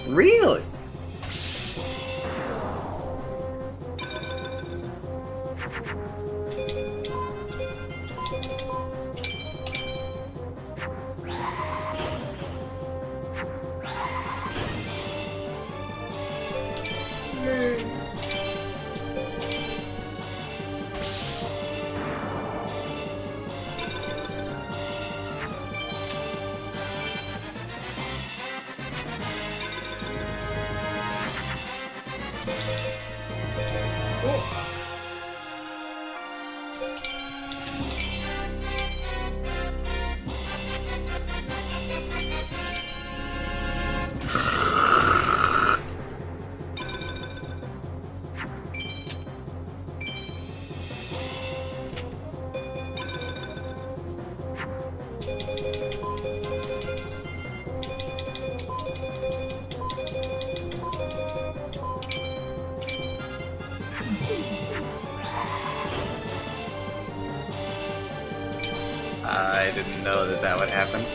Really? I didn't know that that would happen.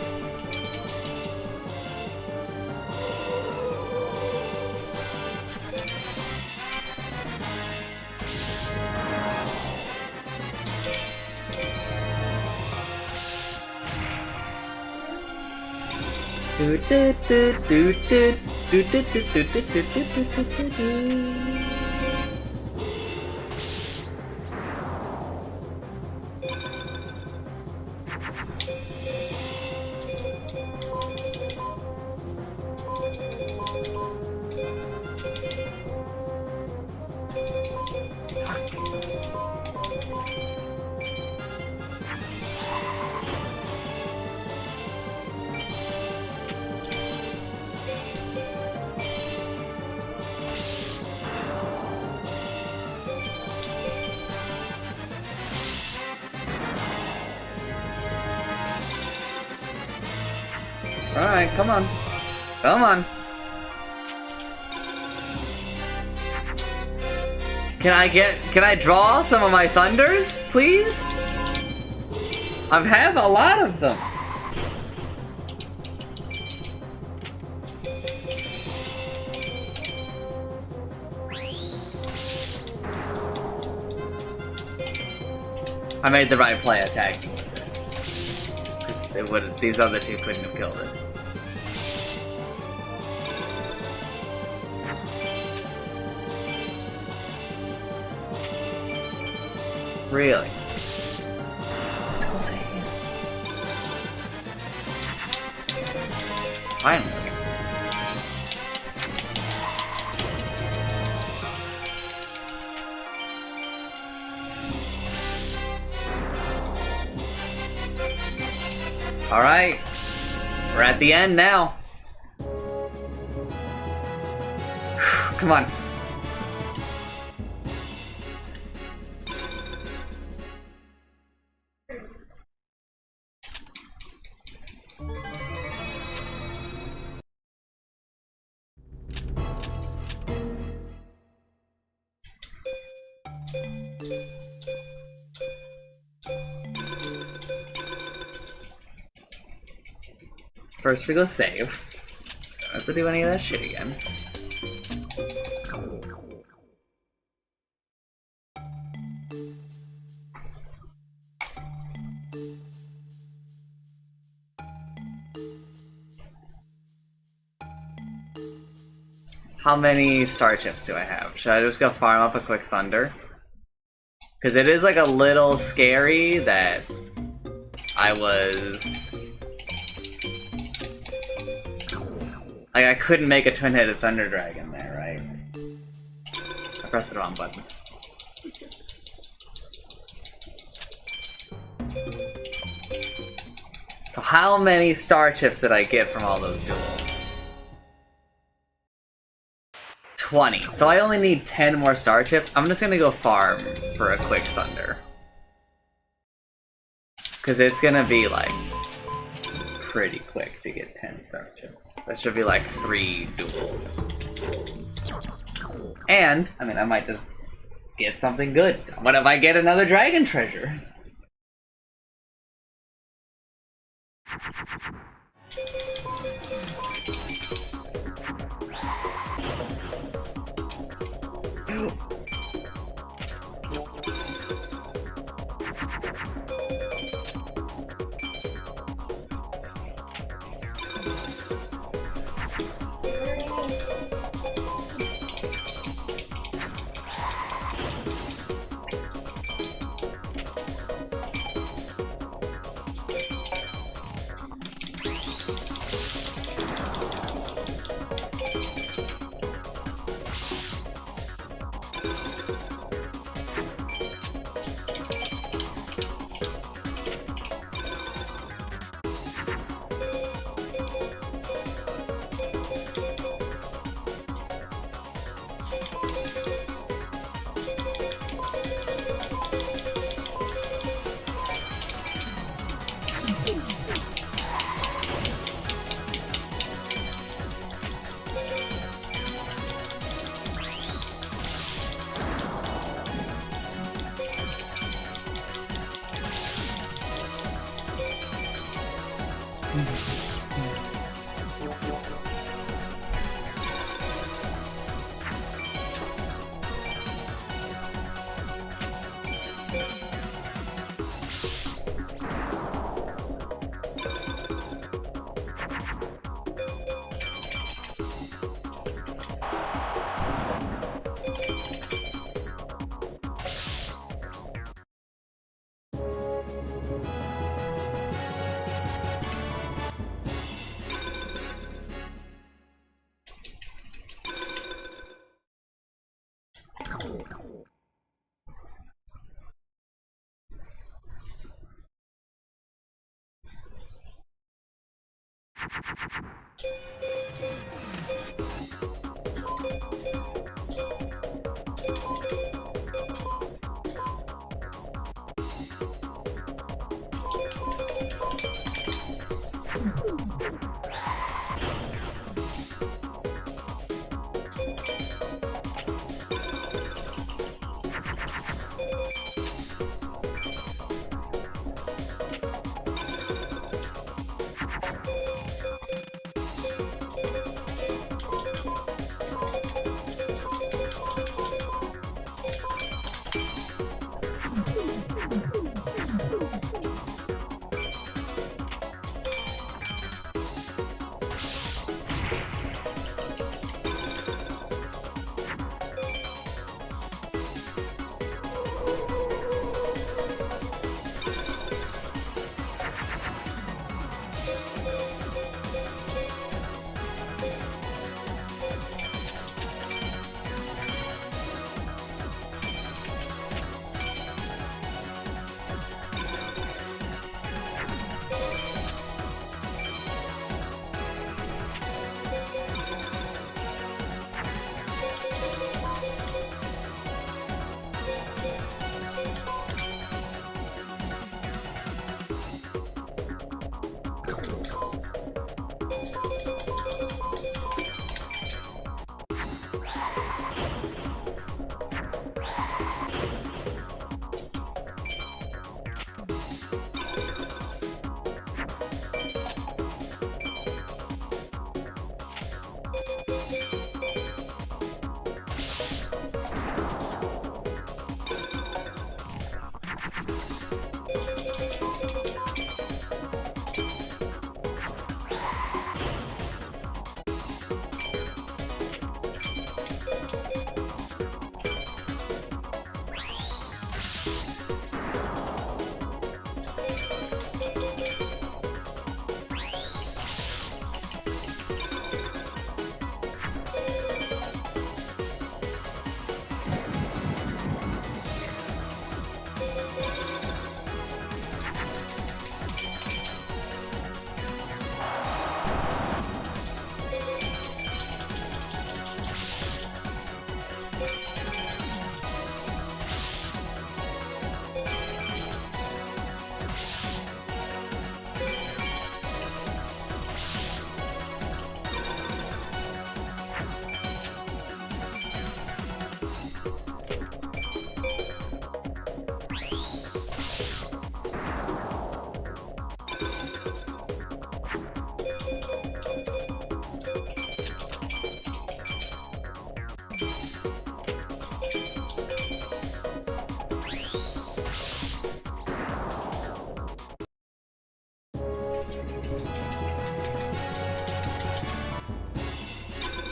Alright, come on. Come on. Can I draw some of my thunders, please? I have a lot of them. I made the right play attacking with it. 'Cause it would, these other two couldn't have killed it. Really? Mystical save. Finally. Alright. We're at the end now. Come on. First we go save. Don't have to do any of that shit again. How many star chips do I have? Should I just go farm up a quick thunder? Because it is like a little scary that I was... like I couldn't make a twin-headed thunder dragon there, right? I pressed the wrong button. So how many star chips did I get from all those duels? 20. So I only need 10 more star chips. I'm just gonna go farm for a quick thunder. Because it's gonna be like pretty quick to get 10 star chips. That should be like 3 duels. And, I mean, I might just get something good. What if I get another dragon treasure?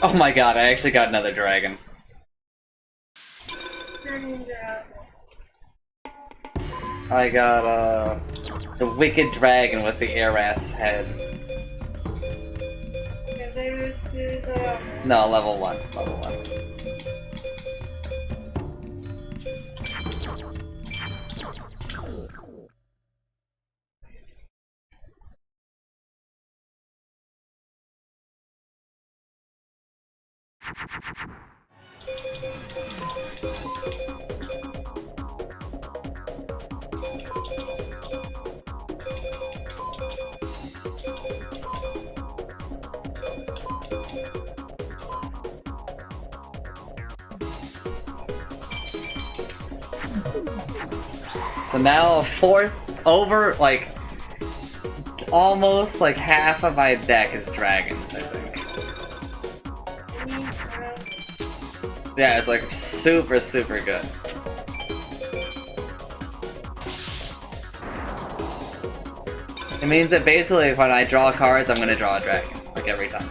Oh my god, I actually got another dragon. I got the wicked dragon with the air-ass head. No, level 1. Level 1. So now over, like, almost like half of my deck is dragons, I think. Yeah, it's like super, super good. It means that basically when I draw cards, I'm gonna draw a dragon, like every time.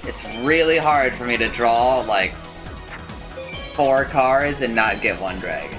It's really hard for me to draw like 4 cards and not get 1 dragon.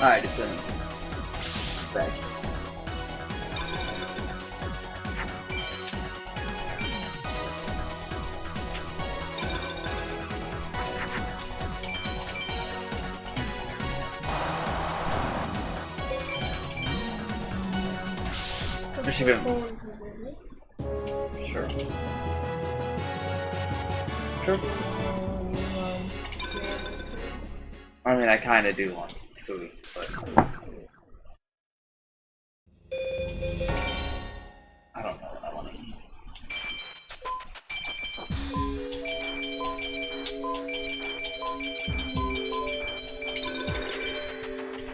Alright, it's in. Back. There should be. Sure. Sure. I mean, I kind of do want food, but I don't know what I want to eat.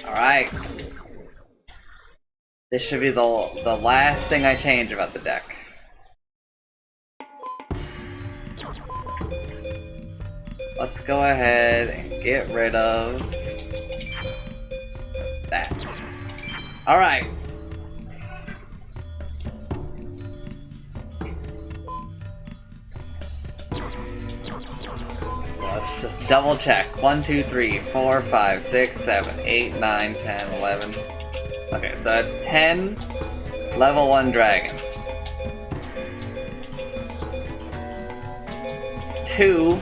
All right. This should be the last thing I change about the deck. Let's go ahead and get rid of that. Alright. So let's just double check. 1, 2, 3, 4, 5, 6, 7, 8, 9, 10, 11. Okay, so that's 10 level 1 dragons. It's 2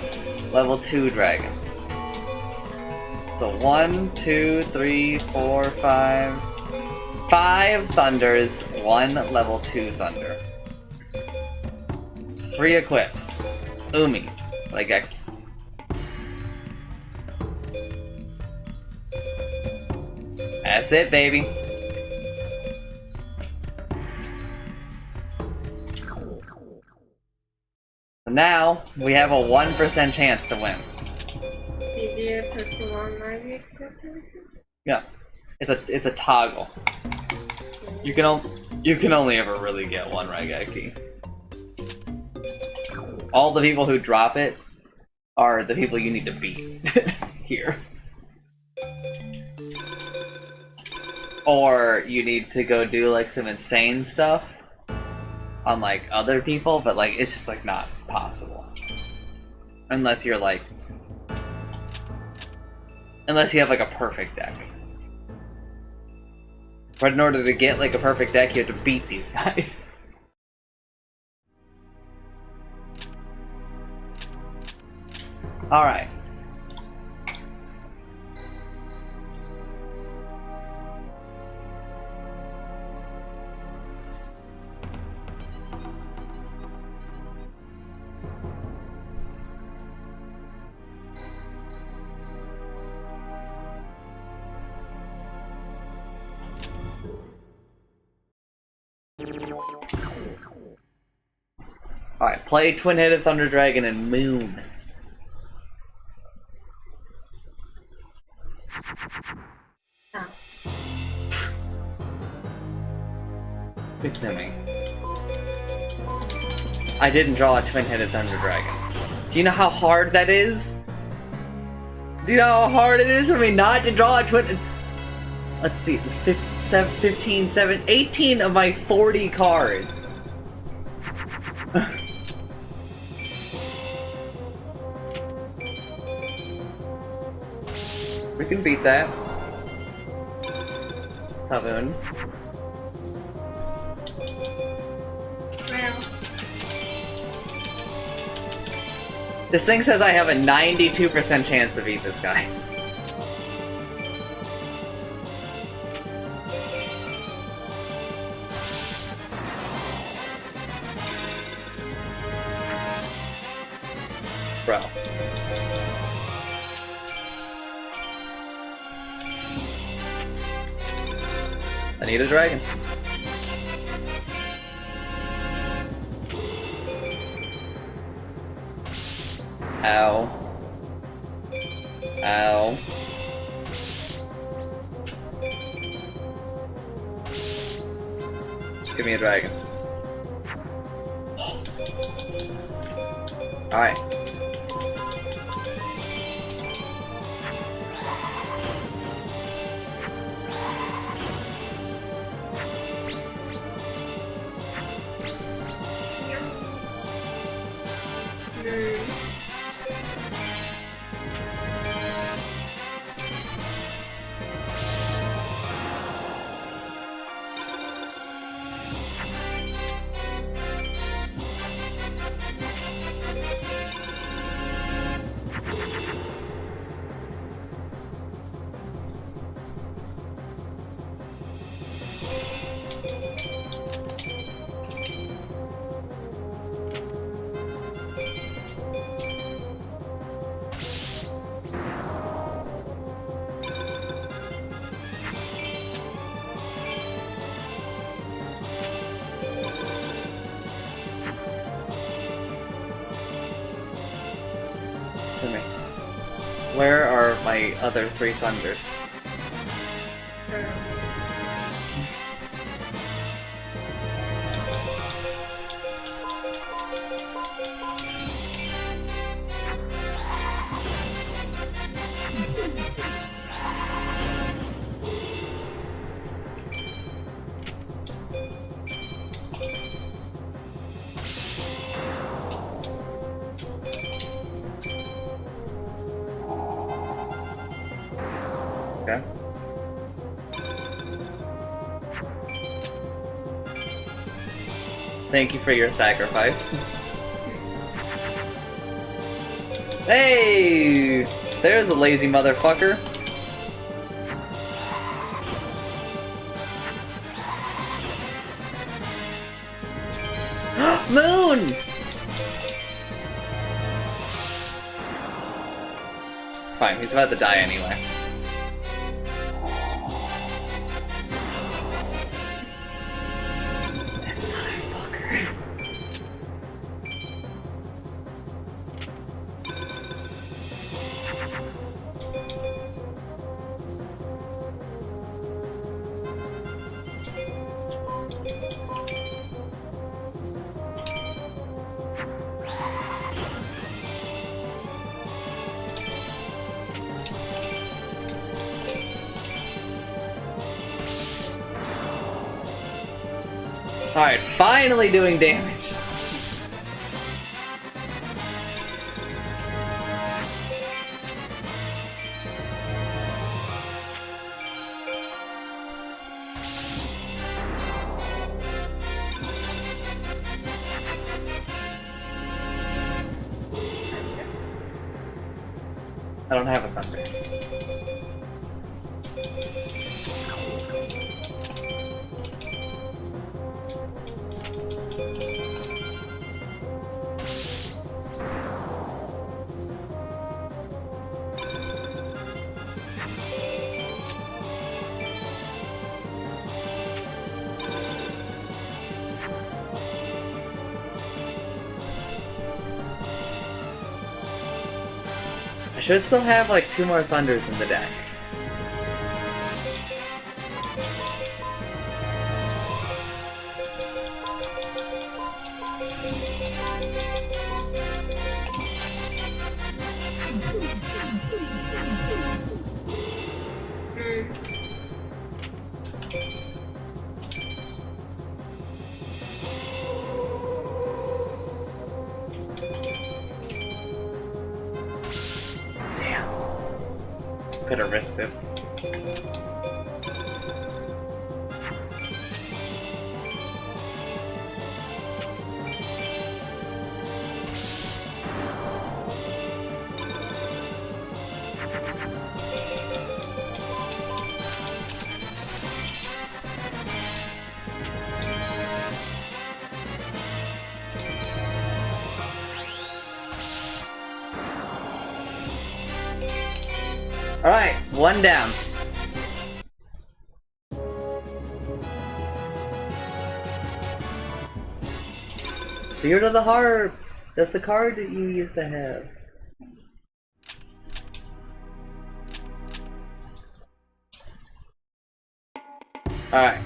level 2 dragons. So 1, 2, 3, 4, 5. 5 thunders, 1 level 2 thunder. 3 equips. Umi. Like I... That's it, baby. So now, we have a 1% chance to win. Did you put one magic weapon? Yeah. It's a toggle. You can only ever really get one Raigeki. All the people who drop it are the people you need to beat here. Or you need to go do like some insane stuff on like other people, but like it's just like not possible. Unless you're like unless you have like a perfect deck. But in order to get like a perfect deck, you have to beat these guys. Alright. Alright, play Twin-Headed Thunder Dragon and Moon. Kitsumi. I didn't draw a Twin-Headed Thunder Dragon. Do you know how hard that is? Do you know how hard it is for me not to draw a twin... Let's see, it's 15, 7, 18 of my 40 cards. We can beat that. Kavun. Well. This thing says I have a 92% chance to beat this guy. Bro. need a dragon. Ow. Ow. Just give me a dragon. Alright. Where are my other 3 thunders? Okay. Thank you for your sacrifice. Hey! There's a lazy motherfucker. Moon! It's fine, he's about to die anyway. This motherfucker. Alright, finally doing damage. I don't have a thunder. I should still have like 2 more thunders in the deck. Could have risked it. Alright, 1 down. Spirit of the Harp! That's the card that you used to have. Alright.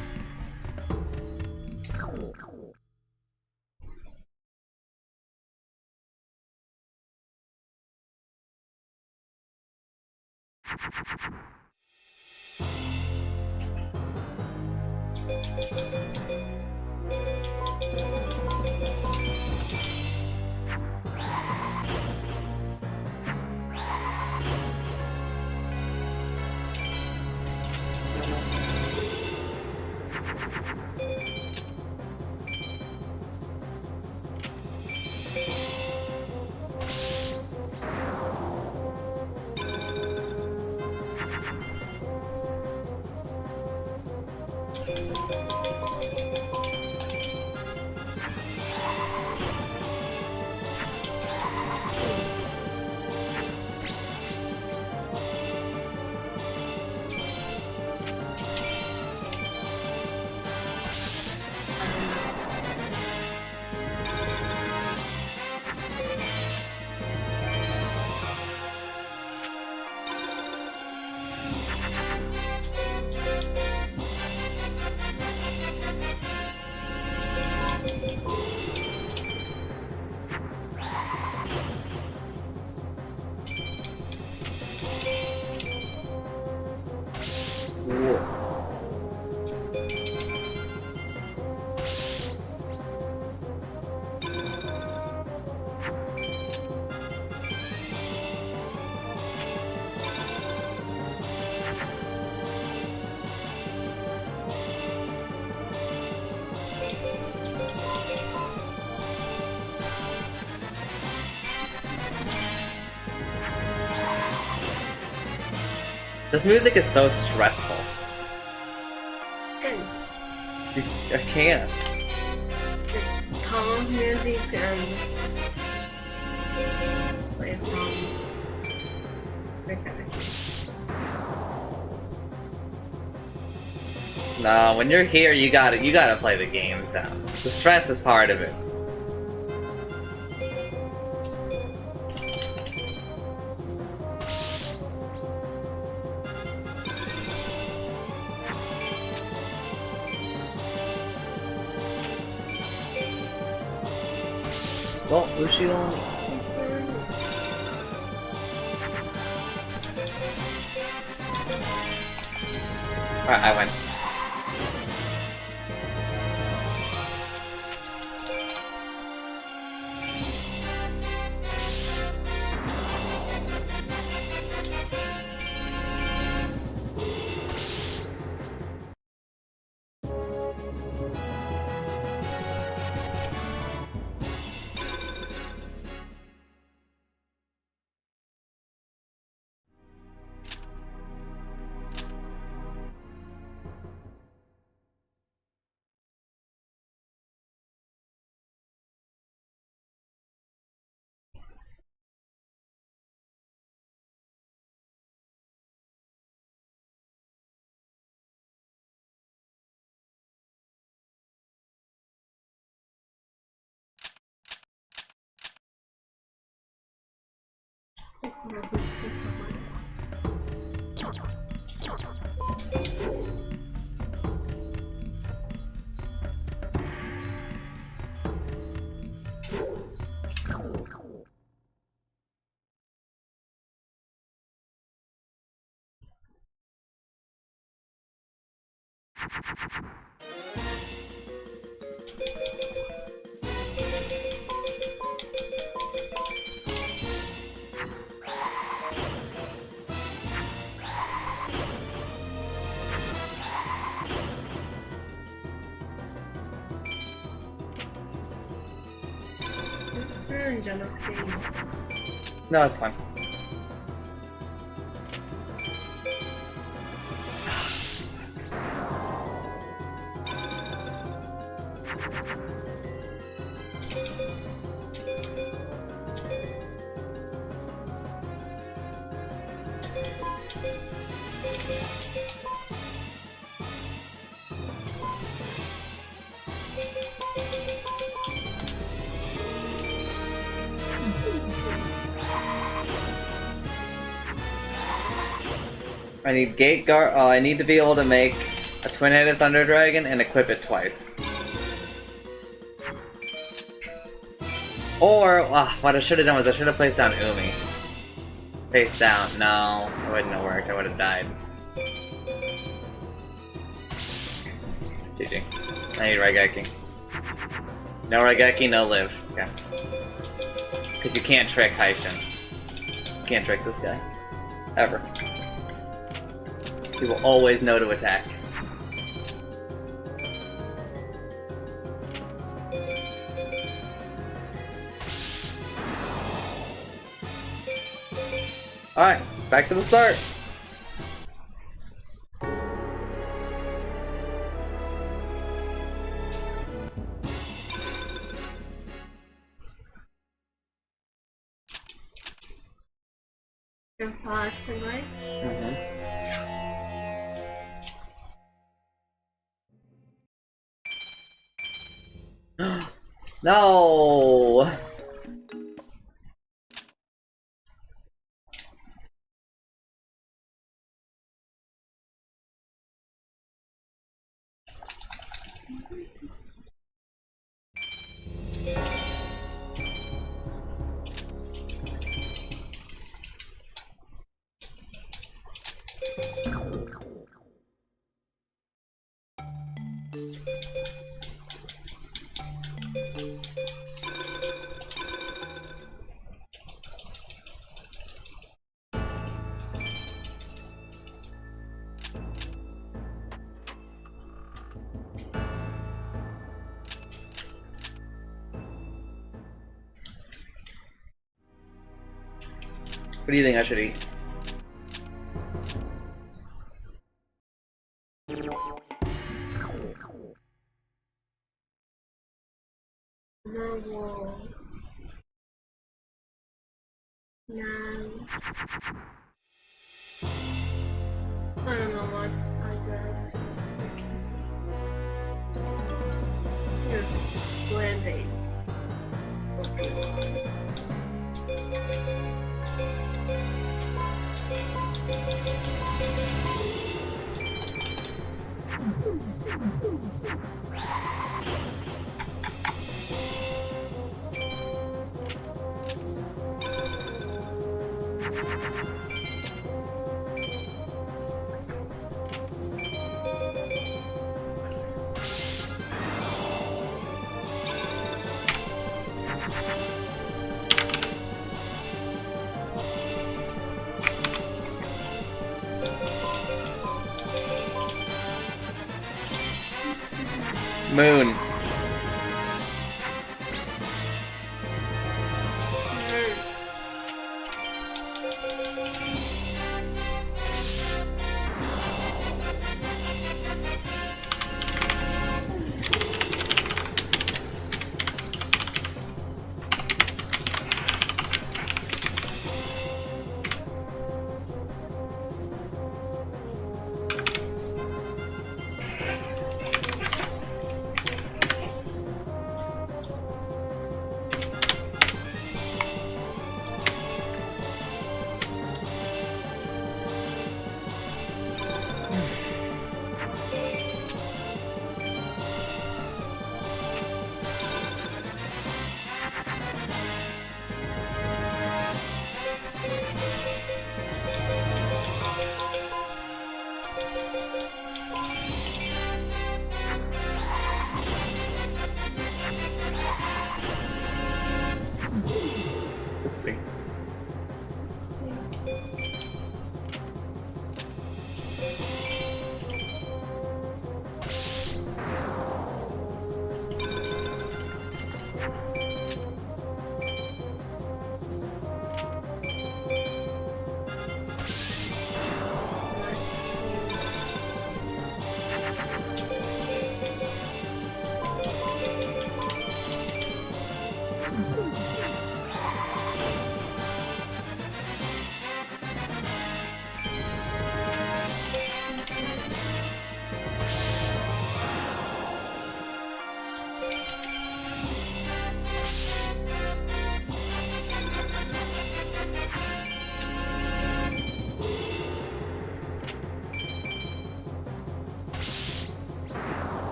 This music is so stressful. I can't. Calm music and play some No, when you're here, you gotta play the game sound. The stress is part of it. Well, Ushi on. Alright, I win. No, it's fine. I need gate guard. Oh, I need to be able to make a twin-headed thunder dragon and equip it twice. Or what I should have done was I should have placed down Umi. Face down. No, it wouldn't have worked. I would have died. GG. I need Raigeki. No Raigeki, no live. Okay. Because you can't trick Haishin. You can't trick this guy. Ever. He will always know to attack. Alright, back to the start. You're fast, right? No. What do you think I should eat? No. No. I don't know what I said. Just plant-based. Moon.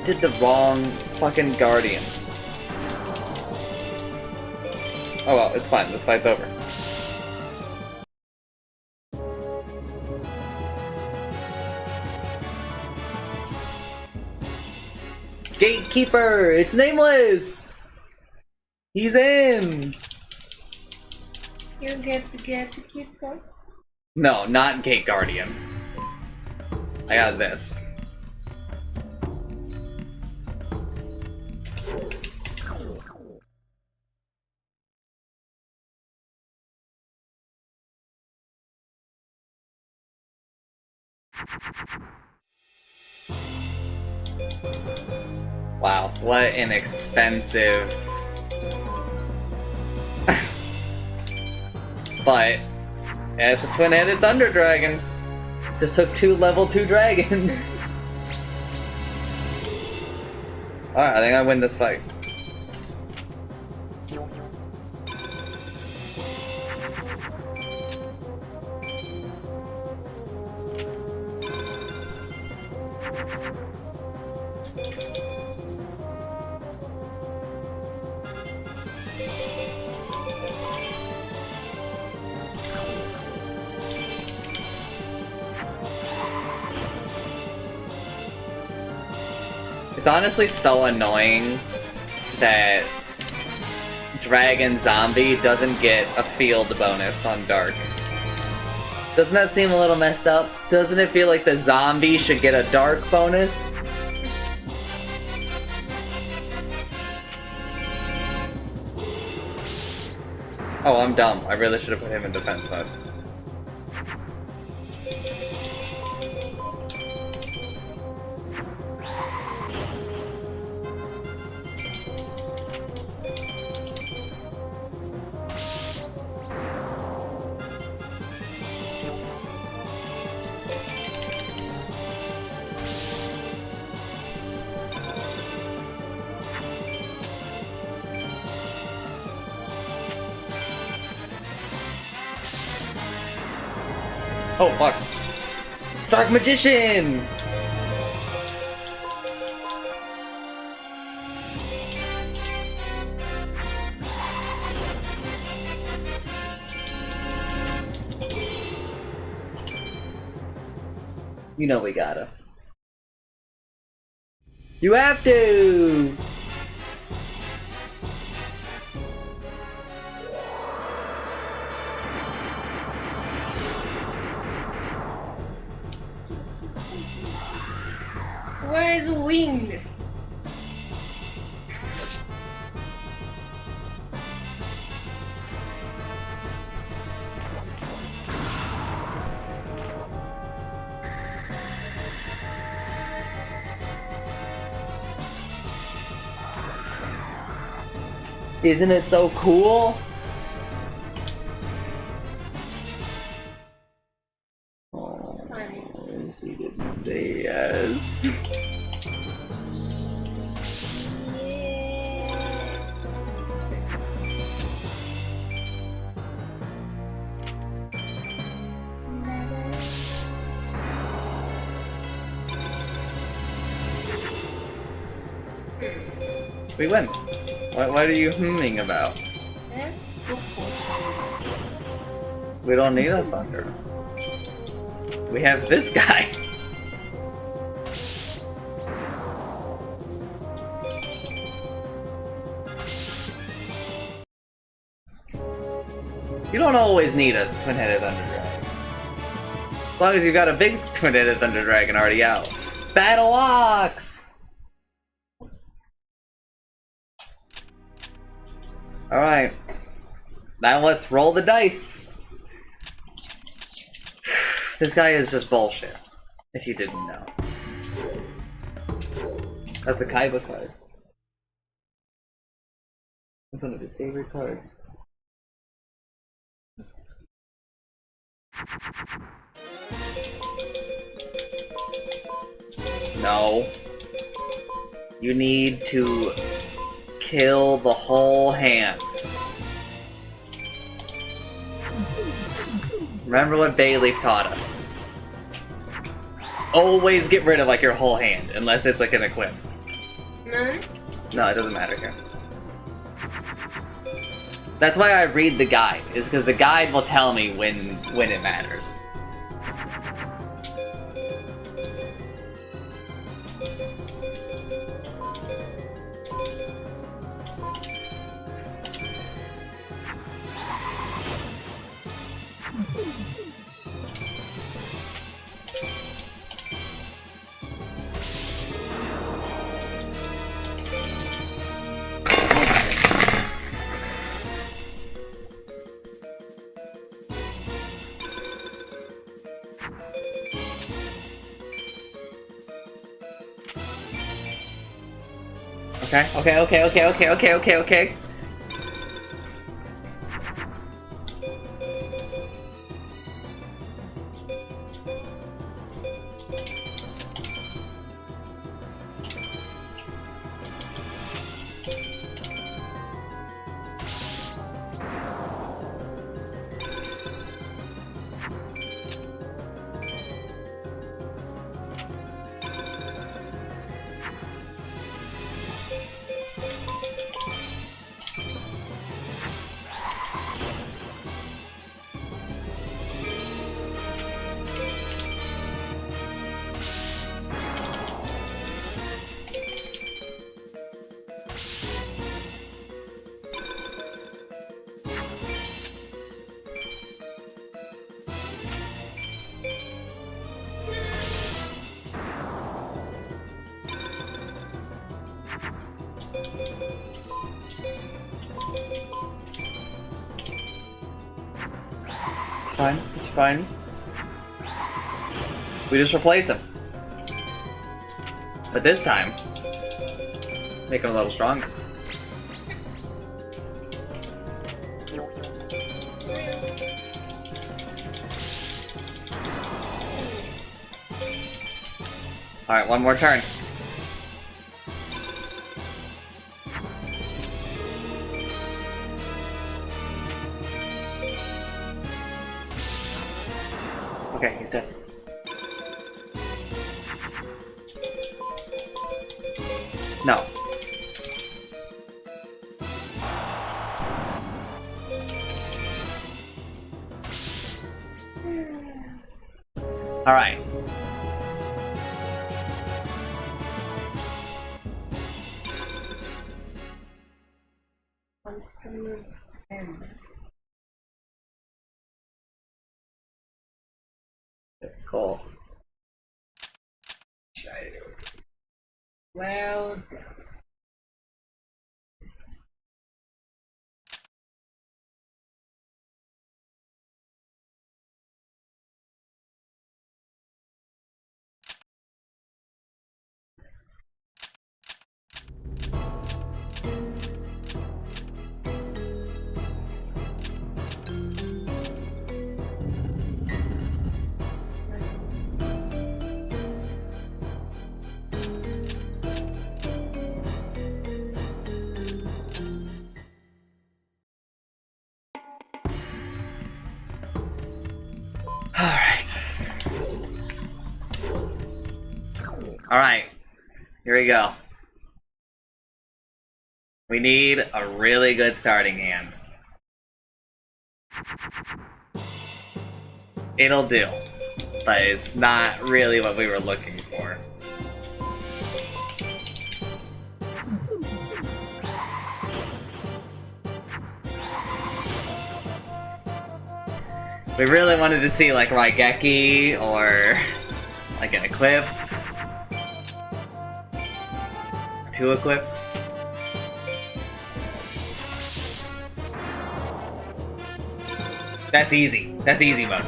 did the wrong fucking guardian. Oh well, it's fine. This fight's over. Gatekeeper! It's nameless! He's in! You get the gatekeeper? No, not Gate Guardian. I got this. Wow, what an expensive... But, it's a twin-headed Thunder Dragon. Just took 2 level 2 dragons. Alright, I think I win this fight. It's honestly so annoying that Dragon Zombie doesn't get a field bonus on Dark. Doesn't that seem a little messed up? Doesn't it feel like the zombie should get a Dark bonus? Oh, I'm dumb. I really should have put him in defense mode. Oh fuck. Stark Magician! You know we gotta. You have to! Where is Wing? Isn't it so cool? Oh, she didn't say yes. We win. What are you humming about? We don't need a thunder. We have this guy. You don't always need a twin-headed Thunder Dragon. As long as you've got a big twin-headed Thunder Dragon already out. Battle Ox! Alright. Now let's roll the dice. This guy is just bullshit. If you didn't know. That's a Kaiba card. That's one of his favorite cards. No. You need to kill the whole hand. Remember what Bayleaf taught us. Always get rid of like your whole hand, unless it's like an equip. Moon? No, it doesn't matter here. That's why I read the guide, is because the guide will tell me when it matters. Okay. It's fine. We just replace him. But this time, make him a little stronger. Alright, one more turn. Okay, he's dead. No. All right. Cool. Well done. Alright, here we go. We need a really good starting hand. It'll do, but it's not really what we were looking for. We really wanted to see like Raigeki or like an equip. 2 equips. That's easy. That's easy mode.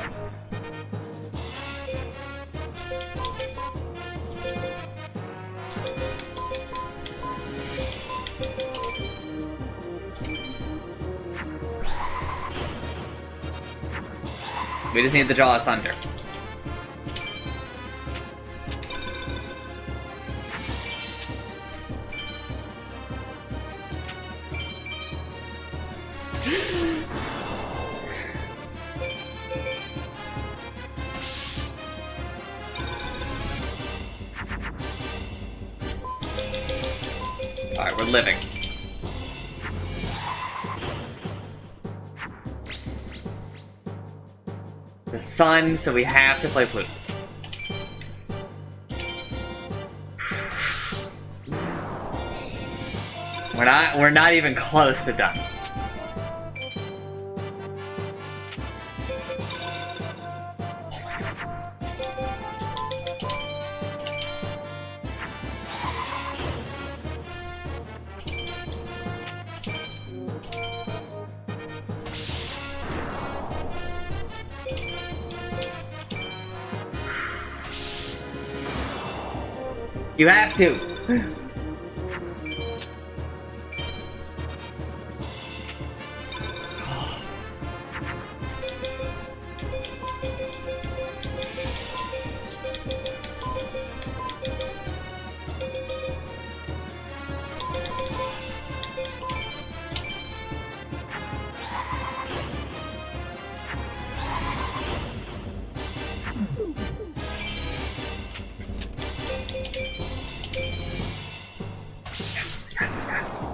We just need to draw a thunder. We're living. The sun, so we have to play flute. We're not even close to done. You have to. Yes, yes, yes.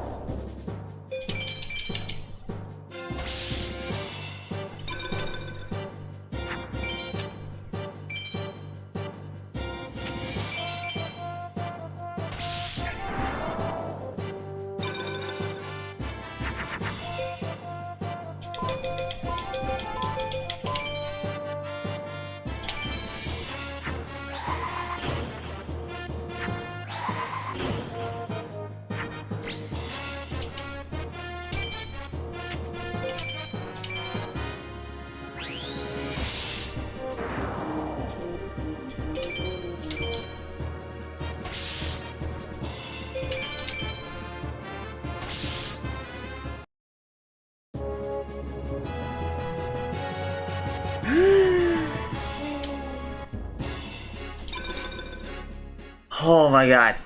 Oh my god.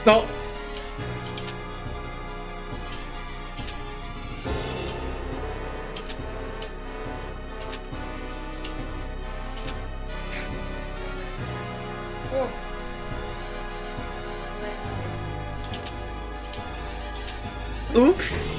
No. Oops.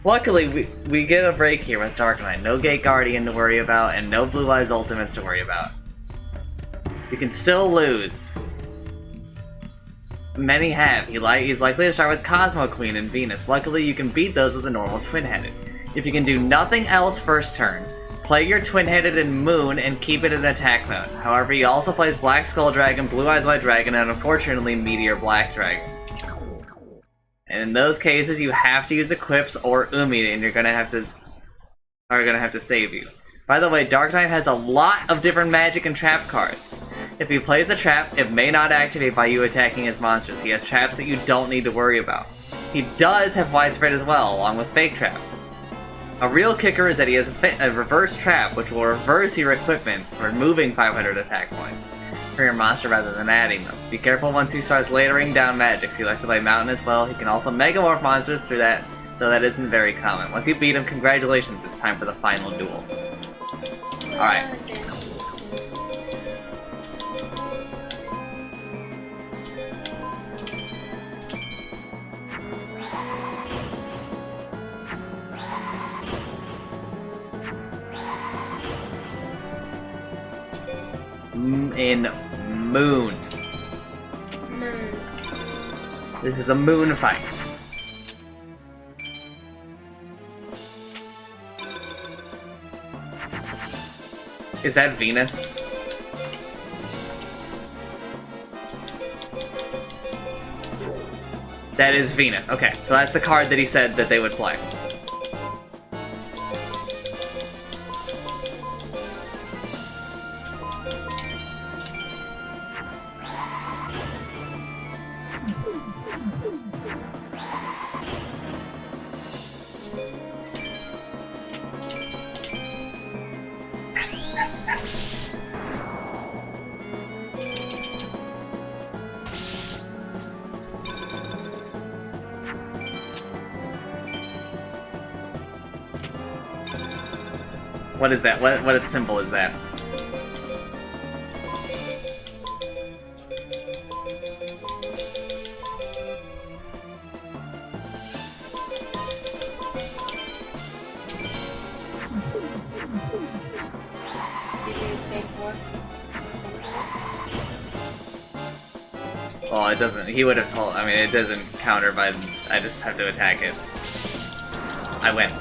Luckily, we get a break here with Dark Knight. No Gate Guardian to worry about, and no Blue Eyes Ultimates to worry about. You can still lose. Many have. He's likely to start with Cosmo Queen and Venus. Luckily, you can beat those with the normal Twin-Headed. If you can do nothing else first turn, play your Twin-Headed in Moon and keep it in attack mode. However, he also plays Black Skull Dragon, Blue Eyes White Dragon, and unfortunately Meteor Black Dragon. And in those cases, you have to use Equips or Umi, and are gonna have to save you. By the way, Dark Knight has a lot of different magic and trap cards. If he plays a trap, it may not activate by you attacking his monsters. He has traps that you don't need to worry about. He does have Widespread as well, along with Fake Trap. A real kicker is that he has a reverse trap, which will reverse your equipments, removing 500 attack points for your monster rather than adding them. Be careful once he starts layering down magics. He likes to play Mountain as well. He can also Megamorph monsters through that, though that isn't very common. Once you beat him, congratulations, it's time for the final duel. Alright. In Moon. This is a moon fight. Is that Venus? That is Venus. Okay, so that's the card that he said that they would play. What is that? What symbol is that? Well, it doesn't. He would have told. I mean, it doesn't counter, but I just have to attack it. I win.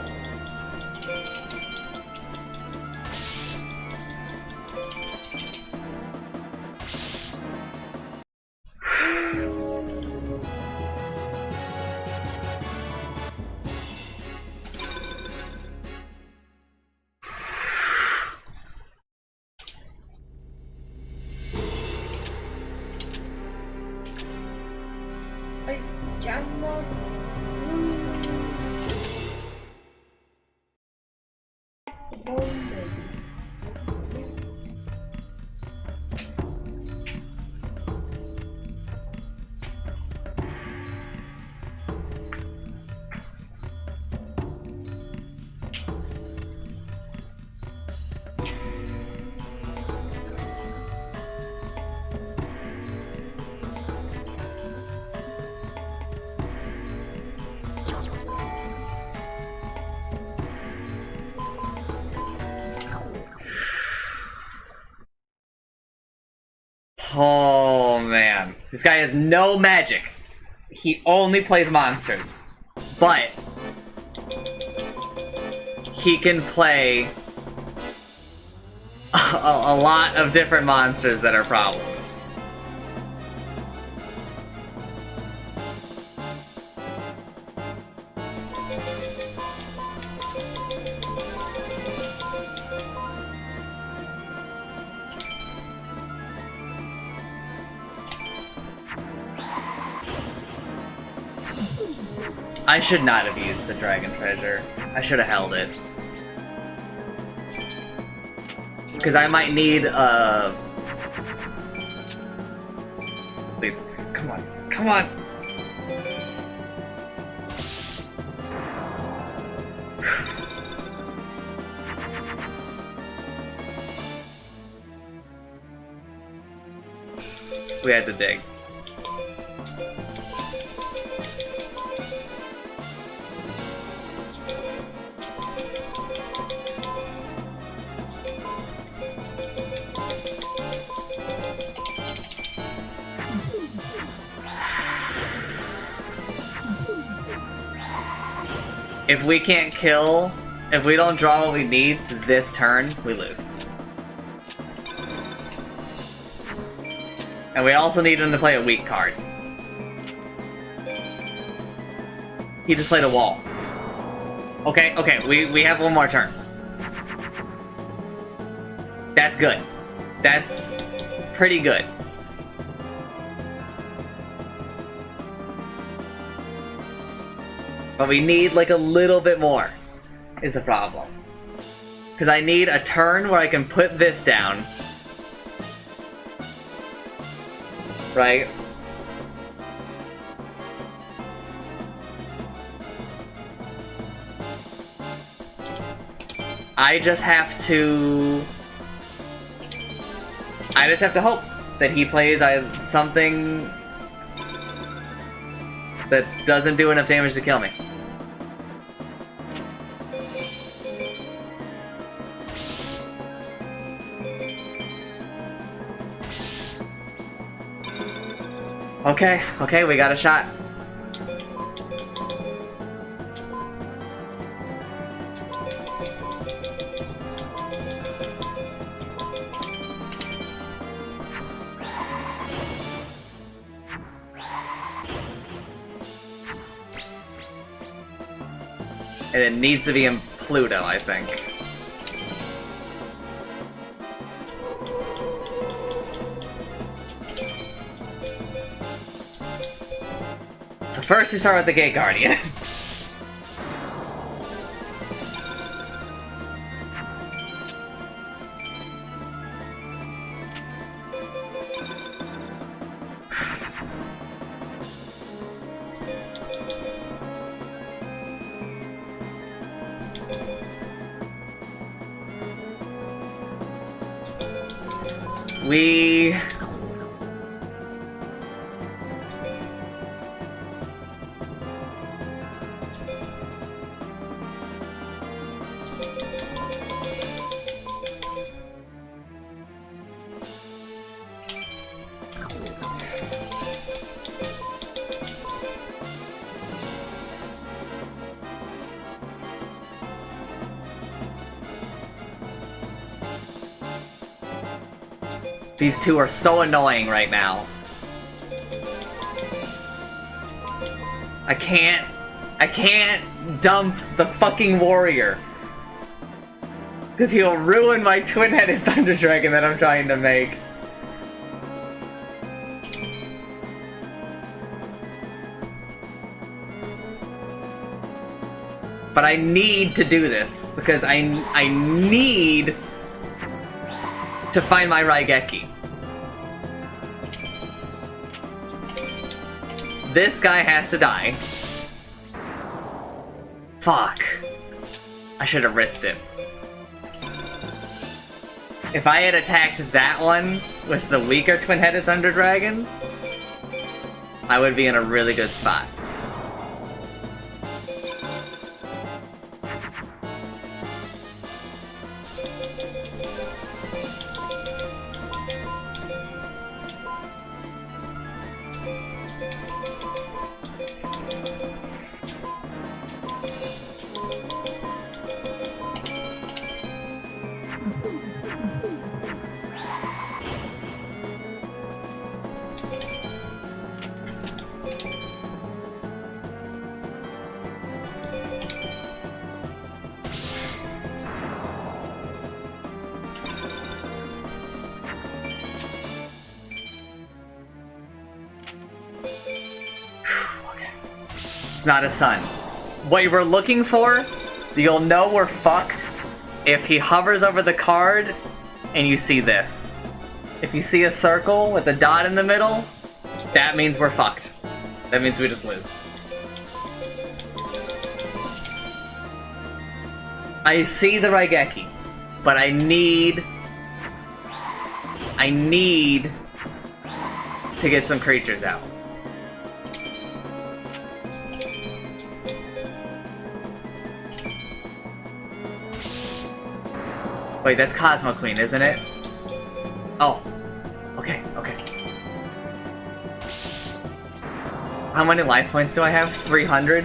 Oh man, this guy has no magic. He only plays monsters, but he can play a lot of different monsters that are problems. I should not have used the dragon treasure. I should have held it. Because I might need, please, come on, come on! We had to dig. if we can't kill, if we don't draw what we need this turn, we lose. And we also need him to play a weak card. He just played a wall. Okay, okay, we have one more turn. That's good. That's pretty good. But we need like a little bit more, is the problem. Because I need a turn where I can put this down. Right? I just have to hope that he plays something that doesn't do enough damage to kill me. Okay, okay, we got a shot. And it needs to be in Pluto, I think. So first we start with the Gate Guardian. These two are so annoying right now. I can't dump the fucking warrior. Because he'll ruin my twin-headed Thunder Dragon that I'm trying to make. But I need to do this, because I need to find my Raigeki. This guy has to die. Fuck. I should have risked it. If I had attacked that one with the weaker twin-headed Thunder Dragon, I would be in a really good spot. It's not a sun. What you were looking for, you'll know we're fucked if he hovers over the card and you see this. If you see a circle with a dot in the middle, that means we're fucked. That means we just lose. I see the Raigeki, but I need to get some creatures out. Wait, that's Cosmo Queen, isn't it? Oh. Okay, okay. How many life points do I have? 300?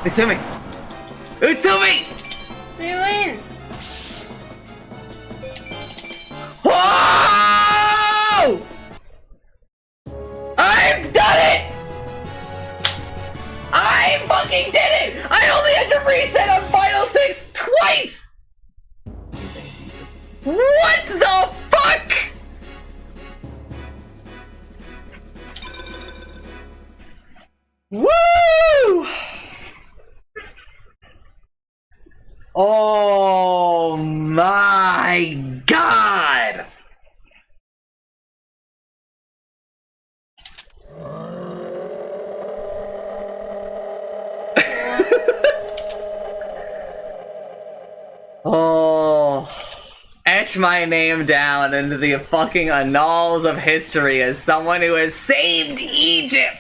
Utsumi! Utsumi! We win! Whoa! I've done it! I fucking did it! I only had to reset on Final 6 twice! What the fuck?! Woo! Oh my god! Oh, etch my name down into the fucking annals of history as someone who has saved Egypt!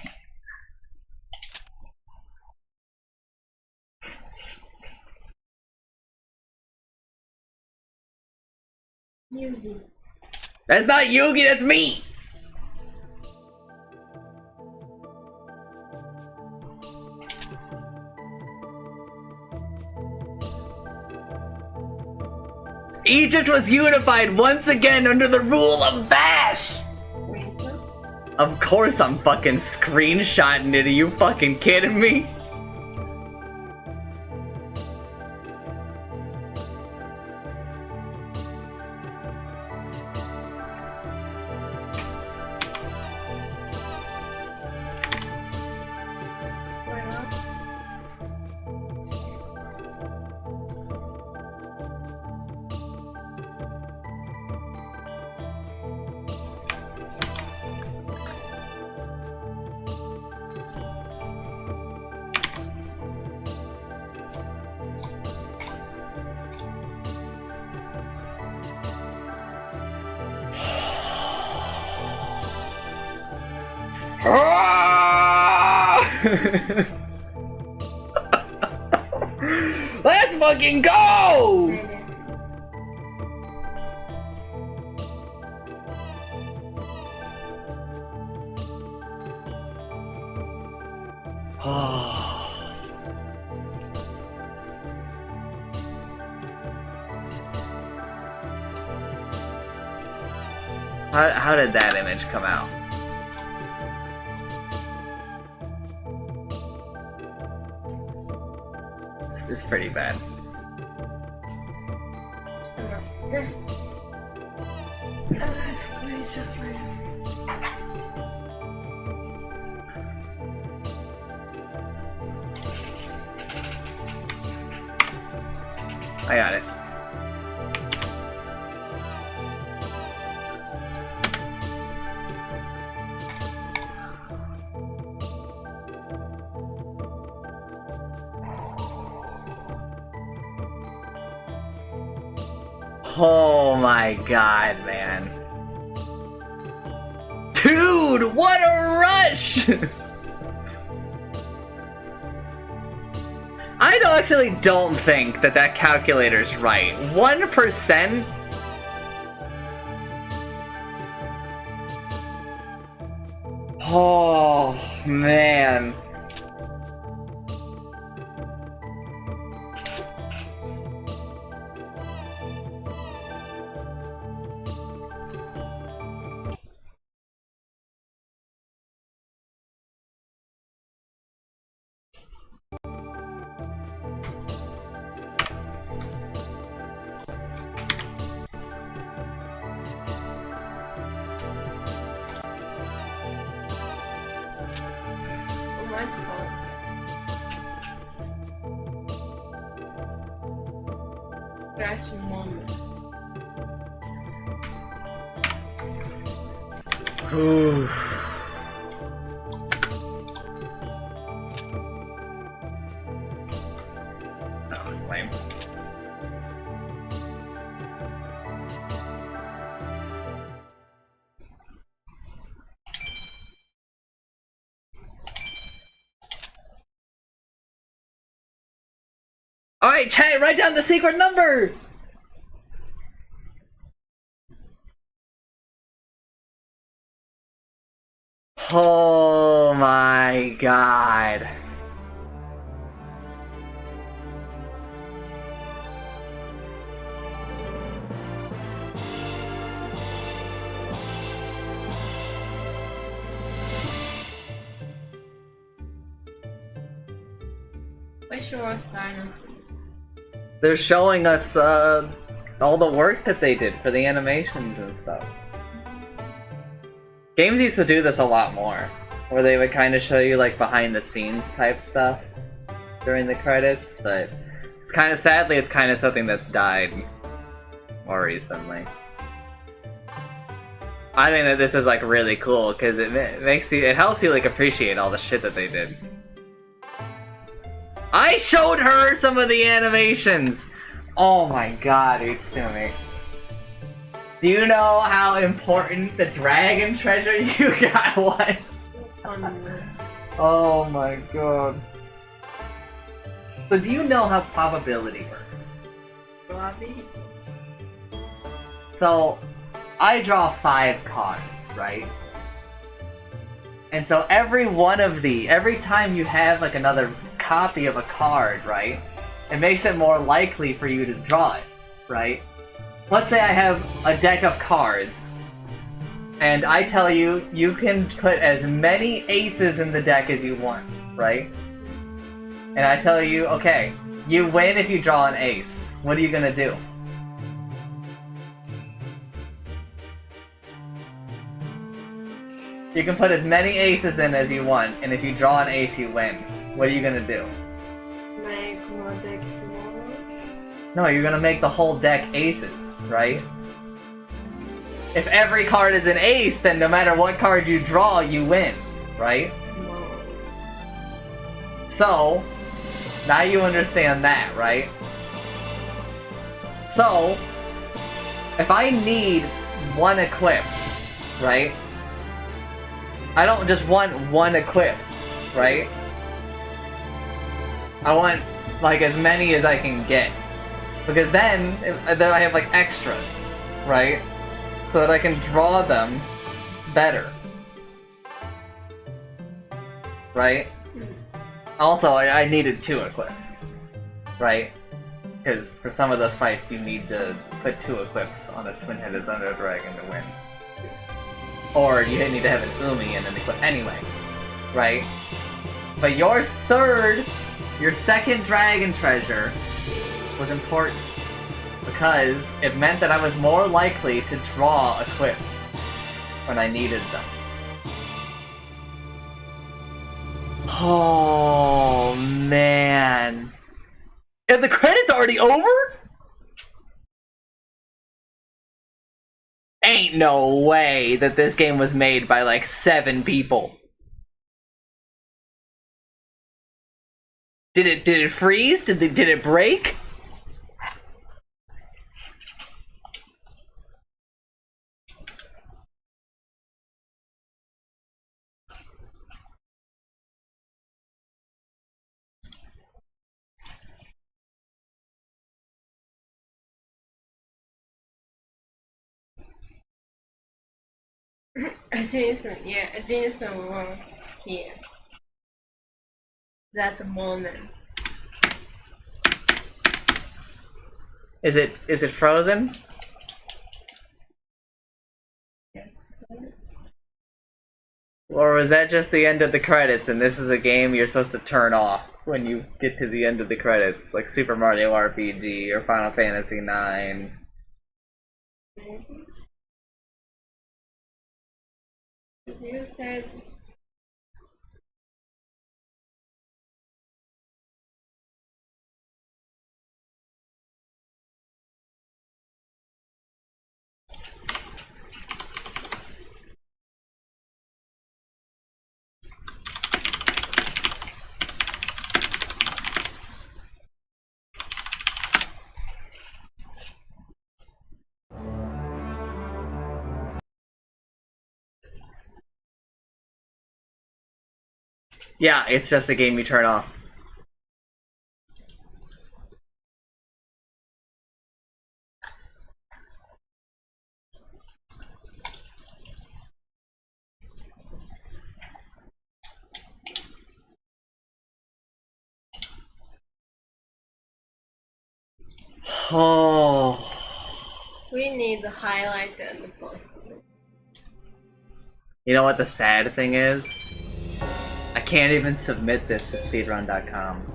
Yugi. That's not Yugi, that's me! Egypt was unified once again under the rule of Bash! Of course I'm fucking screenshotting it, are you fucking kidding me? Let's fucking go! How did that image come out? It's pretty bad. I got it. Oh my god, man. Dude, what a rush! I actually don't think that that calculator's right. 1%? Oh, man. Ooh. Oh, lame. Alright, chat, write down the secret number! Oh my god. Visual styles. They're showing us all the work that they did for the animations and stuff. Games used to do this a lot more, where they would kind of show you like behind the scenes type stuff during the credits, but it's kind of sadly it's kind of something that's died more recently. I think that this is like really cool because it helps you like appreciate all the shit that they did. I showed her some of the animations. Oh my god, Utsumi. Do you know how important the dragon treasure you got was? Oh my god. So do you know how probability works? So, I draw 5 cards, right? And so every time you have like another copy of a card, right? It makes it more likely for you to draw it, right? Let's say I have a deck of cards, and I tell you, you can put as many aces in the deck as you want, right? And I tell you, okay, you win if you draw an ace. What are you gonna do? You can put as many aces in as you want, and if you draw an ace, you win. What are you gonna do? Make more deck smaller. No, you're gonna make the whole deck aces, right? If every card is an ace, then no matter what card you draw, you win, right? So, now you understand that, right? So, if I need one equip, right? I don't just want one equip, right? I want like as many as I can get, because then I have like extras, right? So that I can draw them better, right? Also, I needed 2 equips, right? Because for some of those fights, you need to put 2 equips on a twin-headed thunder dragon to win. Or you need to have an Umi and an equip anyway, right? But your second dragon treasure was important because it meant that I was more likely to draw equips when I needed them. Oh man. And the credits already over? Ain't no way that this game was made by like 7 people. Did it freeze? Did it break? Jason, yeah, Jason was here. That moment. Is it frozen? Yes. Or was that just the end of the credits and this is a game you're supposed to turn off when you get to the end of the credits, like Super Mario RPG or Final Fantasy IX? You said Yeah, it's just a game you turn off. Oh. we need the highlight and the post. You know what the sad thing is? I can't even submit this to speedrun.com.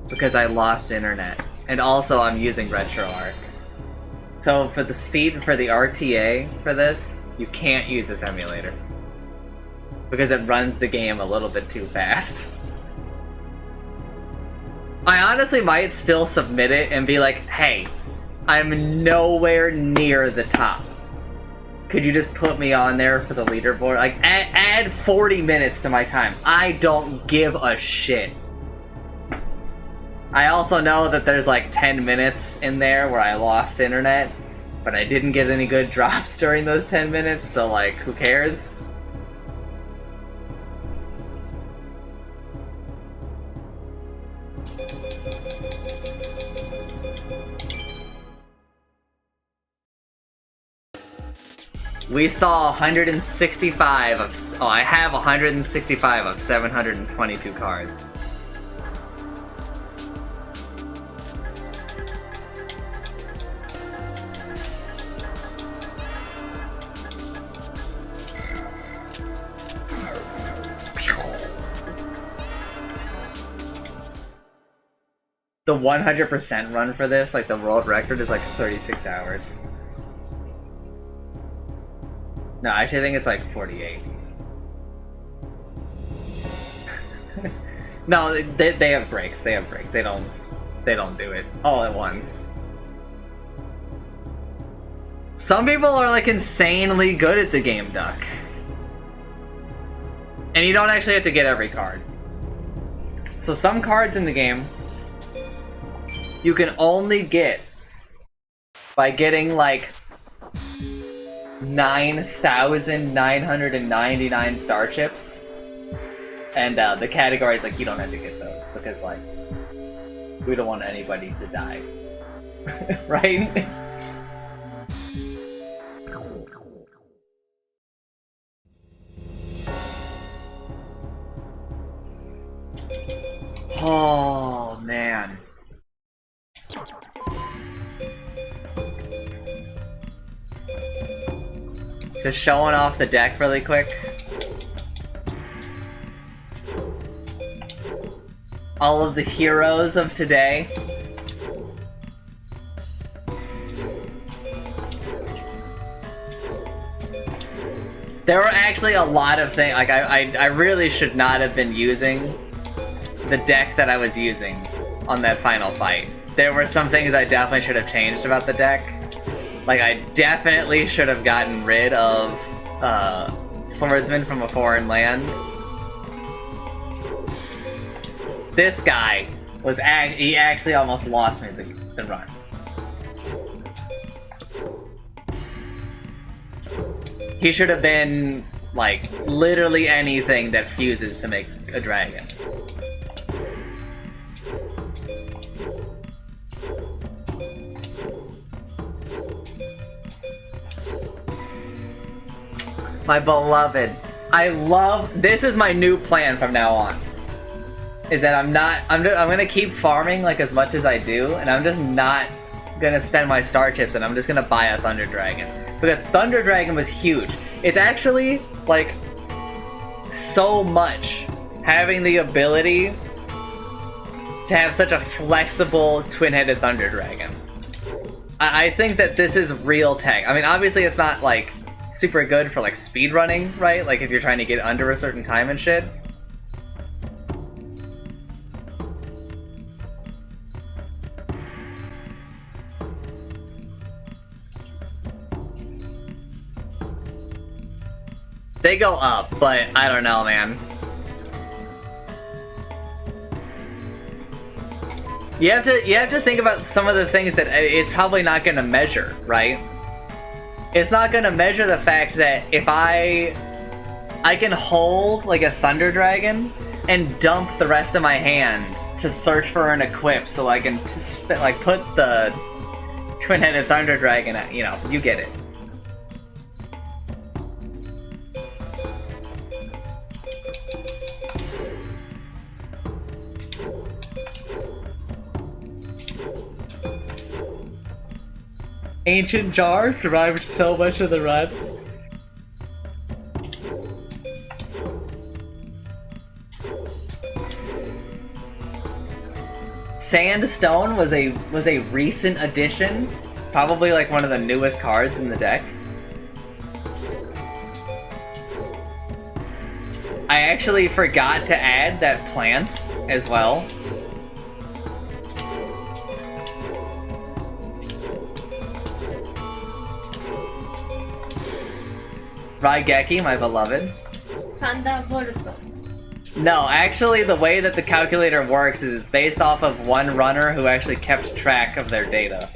because I lost internet. And also I'm using RetroArch. So for the speed for the RTA for this, you can't use this emulator. Because it runs the game a little bit too fast. I honestly might still submit it and be like, hey, I'm nowhere near the top. Could you just put me on there for the leaderboard? Like, add 40 minutes to my time. I don't give a shit. I also know that there's like 10 minutes in there where I lost internet, but I didn't get any good drops during those 10 minutes, so like, who cares? We saw 165 of... Oh, I have 165 of 722 cards. The 100% run for this, like the world record, is like 36 hours. No, actually I think it's like 48. No, they have breaks. They have breaks. They don't do it all at once. Some people are like insanely good at the game, Duck. And you don't actually have to get every card. So some cards in the game you can only get by getting like 9,999 star chips, and the category is like you don't have to get those because like we don't want anybody to die, right? Oh man. Just showing off the deck really quick. All of the heroes of today. There were actually a lot of things, like I really should not have been using the deck that I was using on that final fight. There were some things I definitely should have changed about the deck. Like, I definitely should have gotten rid of Swordsman from a Foreign Land. This guy was he actually almost lost me the run. He should have been, like, literally anything that fuses to make a dragon. My beloved. This is my new plan from now on. Is that I'm gonna keep farming like as much as I do, and I'm just not gonna spend my star chips, and I'm just gonna buy a Thunder Dragon. Because Thunder Dragon was huge. It's actually, like, so much having the ability to have such a flexible twin-headed Thunder Dragon. I think that this is real tech. I mean, obviously it's not, like, super good for like speed running, right? Like if you're trying to get under a certain time and shit. They go up, but I don't know, man. You have to think about some of the things that it's probably not going to measure, right? It's not gonna measure the fact that if I can hold like a Thunder Dragon and dump the rest of my hand to search for an equip, so I can like put the twin-headed Thunder Dragon at, you know, you get it. Ancient Jar survived so much of the run. Sandstone was a recent addition, probably like one of the newest cards in the deck. I actually forgot to add that plant as well. Raigeki, my beloved. Thunderbolt. No, actually the way that the calculator works is it's based off of one runner who actually kept track of their data.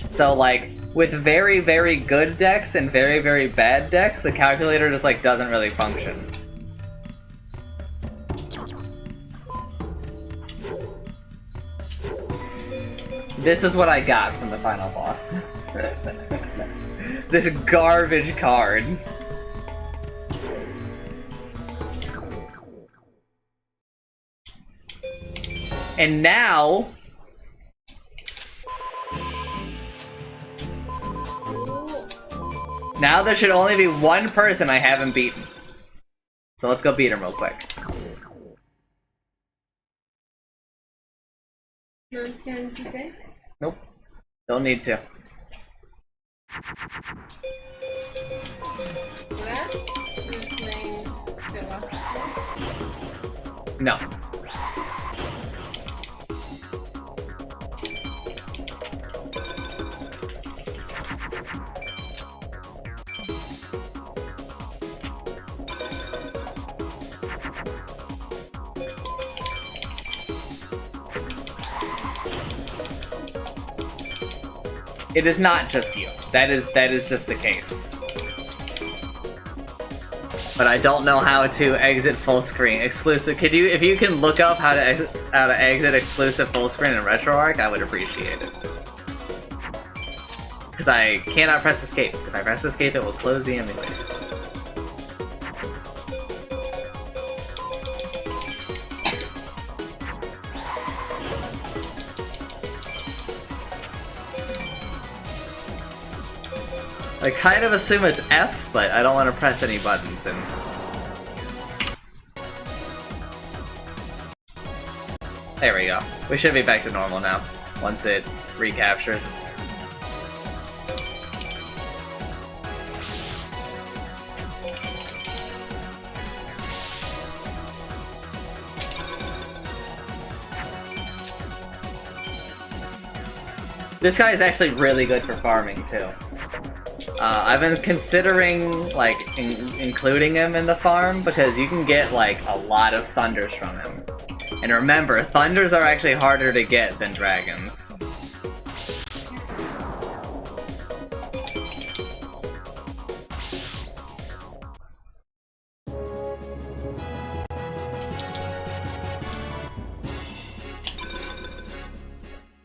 So like, with very, very good decks and very, very bad decks, the calculator just like doesn't really function. This is what I got from the final boss. This garbage card. And now... Now there should only be one person I haven't beaten. So let's go beat him real quick. No change today? Nope. Don't need to. Where? You're playing the last one? No. It is not just you. That is just the case. But I don't know how to exit full screen. Exclusive. Could you, if you can look up how to exit exclusive full screen in RetroArch, I would appreciate it. Because I cannot press escape. If I press escape, it will close the emulator. I kind of assume it's F, but I don't want to press any buttons and... There we go. We should be back to normal now, once it recaptures. This guy is actually really good for farming, too. I've been considering, like, including him in the farm, because you can get, like, a lot of thunders from him. And remember, thunders are actually harder to get than dragons.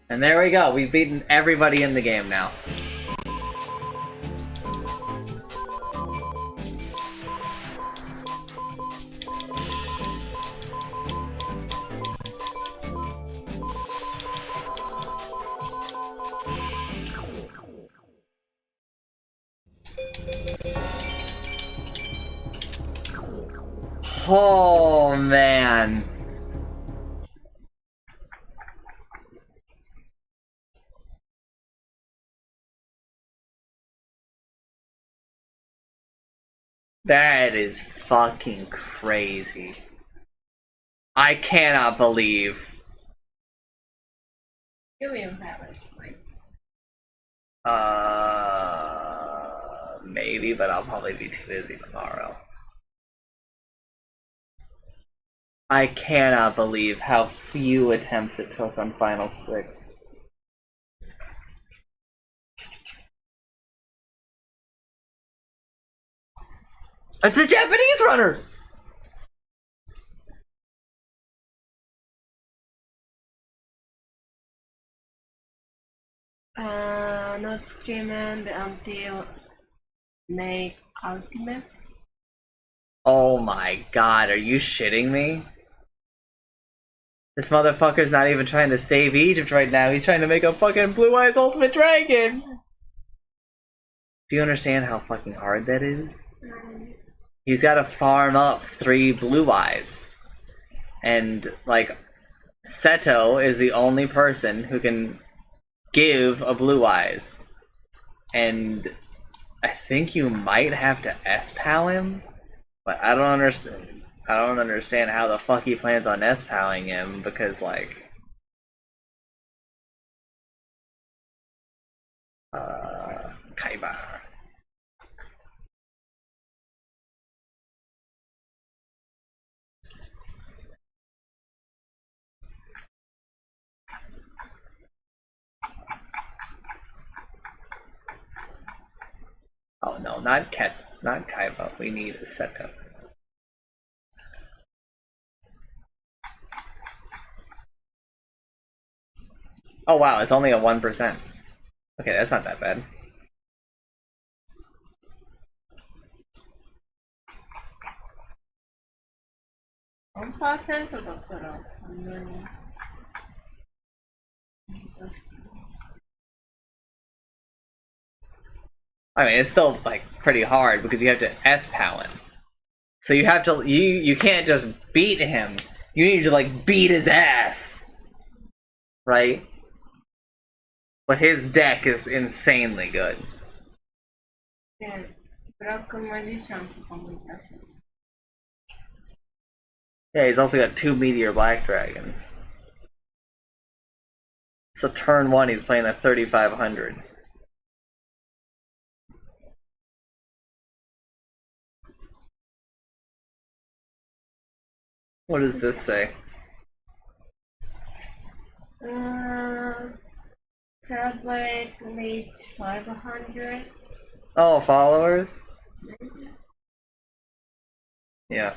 And there we go, we've beaten everybody in the game now. Oh, man. That is fucking crazy. I cannot believe. Million powers. Maybe, but I'll probably be too busy tomorrow. I cannot believe how few attempts it took on Final 6. It's a Japanese runner! Not streamed until May Ultimate. Oh my god, are you shitting me? This motherfucker's not even trying to save Egypt right now, he's trying to make a fucking Blue Eyes Ultimate Dragon! Do you understand how fucking hard that is? He's gotta farm up 3 Blue Eyes. And, like, Seto is the only person who can give a Blue Eyes. And I think you might have to S-POW him, but I don't understand. I don't understand how the fuck he plans on S-POWing him, because, like... Kaiba. Oh no, not Kaiba. We need a Seto. Oh wow, it's only a 1%. Okay, that's not that bad. I mean, it's still like pretty hard because you have to S-POW him. So you have to you can't just beat him. You need to like beat his ass, right? But his deck is insanely good. Yeah, he's also got 2 Meteor Black Dragons. So turn 1, he's playing a 3500. What does this say? Celebrate reach 500. Oh, followers? Yeah.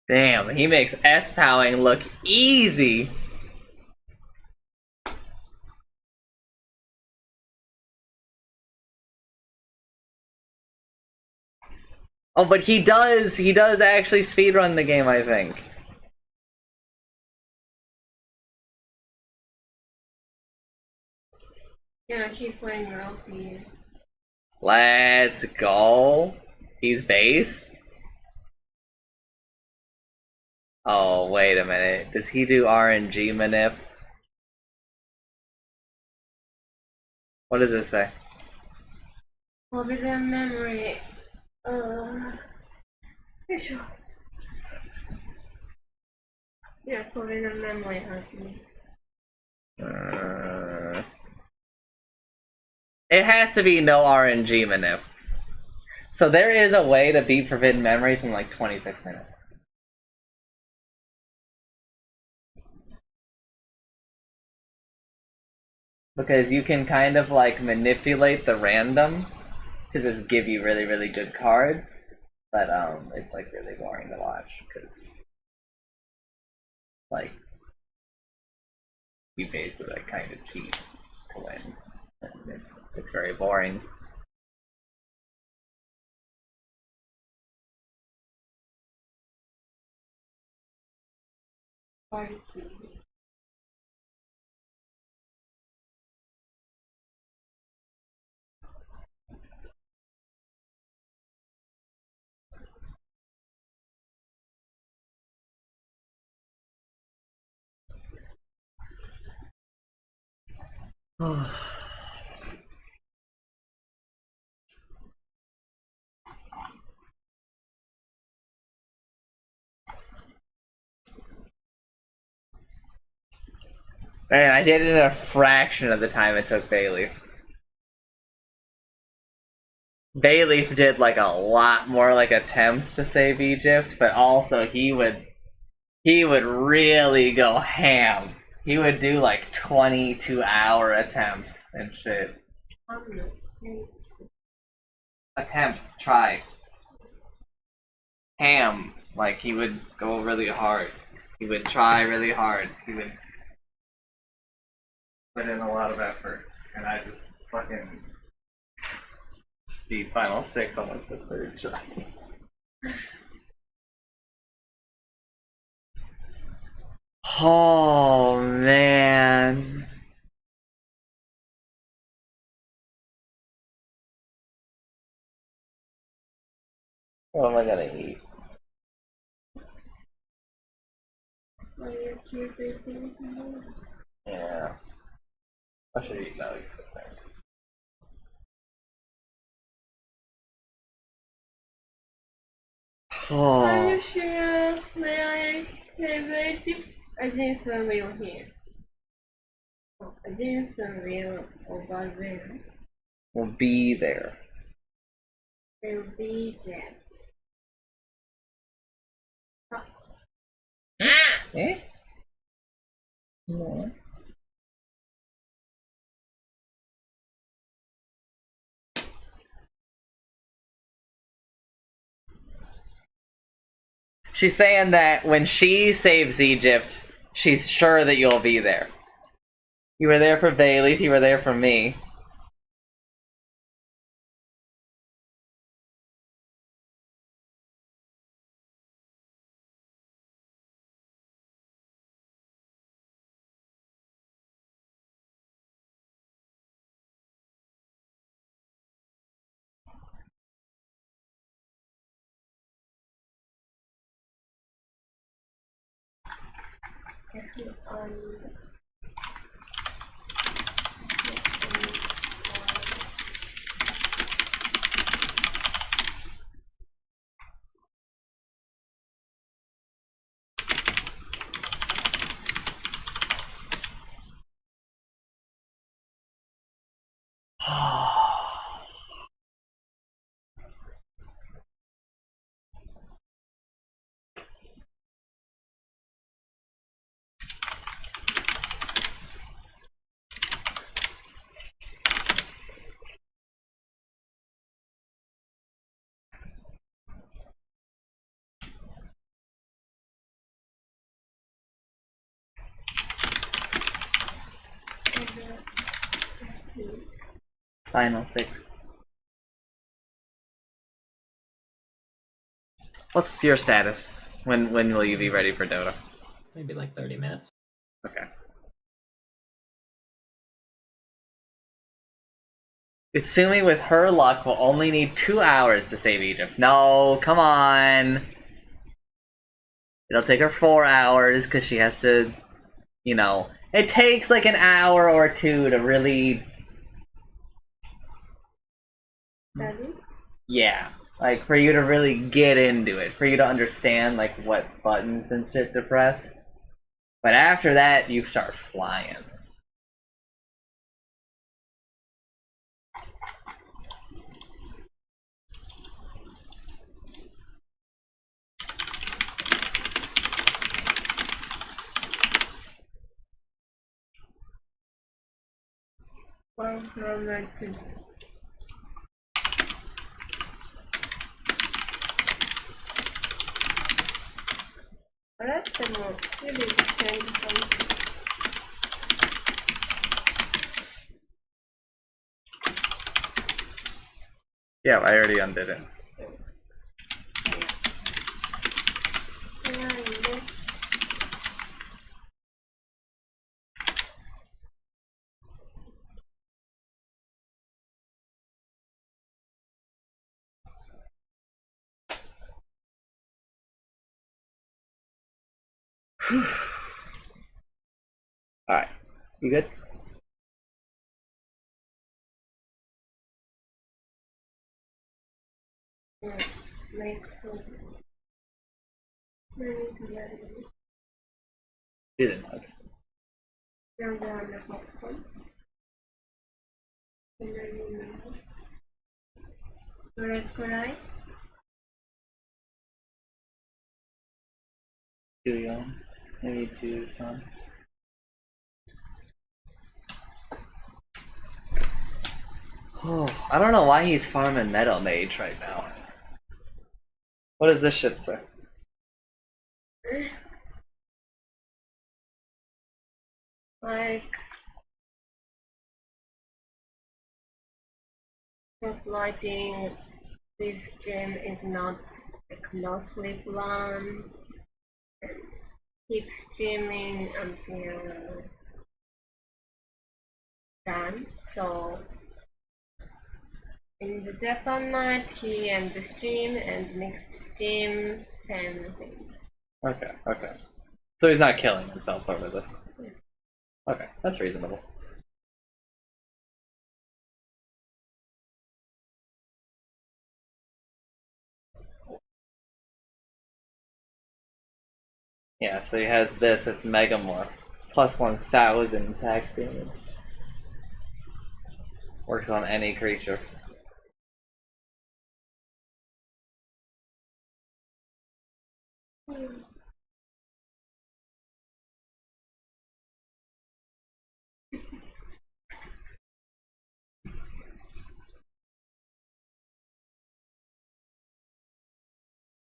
Damn, he makes S-POWing look easy. Oh, but he does actually speedrun the game, I think. Yeah, keep playing Ralphie. Let's go. He's base. Oh, wait a minute. Does he do RNG manip? What does this say? Forbidden memory. Yeah, forbidden memory hurt me. It has to be no RNG manip. So there is a way to beat Forbidden Memories in like 26 minutes. Because you can kind of like manipulate the random to just give you really, really good cards. But it's like really boring to watch because like you basically like kind of cheat to win. And it's very boring. Man, I did it in a fraction of the time it took Bayleaf. Bayleaf did like a lot more like attempts to save Egypt, but also he would really go ham. He would do like 22-hour attempts and shit. Attempts, try. Ham, like he would go really hard. He would try really hard. He would put in a lot of effort, and I just fucking beat Final 6 on like the third try. Oh man. What am I gonna eat? Yeah. I should eat nuggets, I think. Are you sure? May I celebrate it? Jinsun will here. Jinsun will over there. We'll be there. Will be there. Eh? No. She's saying that when she saves Egypt, she's sure that you'll be there. You were there for Bailey, you were there for me. Final 6. What's your status? When will you be ready for Dota? Maybe like 30 minutes. Okay. Itsumi, with her luck, will only need 2 hours to save Egypt. No, come on. It'll take her 4 hours because she has to, you know, it takes like an hour or 2 to really. Yeah, like for you to really get into it, for you to understand like what buttons and shit to press. But after that, you start flying. One from my two. Maybe change something. Yeah, I already undid it. Alright, you good? Make food. Do the nuts. Now go on the popcorn. And then you know. Red cry. Do you? Maybe do some. Oh, I don't know why he's farming Metal Mage right now. What does this shit say? Like, lighting this stream is not like mostly plan. Keep streaming until done. So in the Japan night, he end the stream, and next stream, same thing. Okay, okay. So he's not killing himself over this. Okay, that's reasonable. Yeah, so he has this, it's Megamorph. It's plus 1000 attack damage. Works on any creature.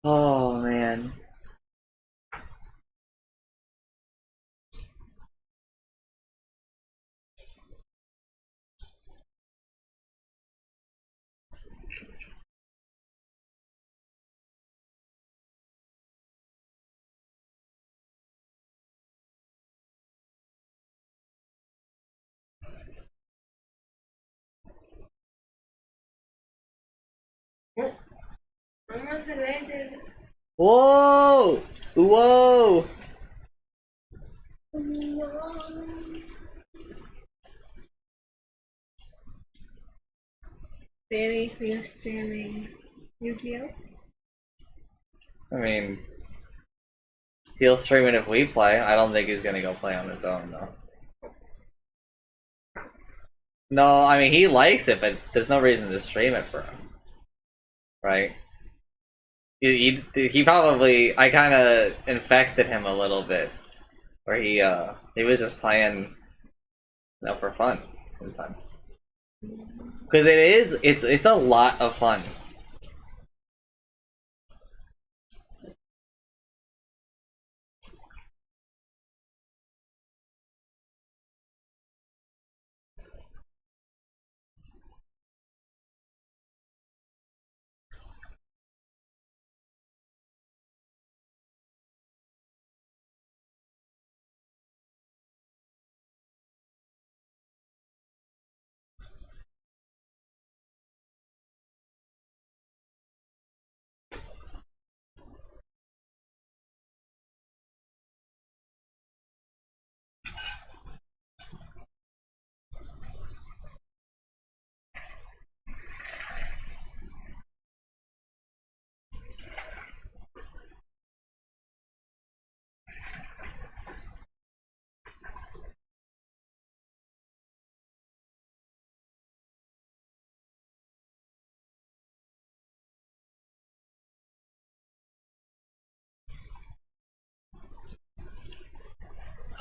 Oh man. I'm not related. Whoa! Whoa! Very few streaming Yu-Gi-Oh. I mean, he'll stream it if we play. I don't think he's gonna go play on his own though. No, I mean he likes it, but there's no reason to stream it for him, right? He probably, I kind of infected him a little bit, where he was just playing, you know, for fun sometimes. Because it's a lot of fun.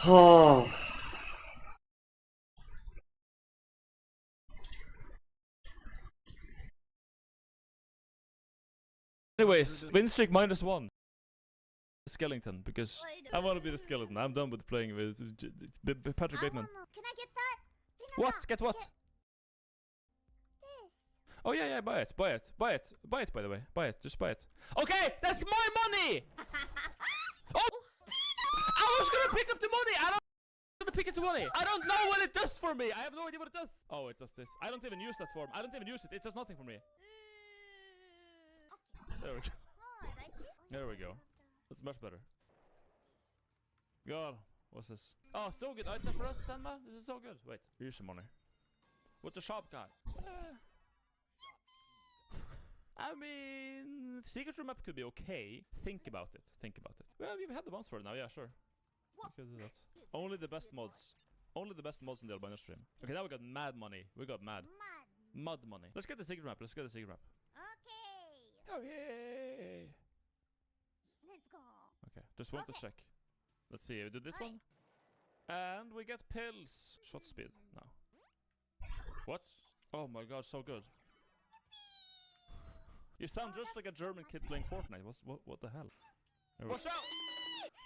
Oh. Anyways, win streak -1. Skeleton, because I want to be the skeleton. I'm done with playing with Patrick Bateman. Can I get that? What? Get what? Oh yeah, yeah, buy it, buy it, buy it, buy it. By the way, buy it, just buy it. Okay, that's my money. Oh, I was gonna pick up the money. I don't pick up the money. I don't know what it does for me. I have no idea what it does. Oh, it does this. I don't even use that form. I don't even use it. It does nothing for me. There we go. There we go. That's much better. God, what's this? Oh, so good item for us, Senma. This is so good. Wait, here's some money. With the shop guy. I mean, secret room map could be okay. Think about it. Think about it. Well, we've had the mods for it now. Yeah, sure. We could do that. Only the best mods. Only the best mods in the albino stream. Okay, now we got mad money. We got mad. Mud money. Let's get the secret map. Let's get the secret map. Okay. Let's go. Okay, just want to check. Let's see. We do this one. And we get pills. Shot speed now. What? Oh my god, so good. You sound just like a German kid playing Fortnite. What the hell? Watch out!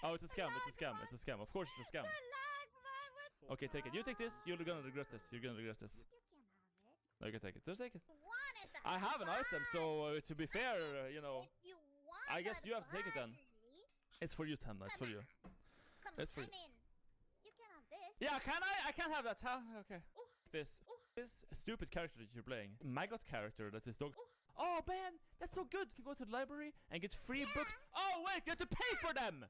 Oh, it's a scam. It's a scam. It's a scam. Of course it's a scam. Okay, take it. You take this. You're gonna regret this. You're gonna regret this. No, you can take it. Just take it. I have an item, so to be fair, you know, I guess you have to take it then. It's for you, Tamna. It's for you. It's for you. You can have this. Yeah, can I? I can't have that, huh? Okay. This stupid character that you're playing, maggot character that is dog. Oh man, that's so good. You can go to the library and get free books. Oh wait, you have to pay for them.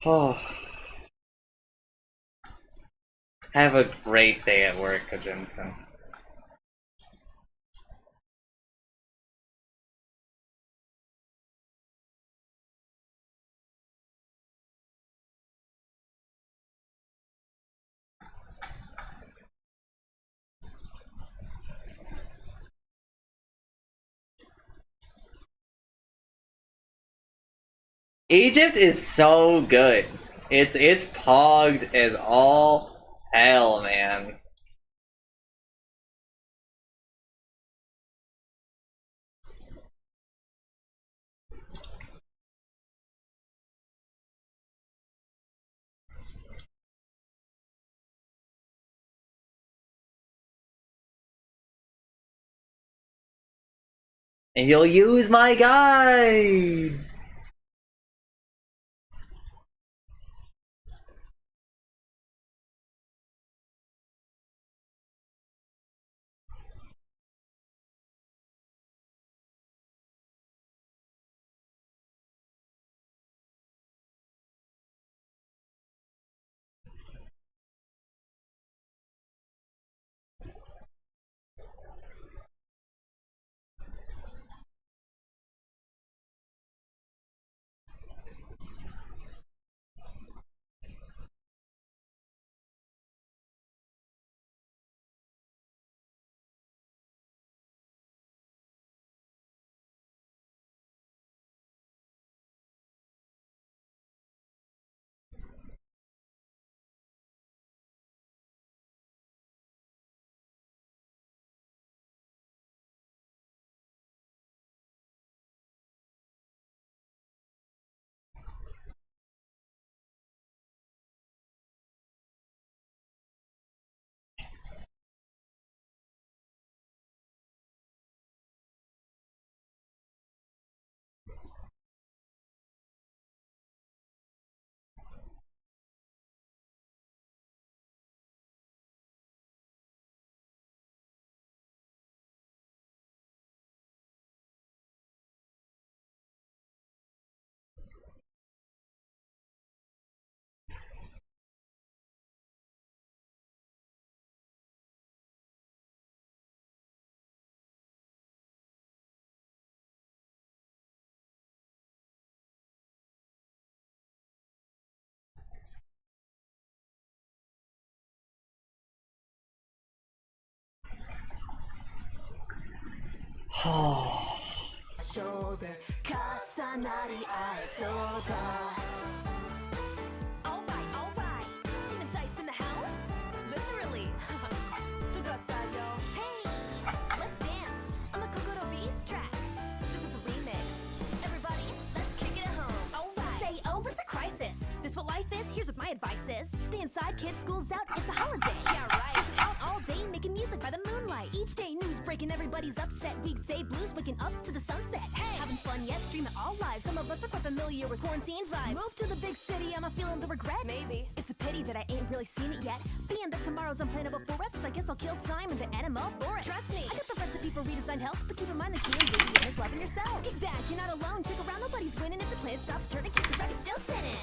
Oh. Have a great day at work, Kajinsen. Egypt is so good. It's pogged as all hell, man. And you'll use my guide. Alright. Demon dice in the house? Literally. Look outside, yo. Hey, let's dance on the Kokoro Beats track. This is the remix. Everybody, let's kick it at home. Alright. Say, oh, what's a crisis? This what life is? Here's what my advice is. Stay inside, kids, school's out, it's a holiday. Yeah, right. Out all day, making music by the moonlight. Each day, news breaking, everybody's upset. Weekday blues, waking up to the sunset. Hey, having fun yet? Stream it all live. Some of us are quite familiar with quarantine vibes. Move to the big city, am I feeling the regret? Maybe. It's a pity that I ain't really seen it yet. Being that tomorrow's unplannable for us, I guess I'll kill time in the animal forest. Trust me, I got the recipe for redesigned health, but keep in mind the key ingredient is loving yourself. Kick back, you're not alone. Check around, nobody's winning. If the planet stops turning, keep the record still spinning.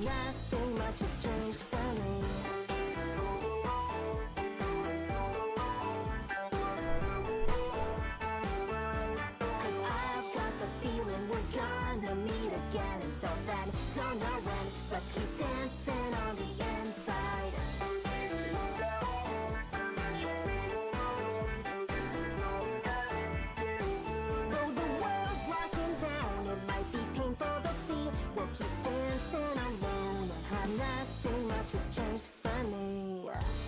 Nothing much has changed. has changed for me.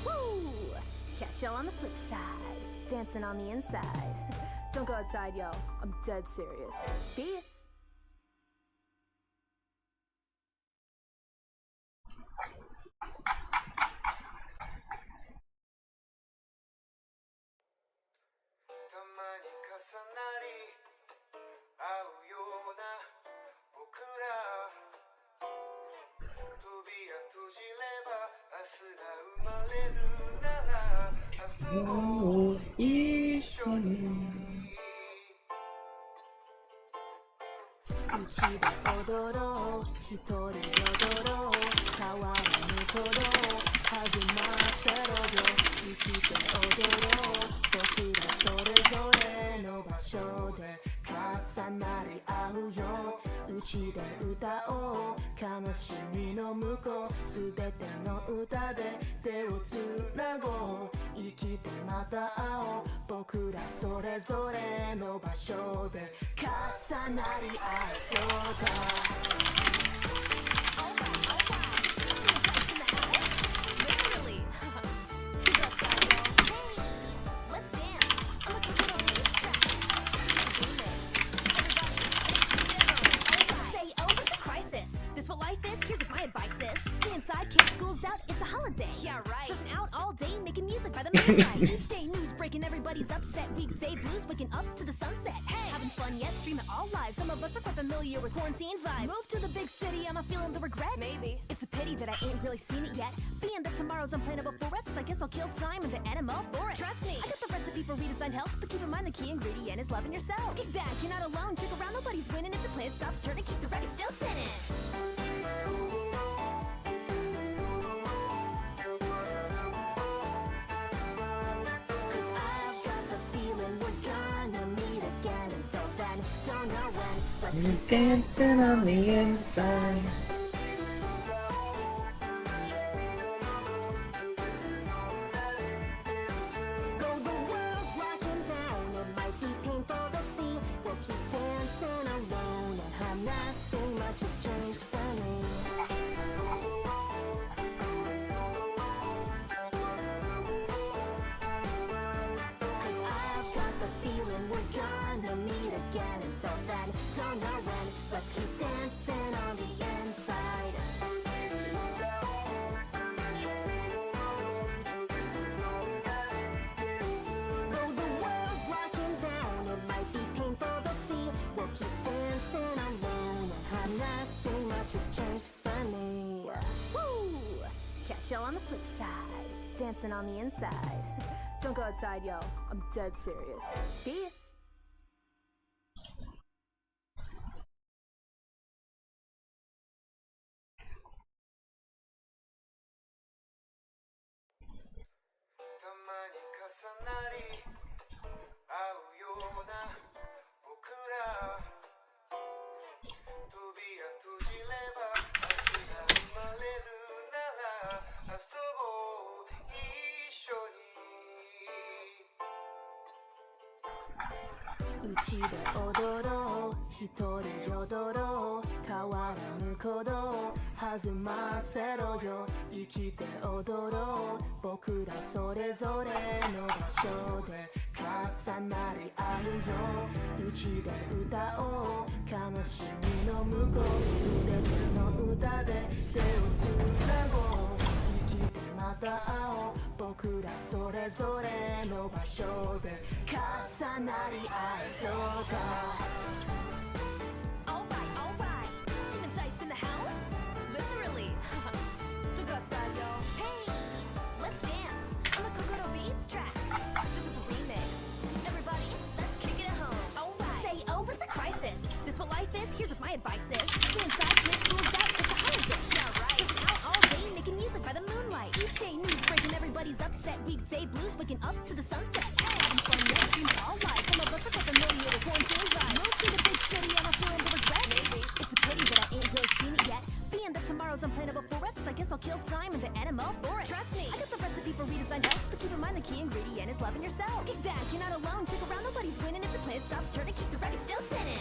Woo! Catch y'all on the flip side, dancing on the inside. Don't go outside, yo. I'm dead serious. Peace. Each day news breaking everybody's upset. Weekday blues waking up to the sunset. Hey, having fun yet? Stream it all live. Some of us are quite familiar with quarantine vibes. Move to the big city, I'm a feeling the regret. Maybe it's a pity that I ain't really seen it yet. Being that tomorrow's unplannable forest, I guess I'll kill time in the animal forest. Trust me, I got the recipe for redesigned health, but keep in mind the key ingredient is loving yourself. Kick back, you're not alone. Check around, nobody's winning. If the planet stops turning, keep the record still spinning. You're dancing on the inside. Y'all on the flip side, dancing on the inside. Don't go outside, yo. I'm dead serious. Peace. Alright. Demon dice in the house? Literally. Don't go outside, yo. Hey, let's dance on the Kokoro Beats track. This is the remix. Everybody, let's kick it at home. Alright. Say, oh, what's a crisis? This what life is? Here's what my advice is. Stay inside, kids, school's out, it's a holiday. Yeah, right. Just out all day, making music by the moonlight. Each day news breaking everybody's upset. Weekday blues waking up to the sunset. Hey, having fun, yeah, stream it all live. Some of us are quite familiar with quarantine vibes. Move to the big city, I'm a feeling the regret. Maybe it's a pity that I ain't really seen it yet. Being that tomorrow's unplannable forest, I guess I'll kill time in the animal forest. Trust me, I got the recipe for redesigned health, but keep in mind the key ingredient is loving yourself. Kick back, you're not alone. Check around, nobody's winning. If the planet stops turning, keep the record still spinning.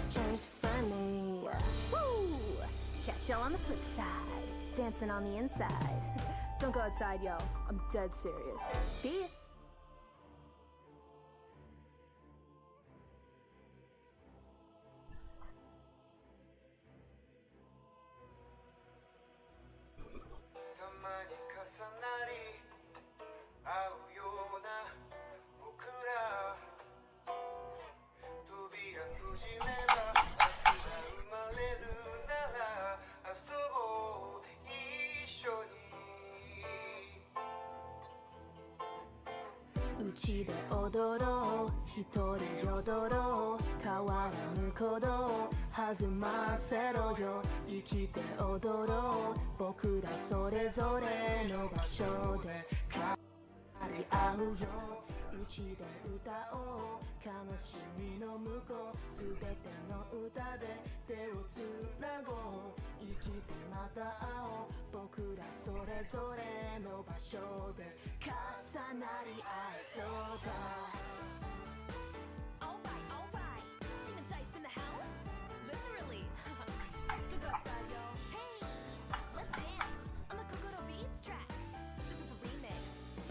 has changed for me. Woo! Catch y'all on the flip side, dancing on the inside. Don't go outside, yo. I'm dead serious. Peace. Uchi de odoro, hitori yodoro, kawara kodo, hazumase yo, ikite odoro, bokura sorezore no basho de kari au yo, uchi de uta o, kanoshimi no muko, subete no uta de te o tsunago, ikite mata ao, bokura sorezore no basho de kasanari aisoda. Alright. Demon dice in the house? Literally. Don't go outside, yo. Hey, let's dance on the Kokoro Beats track. This is the remix.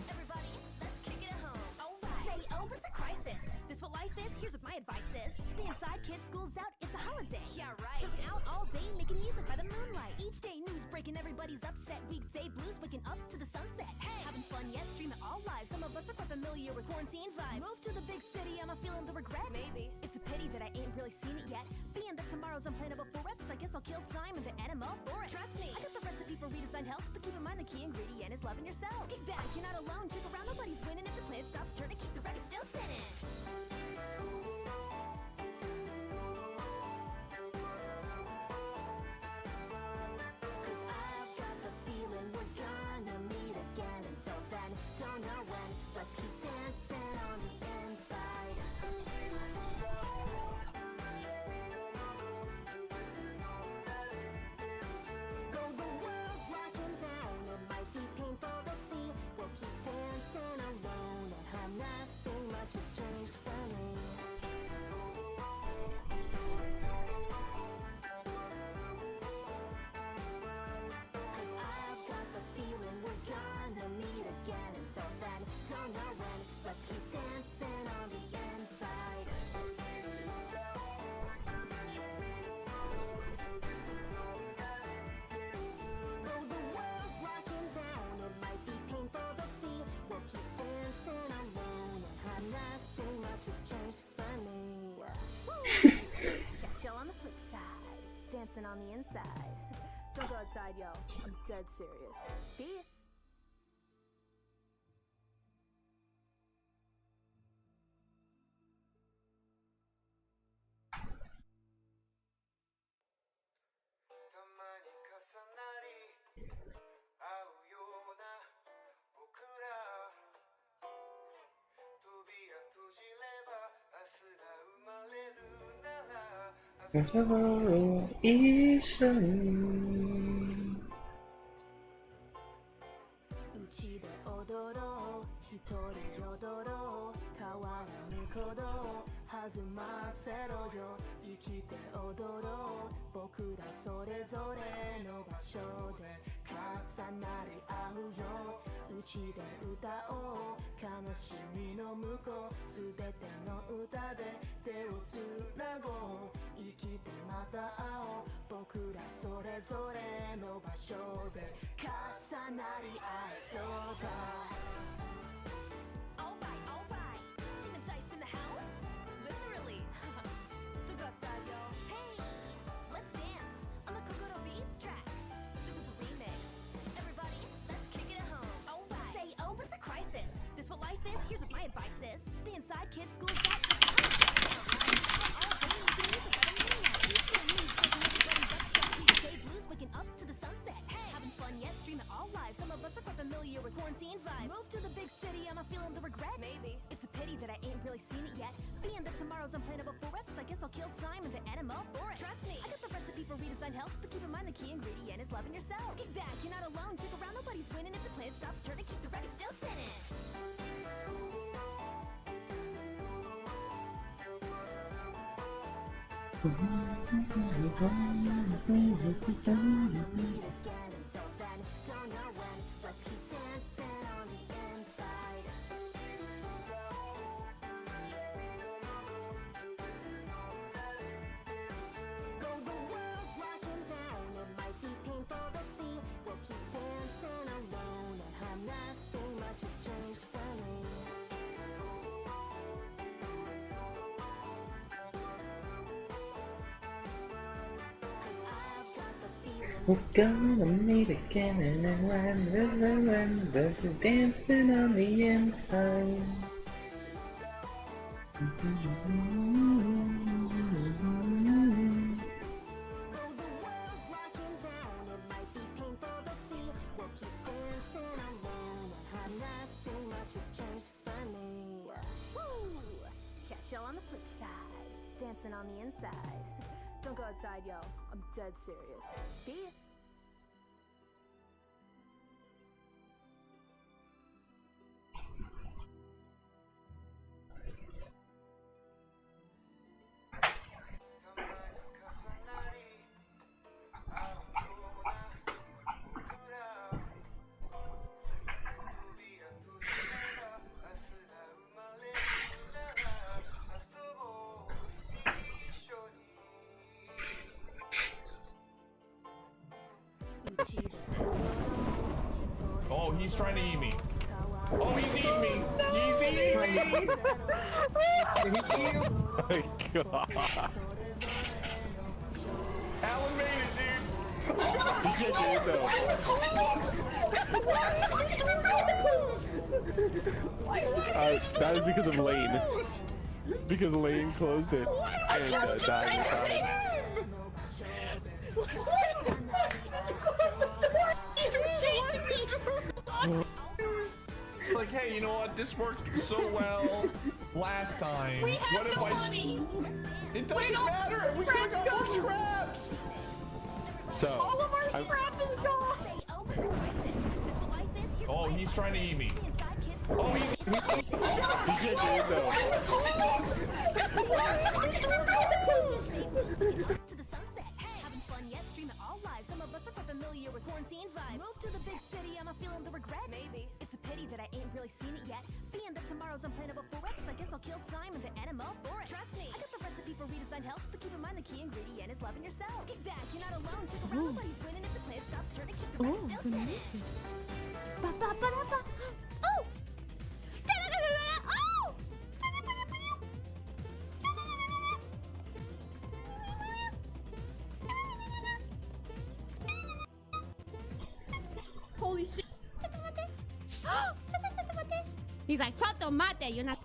Everybody, let's kick it at home. Alright. Say, oh, it's a crisis. This what life is? Here's what my advice is. Stay inside, kids, school's out, it's a holiday. Yeah, right. Stressing out all day, making music by the moonlight. Each day news breaking, everybody's upset. Weekday blues, waking up to the sunset. Hey, having fun yet? Stream it all live. Some of us are quite familiar with quarantine vibes. Move to the big city, I'm a feeling the regret. Maybe. It's a pity that I ain't really seen it yet. Being that tomorrow's unplannable for us, I guess I'll kill time in the animal forest. Trust me, I got the recipe for redesigned health, but keep in mind the key ingredient is loving yourself. Kick back, you're not alone, check around, nobody's winning. If the planet stops turning, keep the record still spinning. Cause I've got the feeling we're gonna meet again. Until then, don't know when, let's keep dancing on the inside. Though the world's locking down, it might be painful to see. We'll keep dancing alone at home, nothing much has changed for me. Cause I've got the feeling we're gonna meet again. Until then, don't know when, let's keep dancing on the inside. Though the world's locking down, it might be painful to see. We'll keep dancing alone and how nothing much has changed for me. Woo! Catch y'all on the flip side, dancing on the inside. Don't go outside, yo. I'm dead serious. Peace. Uchi de odoro, hitori yodoro, kawara kodo, hazumase yo, ikite odoro, bokura sorezore no basho de kasanari au yo, uchi de uta o, kanoshimi no muko, subete no uta de te o tsunago, ikite mata ao, bokura sorezore no basho de kasanari aisoda. Alright. Demon dice in the house? Literally. Don't go outside, yo. Hey, let's dance on the Kokoro Beats track. This is the remix. Everybody, let's kick it at home. Alright. Say, oh, it's a crisis. This what life is? Here's what my advice is. Stay inside, kids, school's out. Waking up to the sunset. Hey, having fun yet? Stream it all live. Some of us are quite familiar with quarantine vibes. Move to the big city, I'm a feeling the regret. Maybe. It's a pity that I ain't really seen it yet. Being that tomorrow's unplannable for us, I guess I'll kill time in the animal forest. Trust me, I got the recipe for redesigned health, but keep in mind the key ingredient is loving yourself. Kick back, you're not alone, check around, nobody's winning. If the planet stops turning, keep the record still spinning. We're gonna meet again and then when there's a dancing on the inside. Catch y'all on the flip side, dancing on the inside. Don't go outside, yo. I'm dead serious. Peace. Oh, he's trying to eat me. Oh, he's eating me. He's eating me. Oh my god. Alan made it, dude. He can't get in though. That is because of Lane. Because Lane closed it and died inside. It's like, hey, you know what? This worked so well last time. We have What if no I... money. It doesn't matter. We could have got more scraps. So, All of our scraps is gone. Oh, he's trying to eat me. Oh, he can't get in though. To the sunset. Having fun yet? Stream it all live. Some of us are quite familiar with quarantine vibes. Move to the big city, am I feeling the regret? Maybe. It's a pity that I ain't really seen it yet. Being that tomorrow's unplannable for us, I guess I'll kill time in the animal forest. Trust me, I got the recipe for redesigned health, but keep in mind the key ingredient is loving yourself. Kick back, you're not alone. Check around, nobody's winning if the plant stops turning. Shit, the right still spinning. Ba-ba-ba-da-ba. Oh! Da-da-da-da-da. Oh! Holy shit. He's like, Choto mate, you're not.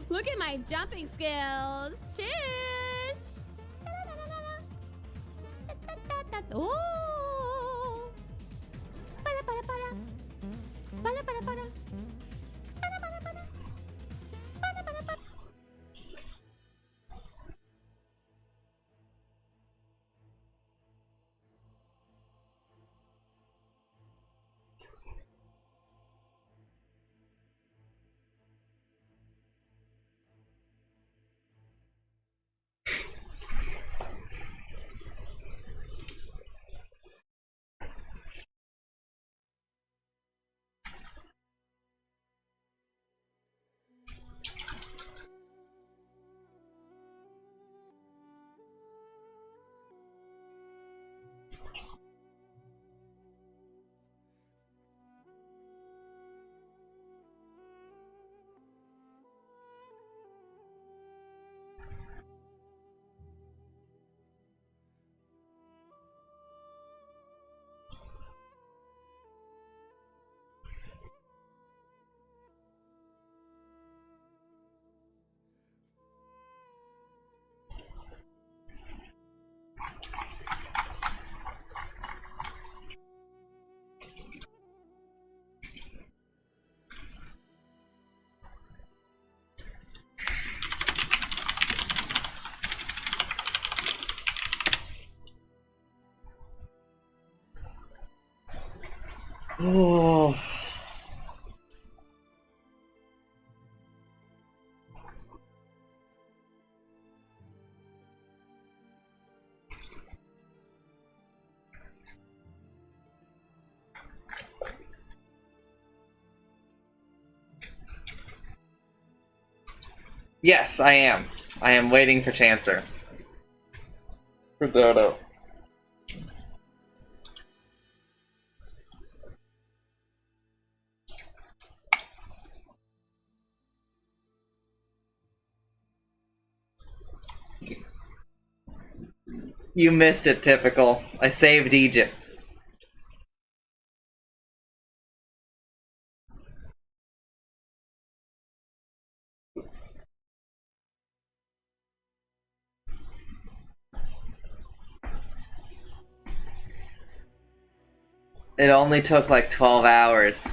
Look at my jumping skills. Shish. Oh. Oh. Yes, I am. I am waiting for Chancer. For Dota. You missed it, typical. I saved Egypt. It only took like 12 hours.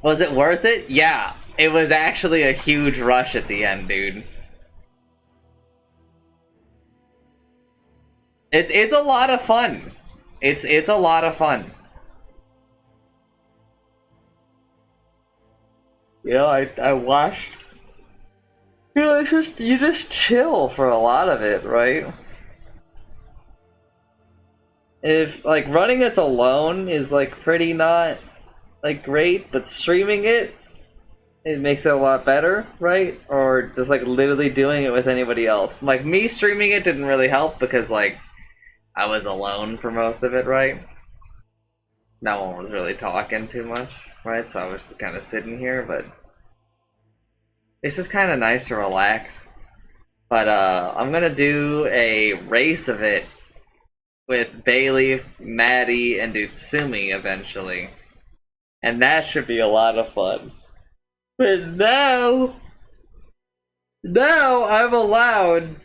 Was it worth it? Yeah. It was actually a huge rush at the end, dude. It's a lot of fun. It's a lot of fun. Yeah, I watched. You know, it's just you just chill for a lot of it, right? If like running it alone is like pretty not like great, but streaming it makes it a lot better, right? Or just like literally doing it with anybody else. Like me streaming it didn't really help because like I was alone for most of it, right? No one was really talking too much, right? So I was just kind of sitting here, but it's just kind of nice to relax. But I'm gonna do a race of it with Bailey, Maddie, and Utsumi eventually. And that should be a lot of fun. But now I'm allowed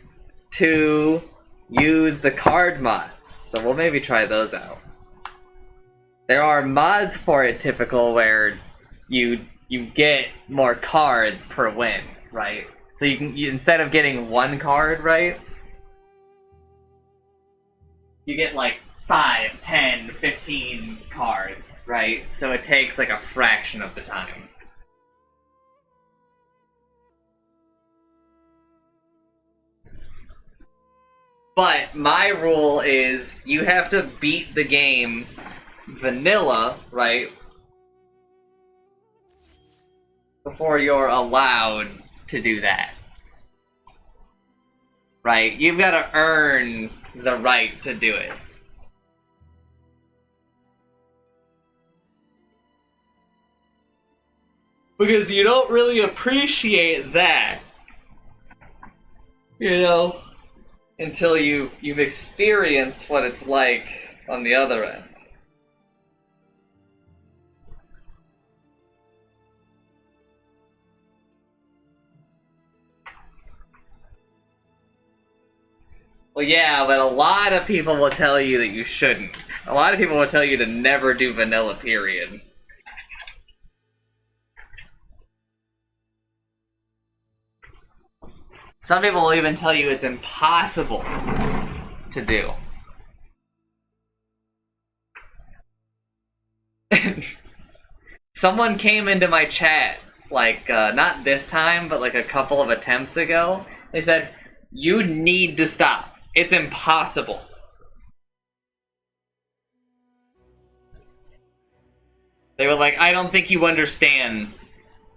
to use the card mods. So we'll maybe try those out. There are mods for it, typical, where you get more cards per win, right? So you instead of getting one card, right? You get like 5, 10, 15 cards, right? So it takes like a fraction of the time. But my rule is you have to beat the game vanilla, right? Before you're allowed to do that. Right? You've got to earn the right to do it. Because you don't really appreciate that, you know, until you've experienced what it's like on the other end. Well, yeah, but a lot of people will tell you that you shouldn't. A lot of people will tell you to never do vanilla, period. Some people will even tell you it's impossible to do. Someone came into my chat, like, not this time, but like a couple of attempts ago. They said, you need to stop. It's impossible. They were like, I don't think you understand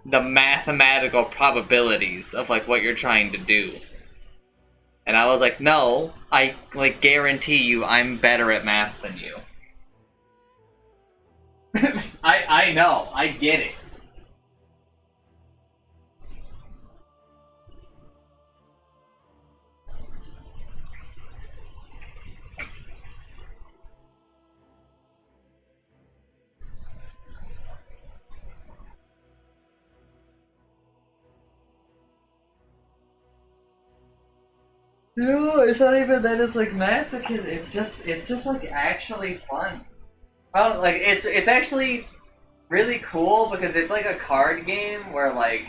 the mathematical probabilities of like what you're trying to do. And I was like, no, I like guarantee you I'm better at math than you. I know, I get it. No, it's not even that it's like masochist. It's just like actually fun. Oh, like it's actually really cool because it's like a card game where like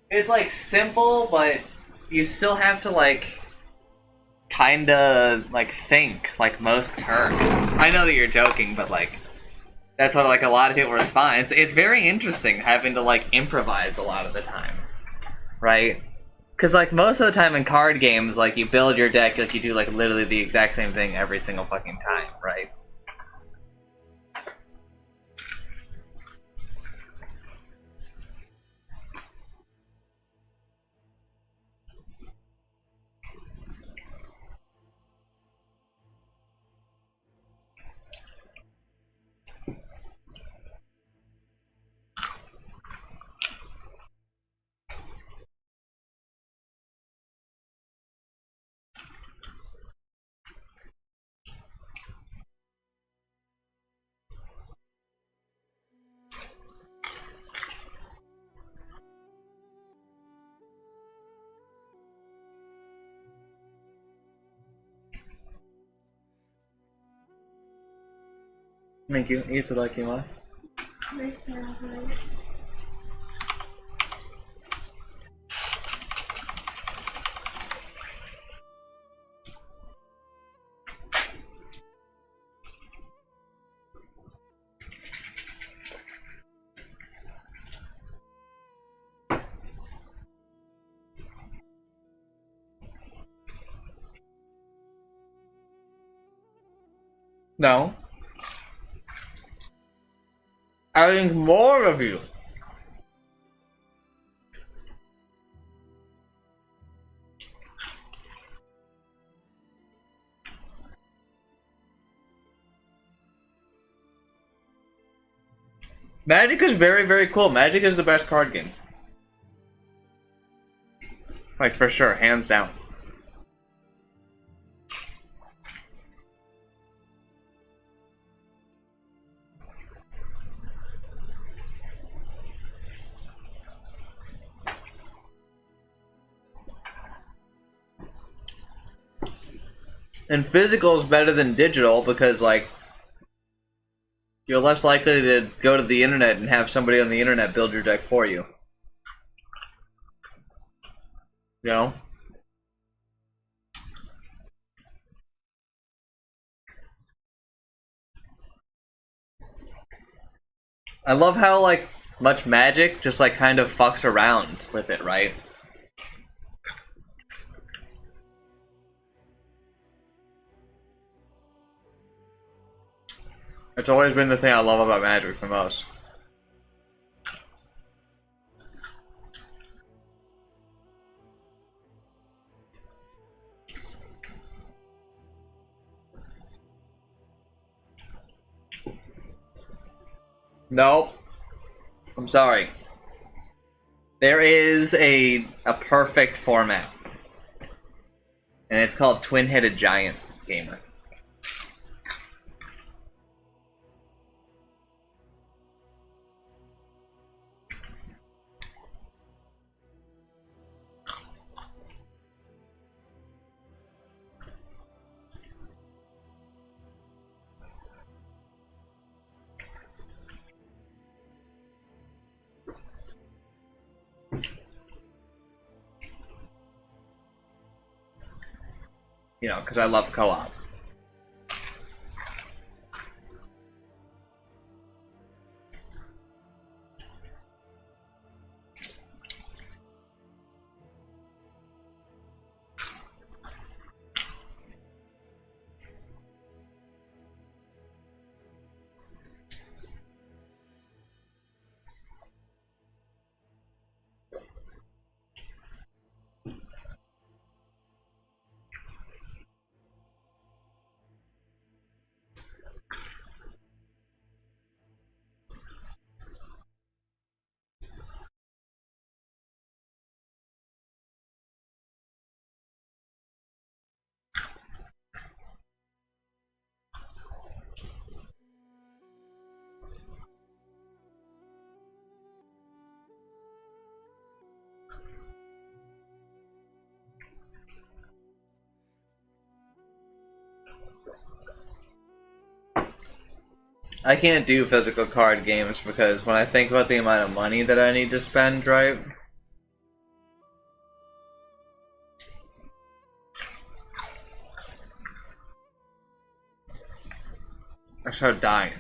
it's like simple, but you still have to like kinda like think like most turns. I know that you're joking, but like that's what like a lot of people respond. It's very interesting having to like improvise a lot of the time, right? Because like most of the time in card games, like you build your deck, like you do like literally the exact same thing every single fucking time, right? Thank you. Itadakimasu. No. I think more of you. Magic is very, very cool. Magic is the best card game. Like, for sure, hands down. And physical is better than digital because, like, you're less likely to go to the internet and have somebody on the internet build your deck for you. You know? I love how, like, much Magic just, like, kind of fucks around with it, right? It's always been the thing I love about Magic the most. Nope. I'm sorry. There is a perfect format. And it's called Twin-Headed Giant Gamer. You know, because I love co-op. I can't do physical card games because when I think about the amount of money that I need to spend, right? I start dying.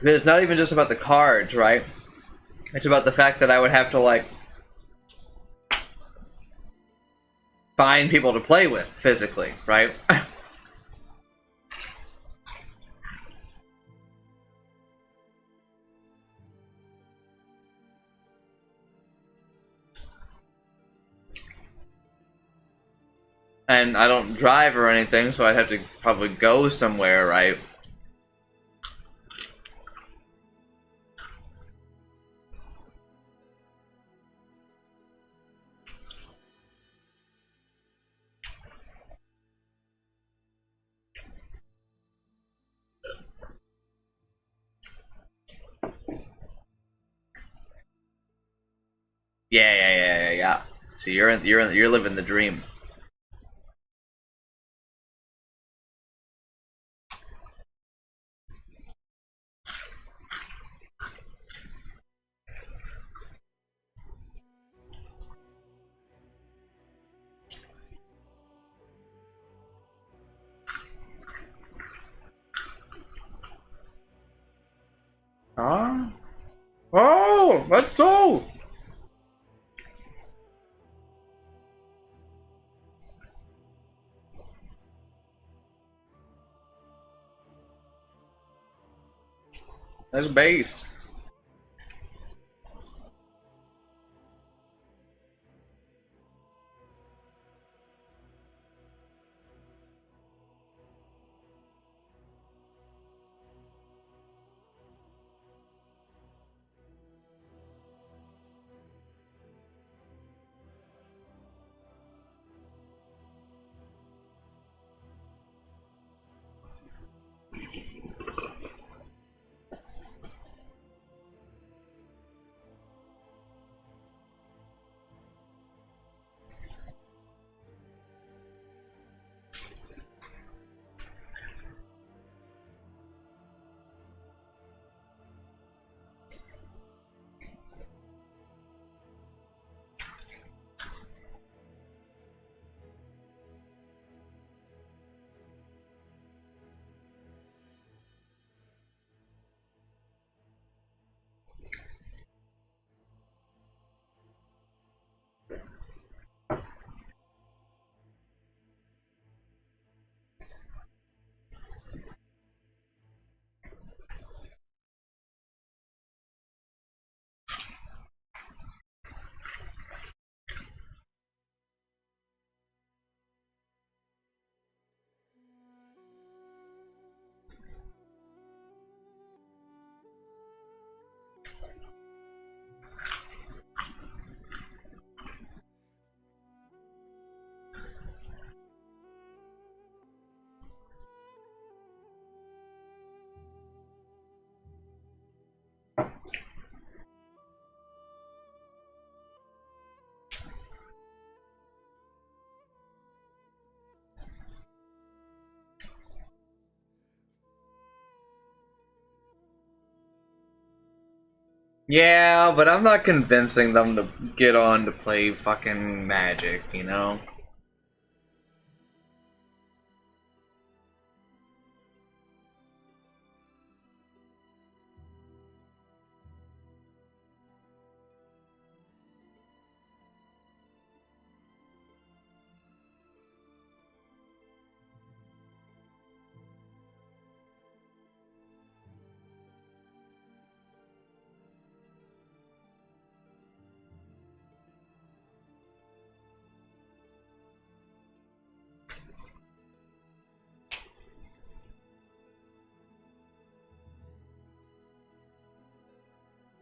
It's not even just about the cards, right? It's about the fact that I would have to, like, find people to play with physically, right? And I don't drive or anything, so I'd have to probably go somewhere, right? Yeah. So you're living the dream. Ah. Oh, let's go. That's based. Yeah, but I'm not convincing them to get on to play fucking Magic, you know?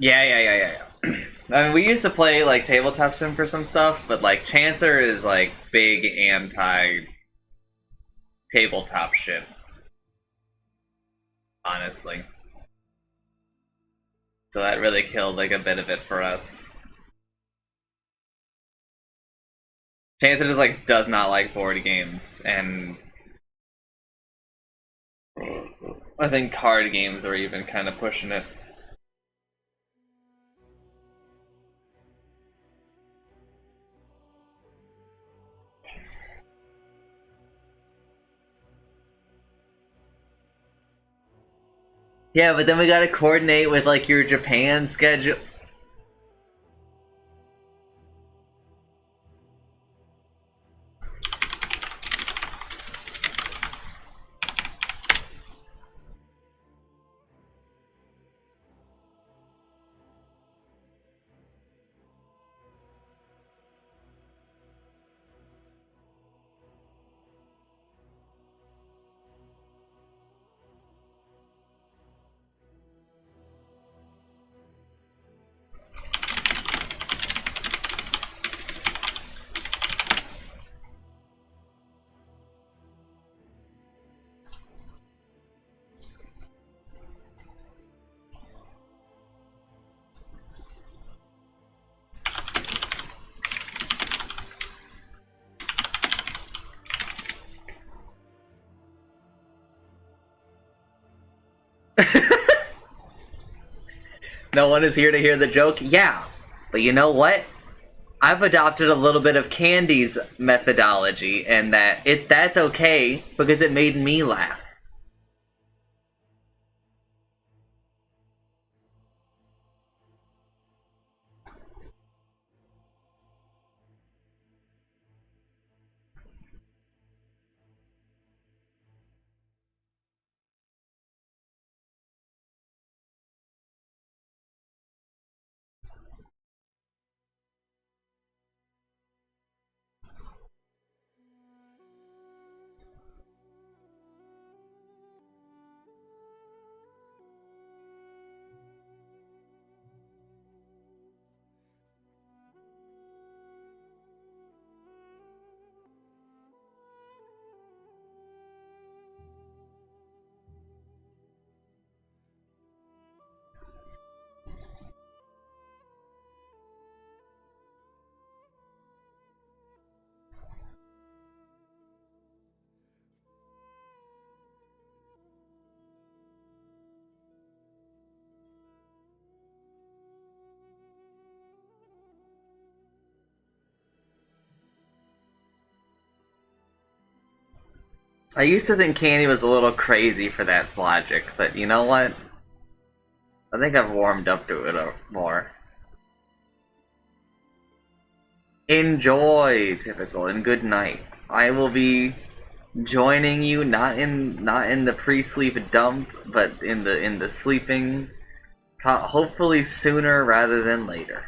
Yeah. I mean, we used to play, like, tabletop sim for some stuff, but, like, Chancer is, like, big anti tabletop shit. Honestly. So that really killed like a bit of it for us. Chance just like does not like board games, and I think card games are even kind of pushing it. Yeah, but then we gotta coordinate with like your Japan schedule. No one is here to hear the joke? Yeah. But you know what? I've adopted a little bit of Candy's methodology, and that's okay because it made me laugh. I used to think Candy was a little crazy for that logic, but you know what? I think I've warmed up to it more. Enjoy, typical, and good night. I will be joining you not in the pre-sleep dump, but in the sleeping, hopefully sooner rather than later.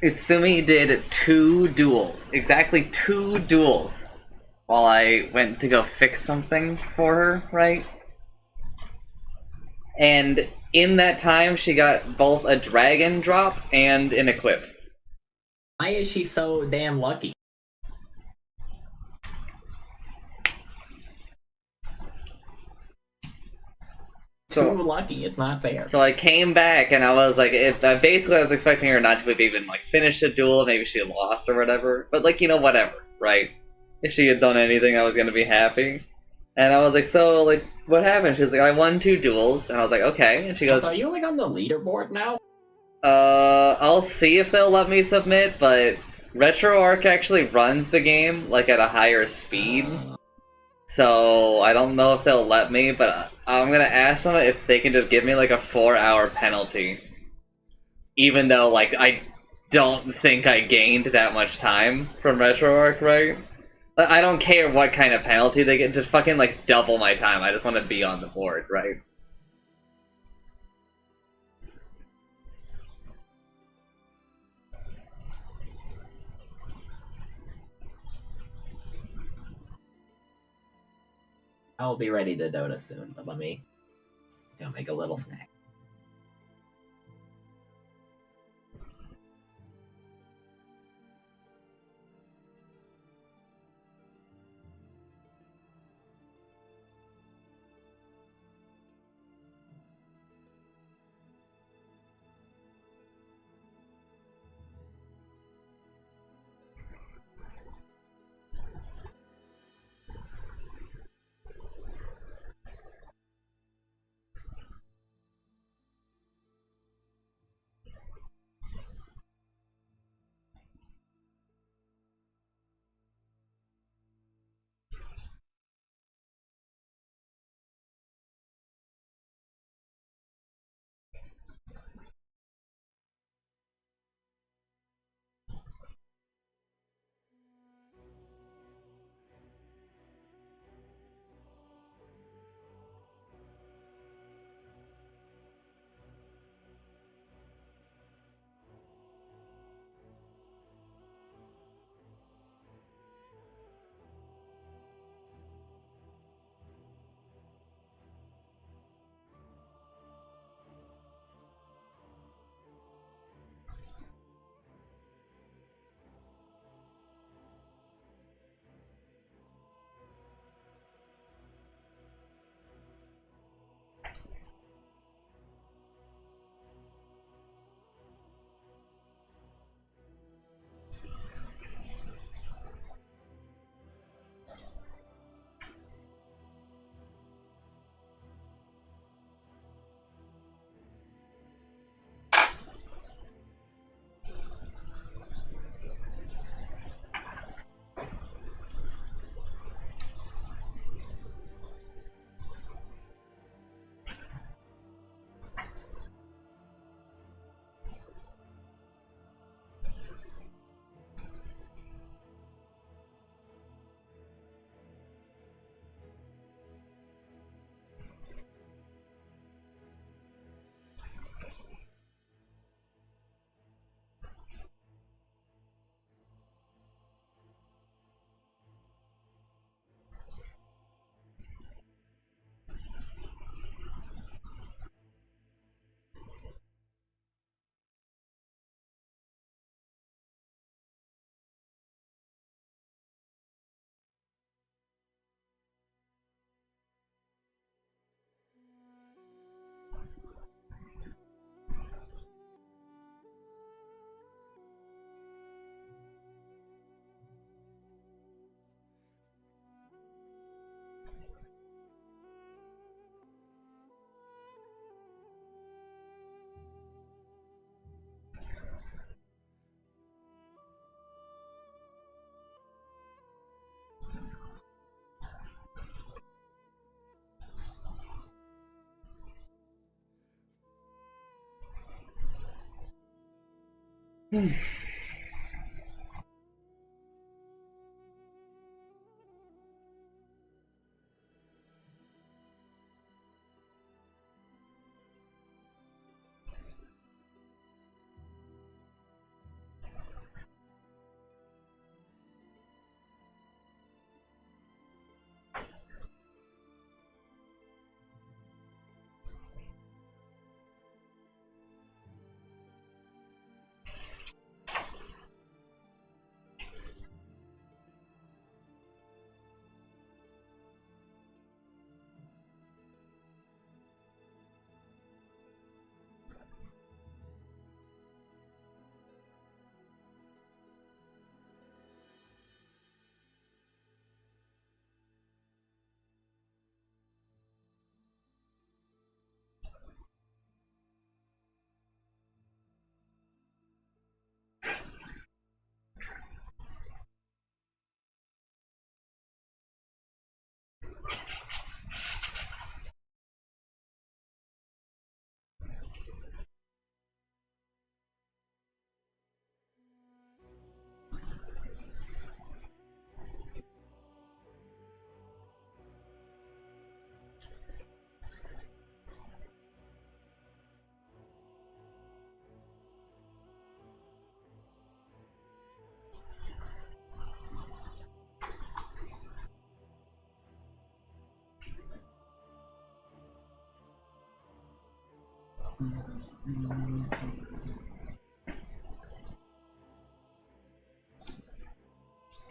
Itsumi did 2 duels, exactly 2 duels, while I went to go fix something for her, right? And in that time, she got both a dragon drop and an equip. Why is she so damn lucky? So Too lucky. It's not fair. So I came back and I was like, basically I was expecting her not to have even like finished a duel, maybe she had lost or whatever. But like, you know, whatever, right? If she had done anything, I was gonna be happy. And I was like, so like, what happened? She's like, I won 2 duels, and I was like, okay. And she goes, So are you like on the leaderboard now? I'll see if they'll let me submit, but RetroArch actually runs the game like at a higher speed. So I don't know if they'll let me, but I'm gonna ask them if they can just give me like a 4-hour penalty. Even though like I don't think I gained that much time from RetroArch, right? I don't care what kind of penalty they get, just fucking like double my time. I just want to be on the board, right? I'll be ready to Dota soon, but let me go make a little snack.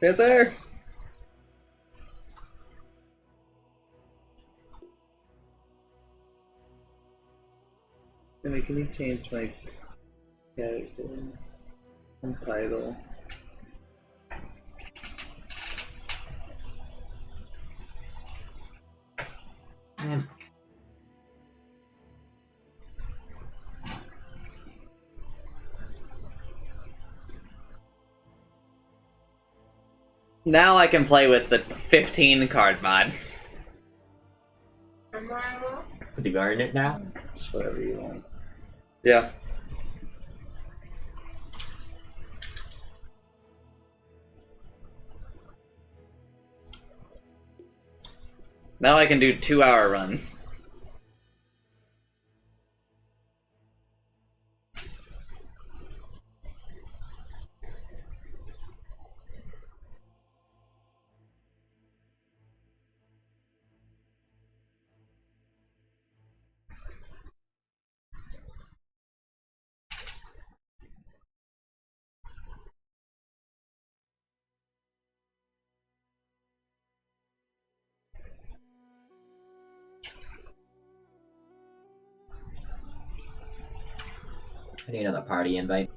Cancer! Jimmy, can you change my character and title? Now I can play with the 15 card mod. Is he guarding it now? Just whatever you want. Yeah. Now I can do 2-hour runs. I need another party invite.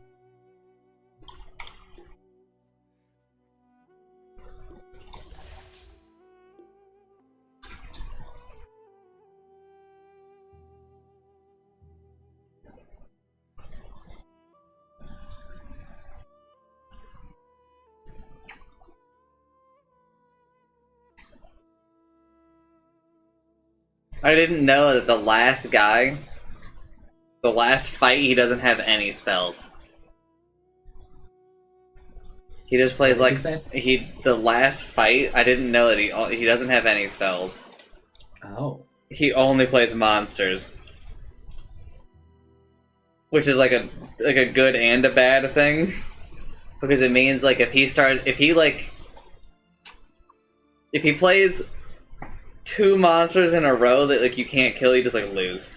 I didn't know that the last guy, the last fight, he doesn't have any spells. He just plays like the last fight. I didn't know that he doesn't have any spells. Oh. He only plays monsters, which is like a good and a bad thing, because it means like if he plays 2 monsters in a row that like you can't kill, you just like lose.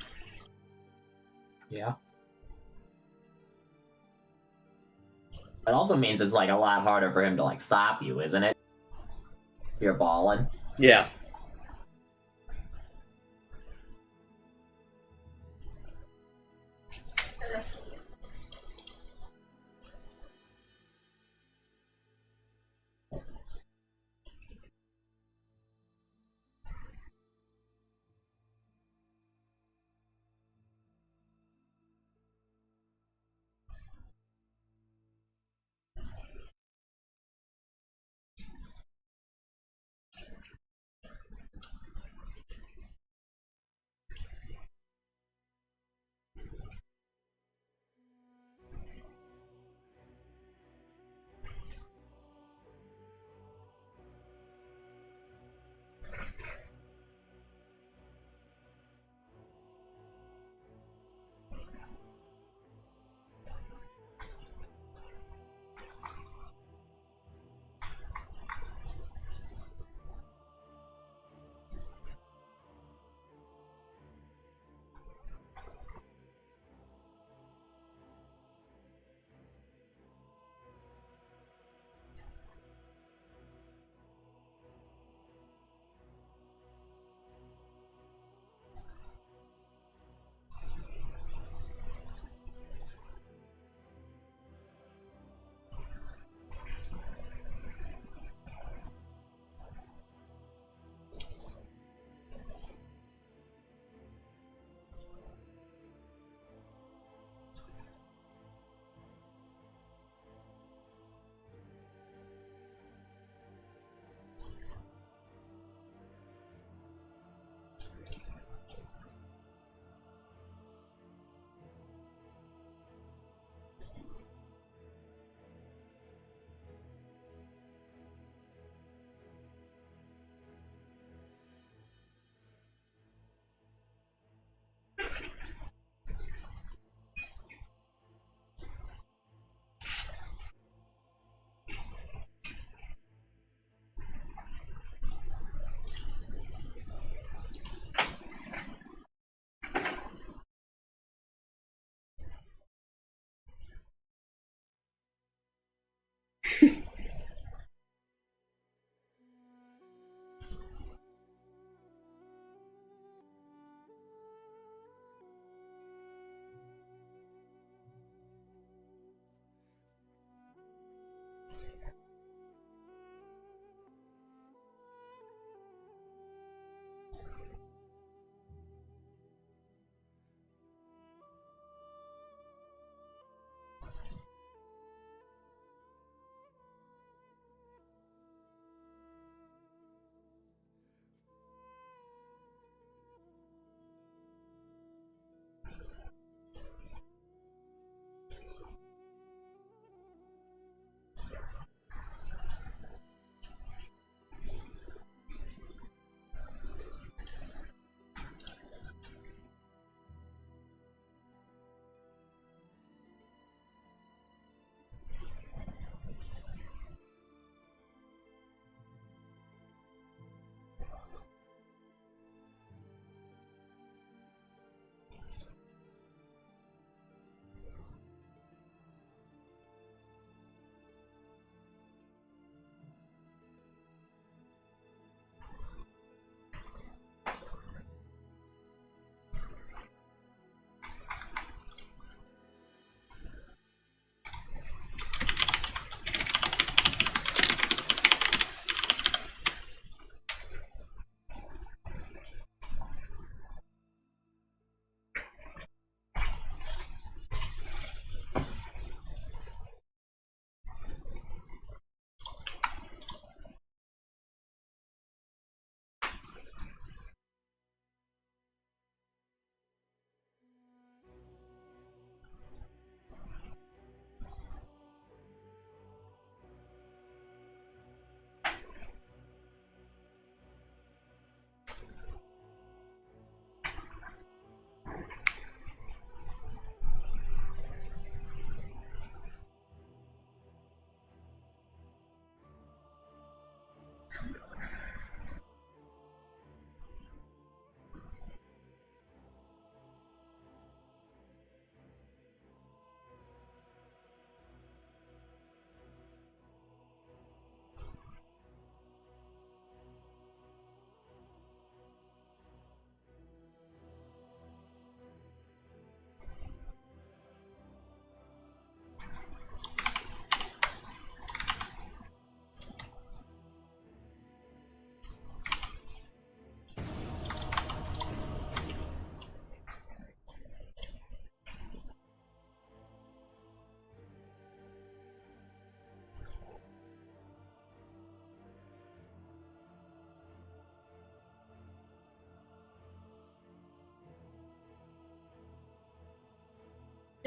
Yeah. It also means it's like a lot harder for him to like stop you, isn't it? If you're balling. Yeah.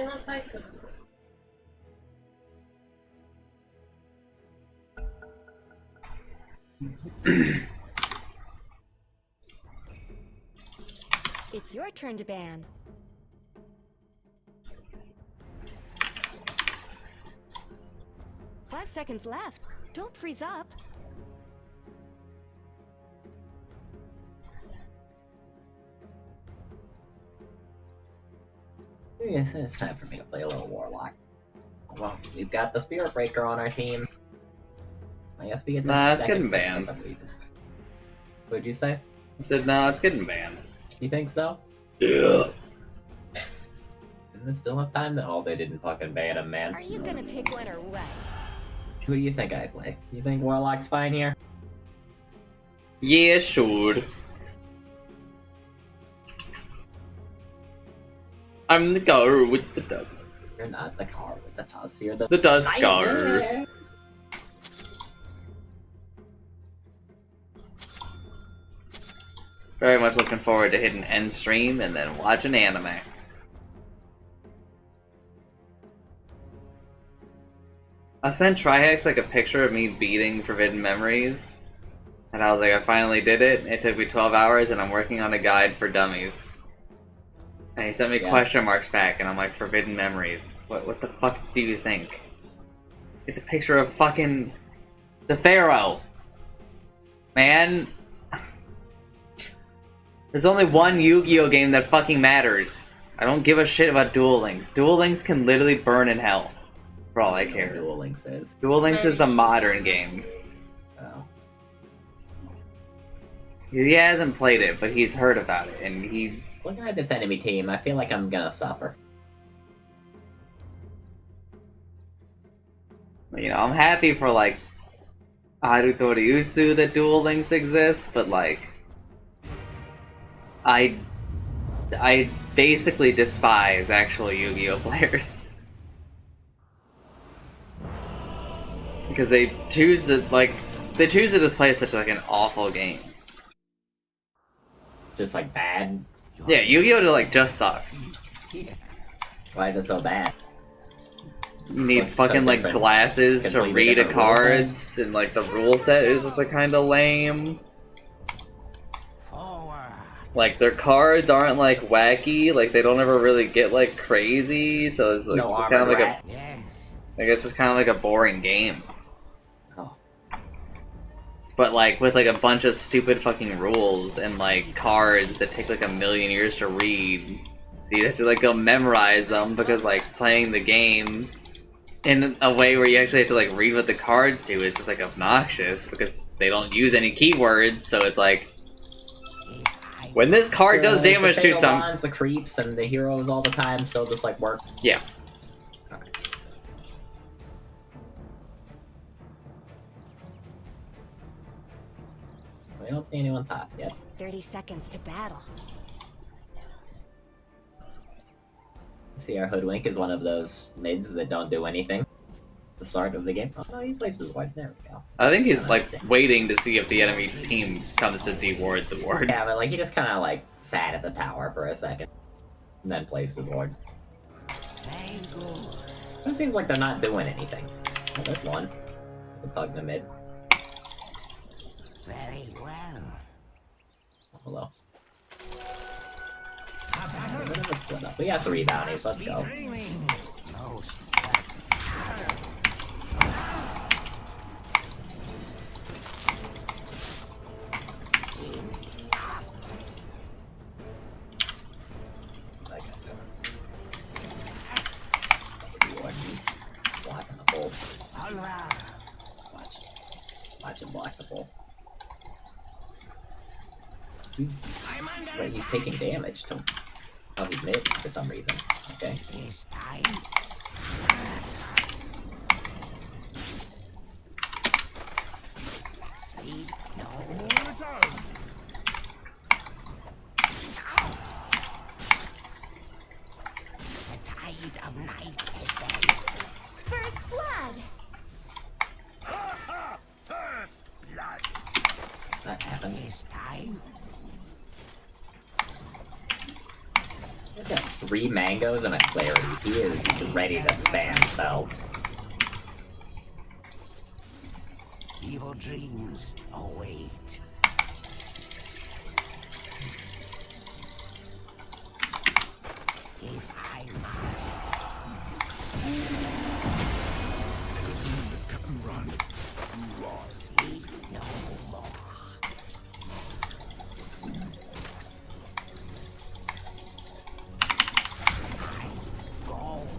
のタイプ。It's your turn to ban. Five seconds left. Don't freeze up. Yes, it's time for me to play a little Warlock. Well, we've got the Spirit Breaker on our team. I guess we get Nah, it's second getting pick banned. for some reason. What'd you say? I said, no, it's getting banned. You think so? Yeah. Isn't it still have time to... Oh, they didn't fucking ban him, man. Are you gonna pick one or what? Who do you think I play? You think Warlock's fine here? Yeah, sure. I'm the car with the dust. You're not the car with the tusk. You're the dust car. Tiger. Very much looking forward to hitting end stream and then watching anime. I sent Trihex like a picture of me beating Forbidden Memories, and I was like, I finally did it. It took me 12 hours, and I'm working on a guide for dummies. And he sent me question marks back, and I'm like, Forbidden Memories. What the fuck do you think? It's a picture of fucking the Pharaoh. Man. There's only one Yu-Gi-Oh game that fucking matters. I don't give a shit about Duel Links. Duel Links can literally burn in hell. For all I care. Duel Links is. Duel Links is the modern game. Oh. He hasn't played it, but he's heard about it, and he... Looking at this enemy team, I feel like I'm gonna suffer. You know, I'm happy for, like, Haruto Ryusu that Duel Links exists, but, like... I basically despise actual Yu-Gi-Oh! Players. Because they choose to, they choose to just play such, like, an awful game. Just, like, bad? Yeah, Yu-Gi-Oh! Just sucks. Why is it so bad? You need fucking, like, glasses to read the cards, and, like, the rule set is just, like, kinda lame. Like, their cards aren't, like, wacky, like, they don't ever really get, like, crazy, so it's, like, just kind of like a... I guess it's kind of like a boring game. Oh. But, like, with, like, a bunch of stupid fucking rules and, like, cards that take, like, a million years to read. So you have to, like, go memorize them, because, like, playing the game in a way where you actually have to, like, read what the cards do is just, like, obnoxious, because they don't use any keywords, so it's, like... When this card does damage to some... the creeps and the heroes all the time still just, like, work? Yeah. We don't see anyone top yet. 30 seconds to battle. See, our Hoodwink is one of those mids that don't do anything at the start of the game. Oh, no, he plays with wards. There we go. I think he's, like, waiting to see if the enemy team comes to deward the ward. Yeah, but, like, he just kind of, like, sat at the tower for a second. And then placed his ward. It seems like they're not doing anything. Oh, there's one. There's a bug in the mid. Very well. Oh, hello. Split up. We got 3 bounties, let's go. Blocking the bull. Watch him block the bull. Wait, he's taking damage to... Oh, he's mid for some reason. Okay. First blood. That happened. Okay, 3 mangoes and a clarity. He is ready to spam spell. Evil dreams await. If I must. Run. Sleep no more. Balls.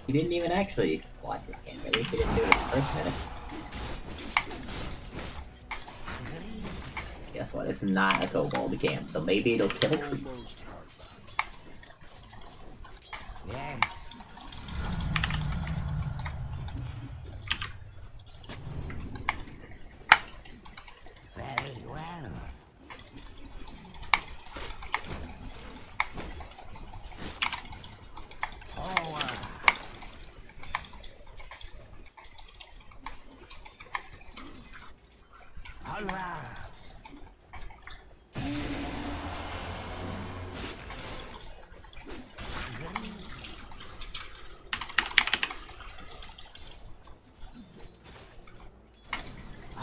He didn't even actually watch this game. At least he didn't do it in the first minute. Guess what? It's not a kobold game, so maybe it'll kill a creep.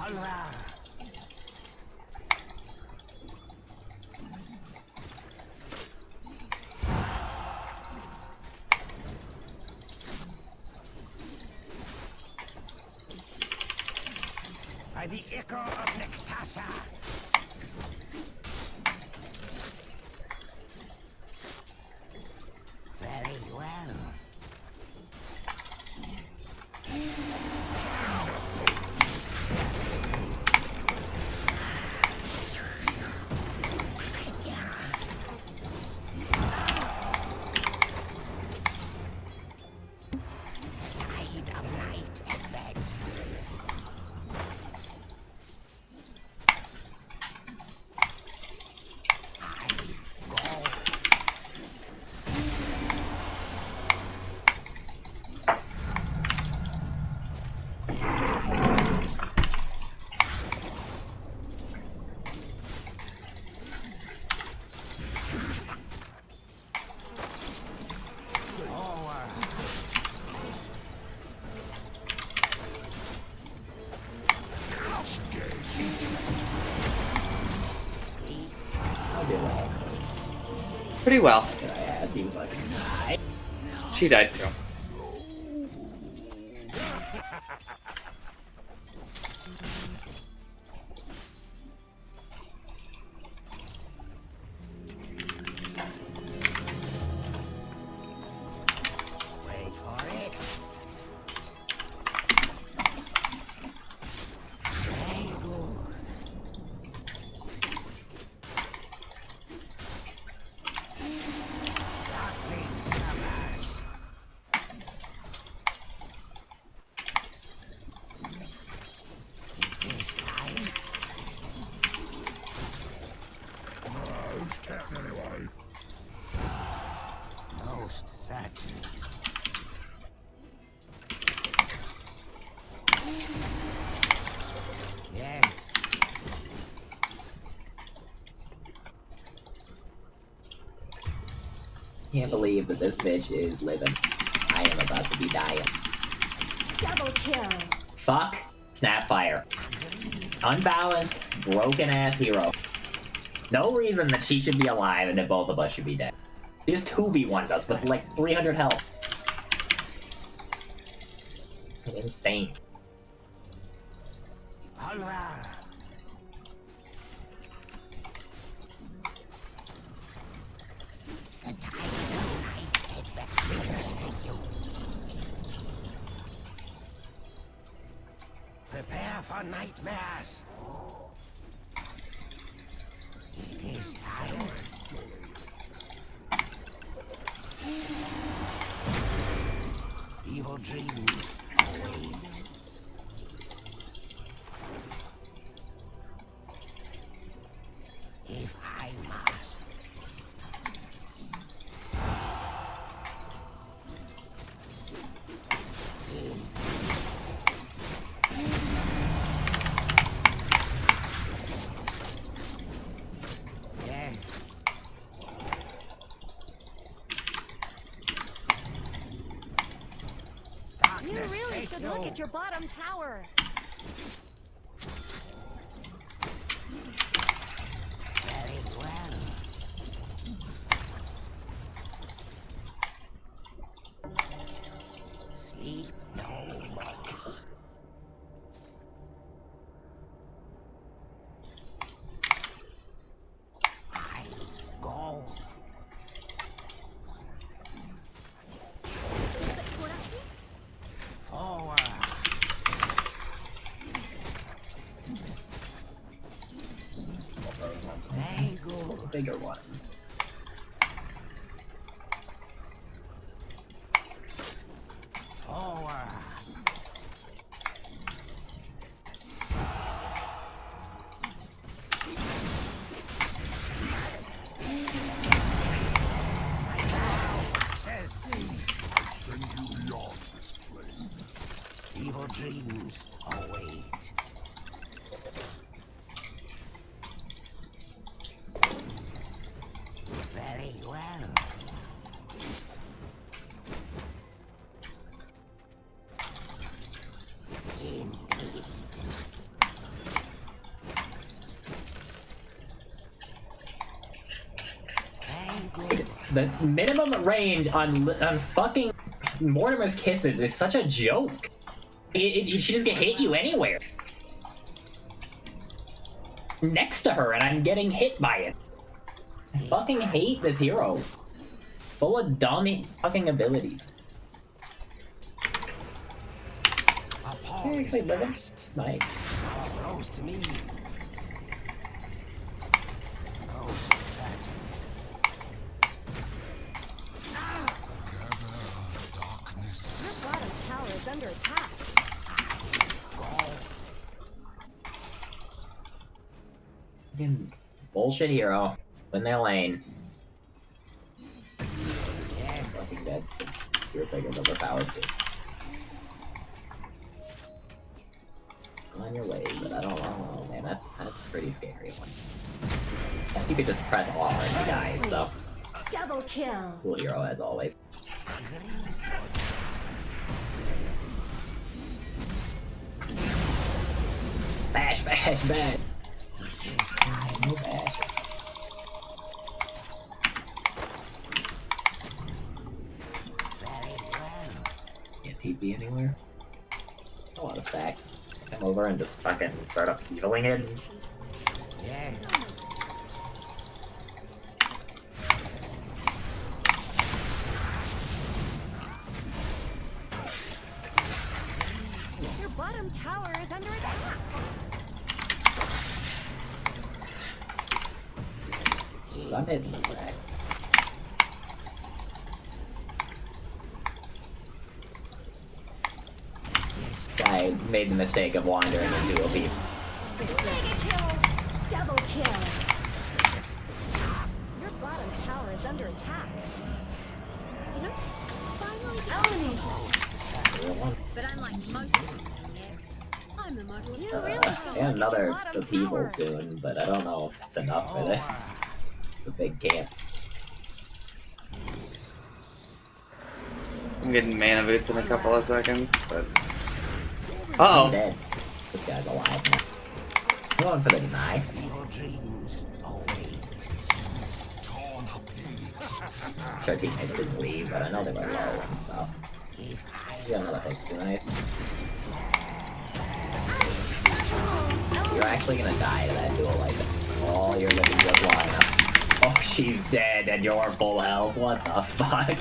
Very well. By the echo of Nectasa. Very well. Pretty well. She died too. Wait for it. Very good. Darkling summers. This time. Most certainly. Yes. Can't believe that this bitch is living. I am about to be dying. Double kill. Fuck Snapfire. Unbalanced, broken ass hero. No reason that she should be alive and that both of us should be dead. She just 2v1'd us with like 300 health. Insane. Alright. The tide of night adventurers take you. Prepare for nightmares. It is time. Evil dreams await. If I must. Yes. You really should look at your bottom tower. Very well. Sleep no more. I go. Forward. Very good. Bigger ones. Forward. Says send you beyond this plane. Evil dreams await. Very well. Indeed. Very good. The minimum range on fucking Mortimer's kisses is such a joke. She just get hit you anywhere. Next to her, and I'm getting hit by it. I fucking hate this hero. Full of dumb fucking abilities. Actually, living. Nice. Close to me. Your bottom tower is under attack. Fucking bullshit hero. Win their lane. Fucking dead. Your figure's overpowered too. On your way, but I don't know, man. That's pretty scary. Guess you could just press R and he dies. So Double kill. cool hero as always. Bash, bash, bash. No bash. Can't TP anywhere. A lot of stacks. Come over and just fucking start up healing it. Yeah. Your bottom tower is under attack. I'm hitting this stack. I made the mistake of wandering into a beat. Mega kill. Double kill. Your bottom tower is under attack. You know, finally eliminated. But unlike most of the maniacs, I'm a model of And another upheaval soon, but I don't know if it's enough for this. The big camp. I'm getting mana boots in a couple of seconds, but... Uh-oh. I'm dead. This guy's alive now. I'm going for the deny. Sure, teammates didn't leave, but I know they were low and stuff. You got another fix tonight. You're actually gonna die to that duel like that. Oh, you're looking good lineup. Oh, she's dead and you're full health. What the fuck?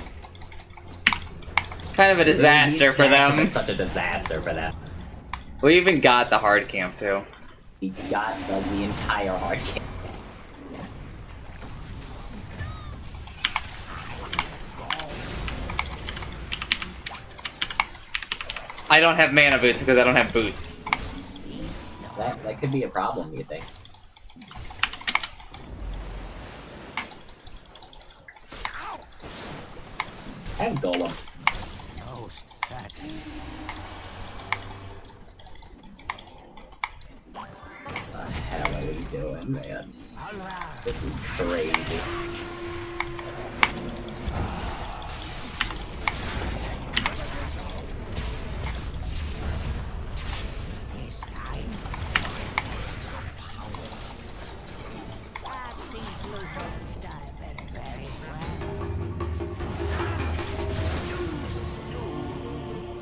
Kind of a disaster for them. It's such a disaster for them. We even got the hard camp too. We got the entire hard camp. I don't have mana boots because I don't have boots. That could be a problem, you think? I have Golem. What the hell are we doing, man? This is crazy.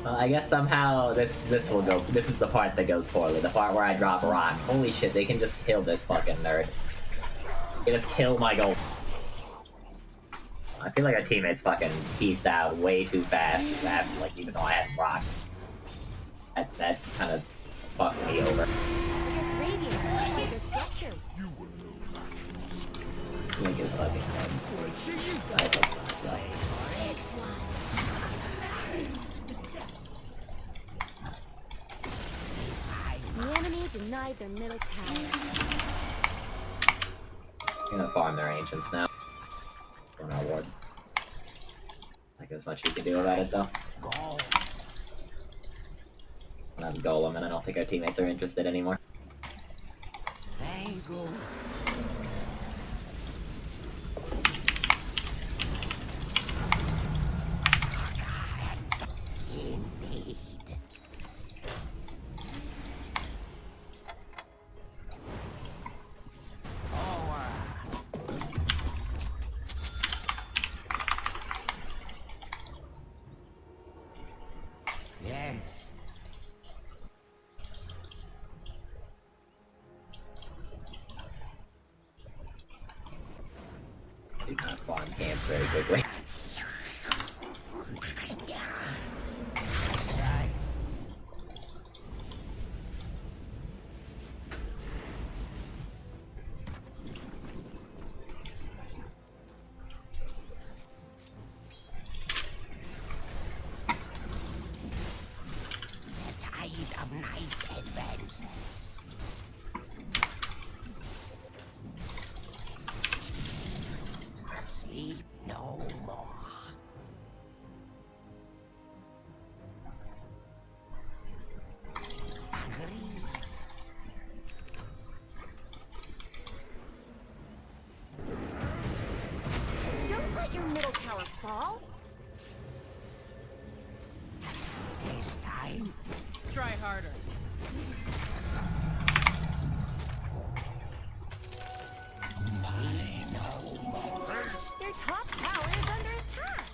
I guess somehow this will go. This is the part that goes poorly. The part where I drop a rock. Holy shit! They can just kill this fucking nerd. They just kill my goal. I feel like our teammates fucking pieced out way too fast. Like even though I had rock, that kind of fucked me over. Link is fucking dead. Nice. The enemy denied their middle tower. I'm gonna farm their ancients now. On our ward. Like there's much we can do about it though. I have Golem and I don't think our teammates are interested anymore. Yes. Do not farm camps very quickly. Of night advances. Sleep no more. Agreed. Don't let your middle tower fall. This time. Try harder. Their top tower is under attack.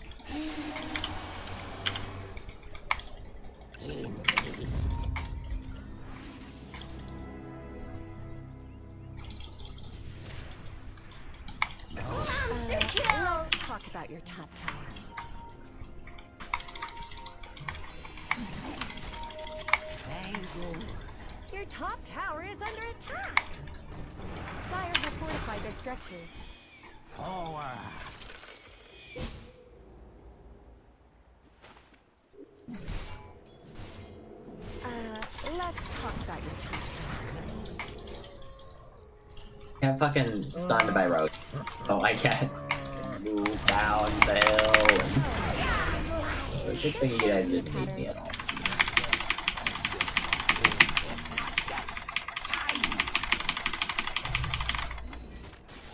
Monster kill! Let's talk about your top tower. Your top tower is under attack. Fire have fortified their structures. Forward. Let's talk about your top tower. I'm fucking stunned by Roach. Oh, I can't move down the hill. Good thing you guys didn't need me at all.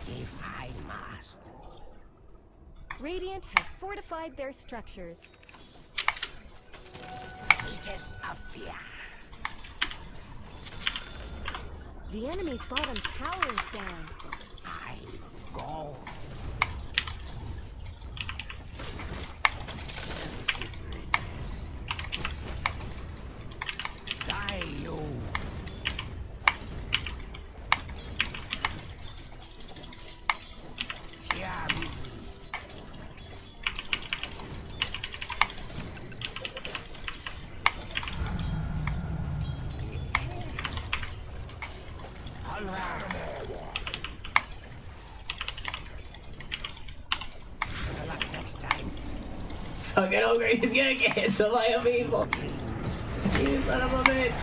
If I must. Radiant have fortified their structures. Aegis of fear. The enemy's bottom tower is down. I go. Die, you. Fury. fucking ogre. He's gonna get hit so by a people. You son of a bitch.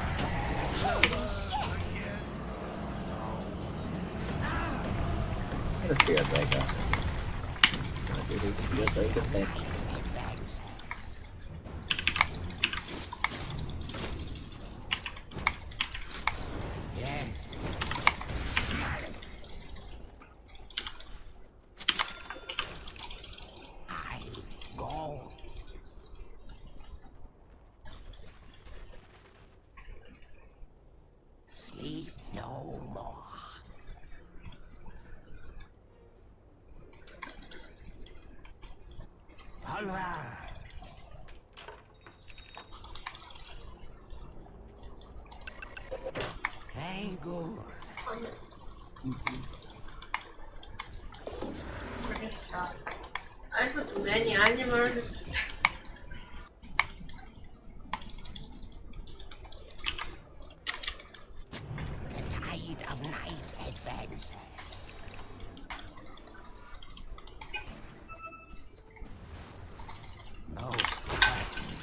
Get a spirit breaker. Just gonna do this spirit breaker thing. Sleep no more. All right. Very good. Also too many animals. The tide of night advances. Most certainly.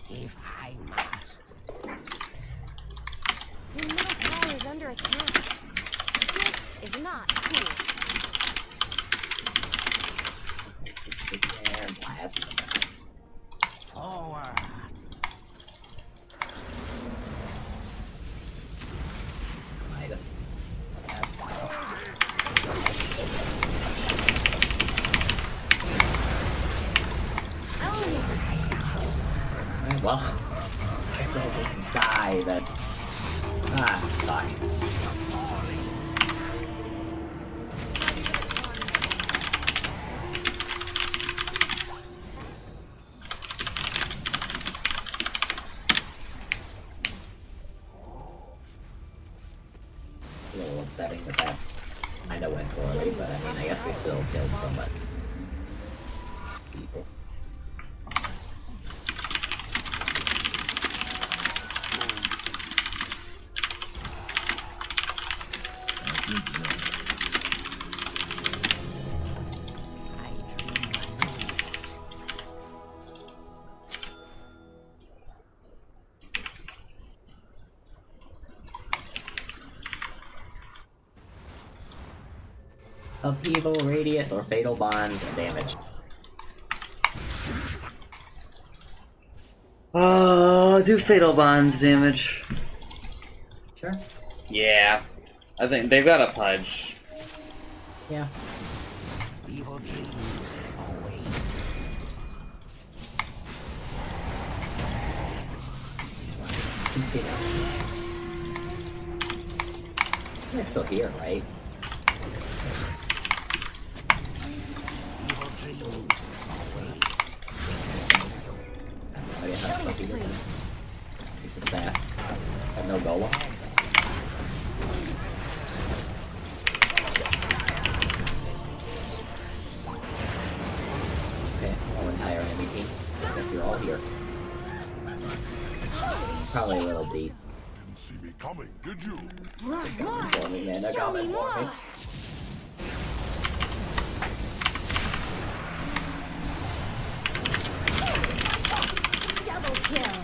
If I must. Your middle tower is under attack. This is not cool. And blast. Forward. Midas. Alright, well, I guess I'll just die then. Ah, suck. A little upsetting that that kinda went poorly, but I mean, I guess we still killed somebody. People. Upheaval, radius, or fatal bonds and damage. Do fatal bonds damage. Sure. Yeah. I think they've got a pudge. Yeah. Evil dreams await. It's still here, right? Evil dreams await. Oh yeah, how the fuck you doing? This is fast. Have no golem. Okay, whole entire enemy team. I guess you're all here. Probably a little deep. Didn't see me coming, did you? They're coming for me, man. They're coming for me. Double kill.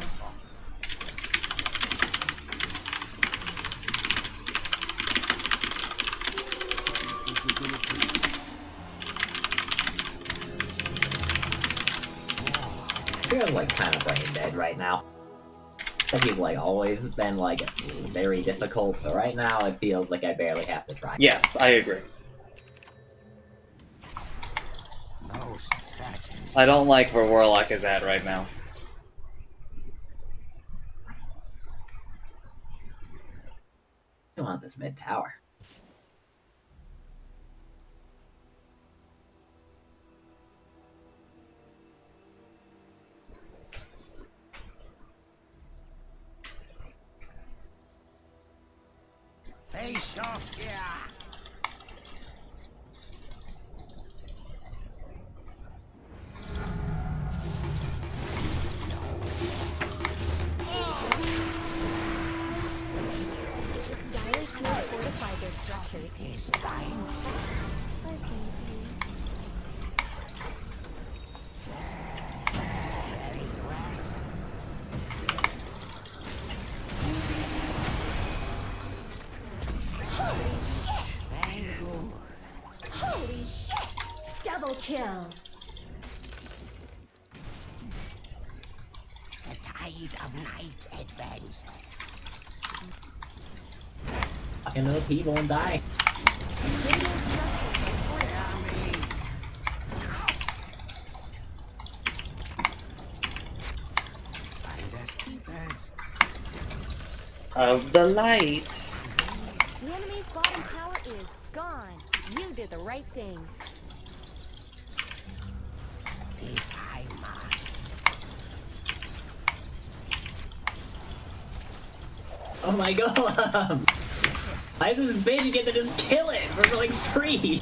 Feels like kind of brain dead right now. I think he's like always been like very difficult, but right now it feels like I barely have to try. Yes, I agree. Most certainly. I don't like where Warlock is at right now. I want this mid tower. Face off here. Dire Seal fortified their Holy shit! Double kill. The tide of night advances. Fucking those people won't die. Of the light. The enemy's bottom tower is gone. You did the right thing. If I must. Oh my god! Why does this bitch get to just kill it for like free?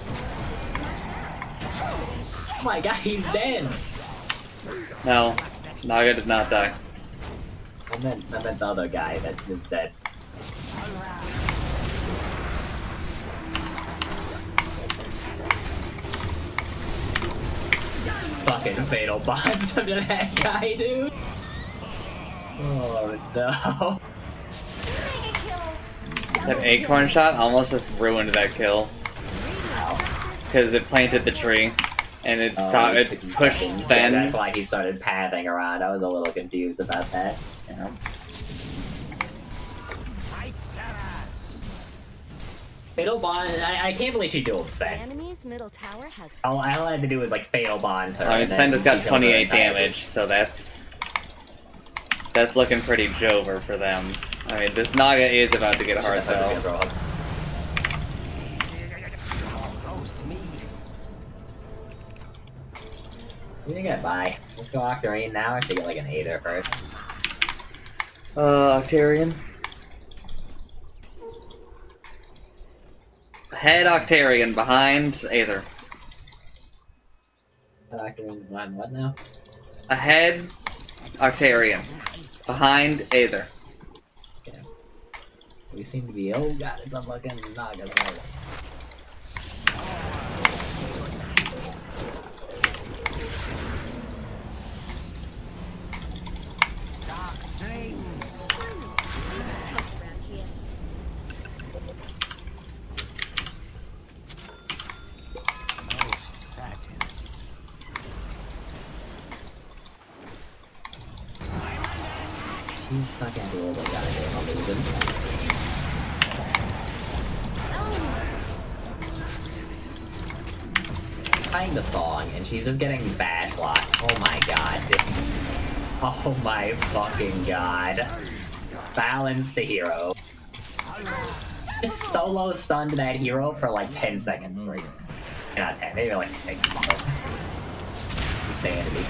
Oh my god, he's dead! No, Naga did not die. I meant the other guy that is dead. Fucking fatal bonds to that guy, dude! Oh no. That acorn shot almost just ruined that kill. Because it planted the tree. And it stopped, it pushed Sven. Yeah, that's why he started pathing around. I was a little confused about that. Yeah. Fatal Bond, I can't believe she dueled The Sven. enemy's middle tower has. All I had to do was like Fatal Bonds her. I mean, and Sven then just got she killed her 28 entirely. damage, so that's looking pretty jover for them. I mean, this Naga is about to get a hard though. We can get by. Let's go Octarine now. I should get like an Aether first. Octarian. Head Octarian, behind Aether. Octarine behind what now? Ahead Octarian. Behind Aether. Okay. We seem to be, oh god, it's a fucking Naga soul. She's fucking cool, but goddamn, I'm losing. Playing the song, and she's just getting bash locked. Oh my god. Oh my fucking god. Balance the hero. Just solo stunned that hero for like 10 seconds straight. Not 10, maybe like 6. Insanity.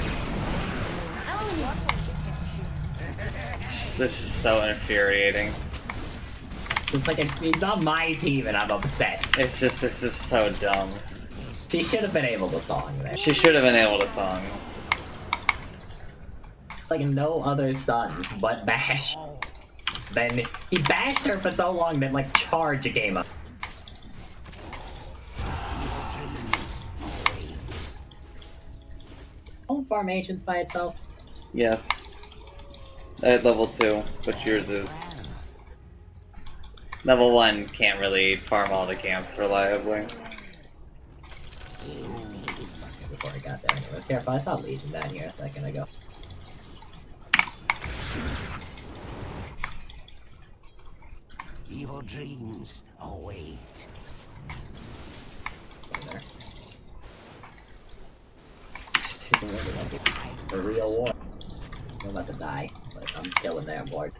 This is so infuriating. It's just like he's on my team and I'm upset. It's just so dumb. She should have been able to song there. She should have been able to song. Like no other stuns but bash. Then he bashed her for so long that like charge came up. Don't farm ancients by itself. Yes. At level 2, but yours is. Level 1 can't really farm all the camps reliably. Before I got there, anyways. Careful, I saw Legion down here a second ago. Evil dreams await. The real war. I'm about to die, but I'm killing their board.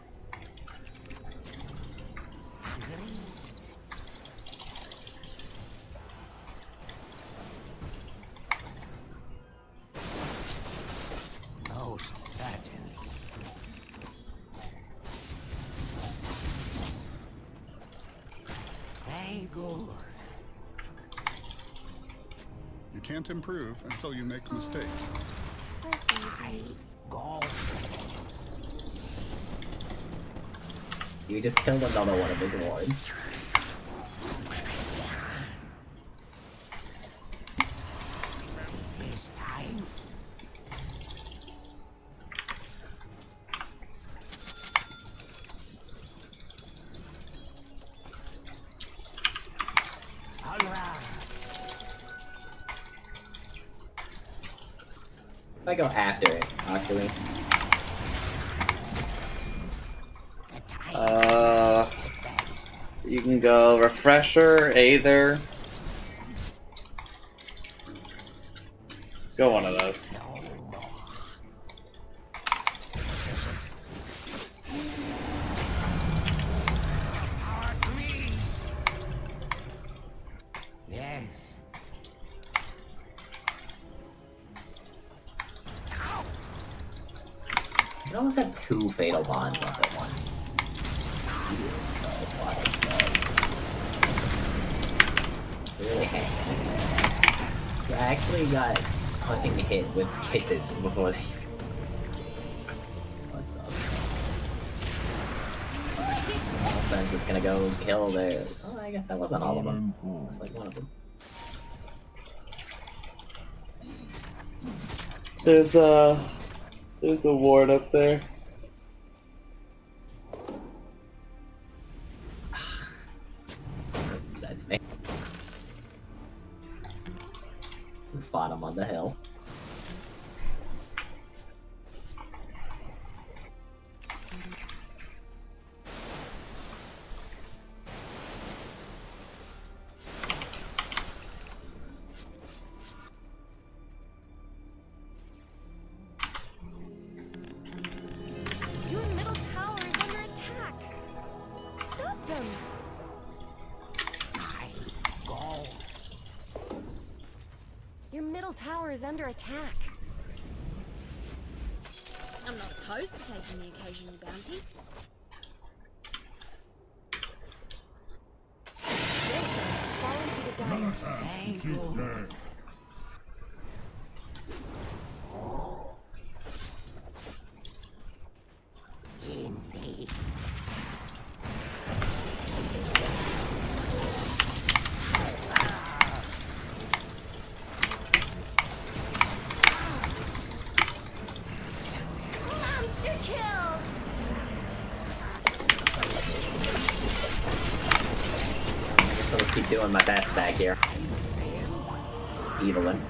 Most certainly. Very good. You can't improve until you make mistakes. You just killed another one of his wards. I go after it, actually. You can go Refresher, Aether. Go one of those. Yes. You almost have 2 fatal bonds up at once. He is so fucking good. Really I actually got fucking hit with kisses before they... What the... I'm just gonna go kill their... Oh, I guess that wasn't all of them. It's like one of them. There's a ward up there. That's me. Spot him on the hill. Your middle tower is under attack. Stop them. Your middle tower is under attack. I'm not opposed to taking the occasional bounty. Their side has fallen to the dire. Indeed. So let's keep doing my best back here. Evelyn.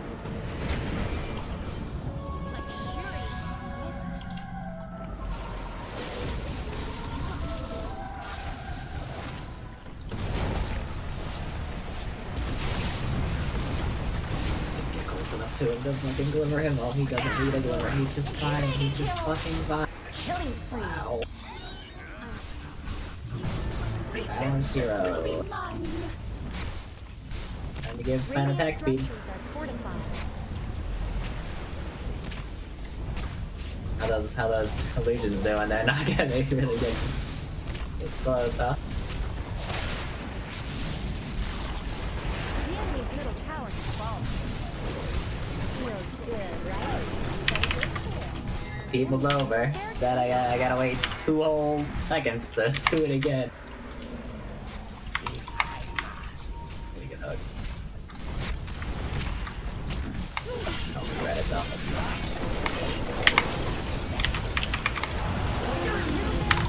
Get close enough to him to fucking glimmer him. Oh, he doesn't need a glimmer. He's just fine. He's just fucking fine. Killing spree. Wow. Balance hero. Time to give Span attack speed. How those illusions doing? They're not gonna really get close, huh? The enemy's middle tower has fallen. Feels good, right? People's over. That I gotta wait 2 whole seconds to do it again. Pretty good hug. I'll regret it though.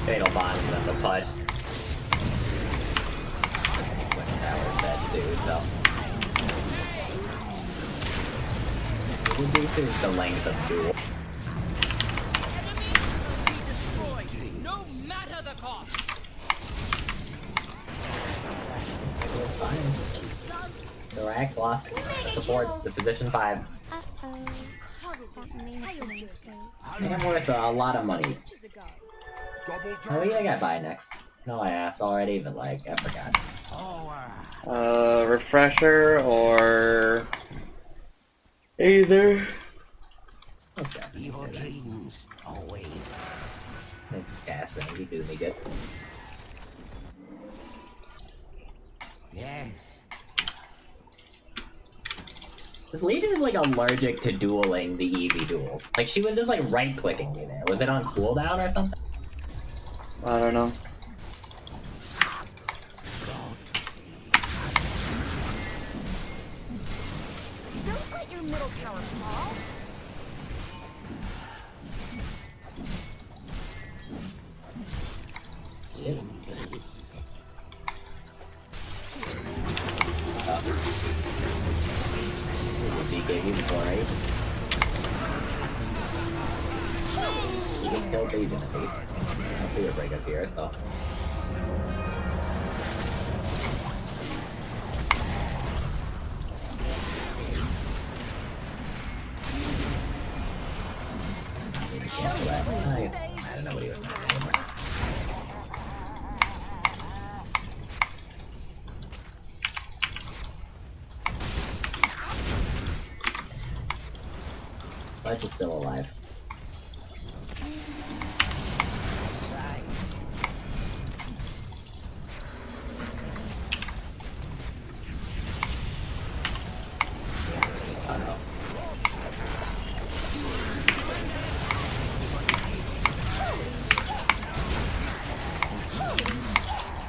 Fatal bond is enough to push. That was that too, so. It reduces the length of duel. No matter the cost. Fine. The Rax lost support the position 5. I'm worth a lot of money. Oh, yeah, I got buy next. No, I asked already, but like, I forgot. Refresher or Aether. Let's go. Evil dreams await. Thanks for Casper, he do me good. Yes. This Legion is like allergic to dueling the easy duels. Like, she was just like right-clicking me there. Was it on cooldown or something? I don't know. Don't let your middle tower fall. She gave you 4-8. just killed Legion at least. Spirit Breaker's here, so. Nice. I don't know what he was doing anymore. Life is still alive.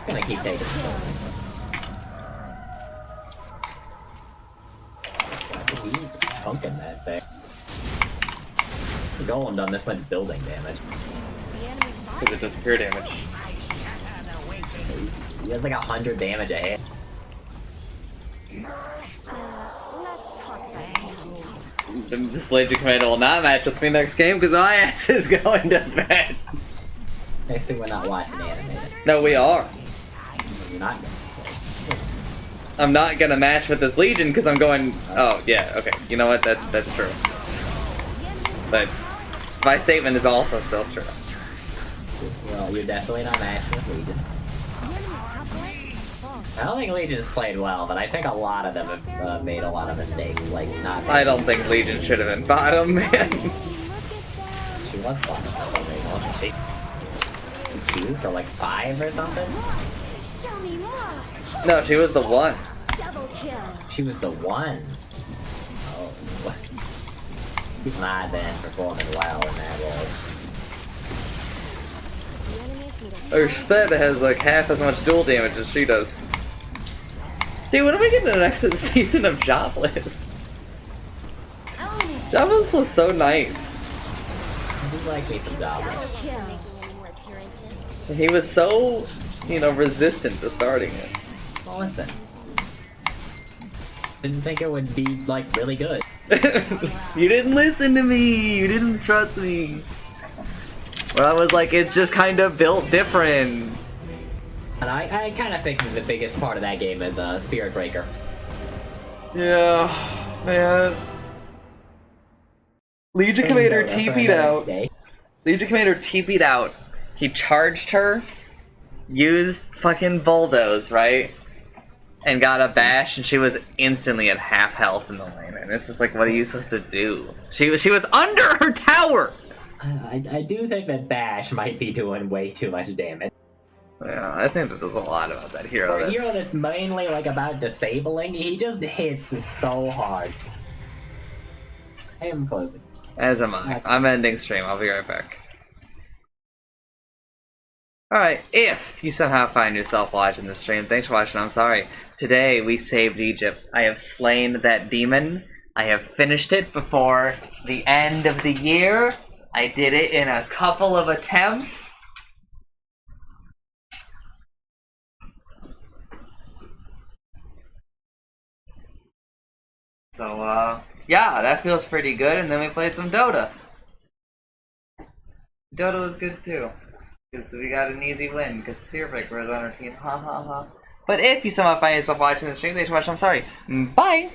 Gonna keep taking the buildings. He's punking that thing. The golem done this much building damage. Because it does pure damage. He has like 100 damage a hit. This Legion Commander will not match with me next game because my ass is going to bed. I assume we're not watching animated. No, we are. You're not gonna. I'm not gonna match with this Legion because I'm going. Oh yeah, okay. You know what? That's true. But my statement is also still true. Well, you're definitely not matching with Legion. I don't think Legion's played well, but I think a lot of them have made a lot of mistakes. Like not. I don't think Legion should have been bottom, man. She was bottom. That's what they want. She 2 for like 5 or something. No, she was the one. She was the one. Oh, what? She's not been performing well in that role. Her Sped has like half as much dual damage as she does. Dude, when are we getting the next season of Jobless? Jobless was so nice. I do like me some Jobless. He was so, you know, resistant to starting it. Well, listen. Didn't think it would be, like, really good. You didn't listen to me! You didn't trust me! Well, I was like, it's just kind of built different. And I kind of think the biggest part of that game is Spirit Breaker. Yeah, man. Legion Commander TP'd out. Legion Commander TP'd out. He charged her, used fucking bulldoze, right? And got a bash, and she was instantly at half health in the lane. And it's just like, what are you supposed to do? She was under her tower! I do think that Bash might be doing way too much damage. Yeah, I think that there's a lot about that hero. For a hero that's mainly like about disabling, he just hits so hard. I am closing. As am I. I'm ending stream. I'll be right back. Alright, if you somehow find yourself watching this stream, thanks for watching. I'm sorry. Today we saved Egypt. I have slain that demon. I have finished it before the end of the year. I did it in a couple of attempts. So, yeah, that feels pretty good. And then we played some Dota. Dota was good too. Because we got an easy win. Because Searbreaker was on our team. Ha ha ha. But if you somehow find yourself watching the stream, thanks for watching. I'm sorry. Bye!